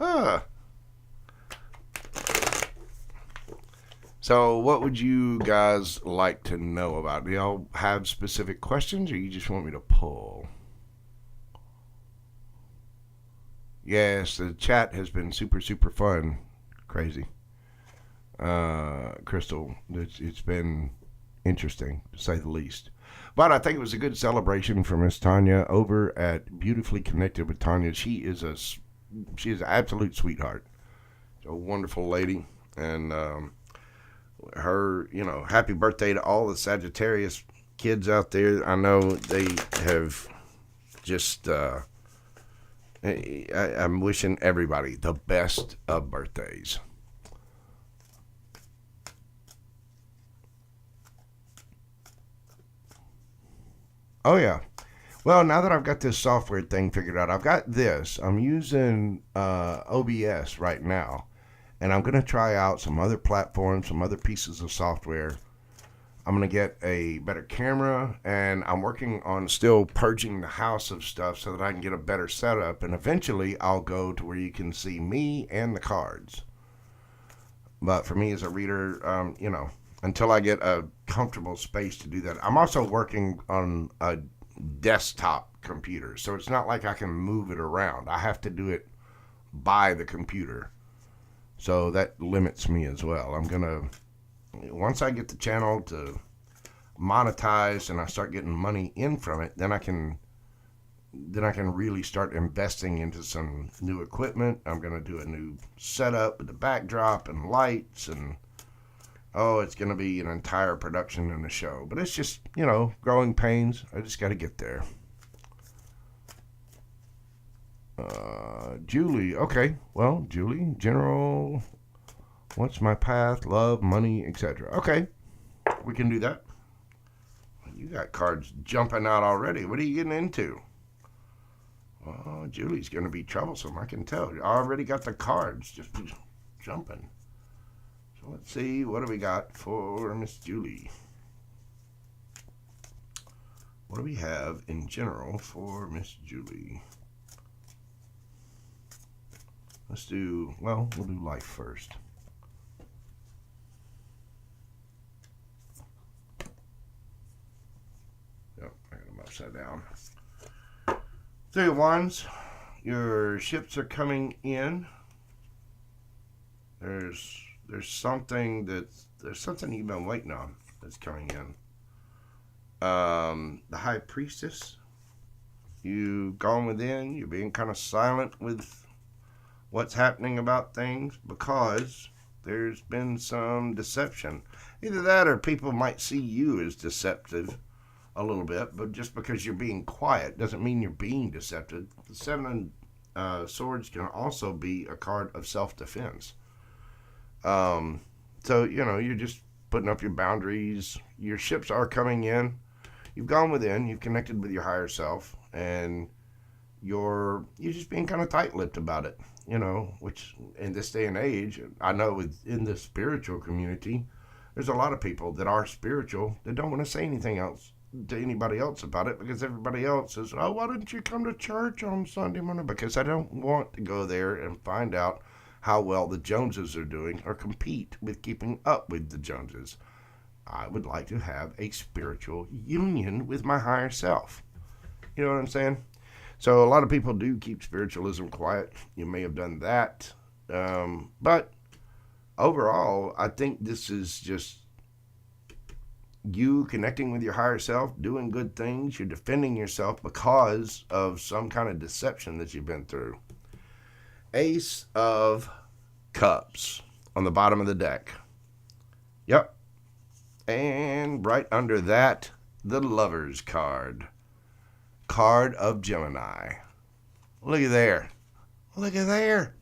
uh, so, what would you guys like to know about? Do y'all have specific questions, or you just want me to pull? Yes, the chat has been super, super fun. Crazy. Crystal, it's been interesting, to say the least. But I think it was a good celebration for Miss Tanya over at Beautifully Connected with Tanya. She is an absolute sweetheart. She's a wonderful lady, and her, happy birthday to all the Sagittarius kids out there. I know they have just. I'm wishing everybody the best of birthdays. Oh yeah. Well, now that I've got this software thing figured out, I've got this. I'm using OBS right now, and I'm going to try out some other platforms, some other pieces of software. I'm going to get a better camera, and I'm working on still purging the house of stuff so that I can get a better setup, and eventually I'll go to where you can see me and the cards. But for me as a reader, until I get a comfortable space to do that. I'm also working on a desktop computer, so it's not like I can move it around. I have to do it by the computer. So that limits me as well. Once I get the channel to monetize and I start getting money in from it, then I can really start investing into some new equipment. I'm going to do a new setup with the backdrop and lights, and it's going to be an entire production and a show. But it's just, growing pains. I just got to get there. Julie. Okay. Well, Julie, general, what's my path, love, money, etc. Okay. We can do that. You got cards jumping out already. What are you getting into? Well, Julie's going to be troublesome. I can tell. You already got the cards just jumping. So let's see. What do we got for Miss Julie? What do we have in general for Miss Julie? We'll do life first. Yep, I got them upside down. Three of Wands. Your ships are coming in. There's something you've been waiting on that's coming in. The High Priestess. You've gone within. You're being kind of silent with what's happening about things because there's been some deception. Either that or people might see you as deceptive a little bit, but just because you're being quiet doesn't mean you're being deceptive. The Seven of Swords can also be a card of self-defense. So, you're just putting up your boundaries. Your ships are coming in. You've gone within. You've connected with your higher self, and you're just being kind of tight-lipped about it. Which in this day and age, I know within the spiritual community, there's a lot of people that are spiritual that don't want to say anything else to anybody else about it because everybody else says, oh, why didn't you come to church on Sunday morning? Because I don't want to go there and find out how well the Joneses are doing or compete with keeping up with the Joneses. I would like to have a spiritual union with my higher self. You know what I'm saying? So a lot of people do keep spiritualism quiet. You may have done that. But overall, I think this is just you connecting with your higher self, doing good things. You're defending yourself because of some kind of deception that you've been through. Ace of Cups on the bottom of the deck. Yep. And right under that, the Lover's card. Card of Gemini. Look at there. Look at there.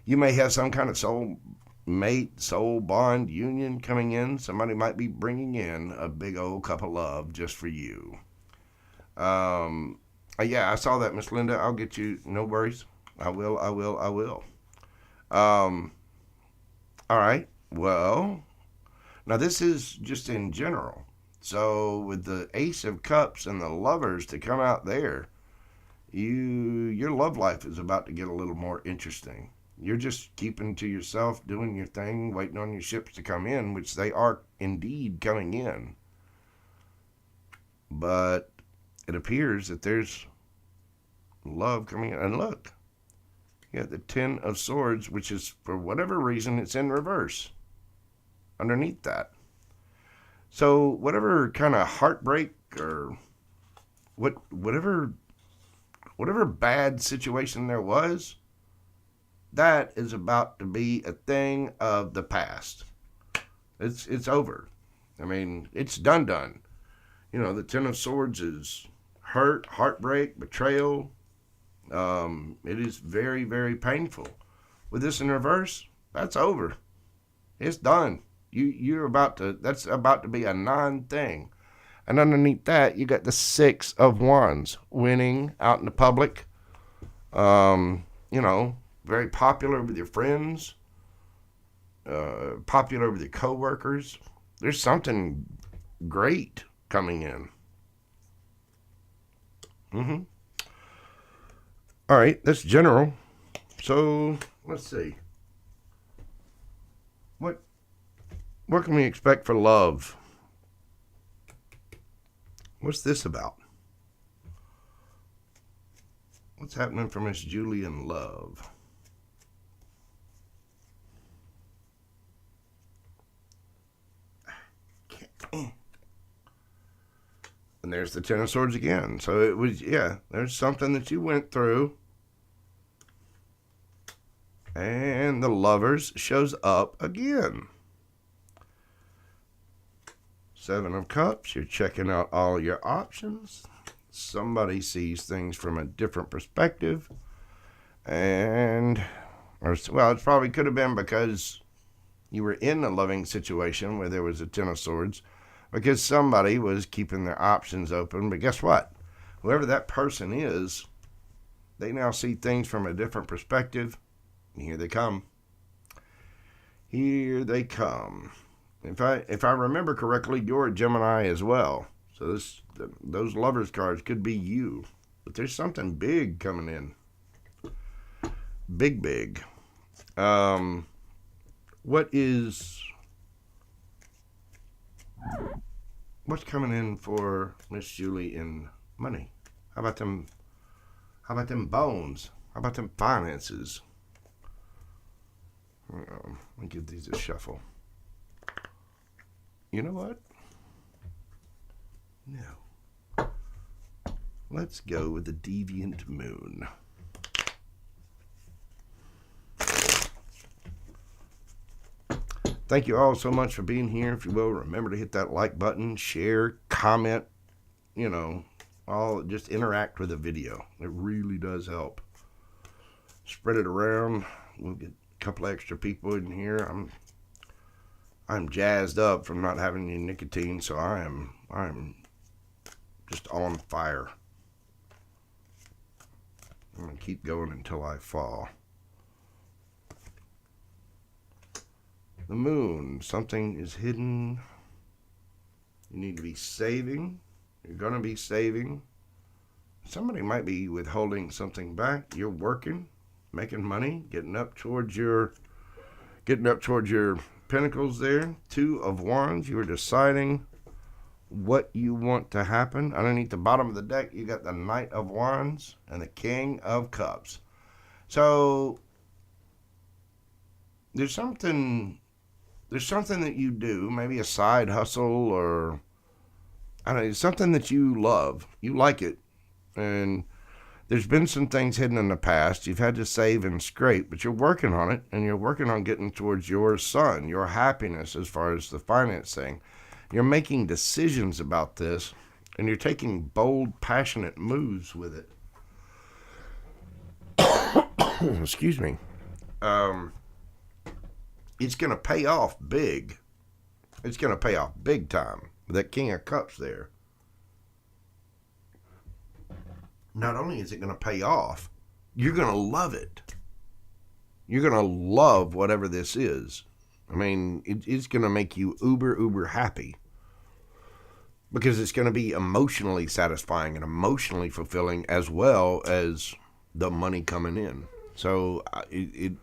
You may have some kind of soul mate, soul bond union coming in. Somebody might be bringing in a big old cup of love just for you. Yeah, I saw that, Miss Linda. I'll get you. No worries. I will. All right. Well, Now, this is just in general. So, with the Ace of Cups and the Lovers to come out there, your love life is about to get a little more interesting. You're just keeping to yourself, doing your thing, waiting on your ships to come in, which they are indeed coming in. But it appears that there's love coming in. And look, you got the Ten of Swords, which is, for whatever reason, it's in reverse underneath that. So whatever kind of heartbreak or whatever bad situation there was, that is about to be a thing of the past. It's over. I mean, it's done. You know, the Ten of Swords is hurt, heartbreak, betrayal. It is very, very painful. With this in reverse, that's over. It's done. That's about to be a non-thing. And underneath that, you got the Six of Wands, winning out in the public. Very popular with your friends, popular with your coworkers. There's something great coming in. All right, that's general. So let's see. What can we expect for love? What's this about? What's happening for Miss Julie in love? And there's the Ten of Swords again. So it was, there's something that you went through. And the Lovers shows up again. Seven of Cups, you're checking out all your options. Somebody sees things from a different perspective. It probably could have been because you were in a loving situation where there was a Ten of Swords, because somebody was keeping their options open. But guess what? Whoever that person is, they now see things from a different perspective. And here they come. Here they come. If I remember correctly, you're a Gemini as well. So those Lovers cards could be you. But there's something big coming in. Big. What's coming in for Miss Julie in money? How about them bones? How about them finances? Let me give these a shuffle. You know what? No. Let's go with the Deviant Moon. Thank you all so much for being here. If you will, remember to hit that like button, share, comment, just interact with the video. It really does help. Spread it around. We'll get a couple extra people in here. I'm jazzed up from not having any nicotine, so I'm just on fire. I'm going to keep going until I fall. The Moon, something is hidden. You need to be saving. You're going to be saving. Somebody might be withholding something back. You're working, making money, getting up towards your Pentacles there. Two of Wands, you are deciding what you want to happen. Underneath the bottom of the deck, you got the Knight of Wands and the King of Cups. So there's something that you do, maybe a side hustle, or I don't know, something that you love. You like it. And there's been some things hidden in the past. You've had to save and scrape, but you're working on it, and you're working on getting towards your sun, your happiness as far as the finance thing. You're making decisions about this, and you're taking bold, passionate moves with it. Excuse me. It's going to pay off big. It's going to pay off big time. That King of Cups there. Not only is it going to pay off, you're going to love it. You're going to love whatever this is. I mean, it's going to make you uber happy because it's going to be emotionally satisfying and emotionally fulfilling as well as the money coming in. So it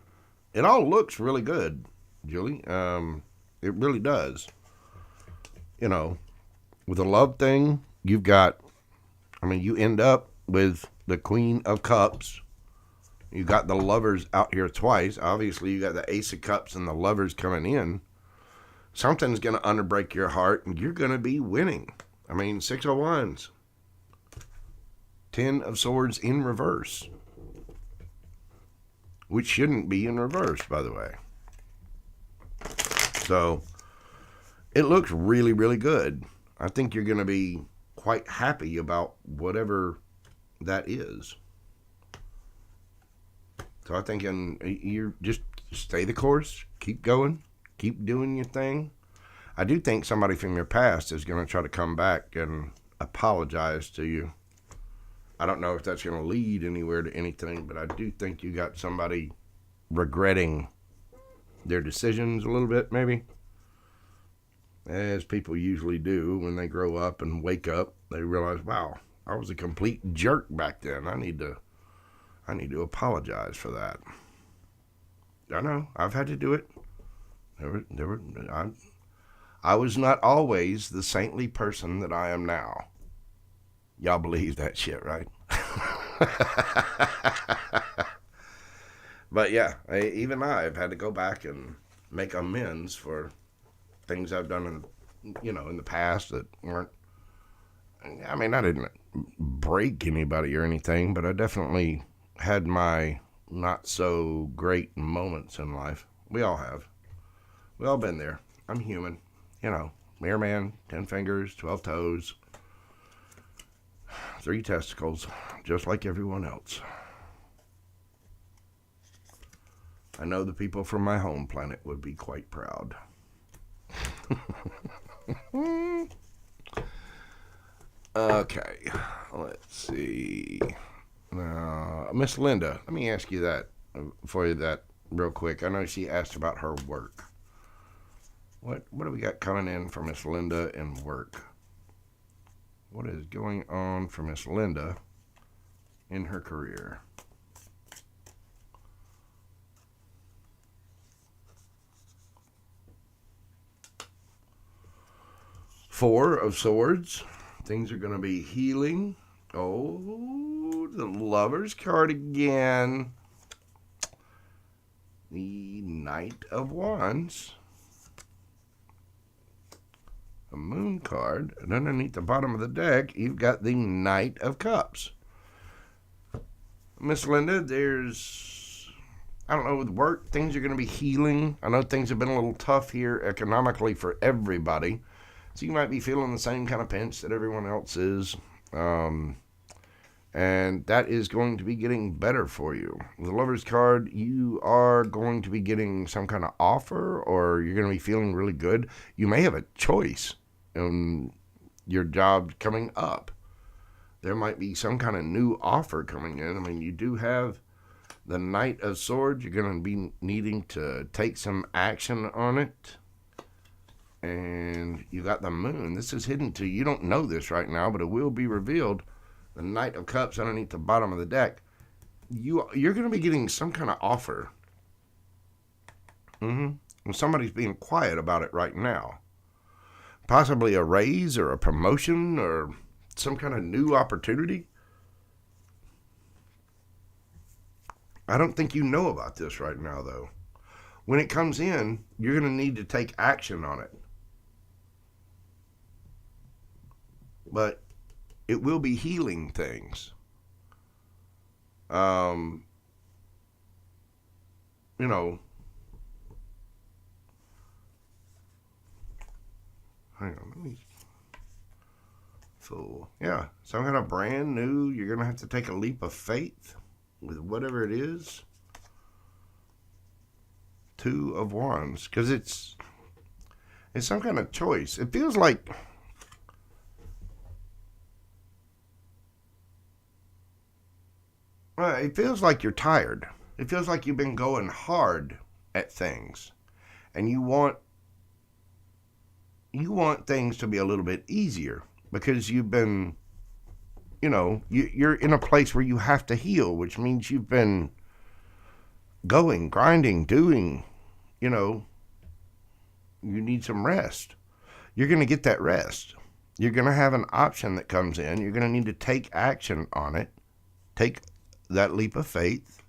all looks really good, Julie. It really does. You know, with a love thing, you've got, I mean, you end up with the Queen of Cups. You got the Lovers out here twice. Obviously, you got the Ace of Cups and the Lovers coming in. Something's going to underbreak your heart, and you're going to be winning. I mean, 6 of Wands. 10 of Swords in reverse. Which shouldn't be in reverse, by the way. So, it looks really, really good. I think you're going to be quite happy about whatever that is. So I think you just stay the course, keep going, keep doing your thing. I do think somebody from your past is going to try to come back and apologize to you. I don't know if that's going to lead anywhere to anything, but I do think you got somebody regretting their decisions a little bit, maybe. As people usually do when they grow up and wake up, they realize, wow, I was a complete jerk back then. I need to apologize for that. I know, I've had to do it. I was not always the saintly person that I am now. Y'all believe that shit, right? But yeah, even I've had to go back and make amends for things I've done in the past that weren't. I mean, I didn't break anybody or anything, but I definitely had my not so great moments in life. We all have. We all been there. I'm human. Mirror man, 10 fingers, 12 toes, 3 testicles, just like everyone else. I know the people from my home planet would be quite proud. Okay, let's see. Miss Linda, let me ask you that real quick. I know she asked about her work. What do we got coming in for Miss Linda in work? What is going on for Miss Linda in her career? Four of Swords. Things are going to be healing. Oh, the Lover's card again. The Knight of Wands. A Moon card. And underneath the bottom of the deck, you've got the Knight of Cups. Miss Linda, I don't know, with work, things are going to be healing. I know things have been a little tough here economically for everybody. So you might be feeling the same kind of pinch that everyone else is. And that is going to be getting better for you. With the Lover's card, you are going to be getting some kind of offer, or you're going to be feeling really good. You may have a choice in your job coming up. There might be some kind of new offer coming in. I mean, you do have the Knight of Swords. You're going to be needing to take some action on it. And you got the Moon. This is hidden to you. You don't know this right now, but it will be revealed. The Knight of Cups underneath the bottom of the deck. You're going to be getting some kind of offer. And somebody's being quiet about it right now. Possibly a raise or a promotion or some kind of new opportunity. I don't think you know about this right now, though. When it comes in, you're going to need to take action on it. But it will be healing things. Hang on, let me. So, yeah, some kind of brand new, you're going to have to take a leap of faith with whatever it is. 2 of Wands, because it's some kind of choice. It feels like you're tired. It feels like you've been going hard at things, and you want things to be a little bit easier because you've been, you're in a place where you have to heal, which means you've been going, grinding, doing, you need some rest. You're going to get that rest. You're going to have an option that comes in. You're going to need to take action on it. Take that leap of faith.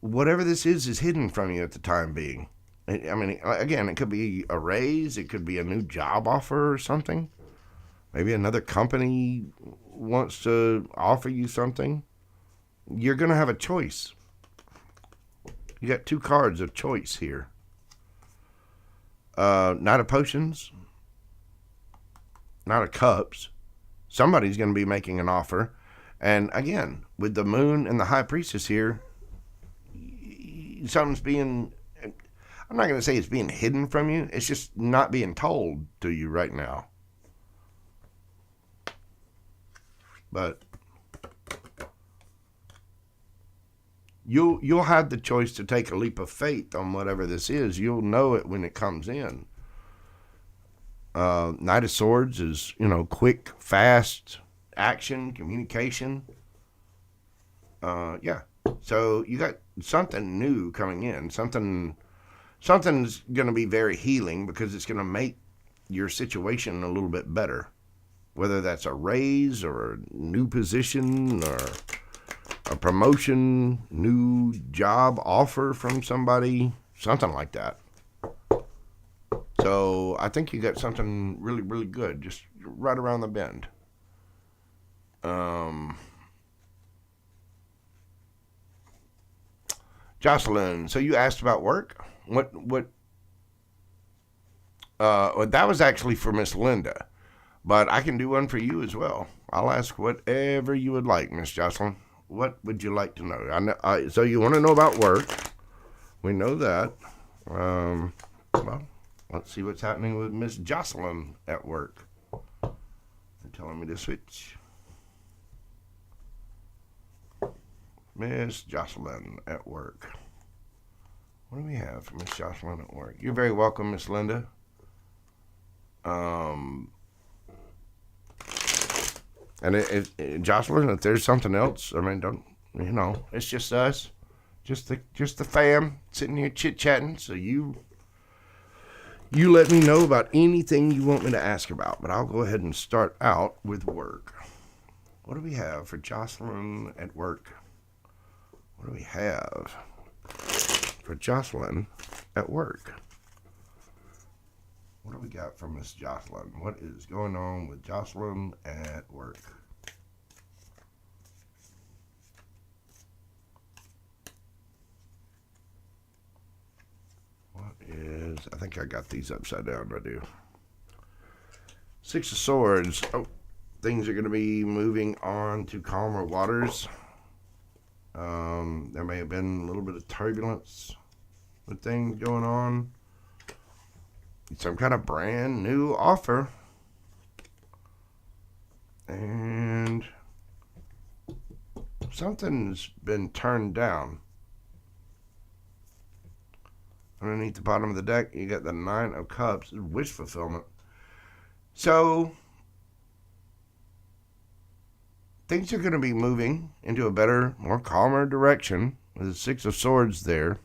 Whatever this is hidden from you at the time being. I mean, again, it could be a raise. It could be a new job offer or something. Maybe another company wants to offer you something. You're going to have a choice. You got 2 cards of choice here. Knight of Potions. Knight of Cups. Somebody's going to be making an offer. And again, with the Moon and the High Priestess here, something's being... I'm not going to say it's being hidden from you. It's just not being told to you right now. But you'll have the choice to take a leap of faith on whatever this is. You'll know it when it comes in. Knight of Swords is, quick, fast action, communication. Yeah. So you got something new coming in. Something's going to be very healing because it's going to make your situation a little bit better. Whether that's a raise or a new position or a promotion, new job offer from somebody, something like that. So I think you got something really, really good just right around the bend. Jocelyn, so you asked about work? What that was actually for Miss Linda, but I can do one for you as well. I'll ask whatever you would like, Miss Jocelyn. What would you like to know? So you want to know about work. We know that. Well, let's see what's happening with Miss Jocelyn at work. They're telling me to switch. Miss Jocelyn at work. What do we have for Miss Jocelyn at work? You're very welcome, Miss Linda. And Jocelyn, if there's something else, I mean, it's just us, just the fam sitting here chit chatting. So you let me know about anything you want me to ask about, but I'll go ahead and start out with work. What do we have for Jocelyn at work? What do we have for Jocelyn at work? What do we got from Miss Jocelyn? What is going on with Jocelyn at work? I think I got these upside down. I do. 6 of Swords. Oh, things are going to be moving on to calmer waters. There may have been a little bit of turbulence with things going on. Some kind of brand new offer. And something's been turned down. Underneath the bottom of the deck, you got the 9 of Cups, wish fulfillment. So things are going to be moving into a better, more calmer direction with the 6 of Swords there.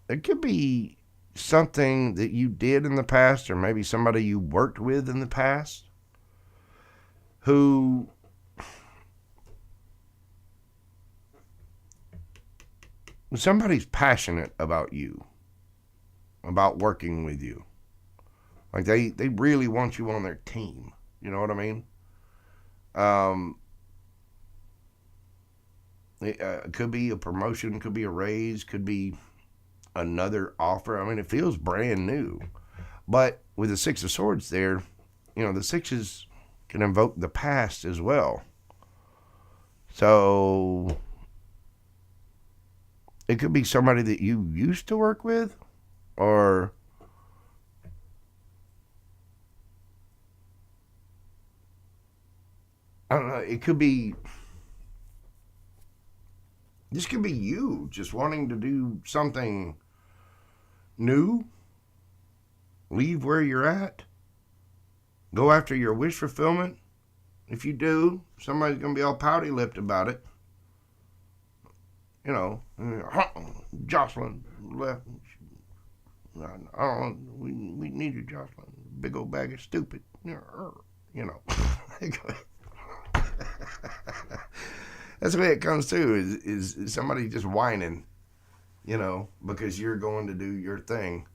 It could be something that you did in the past, or maybe somebody you worked with in the past who somebody's passionate about you, about working with you. Like they really want you on their team. You know what I mean? It could be a promotion, could be a raise, could be another offer. I mean, it feels brand new. But with the 6 of Swords there, the 6s can invoke the past as well. So it could be somebody that you used to work with, or I don't know, it could be, this could be you just wanting to do something new, leave where you're at, go after your wish fulfillment. If you do, somebody's going to be all pouty-lipped about it. You know, Jocelyn left. I don't know, we need you, Jocelyn. Big old bag of stupid. You know. That's the way it comes to, is somebody just whining, you know, because you're going to do your thing.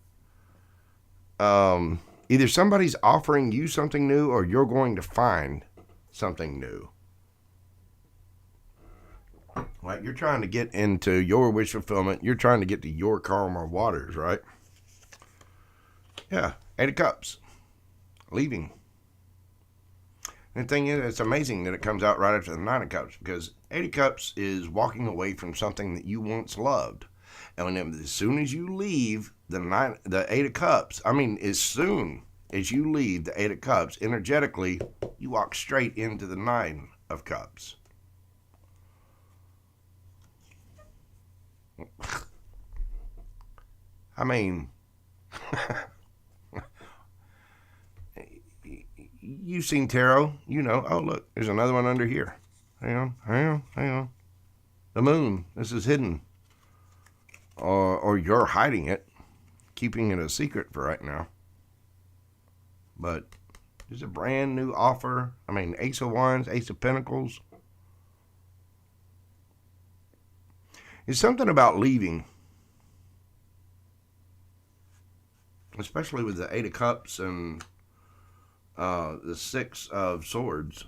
Either somebody's offering you something new or you're going to find something new. Like, you're trying to get into your wish fulfillment. You're trying to get to your calmer waters, right? Yeah, 8 of Cups. Leaving. And the thing is, it's amazing that it comes out right after the 9 of Cups, because 8 of Cups is walking away from something that you once loved. And as soon as you leave the 8 of Cups, as soon as you leave the 8 of Cups, energetically, you walk straight into the 9 of Cups. You've seen tarot, you know. Oh, look, there's another one under here. Hang on. The moon. This is hidden. Or you're hiding it, keeping it a secret for right now. But there's a brand new offer. Ace of Wands, Ace of Pentacles. It's something about leaving. Especially with the 8 of Cups and the 6 of Swords.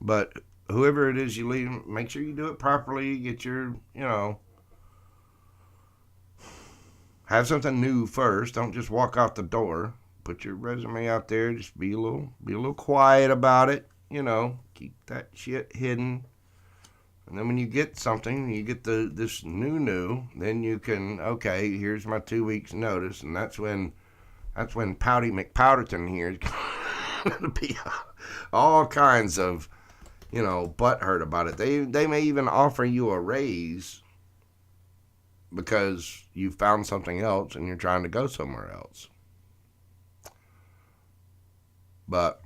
But whoever it is you leave, make sure you do it properly. Get your, have something new first. Don't just walk out the door. Put your resume out there. Just be a little quiet about it. Keep that shit hidden. And then when you get something, you get this new, then you can, okay, here's my 2 weeks notice. And that's when Pouty McPowderton here is going to be all kinds of, butthurt about it. They may even offer you a raise because you found something else and you're trying to go somewhere else. But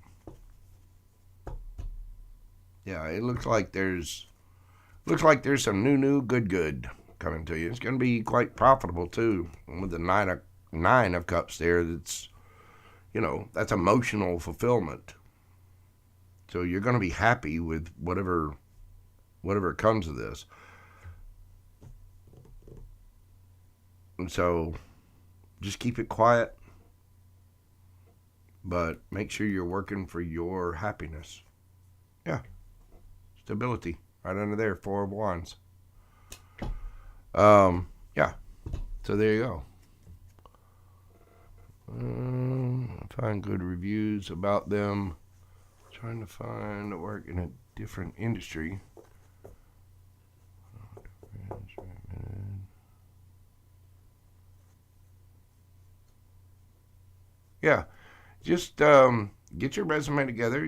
yeah, it looks like there's some new good coming to you. It's going to be quite profitable too. And with the nine of Cups there, that's emotional fulfillment. So you're going to be happy with whatever comes of this. And so just keep it quiet, but make sure you're working for your happiness. Yeah. Stability. Right under there, 4 of Wands. Yeah. So there you go. Find good reviews about them. Trying to find work in a different industry. Yeah. Just get your resume together,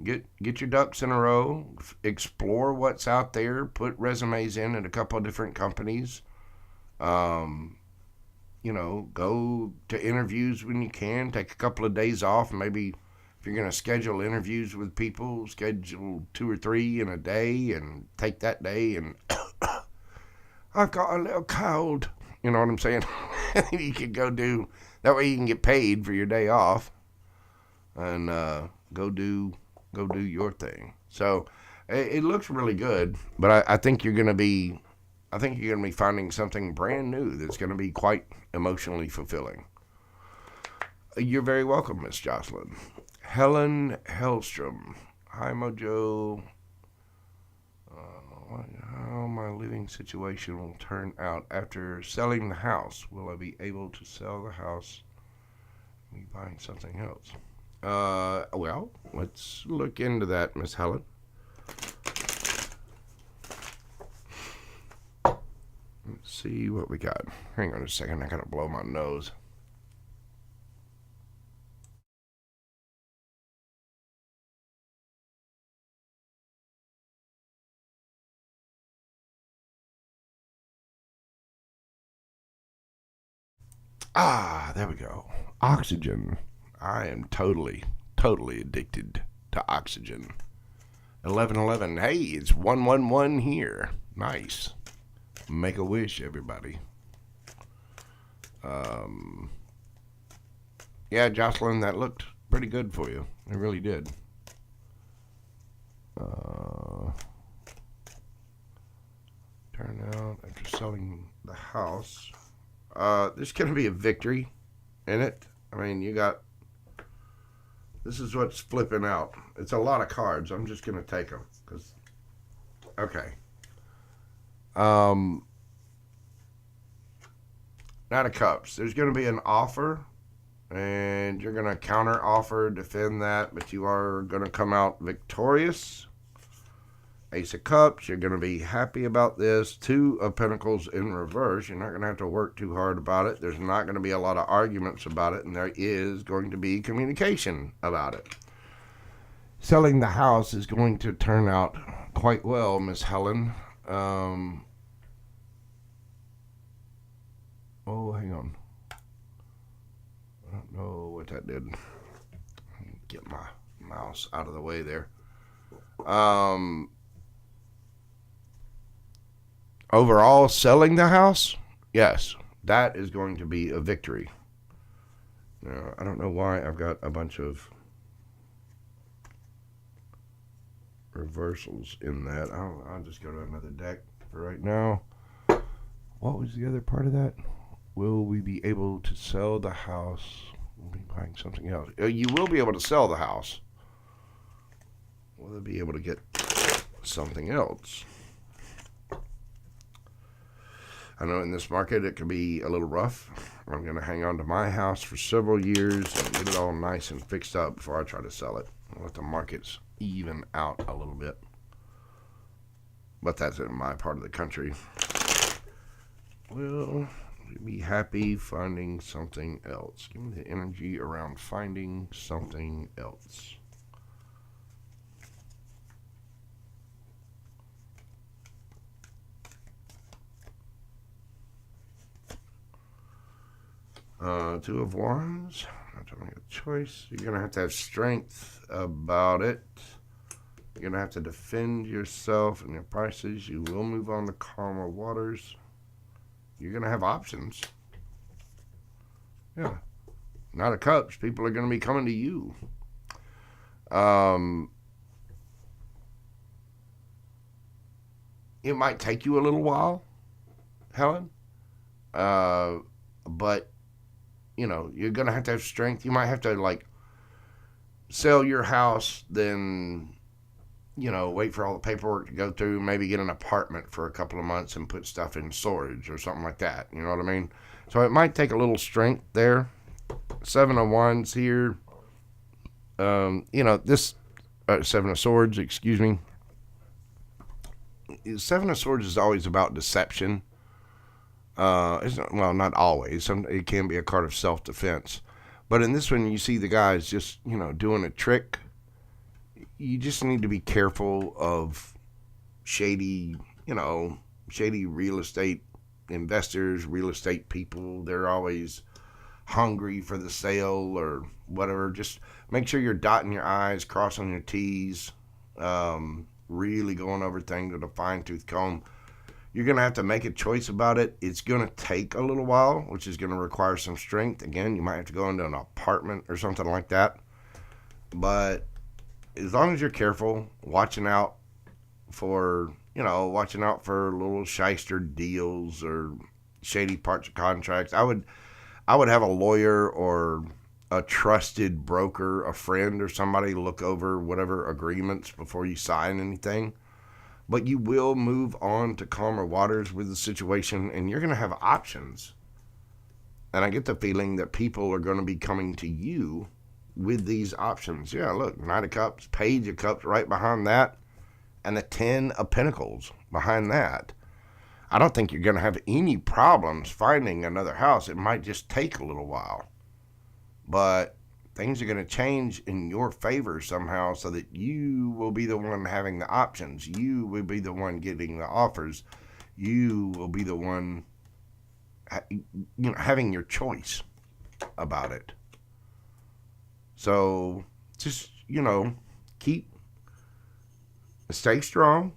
Get your ducks in a row, explore what's out there, put resumes in at a couple of different companies. Go to interviews when you can, take a couple of days off. Maybe if you're going to schedule interviews with people, schedule 2 or 3 in a day and take that day and I've got a little cold. You know what I'm saying? You can go do, that way you can get paid for your day off and go do your thing. So it looks really good, but I think you're going to be finding something brand new that's going to be quite emotionally fulfilling. You're very welcome, Miss Jocelyn. Helen Hellstrom. Hi, Mojo. How my living situation will turn out after selling the house. Will I be able to sell the house and be buying something else? Well, let's look into that, Miss Helen. Let's see what we got. Hang on a second, I gotta blow my nose. There we go. Oxygen. I am totally addicted to oxygen. 1111. Hey, it's 111 here. Nice. Make a wish, everybody. Yeah, Jocelyn, that looked pretty good for you. It really did. Turn out after selling the house. There's going to be a victory in it. I mean, this is what's flipping out. It's a lot of cards. I'm just going to take them. Okay. Knight of Cups. There's going to be an offer, and you're going to counter offer, defend that, but you are going to come out victorious. Ace of Cups, you're going to be happy about this. Two of Pentacles in reverse. You're not going to have to work too hard about it. There's not going to be a lot of arguments about it, and there is going to be communication about it. Selling the house is going to turn out quite well, Miss Helen. Oh, hang on. I don't know what that did. Get my mouse out of the way there. Overall, selling the house, yes, that is going to be a victory. Now, I don't know why I've got a bunch of reversals in that. I'll just go to another deck for right now. What was the other part of that? Will we be able to sell the house? We'll be buying something else. You will be able to sell the house. Will they be able to get something else? I know in this market it can be a little rough. I'm going to hang on to my house for several years and get it all nice and fixed up before I try to sell it. I'll let the markets even out a little bit. But that's in my part of the country. Will be happy finding something else. Give me the energy around finding something else. Two of Wands. Not to make a choice. You're going to have strength about it. You're going to have to defend yourself and your prices. You will move on to calmer waters. You're going to have options. Yeah. Knight of Cups. People are going to be coming to you. It might take you a little while, Helen. But you know, you're going to have strength. You might have to, like, sell your house, then, you know, wait for all the paperwork to go through, maybe get an apartment for a couple of months and put stuff in storage or something like that. You know what I mean? So it might take a little strength there. Seven of Wands here. You know, this, Seven of Swords, excuse me. Seven of Swords is always about deception. It's not, well, not always. It can be a card of self-defense. But in this one, you see the guys just, you know, doing a trick. You just need to be careful of shady, you know, shady real estate investors, real estate people. They're always hungry for the sale or whatever. Just make sure you're dotting your I's, crossing your T's, really going over things with a fine-tooth comb. You're going to have to make a choice about it. It's going to take a little while, which is going to require some strength. Again, you might have to go into an apartment or something like that. But as long as you're careful, watching out for little shyster deals or shady parts of contracts, I would have a lawyer or a trusted broker, a friend or somebody look over whatever agreements before you sign anything. But you will move on to calmer waters with the situation, and you're going to have options. And I get the feeling that people are going to be coming to you with these options. Yeah, look, Knight of Cups, Page of Cups right behind that, and the 10 of Pentacles behind that. I don't think you're going to have any problems finding another house. It might just take a little while. But things are going to change in your favor somehow so that you will be the one having the options. You will be the one getting the offers. You will be the one having your choice about it. So just, stay strong,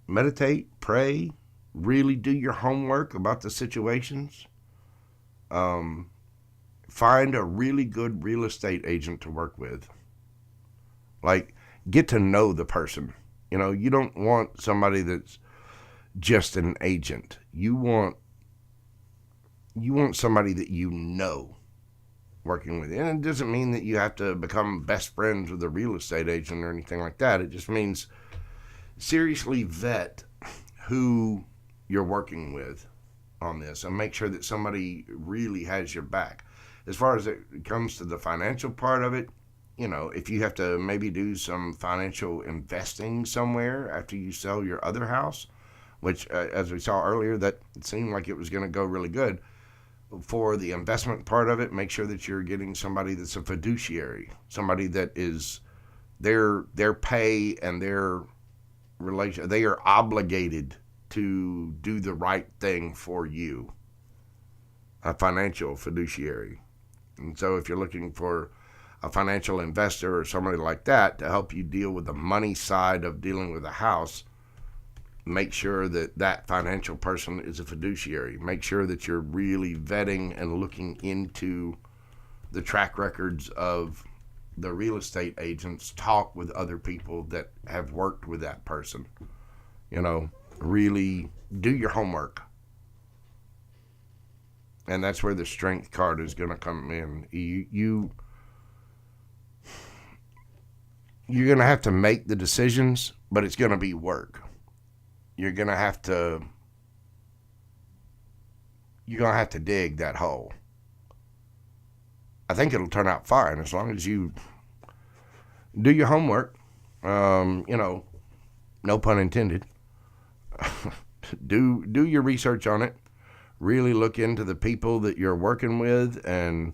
meditate, pray, really do your homework about the situations. Find a really good real estate agent to work with. Like, get to know the person. You don't want somebody that's just an agent. You want somebody that working with you. And it doesn't mean that you have to become best friends with a real estate agent or anything like that. It just means seriously vet who you're working with on this and make sure that somebody really has your back. As far as it comes to the financial part of it, if you have to maybe do some financial investing somewhere after you sell your other house, which, as we saw earlier, that seemed like it was going to go really good. For the investment part of it, make sure that you're getting somebody that's a fiduciary, somebody that is their pay and their relation. They are obligated to do the right thing for you, a financial fiduciary. And so if you're looking for a financial investor or somebody like that to help you deal with the money side of dealing with a house, make sure that financial person is a fiduciary. Make sure that you're really vetting and looking into the track records of the real estate agents. Talk with other people that have worked with that person. Really do your homework. And that's where the strength card is going to come in. You're going to have to make the decisions, but it's going to be work. You're going to have to dig that hole. I think it'll turn out fine as long as you do your homework. No pun intended. Do your research on it. Really look into the people that you're working with and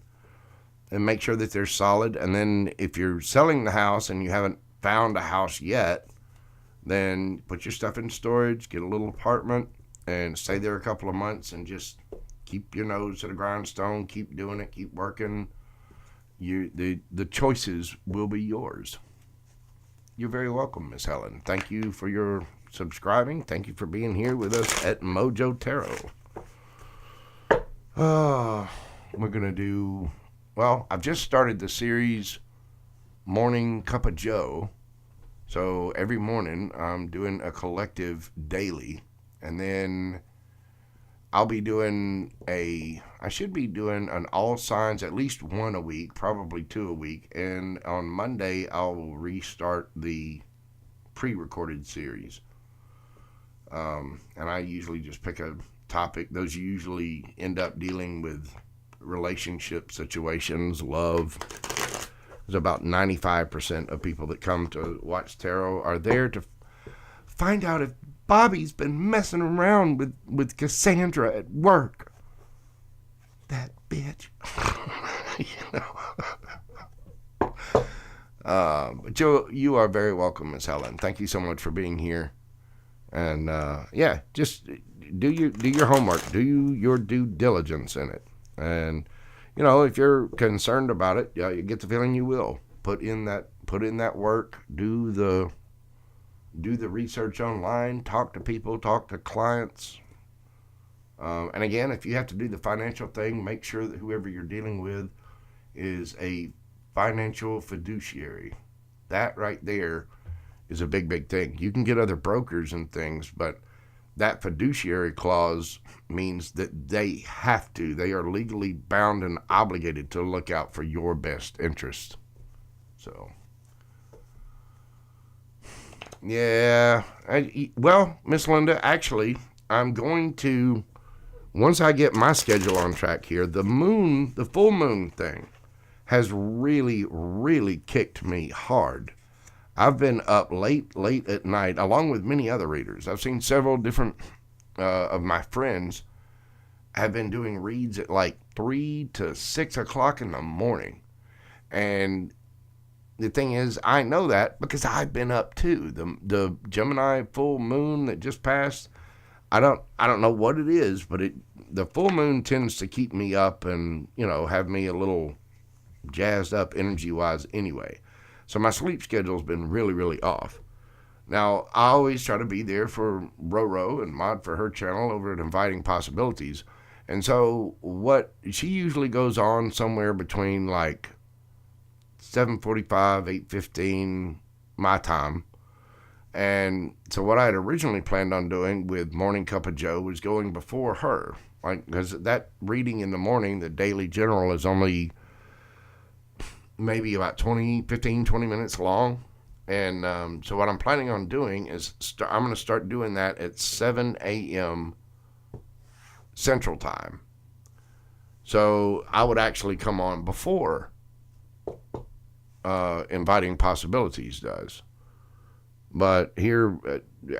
make sure that they're solid. And then if you're selling the house and you haven't found a house yet, then put your stuff in storage, get a little apartment, and stay there a couple of months and just keep your nose to the grindstone, keep doing it, keep working. The choices will be yours. You're very welcome, Miss Helen. Thank you for your subscribing. Thank you for being here with us at Mojo Tarot. We're going to do, I've just started the series Morning Cup of Joe. So every morning I'm doing a collective daily, and then I should be doing an all signs, at least one a week, probably two a week. And on Monday, I'll restart the pre-recorded series. And I usually just pick a topic. Those usually end up dealing with relationship situations, love. There's about 95% of people that come to watch tarot are there to find out if Bobby's been messing around with Cassandra at work. That bitch. Joe, you are very welcome, Miss Helen. Thank you so much for being here. And just do your homework, do your due diligence in it. And if you're concerned about it, you get the feeling you will. Put in that work, do the research online, talk to people, talk to clients. And again, if you have to do the financial thing, make sure that whoever you're dealing with is a financial fiduciary. That right there is a big, big thing. You can get other brokers and things, but that fiduciary clause means that they are legally bound and obligated to look out for your best interest. So, yeah. Miss Linda, actually, I'm going to, once I get my schedule on track here, the full moon thing has really, really kicked me hard. I've been up late at night, along with many other readers. I've seen several different of my friends have been doing reads at like 3 to 6 o'clock in the morning. And the thing is, I know that because I've been up too. The Gemini full moon that just passed, I don't know what it is, but the full moon tends to keep me up and, have me a little jazzed up energy wise anyway. So my sleep schedule's been really, really off. Now, I always try to be there for Roro and mod for her channel over at Inviting Possibilities. And so what she usually goes on somewhere between like 7:45, 8:15 my time. And so what I had originally planned on doing with Morning Cup of Joe was going before her. Like, because that reading in the morning, the Daily General, is only maybe about 20 minutes long. And so what I'm planning on doing is I'm going to start doing that at 7 a.m. Central Time. So I would actually come on before Inviting Possibilities does. But here,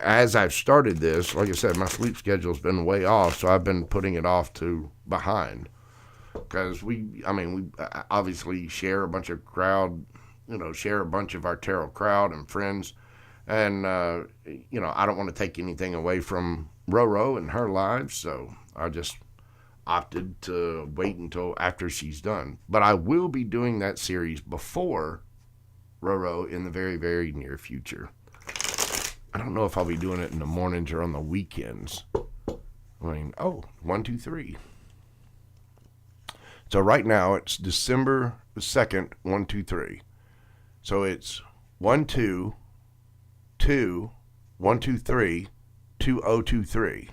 as I've started this, like I said, my sleep schedule's been way off, so I've been putting it off to behind. Because we obviously share a bunch of crowd, share a bunch of our tarot crowd and friends. And, I don't want to take anything away from Roro and her lives, so I just opted to wait until after she's done. But I will be doing that series before Roro in the very, very near future. I don't know if I'll be doing it in the mornings or on the weekends. 1, 2, 3. So right now it's December 2nd, 1, 2, 3. So it's 1, 2, 2, 1, 2, 3, 2023.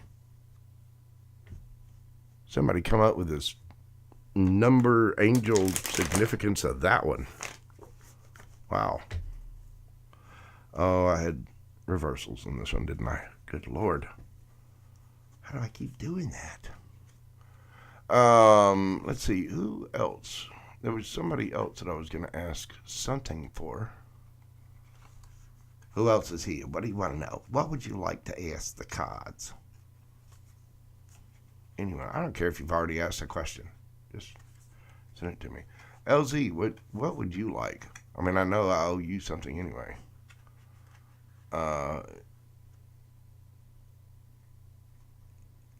Somebody come up with this number angel significance of that one. Wow. Oh, I had reversals in this one, didn't I? Good Lord. How do I keep doing that? Let's see. Who else? There was somebody else that I was going to ask something for. Who else is here? What do you want to know? What would you like to ask the cards? Anyway, I don't care if you've already asked a question. Just send it to me. LZ, what would you like? I mean, I know I owe you something anyway.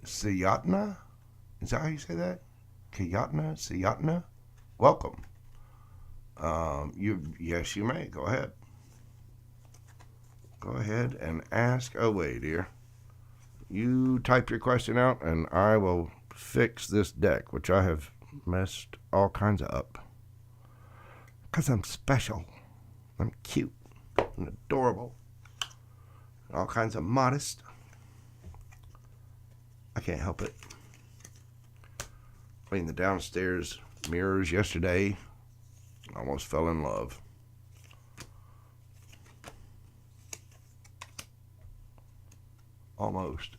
Siyatna? Is that how you say that? Siyatna? Welcome. Yes, you may. Go ahead. Go ahead and ask away, dear. You type your question out, and I will fix this deck, which I have messed all kinds of up. Because I'm special. I'm cute and adorable. All kinds of modest. I can't help it. Cleaned the downstairs mirrors yesterday. Almost fell in love. Almost.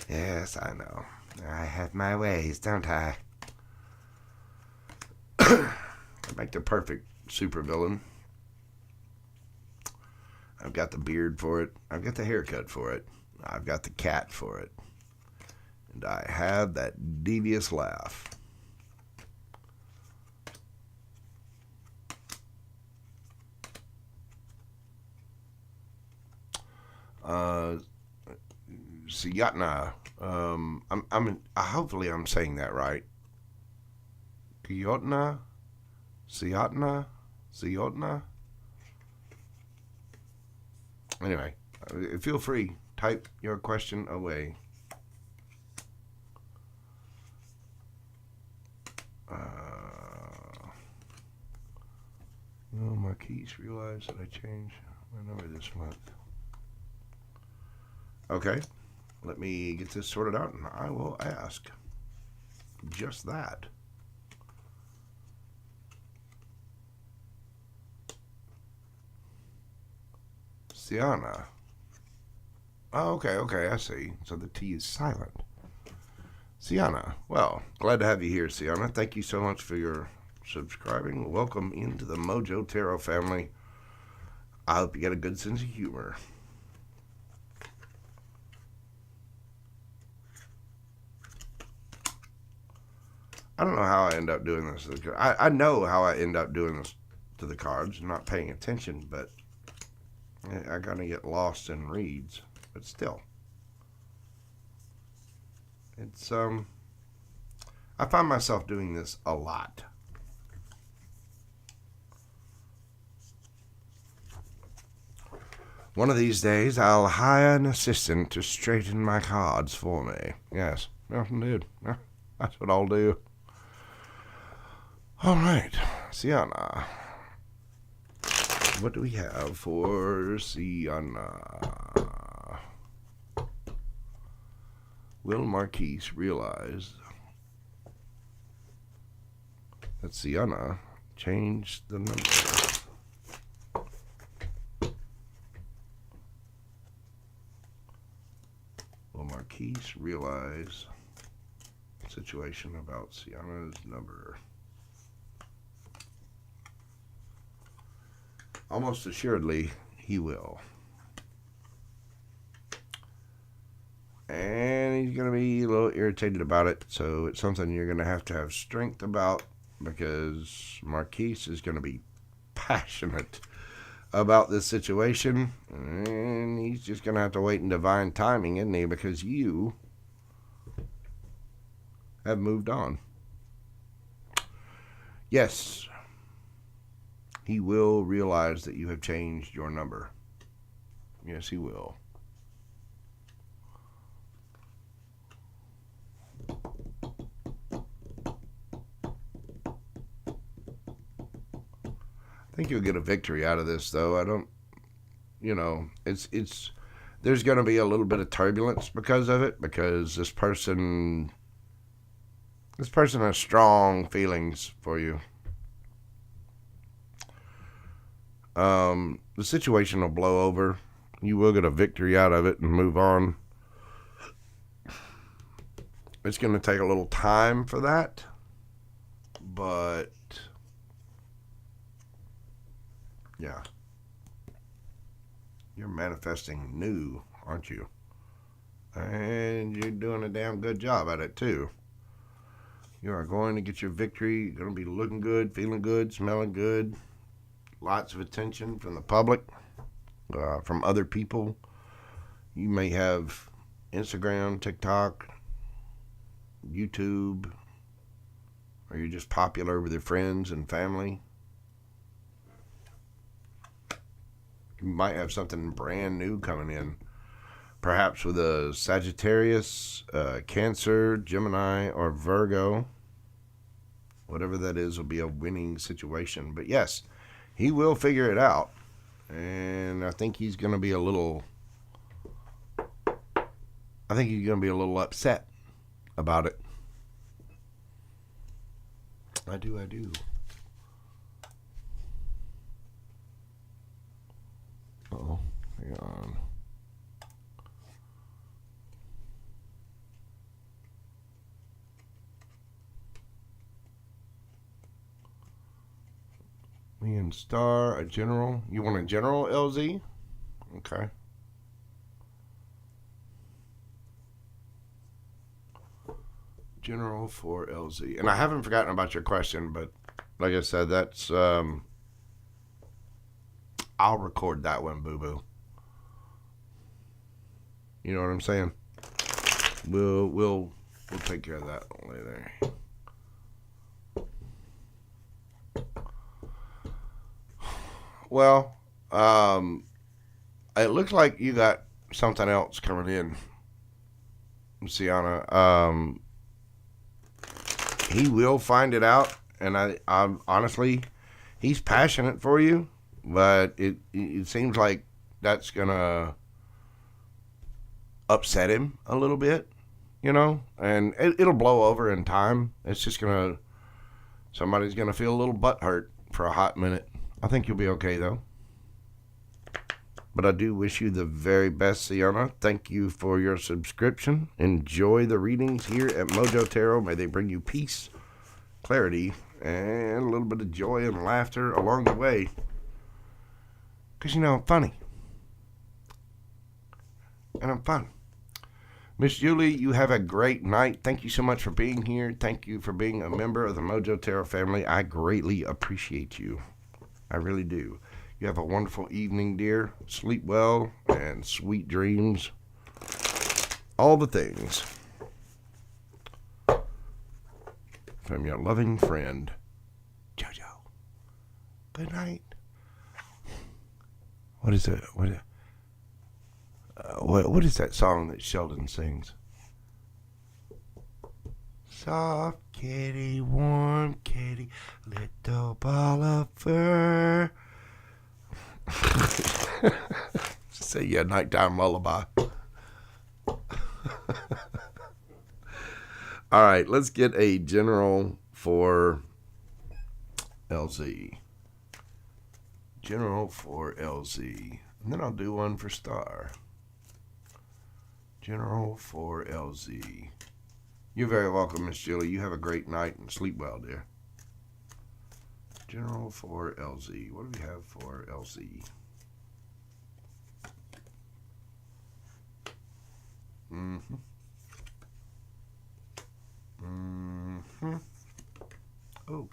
Yes, I know. I have my ways, don't I? I make the perfect supervillain. I've got the beard for it. I've got the haircut for it. I've got the cat for it. And I have that devious laugh. Siyatna. Hopefully I'm saying that right. Siyatna? Siyatna? Anyway, feel free. Type your question away. Marquise realized that I changed my number this month. Okay, let me get this sorted out and I will ask just that. Sienna. Oh, okay, I see. So the T is silent. Sienna. Well, glad to have you here, Sienna. Thank you so much for your subscribing. Welcome into the Mojo Tarot family. I hope you get a good sense of humor. I don't know how I end up doing this. I know how I end up doing this to the cards, not paying attention, but I kind of get lost in reads. But still, it's I find myself doing this a lot. One of these days, I'll hire an assistant to straighten my cards for me. Yes, dude, that's what I'll do. All right, Sienna. What do we have for Sienna? Will Marquise realize that Sienna changed the number? Will Marquise realize the situation about Sienna's number? Almost assuredly, he will. And he's going to be a little irritated about it, so it's something you're going to have strength about, because Marquise is going to be passionate about this situation, and he's just going to have to wait in divine timing, isn't he? Because you have moved on. Yes, he will realize that you have changed your number. Yes, he will. I think you'll get a victory out of this, though. I don't, it's there's going to be a little bit of turbulence because of it, because this person has strong feelings for you. The situation will blow over. You will get a victory out of it and move on. It's going to take a little time for that, but yeah. You're manifesting new, aren't you? And you're doing a damn good job at it, too. You are going to get your victory. You're going to be looking good, feeling good, smelling good. Lots of attention from the public, from other people. You may have Instagram, TikTok, YouTube, or you're just popular with your friends and family. You might have something brand new coming in, perhaps with a Sagittarius, Cancer, Gemini, or Virgo. Whatever that is will be a winning situation. But yes, he will figure it out, and I think he's going to be a little upset about it. I do. Uh-oh, hang on. Me and Star, a general. You want a general, LZ? Okay. General for LZ. And I haven't forgotten about your question, but like I said, that's I'll record that one, boo-boo. You know what I'm saying? We'll take care of that later. Well, it looks like you got something else coming in, Sienna. He will find it out, and I'm honestly, he's passionate for you, but it seems like that's gonna upset him a little bit, and it'll blow over in time. It's just somebody's gonna feel a little butthurt for a hot minute. I think you'll be okay, though. But I do wish you the very best, Sienna. Thank you for your subscription. Enjoy the readings here at Mojo Tarot. May they bring you peace, clarity, and a little bit of joy and laughter along the way. Because, I'm funny. And I'm fun. Miss Julie, you have a great night. Thank you so much for being here. Thank you for being a member of the Mojo Tarot family. I greatly appreciate you. I really do. You have a wonderful evening, dear. Sleep well and sweet dreams. All the things. From your loving friend, Jojo. Good night. What is it? What is that song that Sheldon sings? Soft kitty, warm kitty, little ball of fur. Say your nighttime lullaby. All right, let's get a general for LZ. General for LZ. And then I'll do one for Star. General for LZ. You're very welcome, Miss Julie. You have a great night and sleep well, dear. General for LZ. What do we have for LZ? Oh.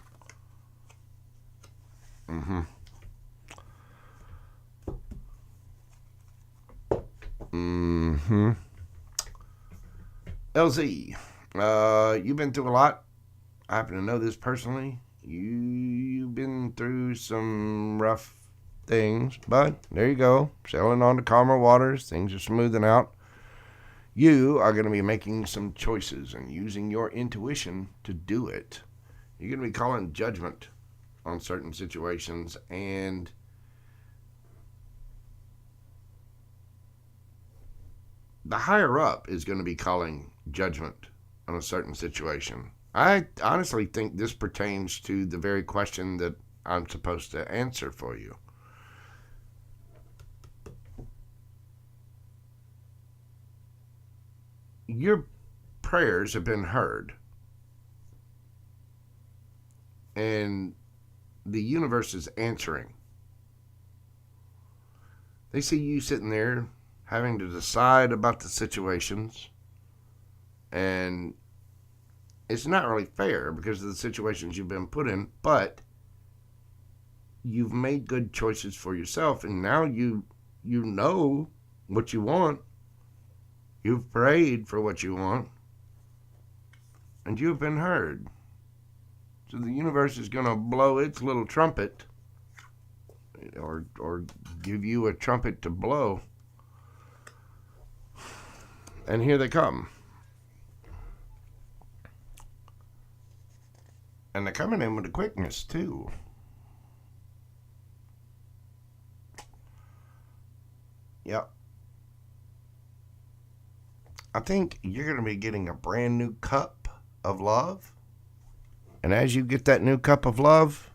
LZ. You've been through a lot. I happen to know this personally. You've been through some rough things, but there you go. Sailing on to calmer waters. Things are smoothing out. You are going to be making some choices and using your intuition to do it. You're going to be calling judgment on certain situations, and the higher up is going to be calling judgment on a certain situation. I honestly think this pertains to the very question that I'm supposed to answer for you. Your prayers have been heard, and the universe is answering. They see you sitting there having to decide about the situations, and it's not really fair because of the situations you've been put in, but you've made good choices for yourself, and now you know what you want. You've prayed for what you want, and you've been heard. So the universe is going to blow its little trumpet, or give you a trumpet to blow. And here they come. And they're coming in with a quickness, too. Yep. I think you're going to be getting a brand new cup of love. And as you get that new cup of love,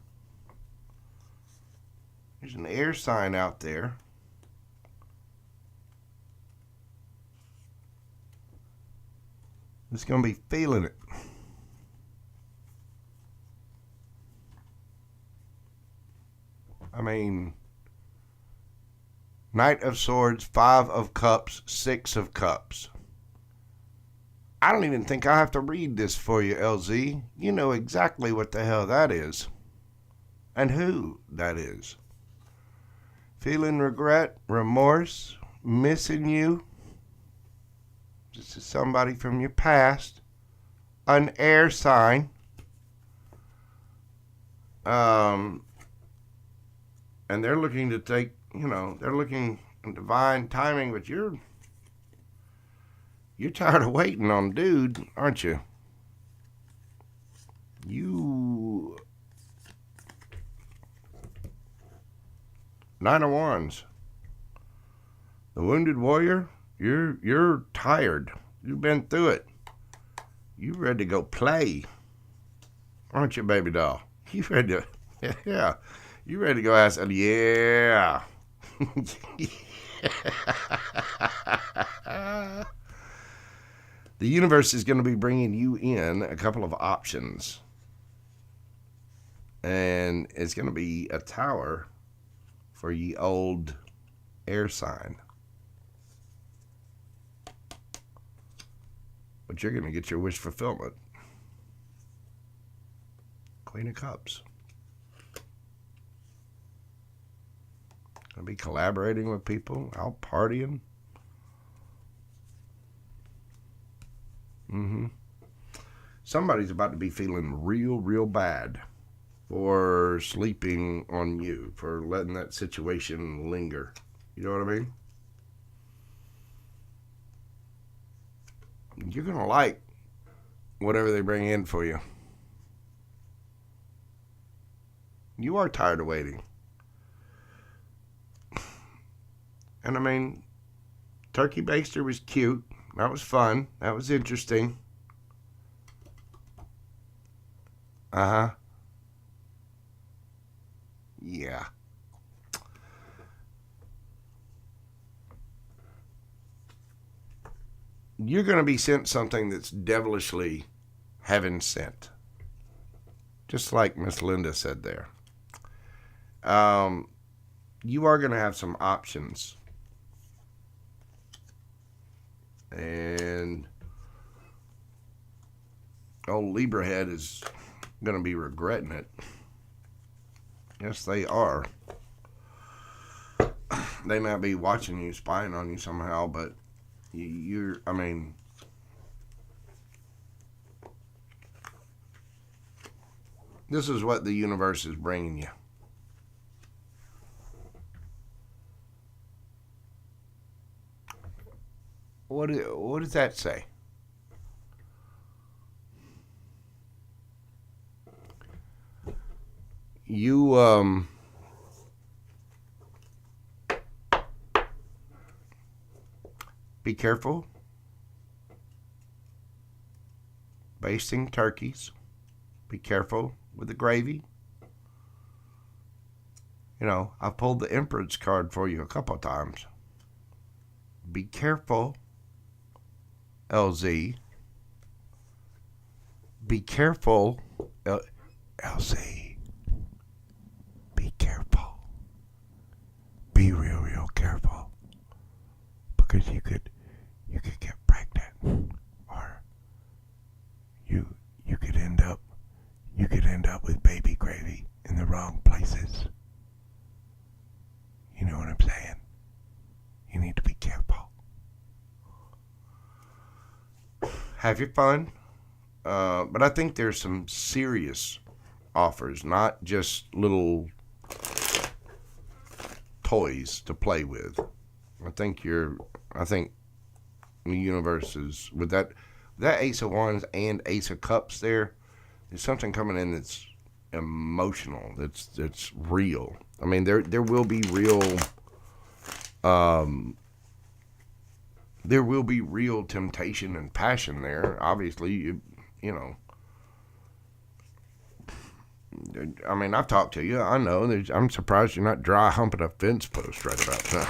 there's an air sign out there. It's going to be feeling it. I mean, Knight of Swords, 5 of Cups, 6 of Cups. I don't even think I have to read this for you, LZ. You know exactly what the hell that is. And who that is. Feeling regret, remorse, missing you. This is somebody from your past. An air sign. And they're looking to take, they're looking in divine timing, but you're tired of waiting on dude, aren't you? You 9 of Wands. The Wounded Warrior, you're tired. You've been through it. You ready to go play, aren't you, baby doll? You ready to, yeah. You ready to go ask, yeah. The universe is going to be bringing you in a couple of options. And it's going to be a tower for ye old air sign. But you're going to get your wish fulfillment. Queen of Cups. I'll be collaborating with people, out partying. Somebody's about to be feeling real bad for sleeping on you, for letting that situation linger. You know what I mean? You're going to like whatever they bring in for you. You are tired of waiting. And I mean, turkey baster was cute. That was fun. That was interesting. Yeah. You're going to be sent something that's devilishly heaven sent. Just like Miss Linda said there. You are going to have some options. And old Libra head is going to be regretting it. Yes, they are. They might be watching you, spying on you somehow, but I mean, this is what the universe is bringing you. What does that say? You, be careful basting turkeys. Be careful with the gravy. You know, I pulled the Emperor's card for you a couple of times. Be careful, LZ. Be careful, LZ. Be careful. Be real careful. Because you could get pregnant, or you could end up with baby gravy in the wrong places. You know what I'm saying? You need to be careful. Have your fun, but I think there's some serious offers, not just little toys to play with. I think the universe is, with that Ace of Wands and Ace of Cups there's something coming in that's emotional, that's real. I mean, there will be real temptation and passion there. Obviously, you know. I mean, I've talked to you. I know. I'm surprised you're not dry humping a fence post right about now.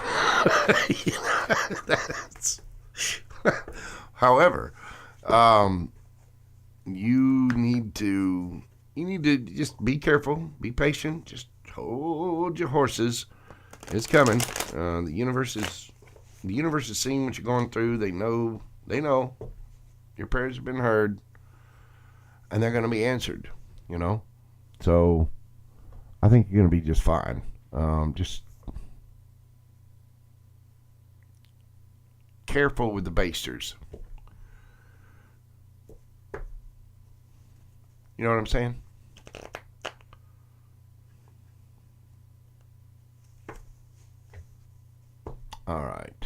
However, you need to just be careful, be patient, just hold your horses. It's coming. The universe is seeing what you're going through. They know your prayers have been heard, and they're going to be answered. You know. So, I think you're going to be just fine. Just careful with the basters. You know what I'm saying? All right.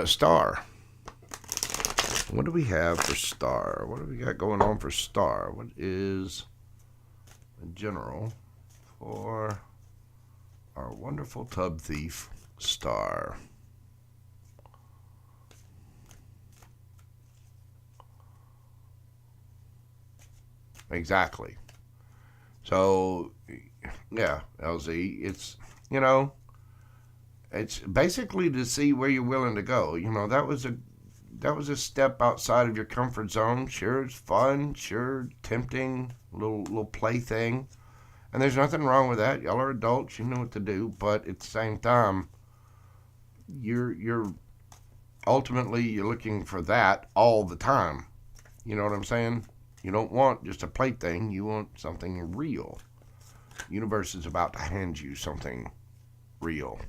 Star. What do we have for Star? What do we got going on for Star? What is the general for our wonderful tub thief, Star? Exactly. So, yeah, LZ, it's, it's basically to see where you're willing to go. That was a step outside of your comfort zone. Sure, it's fun. Sure, tempting, little play thing. And there's nothing wrong with that. Y'all are adults. You know what to do. But at the same time, you're ultimately you're looking for that all the time. You know what I'm saying? You don't want just a plaything. You want something real. Universe is about to hand you something real.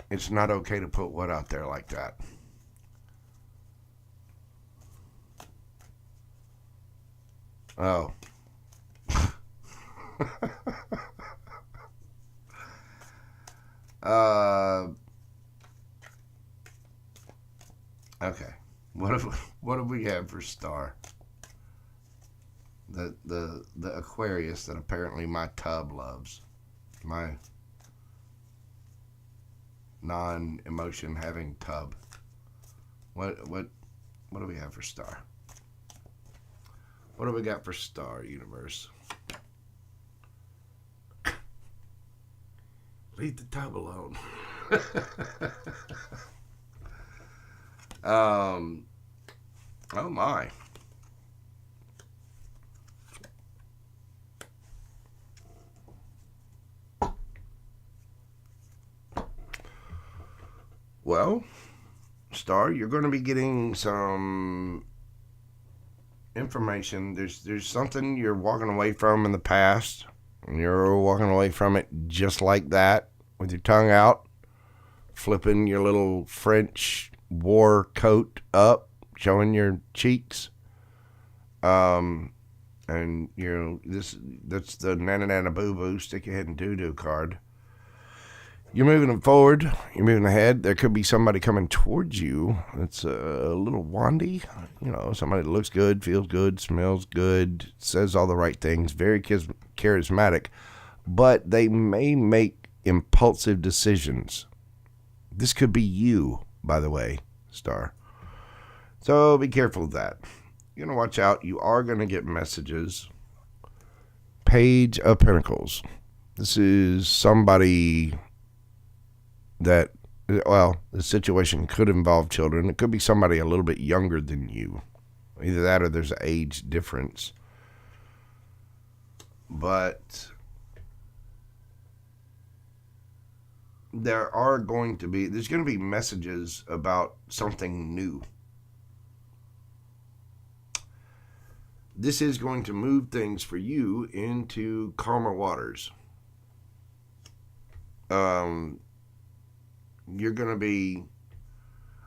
It's not okay to put what out there like that. Oh. Okay. What have we had for star? The Aquarius that apparently my tub loves. My non-emotion having tub. What do we have for star? What do we got for star, universe? Leave the tub alone. Oh my. Well, Star, you're going to be getting some information. There's something you're walking away from in the past, and you're walking away from it just like that, with your tongue out, flipping your little French war coat up, showing your cheeks. And that's the nana nana boo boo, stick your head in doo doo card. You're moving forward. You're moving ahead. There could be somebody coming towards you that's a little wandy. You know, somebody that looks good, feels good, smells good, says all the right things, very charismatic, but they may make impulsive decisions. This could be you, by the way, Star. So be careful of that. You're going to watch out. You are going to get messages. Page of Pentacles. This is somebody that, well, the situation could involve children. It could be somebody a little bit younger than you. Either that or there's an age difference. But there's going to be messages about something new. This is going to move things for you into calmer waters. You're going to be,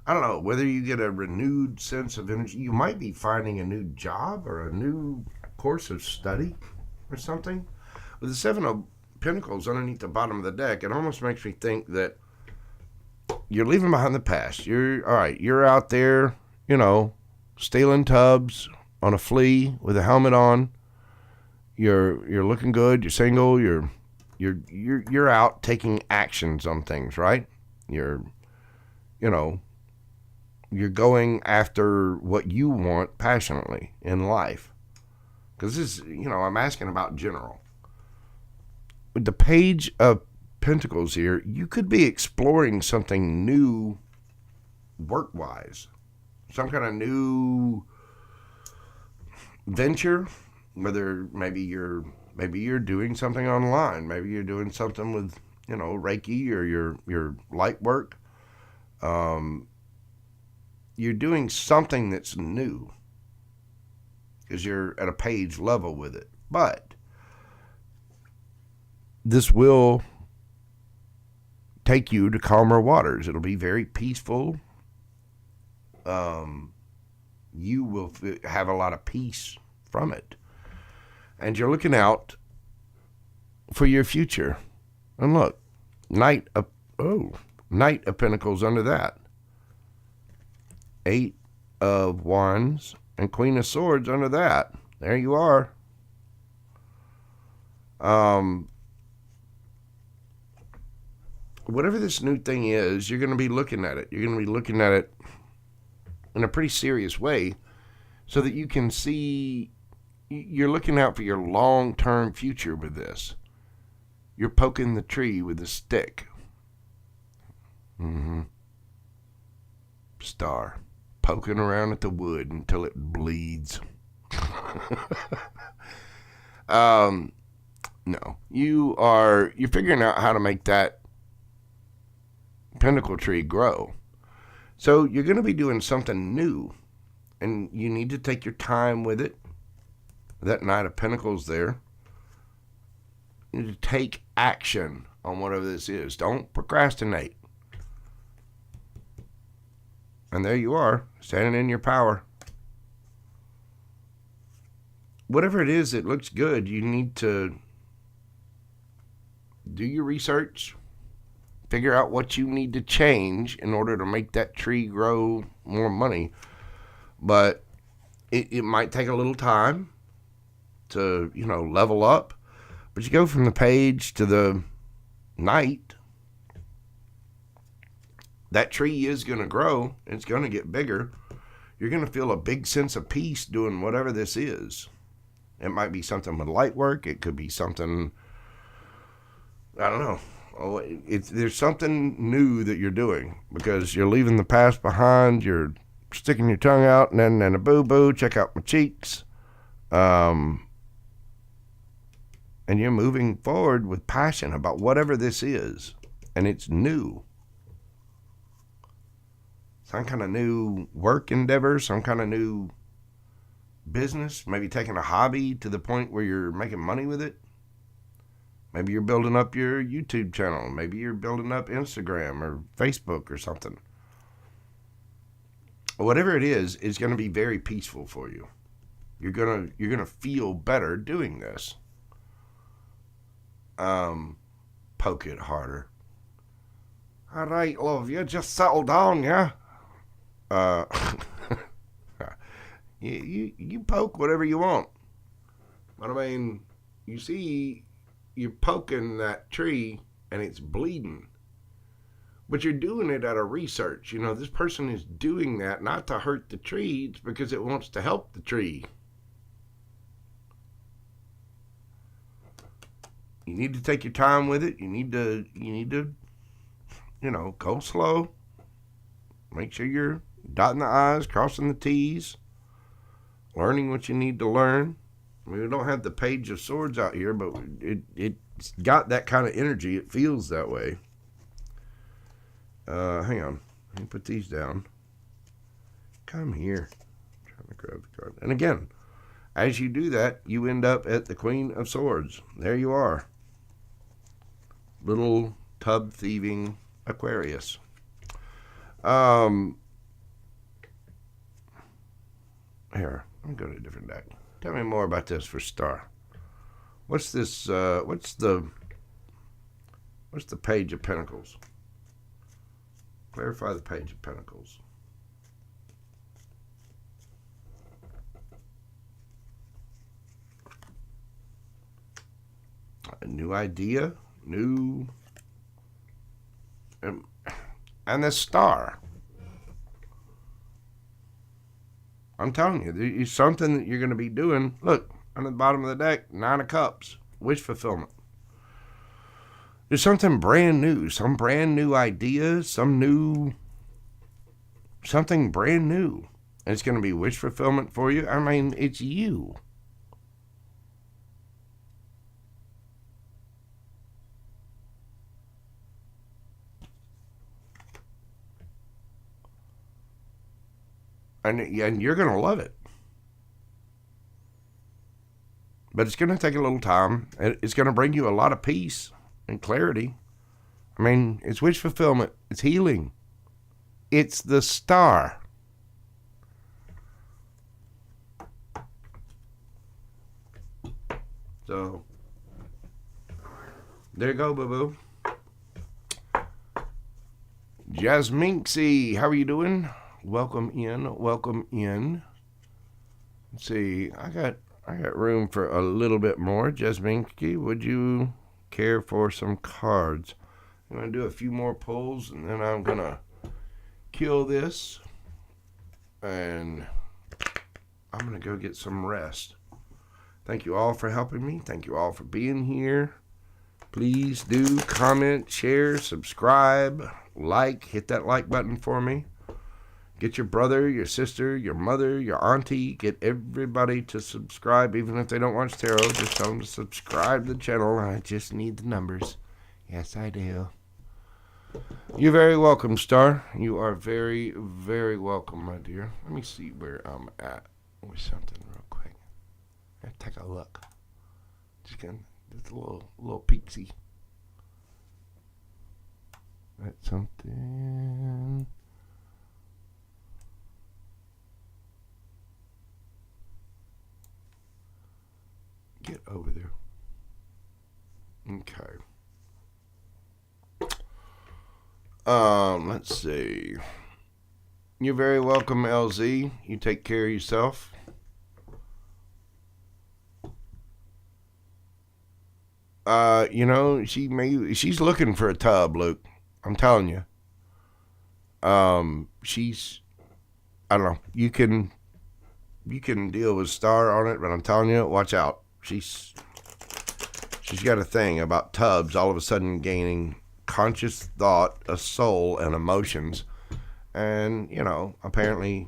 I don't know, whether you get a renewed sense of energy. You might be finding a new job or a new course of study or something. With the Seven of Pentacles underneath the bottom of the deck, it almost makes me think that you're leaving behind the past. You're out there, you know, stealing tubs on a flea with a helmet on. You're looking good. You're single. You're out taking actions on things, right? You're going after what you want passionately in life. Because this is, I'm asking about general. With the Page of Pentacles here, you could be exploring something new work-wise. Some kind of new venture, whether maybe you're doing something online, maybe you're doing something with Reiki or your light work. You're doing something that's new because you're at a page level with it. But this will take you to calmer waters. It'll be very peaceful. You will have a lot of peace from it. And you're looking out for your future. And look, Knight of Pentacles under that. 8 of Wands and Queen of Swords under that. There you are. Whatever this new thing is, you're going to be looking at it. You're going to be looking at it in a pretty serious way so that you can see. You're looking out for your long-term future with this. You're poking the tree with a stick. Star. Poking around at the wood until it bleeds. No. You're figuring out how to make that pentacle tree grow. So you're going to be doing something new, and you need to take your time with it. That Knight of Pentacles there. You need to take action on whatever this is. Don't procrastinate. And there you are, standing in your power. Whatever it is that looks good, you need to do your research. Figure out what you need to change in order to make that tree grow more money. But it might take a little time to, level up. But you go from the page to the Knight. That tree is going to grow. It's going to get bigger. You're going to feel a big sense of peace doing whatever this is. It might be something with light work. It could be something, I don't know. There's something new that you're doing because you're leaving the past behind. You're sticking your tongue out and then a boo-boo. Check out my cheeks. And you're moving forward with passion about whatever this is. And it's new. Some kind of new work endeavor, some kind of new business, maybe taking a hobby to the point where you're making money with it. Maybe you're building up your YouTube channel. Maybe you're building up Instagram or Facebook or something. Whatever it is, it's going to be very peaceful for you. You're gonna feel better doing this. Poke it harder. All right, love, you just settle down, yeah? You poke whatever you want. But I mean, you see, you're poking that tree and it's bleeding. But you're doing it out of research. This person is doing that not to hurt the tree, it's because it wants to help the tree. You need to take your time with it. You need to, go slow. Make sure you're dotting the I's, crossing the T's, learning what you need to learn. I mean, we don't have the Page of Swords out here, but it's got that kind of energy. It feels that way. Hang on. Let me put these down. Come here. I'm trying to grab the card. And again, as you do that, you end up at the Queen of Swords. There you are. Little tub thieving Aquarius. Here, let me go to a different deck. Tell me more about this for Star. What's this? What's the Page of Pentacles? Clarify the Page of Pentacles. A new idea, and the Star. I'm telling you, there's something that you're going to be doing. Look, on the bottom of the deck, 9 of Cups, wish fulfillment. There's something brand new, some brand new idea, something brand new. And it's going to be wish fulfillment for you. I mean, it's you. And you're going to love it. But it's going to take a little time. It's going to bring you a lot of peace and clarity. I mean, it's wish fulfillment. It's healing. It's the Star. So, there you go, boo-boo. Jasminksy, how are you doing? Welcome in. Let's see, I got room for a little bit more. Jasminksy, would you care for some cards? I'm going to do a few more pulls, and then I'm going to kill this, and I'm going to go get some rest. Thank you all for helping me. Thank you all for being here. Please do comment, share, subscribe, like. Hit that like button for me. Get your brother, your sister, your mother, your auntie. Get everybody to subscribe, even if they don't watch tarot. Just tell them to subscribe to the channel. I just need the numbers. Yes, I do. You're very welcome, Star. You are very, very welcome, my dear. Let me see where I'm at with something real quick. Let's take a look. Just a little peeksy. That's something. Get over there. Okay. Let's see. You're very welcome, LZ. You take care of yourself. She's looking for a tub, Luke. I'm telling you. She's, I don't know. You can deal with Star on it, but I'm telling you, watch out. She's got a thing about tubs all of a sudden gaining conscious thought, a soul, and emotions. And, apparently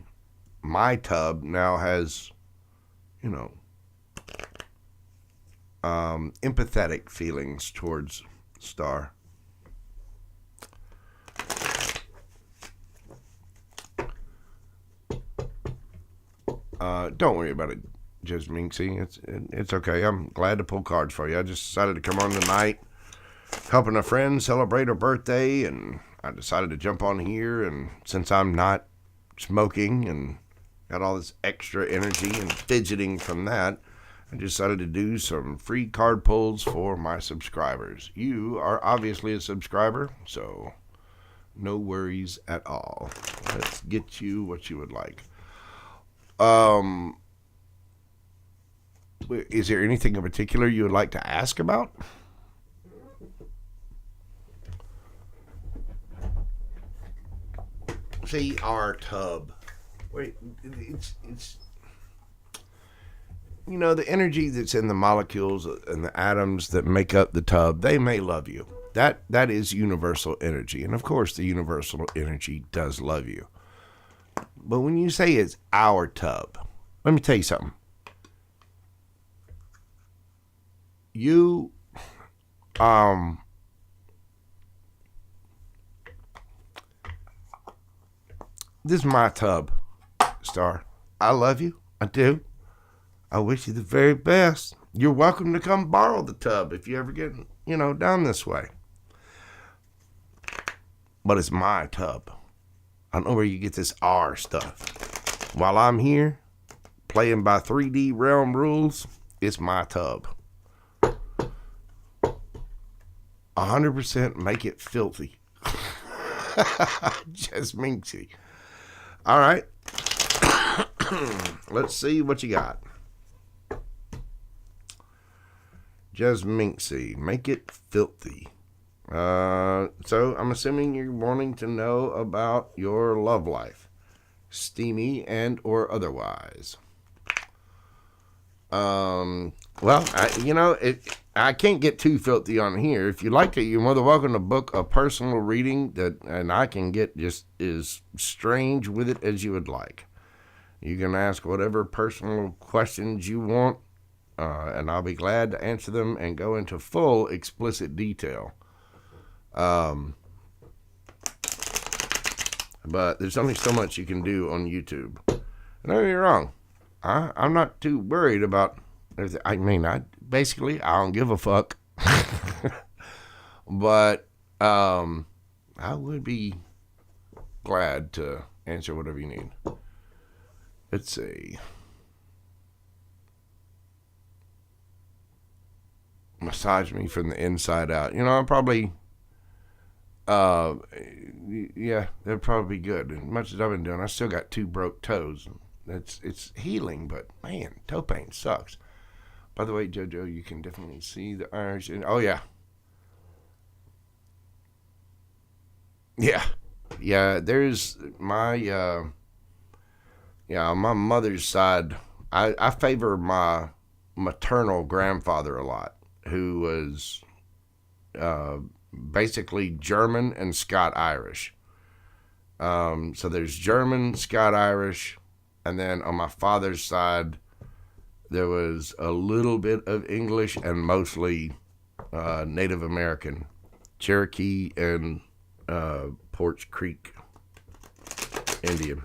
my tub now has, empathetic feelings towards Star. Don't worry about it, Just Minxie. It's okay. I'm glad to pull cards for you. I just decided to come on tonight, helping a friend celebrate her birthday, and I decided to jump on here. And since I'm not smoking and got all this extra energy and fidgeting from that, I decided to do some free card pulls for my subscribers. You are obviously a subscriber, so no worries at all. Let's get you what you would like. Is there anything in particular you would like to ask about? See, our tub. Wait, it's the energy that's in the molecules and the atoms that make up the tub, they may love you. That is universal energy. And of course, the universal energy does love you. But when you say it's our tub, let me tell you something. This is my tub, Star. I love you. I do. I wish you the very best. You're welcome to come borrow the tub if you ever get, down this way. But it's my tub. I don't know where you get this R stuff. While I'm here, playing by 3D realm rules, it's my tub. 100% make it filthy. Just minxy. All right. Let's see what you got. Just minxy. Make it filthy. So I'm assuming you're wanting to know about your love life, steamy and or otherwise. Well, I can't get too filthy on here. If you like it, you're more than welcome to book a personal reading and I can get just as strange with it as you would like. You can ask whatever personal questions you want, and I'll be glad to answer them and go into full explicit detail. But there's only so much you can do on YouTube. Don't get me wrong. I'm not too worried about. I don't give a fuck. But I would be glad to answer whatever you need. Let's see. Massage me from the inside out. I'm probably. Yeah, that'd probably be good. As much as I've been doing, I still got 2 broke toes. It's healing, but man, toe pain sucks. By the way, JoJo, you can definitely see the Irish. Oh yeah, yeah. There's my on my mother's side. I favor my maternal grandfather a lot, who was basically German and Scot-Irish. So there's German, Scot-Irish, and then on my father's side, there was a little bit of English and mostly Native American, Cherokee and Porch Creek Indian.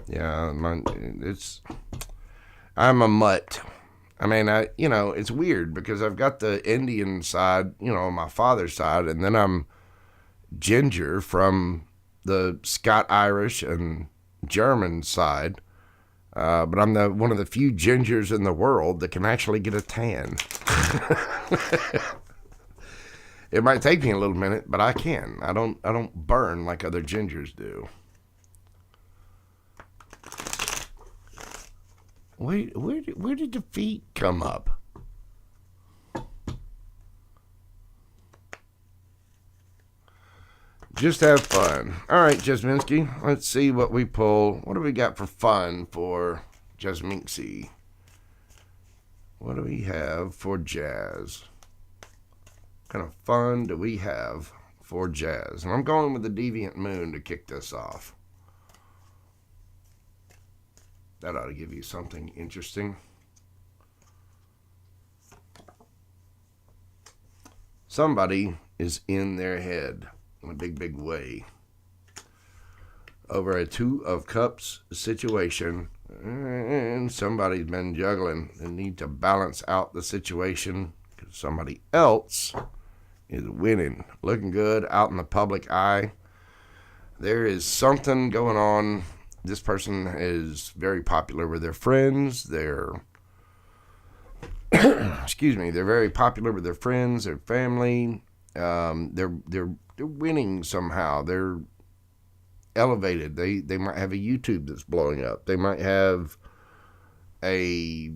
Yeah, I'm a mutt. I mean, it's weird because I've got the Indian side, on my father's side, and then I'm ginger from the Scot-Irish and German side. But I'm one of the few gingers in the world that can actually get a tan. It might take me a little minute, but I can. I don't burn like other gingers do. Where did the feet come up? Just have fun. All right, Jasminski, let's see what we pull. What do we got for fun for Jasminski? What do we have for jazz? What kind of fun do we have for jazz? And I'm going with the Deviant Moon to kick this off. That ought to give you something interesting. Somebody is in their head in a big, big way over a Two of Cups situation, and somebody's been juggling and need to balance out the situation because somebody else is winning, looking good out in the public eye. There is something going on. This person is very popular with their friends. They're they're very popular with their friends, their family. They're winning somehow. They're elevated. They might have a YouTube that's blowing up. They might have a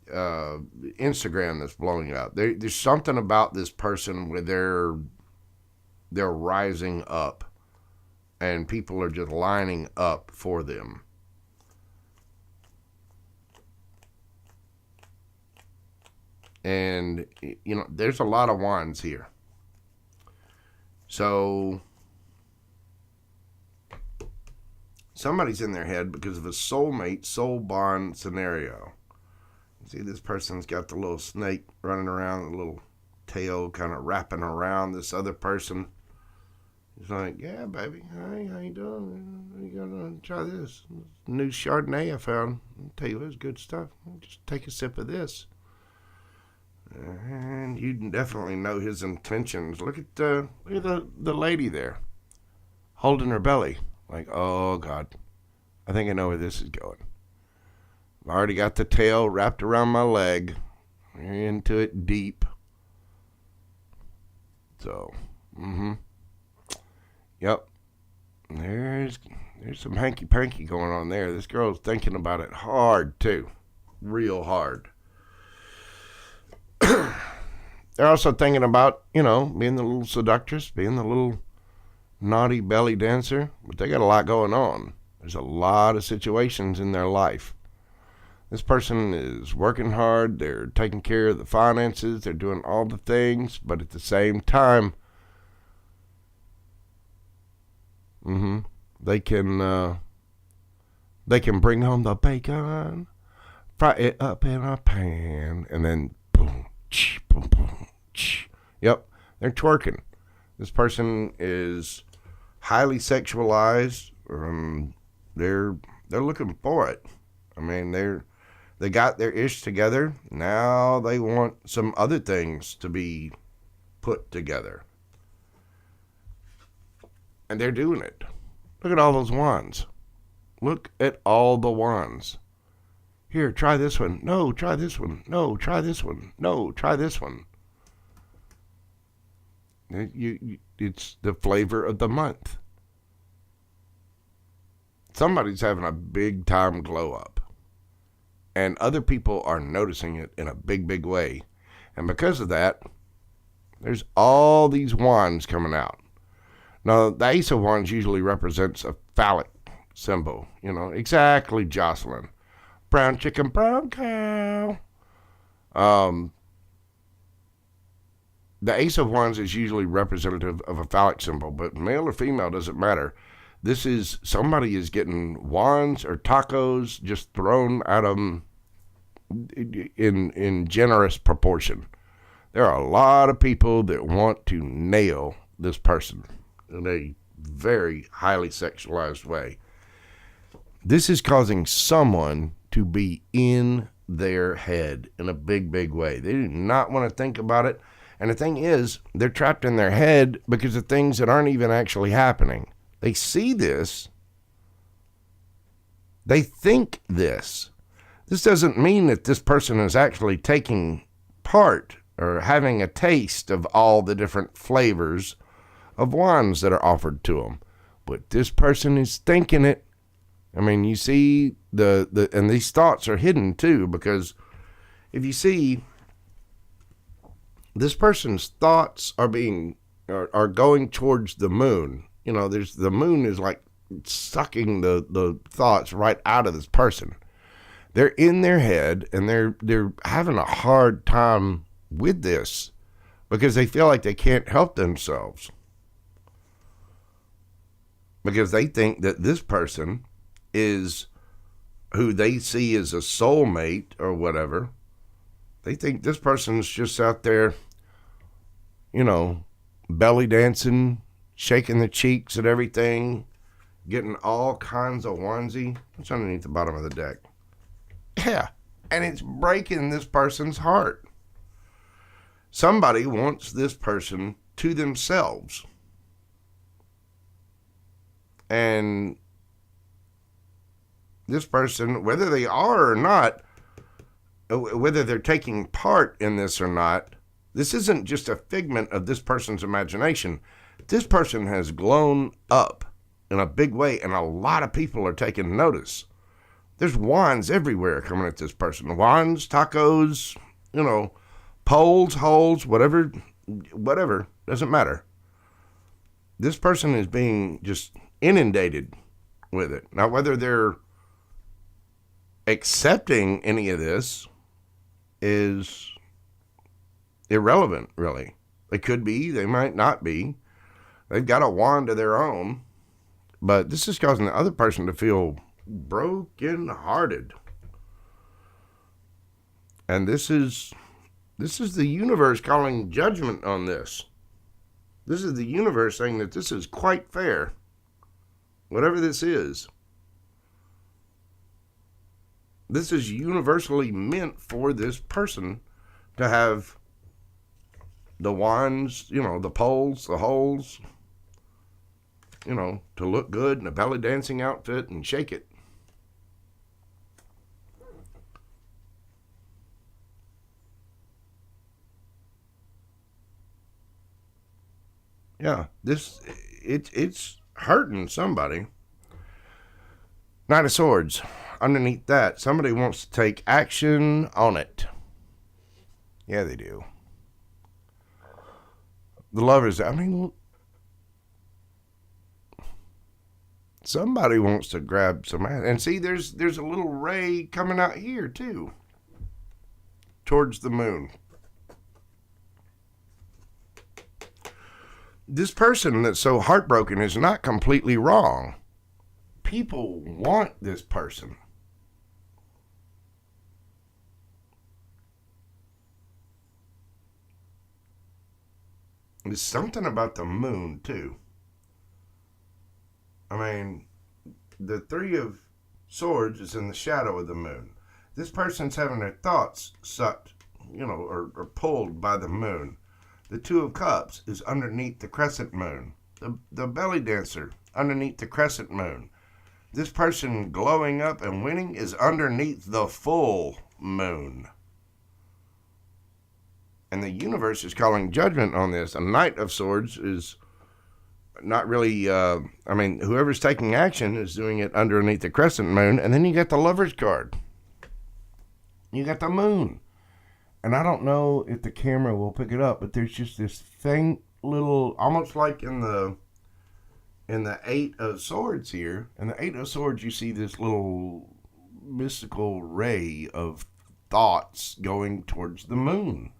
Instagram that's blowing up. There's something about this person where they're rising up, and people are just lining up for them. And, there's a lot of wands here. So, somebody's in their head because of a soulmate, soul bond scenario. See, this person's got the little snake running around, the little tail kind of wrapping around this other person. He's like, yeah, baby, hey, how you doing? You gonna try this new Chardonnay I found? I'll tell you, it's good stuff. Just take a sip of this. And you definitely know his intentions. Look at the lady there, holding her belly. Like, oh, God, I think I know where this is going. I've already got the tail wrapped around my leg. We're into it deep. So, Yep. There's some hanky-panky going on there. This girl's thinking about it hard, too. Real hard. They're also thinking about, being the little seductress, being the little naughty belly dancer. But they got a lot going on. There's a lot of situations in their life. This person is working hard. They're taking care of the finances. They're doing all the things. But at the same time, they can bring home the bacon, fry it up in a pan, and then boom, boom, boom. Yep, they're twerking. This person is highly sexualized. They're looking for it. I mean, they got their ish together. Now they want some other things to be put together. And they're doing it. Look at all those wands. Look at all the wands. Here, try this one. No, try this one. No, try this one. No, try this one. It's the flavor of the month. Somebody's having a big time glow up. And other people are noticing it in a big, big way. And because of that, there's all these wands coming out. Now, the Ace of Wands usually represents a phallic symbol. Exactly, Jocelyn. Brown chicken, brown cow. The Ace of Wands is usually representative of a phallic symbol, but male or female doesn't matter. This is somebody is getting wands or tacos just thrown at them in generous proportion. There are a lot of people that want to nail this person in a very highly sexualized way. This is causing someone to be in their head in a big, big way. They do not want to think about it. And the thing is, they're trapped in their head because of things that aren't even actually happening. They see this. They think this. This doesn't mean that this person is actually taking part or having a taste of all the different flavors of wines that are offered to them. But this person is thinking it. I mean, you see and these thoughts are hidden too, because if you see, this person's thoughts are going towards the moon. You know, the moon is like sucking the thoughts right out of this person. They're in their head and they're having a hard time with this because they feel like they can't help themselves. Because they think that this person is who they see as a soulmate or whatever. They think this person's just out there, you know, belly dancing, shaking the cheeks at everything, getting all kinds of onesie. What's underneath the bottom of the deck? Yeah, and it's breaking this person's heart. Somebody wants this person to themselves. And this person, whether they are or not, whether they're taking part in this or not, this isn't just a figment of this person's imagination. This person has blown up in a big way, and a lot of people are taking notice. There's wines everywhere coming at this person. Wines, tacos, you know, poles, holes, whatever, doesn't matter. This person is being just inundated with it. Now, whether they're accepting any of this is irrelevant, really. They could be, they might not be. They've got a wand of their own, but this is causing the other person to feel broken-hearted. And this is the universe calling judgment on this. This is the universe saying that this is quite fair. Whatever this is universally meant for this person to have the wands, you know, the poles, the holes, you know, to look good in a belly dancing outfit and shake it. Yeah, it's hurting somebody. Knight of Swords. Underneath that, somebody wants to take action on it. Yeah, they do. The Lovers, I mean, somebody wants to grab some, and see, there's a little ray coming out here too, towards the moon. This person that's so heartbroken is not completely wrong. People want this person. There's something about the moon, too. I mean, the Three of Swords is in the shadow of the moon. This person's having their thoughts sucked, you know, or pulled by the moon. The Two of Cups is underneath the crescent moon. The belly dancer, underneath the crescent moon. This person glowing up and winning is underneath the full moon. And the universe is calling judgment on this. A Knight of Swords is not really, whoever's taking action is doing it underneath the crescent moon. And then you got the Lover's card. You got the moon. And I don't know if the camera will pick it up, but there's just this faint little, almost like in the Eight of Swords here. In the Eight of Swords, you see this little mystical ray of thoughts going towards the moon.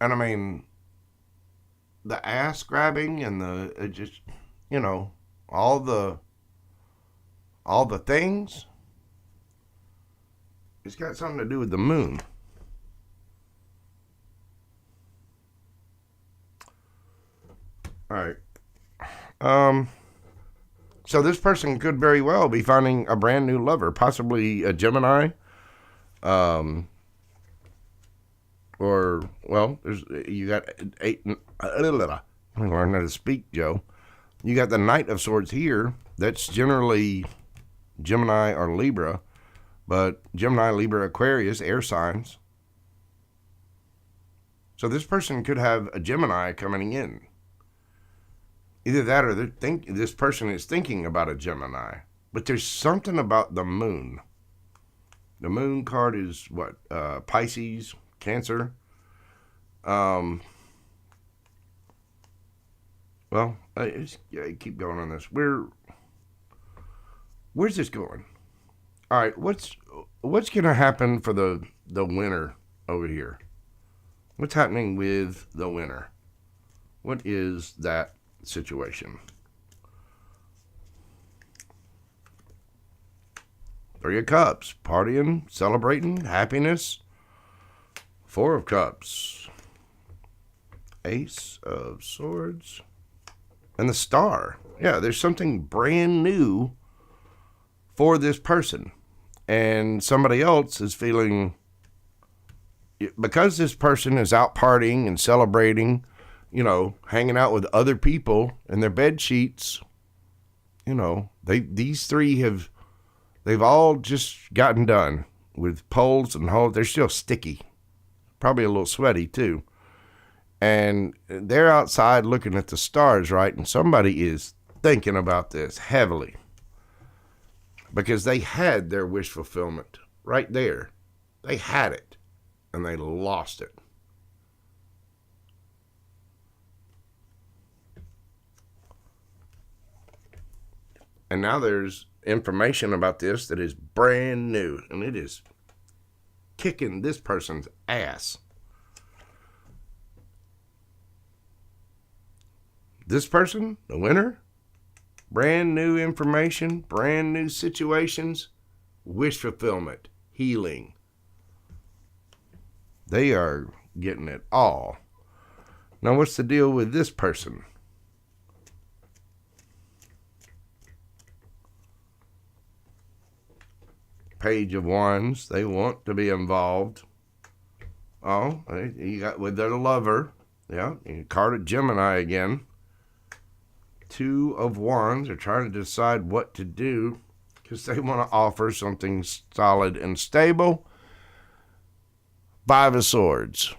And I mean, the ass grabbing and the just, you know, all the things, it's got something to do with the moon. All right. So this person could very well be finding a brand new lover, possibly a Gemini. Or, well, you got eight. I'm going to learn how to speak, Joe. You got the Knight of Swords here. That's generally Gemini or Libra, but Gemini, Libra, Aquarius, air signs. So this person could have a Gemini coming in. Either that or this person is thinking about a Gemini. But there's something about the moon. The moon card is what? Pisces, Cancer. Well, I keep going on this. Where's this going? All right, what's going to happen for the winner over here? What's happening with the winner? What is that situation? Three of Cups, partying, celebrating, happiness. Four of Cups, Ace of Swords, and the Star. Yeah, there's something brand new for this person. And somebody else is feeling, because this person is out partying and celebrating, you know, hanging out with other people in their bed sheets, you know, these three they've all just gotten done with poles and holes. They're still sticky, probably a little sweaty too. And they're outside looking at the stars, right? And somebody is thinking about this heavily because they had their wish fulfillment right there. They had it and they lost it. And now there's information about this that is brand new, and it is kicking this person's ass. This person, the winner, brand new information, brand new situations, wish fulfillment, healing. They are getting it all. Now, what's the deal with this person? Page of Wands. They want to be involved. Oh, you got with their lover. Yeah, card of Gemini again. Two of Wands. They're trying to decide what to do because they want to offer something solid and stable. Five of Swords.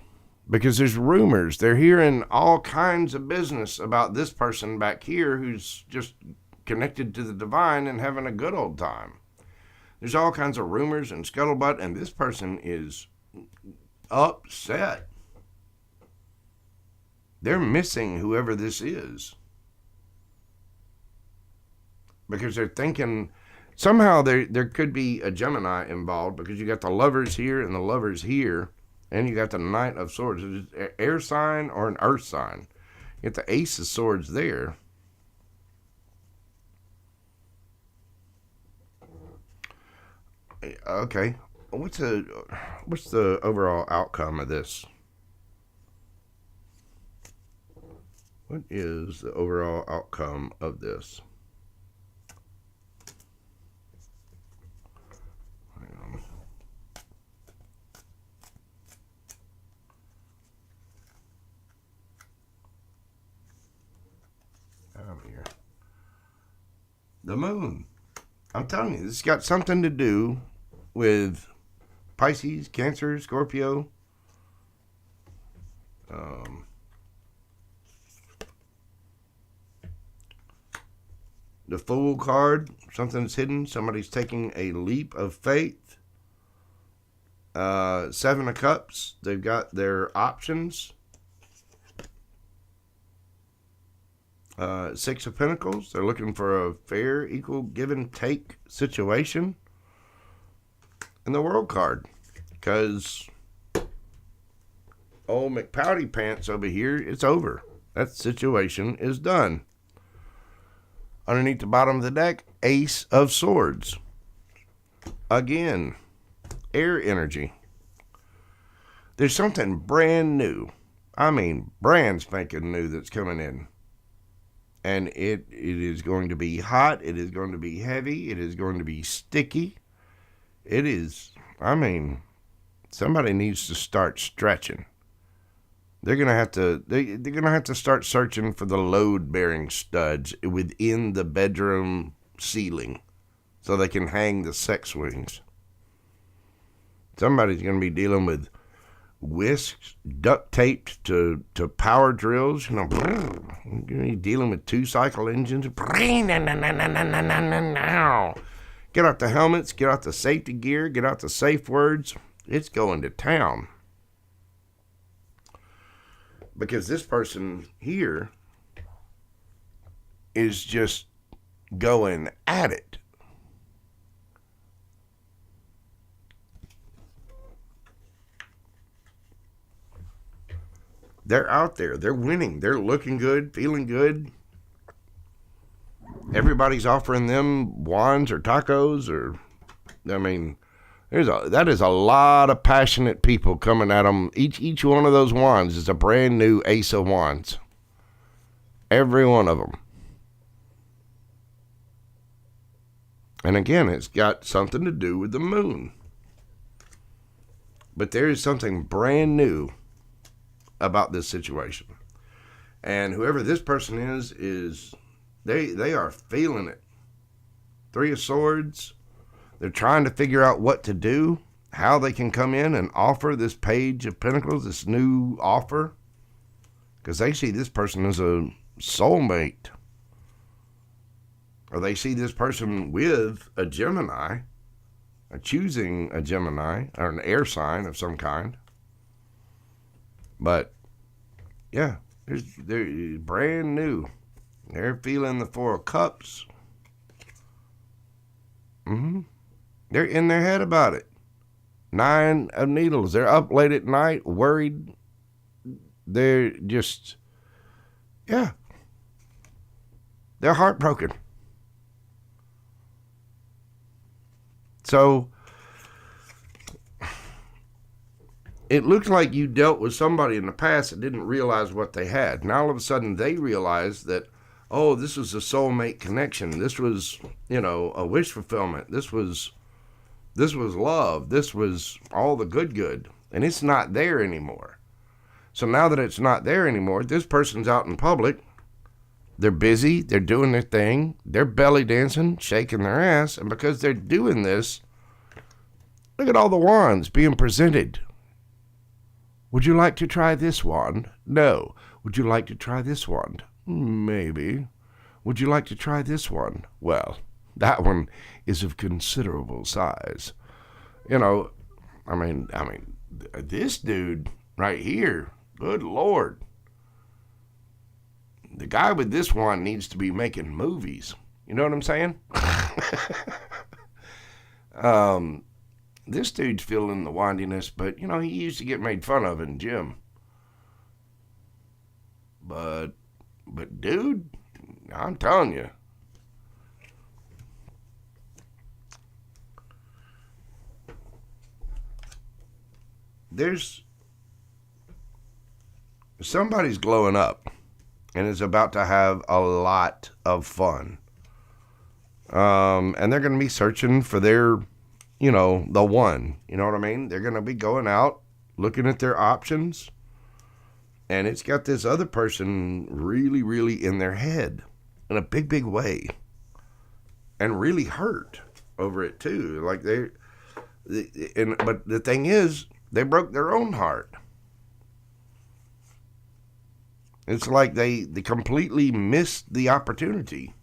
Because there's rumors. They're hearing all kinds of business about this person back here who's just connected to the divine and having a good old time. There's all kinds of rumors and scuttlebutt, and this person is upset. They're missing whoever this is. Because they're thinking, somehow there could be a Gemini involved, because you got the lovers here and the lovers here, and you got the Knight of Swords. Is it an air sign or an earth sign? You got the Ace of Swords there. Okay, what's the overall outcome of this? What is the overall outcome of this? Hang on. Out here. The moon. I'm telling you, this has got something to do with Pisces, Cancer, Scorpio. The Fool card, something's hidden. Somebody's taking a leap of faith. Seven of Cups, they've got their options. Six of Pentacles, they're looking for a fair, equal, give and take situation. And the World card, because old McPowdy Pants over here, it's over. That situation is done. Underneath the bottom of the deck, Ace of Swords. Again, air energy. There's something brand new. I mean, brand spanking new that's coming in. And it is going to be hot. It is going to be heavy. It is going to be sticky. It is, I mean, somebody needs to start stretching. They're gonna have to start searching for the load-bearing studs within the bedroom ceiling, so they can hang the sex swings. Somebody's gonna be dealing with whisks duct taped to power drills. You know, you're gonna be dealing with 2-cycle engines. Get out the helmets. Get out the safety gear. Get out the safe words. It's going to town. Because this person here is just going at it. They're out there. They're winning. They're looking good, feeling good. Everybody's offering them wands or tacos or, I mean, that is a lot of passionate people coming at them. Each one of those wands is a brand new Ace of Wands. Every one of them. And again, it's got something to do with the moon. But there is something brand new about this situation. And whoever this person is they are feeling it. 3 of Swords. They're trying to figure out what to do, how they can come in and offer this Page of Pentacles, this new offer. Because they see this person as a soulmate. Or they see this person with a Gemini, or choosing a Gemini, or an air sign of some kind. But, yeah, they're brand new. They're feeling the 4 of Cups. They're in their head about it. 9 of Needles. They're up late at night, worried. They're just, yeah. They're heartbroken. So, it looks like you dealt with somebody in the past that didn't realize what they had. Now all of a sudden they realize that, oh, this was a soulmate connection. This was, a wish fulfillment. This was love. This was all the good. And it's not there anymore. So now that it's not there anymore, this person's out in public. They're busy. They're doing their thing. They're belly dancing, shaking their ass. And because they're doing this, look at all the wands being presented. Would you like to try this wand? No. Would you like to try this wand? Maybe. Would you like to try this one? Well, that one is of considerable size. I mean, this dude right here, good Lord. The guy with this one needs to be making movies. You know what I'm saying? This dude's feeling the wandiness, but, he used to get made fun of in gym. But dude, I'm telling you. Somebody's glowing up and is about to have a lot of fun. And they're going to be searching for their, the one. You know what I mean? They're going to be going out, looking at their options. And it's got this other person really, really in their head in a big, big way. And really hurt over it too. Like but the thing is, they broke their own heart. It's like they completely missed the opportunity.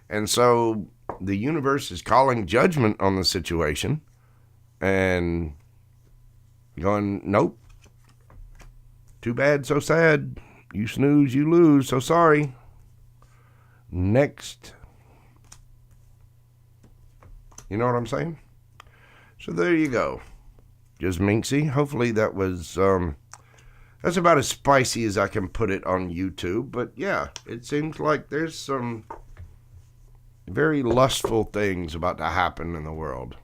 And so the universe is calling judgment on the situation and going, nope. Too bad, so sad. You snooze, you lose. So sorry. Next. You know what I'm saying? So there you go. Just Minxie. Hopefully that was That's about as spicy as I can put it on YouTube. But yeah, it seems like there's some very lustful things about to happen in the world.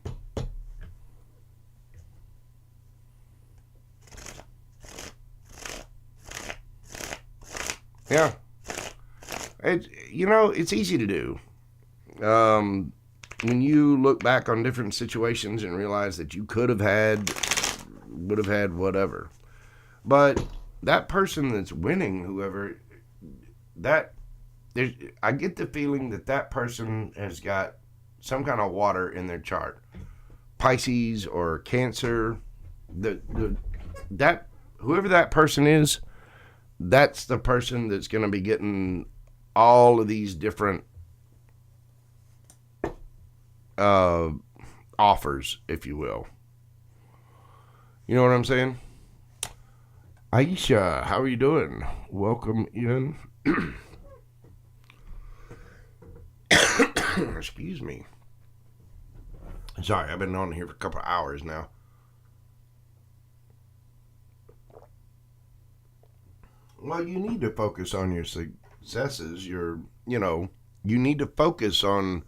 Yeah. It's easy to do. When you look back on different situations and realize that you would have had whatever. But that person that's winning, whoever, I get the feeling that person has got some kind of water in their chart. Pisces or Cancer. Whoever that person is, that's the person that's going to be getting all of these different offers, if you will. You know what I'm saying? Aisha, how are you doing? Welcome in. Excuse me. Sorry, I've been on here for a couple of hours now. Well, you need to focus on your successes. You need to focus on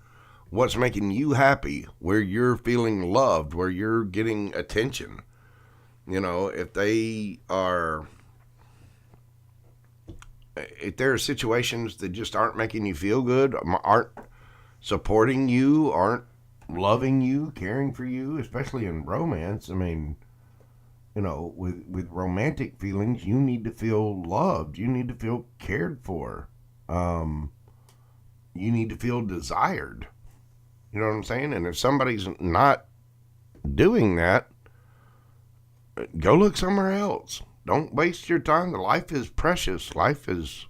what's making you happy, where you're feeling loved, where you're getting attention. If there are situations that just aren't making you feel good, aren't supporting you, aren't loving you, caring for you, especially in romance. I mean, with romantic feelings, you need to feel loved. You need to feel cared for. You need to feel desired. You know what I'm saying? And if somebody's not doing that, go look somewhere else. Don't waste your time. Life is precious. Life is,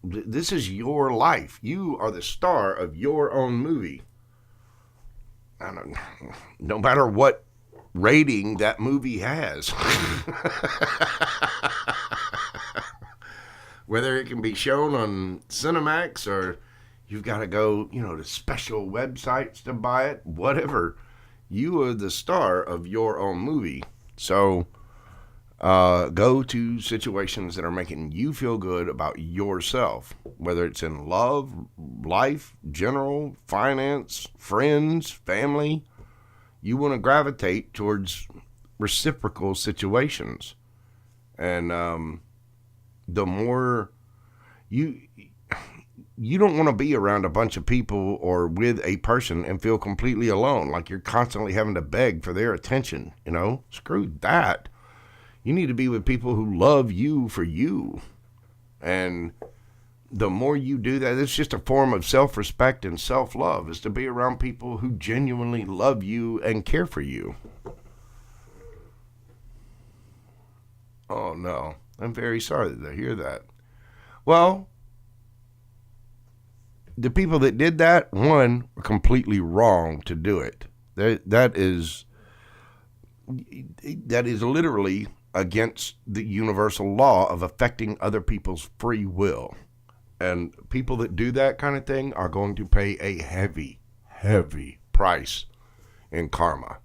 this is your life. You are the star of your own movie. No matter what rating that movie has. Whether it can be shown on Cinemax or you've got to go, to special websites to buy it, whatever. You are the star of your own movie. So go to situations that are making you feel good about yourself, whether it's in love, life, general, finance, friends, family. You want to gravitate towards reciprocal situations. And the more you don't want to be around a bunch of people or with a person and feel completely alone, like you're constantly having to beg for their attention. Screw that. You need to be with people who love you for you. And the more you do that, it's just a form of self-respect and self-love, is to be around people who genuinely love you and care for you. Oh, no. I'm very sorry to hear that. Well, the people that did that, one, were completely wrong to do it. That is literally against the universal law of affecting other people's free will. And people that do that kind of thing are going to pay a heavy, heavy price in karma.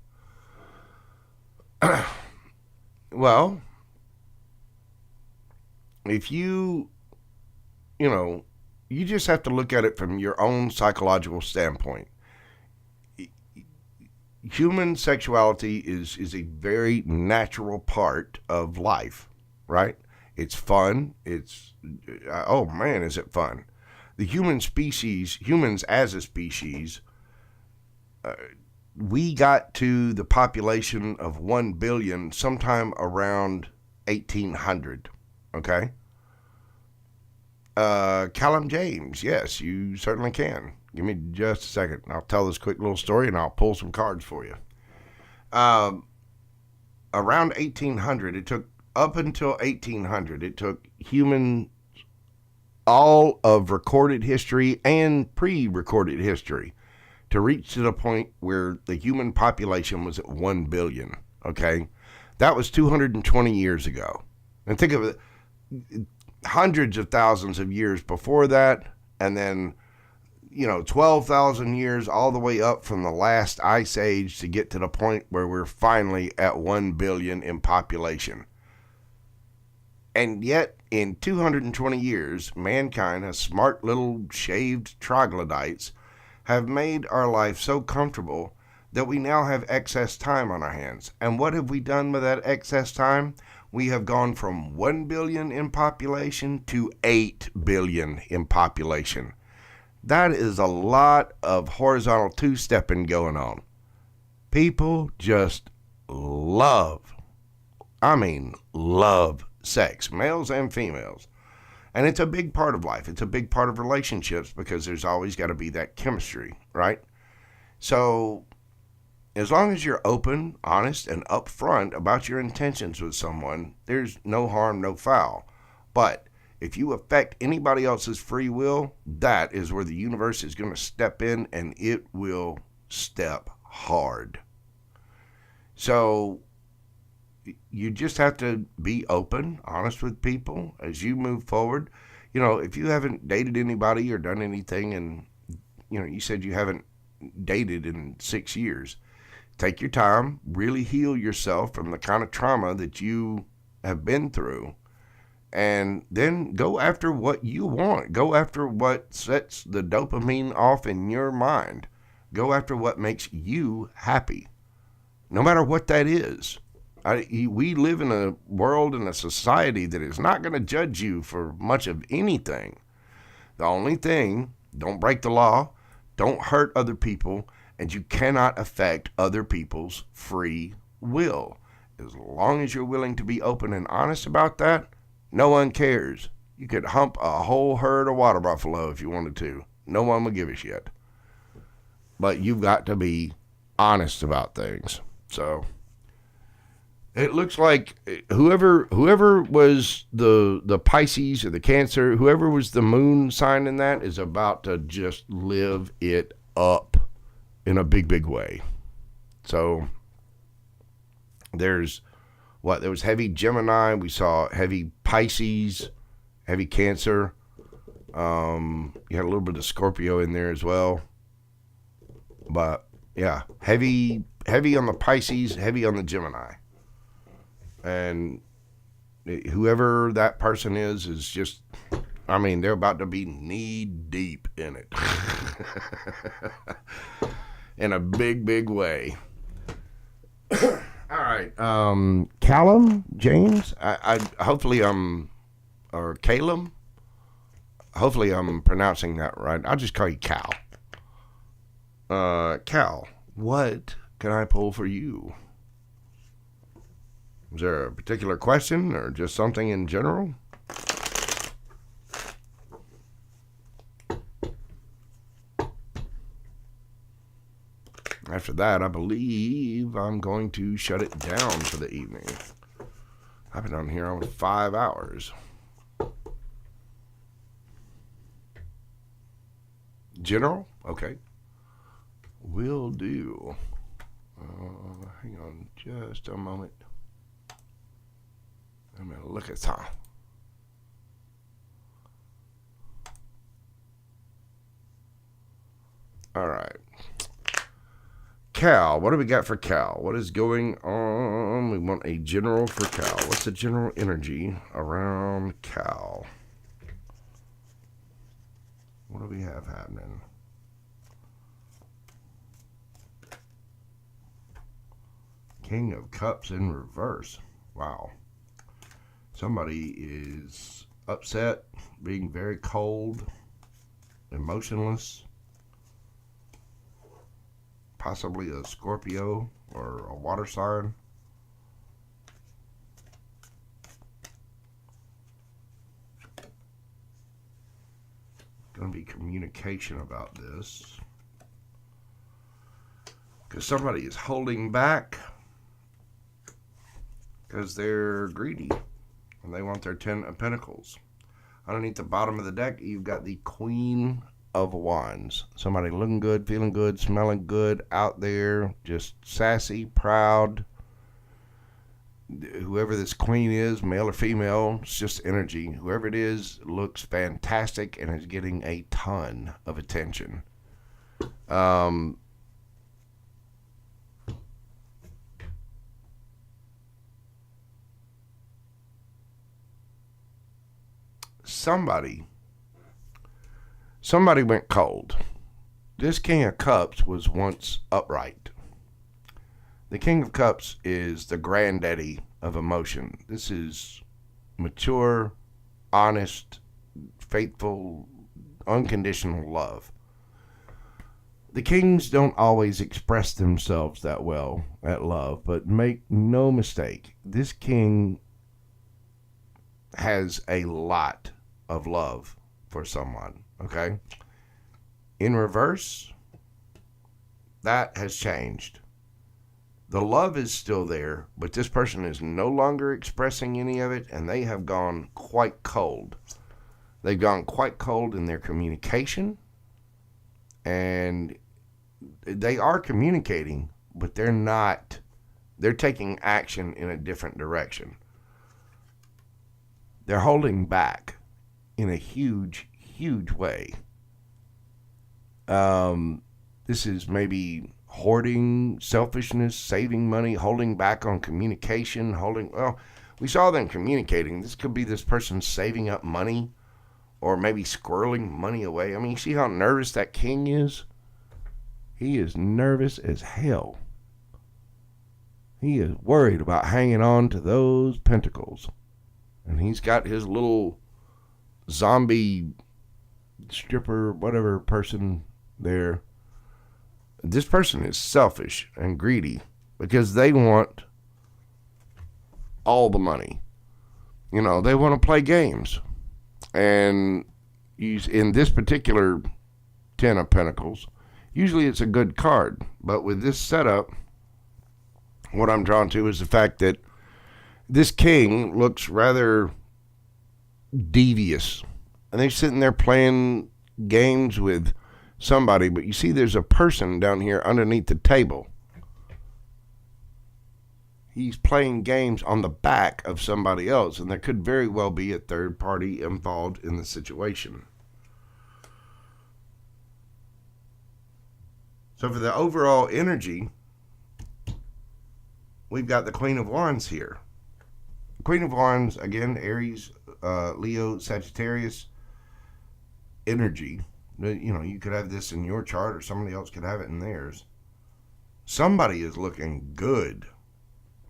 Well, if you just have to look at it from your own psychological standpoint. Human sexuality is a very natural part of life, right? It's fun. Oh man, is it fun. The humans as a species, we got to the population of 1 billion sometime around 1800, okay? Callum James, yes, you certainly can. Give me just a second. I'll tell this quick little story and I'll pull some cards for you. Around 1800, up until 1800, it took all of recorded history and pre-recorded history to reach to the point where the human population was at 1 billion, okay? That was 220 years ago. And think of it, hundreds of thousands of years before that, and then 12,000 years all the way up from the last ice age to get to the point where we're finally at 1 billion in population. And yet, in 220 years, mankind, as smart little shaved troglodytes, have made our life so comfortable that we now have excess time on our hands. And what have we done with that excess time? We have gone from 1 billion in population to 8 billion in population. That is a lot of horizontal two-stepping going on. People just love sex, males and females. And it's a big part of life. It's a big part of relationships because there's always got to be that chemistry, right? So as long as you're open, honest, and upfront about your intentions with someone, there's no harm, no foul. But if you affect anybody else's free will, that is where the universe is going to step in, and it will step hard. So you just have to be open, honest with people as you move forward. If you haven't dated anybody or done anything, and you said you haven't dated in 6 years, take your time, really heal yourself from the kind of trauma that you have been through, and then go after what you want. Go after what sets the dopamine off in your mind. Go after what makes you happy, no matter what that is. We live in a world and a society that is not going to judge you for much of anything. The only thing, don't break the law, don't hurt other people, and you cannot affect other people's free will. As long as you're willing to be open and honest about that, no one cares. You could hump a whole herd of water buffalo if you wanted to. No one would give a shit. But you've got to be honest about things. So it looks like whoever was the Pisces or the Cancer, whoever was the moon sign in that, is about to just live it up in a big, big way. So there was heavy Gemini, we saw heavy Pisces, heavy Cancer. You had a little bit of Scorpio in there as well. But yeah, heavy on the Pisces, heavy on the Gemini. And whoever that person is just, they're about to be knee deep in it. In a big, big way. All right. Callum James, or Calum. Hopefully I'm pronouncing that right. I'll just call you Cal. Cal, what can I pull for you? Is there a particular question or just something in general? After that, I believe I'm going to shut it down for the evening. I've been on here almost 5 hours. General? Okay. Will do. Hang on just a moment. I'm going to look at time. All right. Cal, what do we got for Cal? What is going on? We want a general for Cal. What's the general energy around Cal? What do we have happening? King of Cups in reverse. Wow. Somebody is upset, being very cold, emotionless. Possibly a Scorpio or a water sign. Going to be communication about this. Because somebody is holding back because they're greedy and they want their 10 of Pentacles. Underneath the bottom of the deck, you've got the Queen of Wands. Somebody looking good, feeling good, smelling good, out there, just sassy, proud, whoever this queen is, male or female, it's just energy. Whoever it is looks fantastic and is getting a ton of attention. Somebody went cold. This King of Cups was once upright. The King of Cups is the granddaddy of emotion. This is mature, honest, faithful, unconditional love. The kings don't always express themselves that well at love, but make no mistake, this king has a lot of love for someone, okay? In reverse, that has changed. The love is still there, but this person is no longer expressing any of it, and they have gone quite cold. They've gone quite cold in their communication, and they are communicating, but they're not. They're taking action in a different direction. They're holding back in a huge, huge way. This is maybe hoarding, selfishness, saving money, holding back on communication, we saw them communicating. This could be this person saving up money or maybe squirreling money away. I mean, you see how nervous that king is? He is nervous as hell. He is worried about hanging on to those pentacles. And he's got his little zombie stripper, whatever person there. This person is selfish and greedy because they want all the money. You know, they want to play games. And in this particular Ten of Pentacles, usually it's a good card. But with this setup, what I'm drawn to is the fact that this king looks rather devious. And they're sitting there playing games with somebody, but you see there's a person down here underneath the table. He's playing games on the back of somebody else, and there could very well be a third party involved in the situation. So for the overall energy, we've got the Queen of Wands here. Queen of Wands, again, Aries, Leo, Sagittarius energy. You know, you could have this in your chart or somebody else could have it in theirs. Somebody is looking good.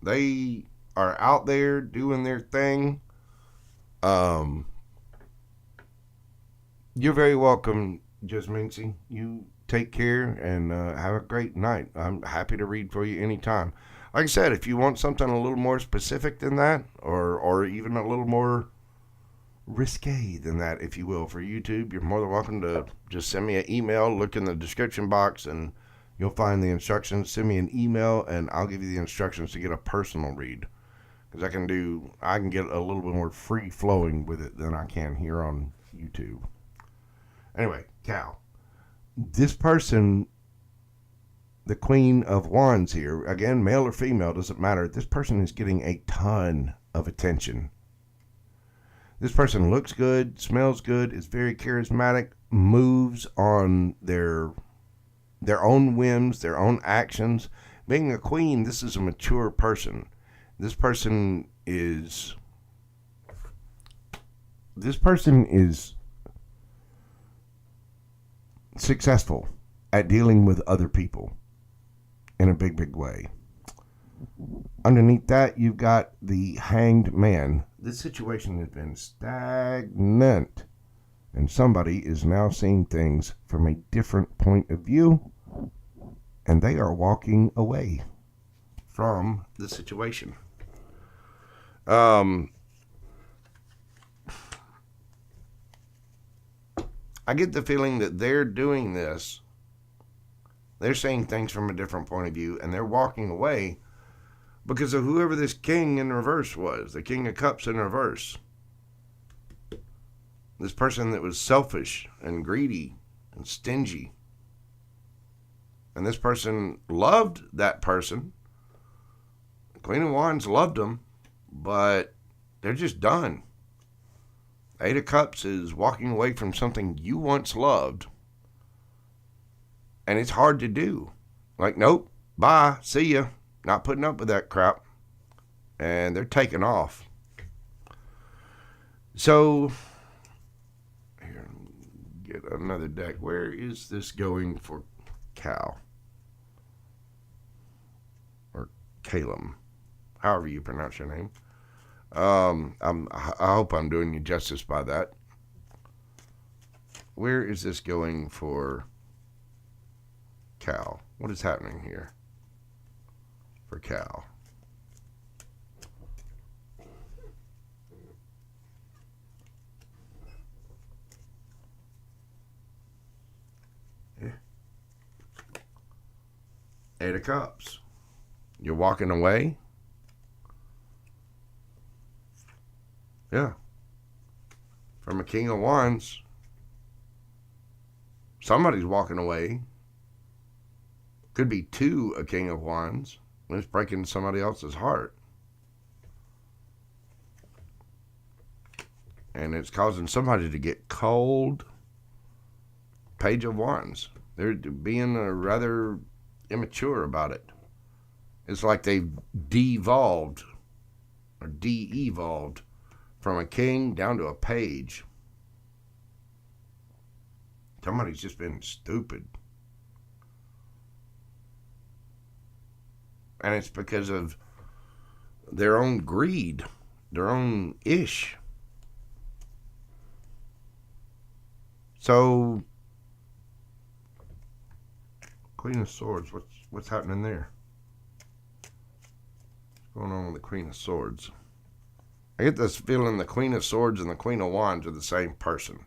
They are out there doing their thing. You're very welcome, Jasmincy. You take care and have a great night. I'm happy to read for you anytime. Like I said, if you want something a little more specific than that, or even a little more risque than that, if you will, for YouTube, you're more than welcome to just send me an email. Look in the description box and you'll find the instructions. Send me an email and I'll give you the instructions to get a personal read, because I can get a little bit more free flowing with it than I can here on YouTube. Anyway, Cal, this person, the Queen of Wands here, again, male or female, doesn't matter. This person is getting a ton of attention. This person looks good, smells good, is very charismatic, moves on their own whims, their own actions. Being a queen, this is a mature person. This person is successful at dealing with other people in a big, big way. Underneath that, you've got the Hanged Man. This situation has been stagnant, and somebody is now seeing things from a different point of view, and they are walking away from the situation. I get the feeling that they're doing this. They're seeing things from a different point of view, and they're walking away because of whoever this king in reverse was, the King of Cups in reverse. This person that was selfish and greedy and stingy. And this person loved that person. The Queen of Wands loved him, but they're just done. Eight of Cups is walking away from something you once loved, and it's hard to do. Like, nope, bye, see ya, not putting up with that crap, and they're taking off. So, here, get another deck. Where is this going for Cal? Or Calum, however you pronounce your name. I hope I'm doing you justice by that. Where is this going for Cal? What is happening here for Cal? Yeah. Eight of Cups. You're walking away. Yeah. From a King of Wands. Somebody's walking away. Could be to a King of Wands. It's breaking somebody else's heart. And it's causing somebody to get cold. Page of Wands. They're being rather immature about it. It's like they've devolved or de-evolved from a king down to a page. Somebody's just been stupid. And it's because of their own greed, their own ish. So, Queen of Swords, what's happening there? What's going on with the Queen of Swords? I get this feeling the Queen of Swords and the Queen of Wands are the same person.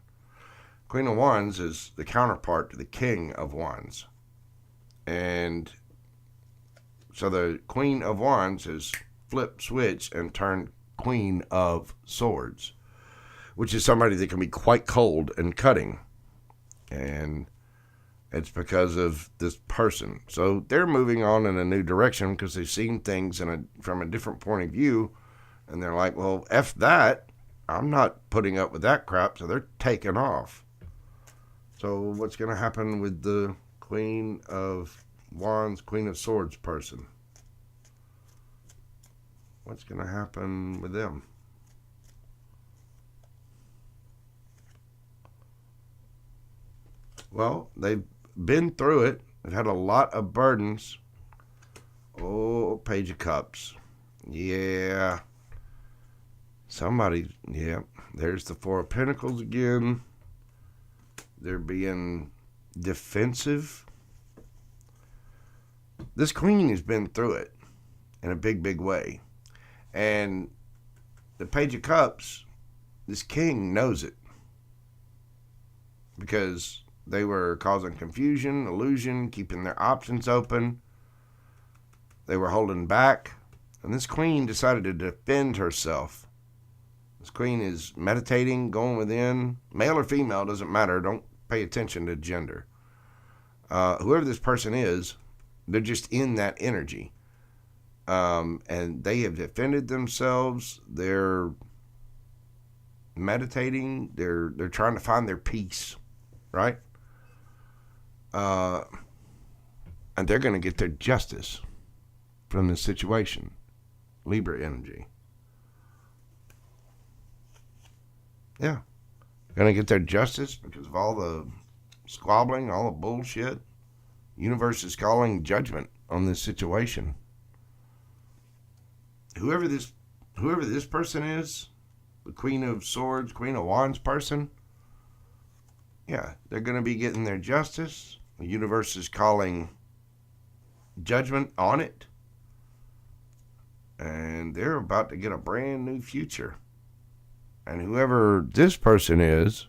Queen of Wands is the counterpart to the King of Wands. And so the Queen of Wands has flipped switch and turned Queen of Swords, which is somebody that can be quite cold and cutting. And it's because of this person. So they're moving on in a new direction because they've seen things from a different point of view. And they're like, well, F that. I'm not putting up with that crap. So they're taking off. So what's going to happen with the Queen of Wands, Queen of Swords person? What's going to happen with them? Well, they've been through it. They've had a lot of burdens. Oh, Page of Cups. Yeah. Somebody, yeah. There's the Four of Pentacles again. They're being defensive. This queen has been through it in a big, big way. And the Page of Cups, this king knows it. Because they were causing confusion, illusion, keeping their options open. They were holding back. And this queen decided to defend herself. This queen is meditating, going within. Male or female, doesn't matter. Don't pay attention to gender. Whoever this person is, they're just in that energy. And they have defended themselves. They're meditating. They're trying to find their peace, right? And they're going to get their justice from this situation. Libra energy. Yeah. Going to get their justice because of all the squabbling, all the bullshit. Universe is calling judgment on this situation. Whoever this person is, the Queen of Swords, Queen of Wands person, yeah, they're going to be getting their justice. The universe is calling judgment on it. And they're about to get a brand new future. And whoever this person is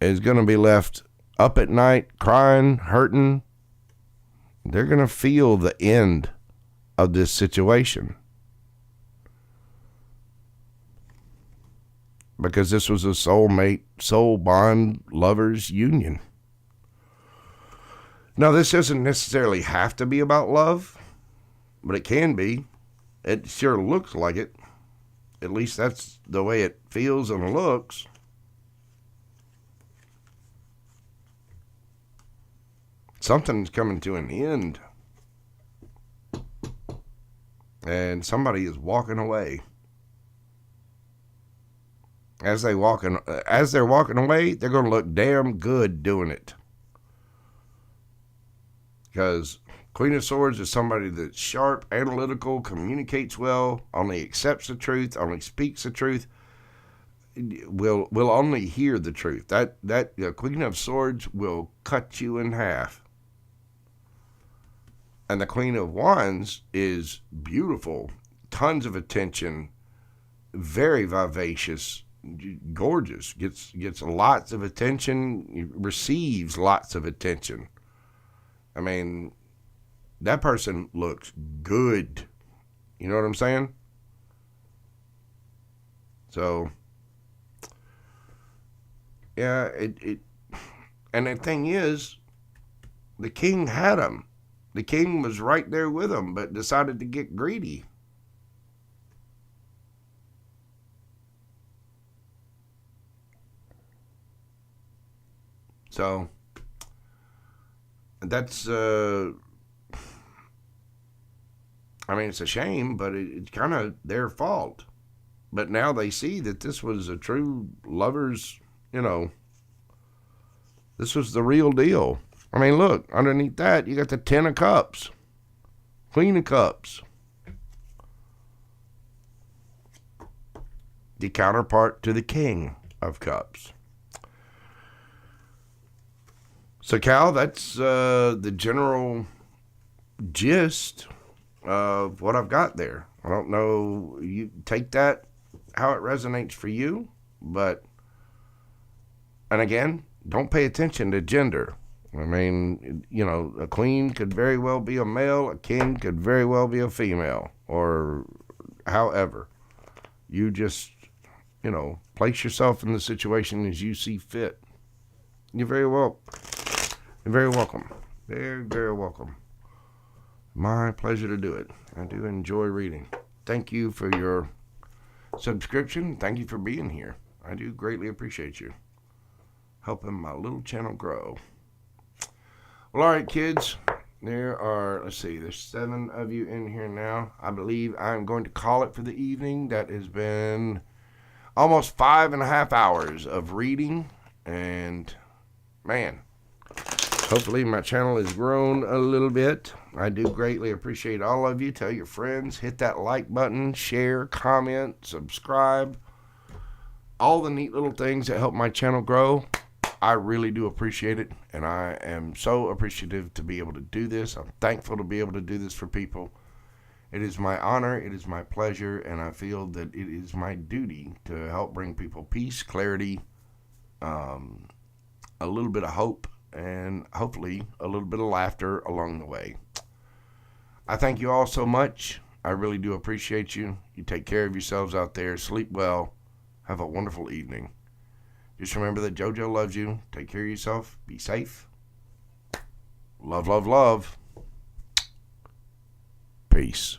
going to be left up at night, crying, hurting. They're going to feel the end of this situation. Because this was a soulmate, soul bond, lovers union. Now, this doesn't necessarily have to be about love, but it can be. It sure looks like it. At least that's the way it feels and looks. Something's coming to an end. And somebody is walking away. As they're walking away, they're going to look damn good doing it. Because Queen of Swords is somebody that's sharp, analytical, communicates well, only accepts the truth, only speaks the truth, will only hear the truth. That Queen of Swords will cut you in half. And the Queen of Wands is beautiful, tons of attention, very vivacious, gorgeous, gets lots of attention, receives lots of attention. I mean, that person looks good. You know what I'm saying? So, yeah, and the thing is, the king had him. The king was right there with him, but decided to get greedy. So, that's, I mean, it's a shame, but it's kind of their fault. But now they see that this was a true lover's, this was the real deal. I mean, look, underneath that, you got the 10 of Cups, Queen of Cups. The counterpart to the King of Cups. So, Cal, that's the general gist of what I've got there. I don't know, you take that how it resonates for you, but, and again, don't pay attention to gender. I mean, a queen could very well be a male, a king could very well be a female, or however. You just, place yourself in the situation as you see fit. You're very welcome. Very, very welcome. My pleasure to do it. I do enjoy reading. Thank you for your subscription. Thank you for being here. I do greatly appreciate you helping my little channel grow. Well, all right, kids. There's 7 of you in here now. I believe I'm going to call it for the evening. That has been almost 5.5 hours of reading. And, man, hopefully my channel has grown a little bit. I do greatly appreciate all of you. Tell your friends. Hit that like button. Share, comment, subscribe. All the neat little things that help my channel grow. I really do appreciate it, and I am so appreciative to be able to do this. I'm thankful to be able to do this for people. It is my honor, it is my pleasure, and I feel that it is my duty to help bring people peace, clarity, a little bit of hope, and hopefully a little bit of laughter along the way. I thank you all so much. I really do appreciate you. You take care of yourselves out there. Sleep well. Have a wonderful evening. Just remember that JoJo loves you. Take care of yourself. Be safe. Love, love, love. Peace.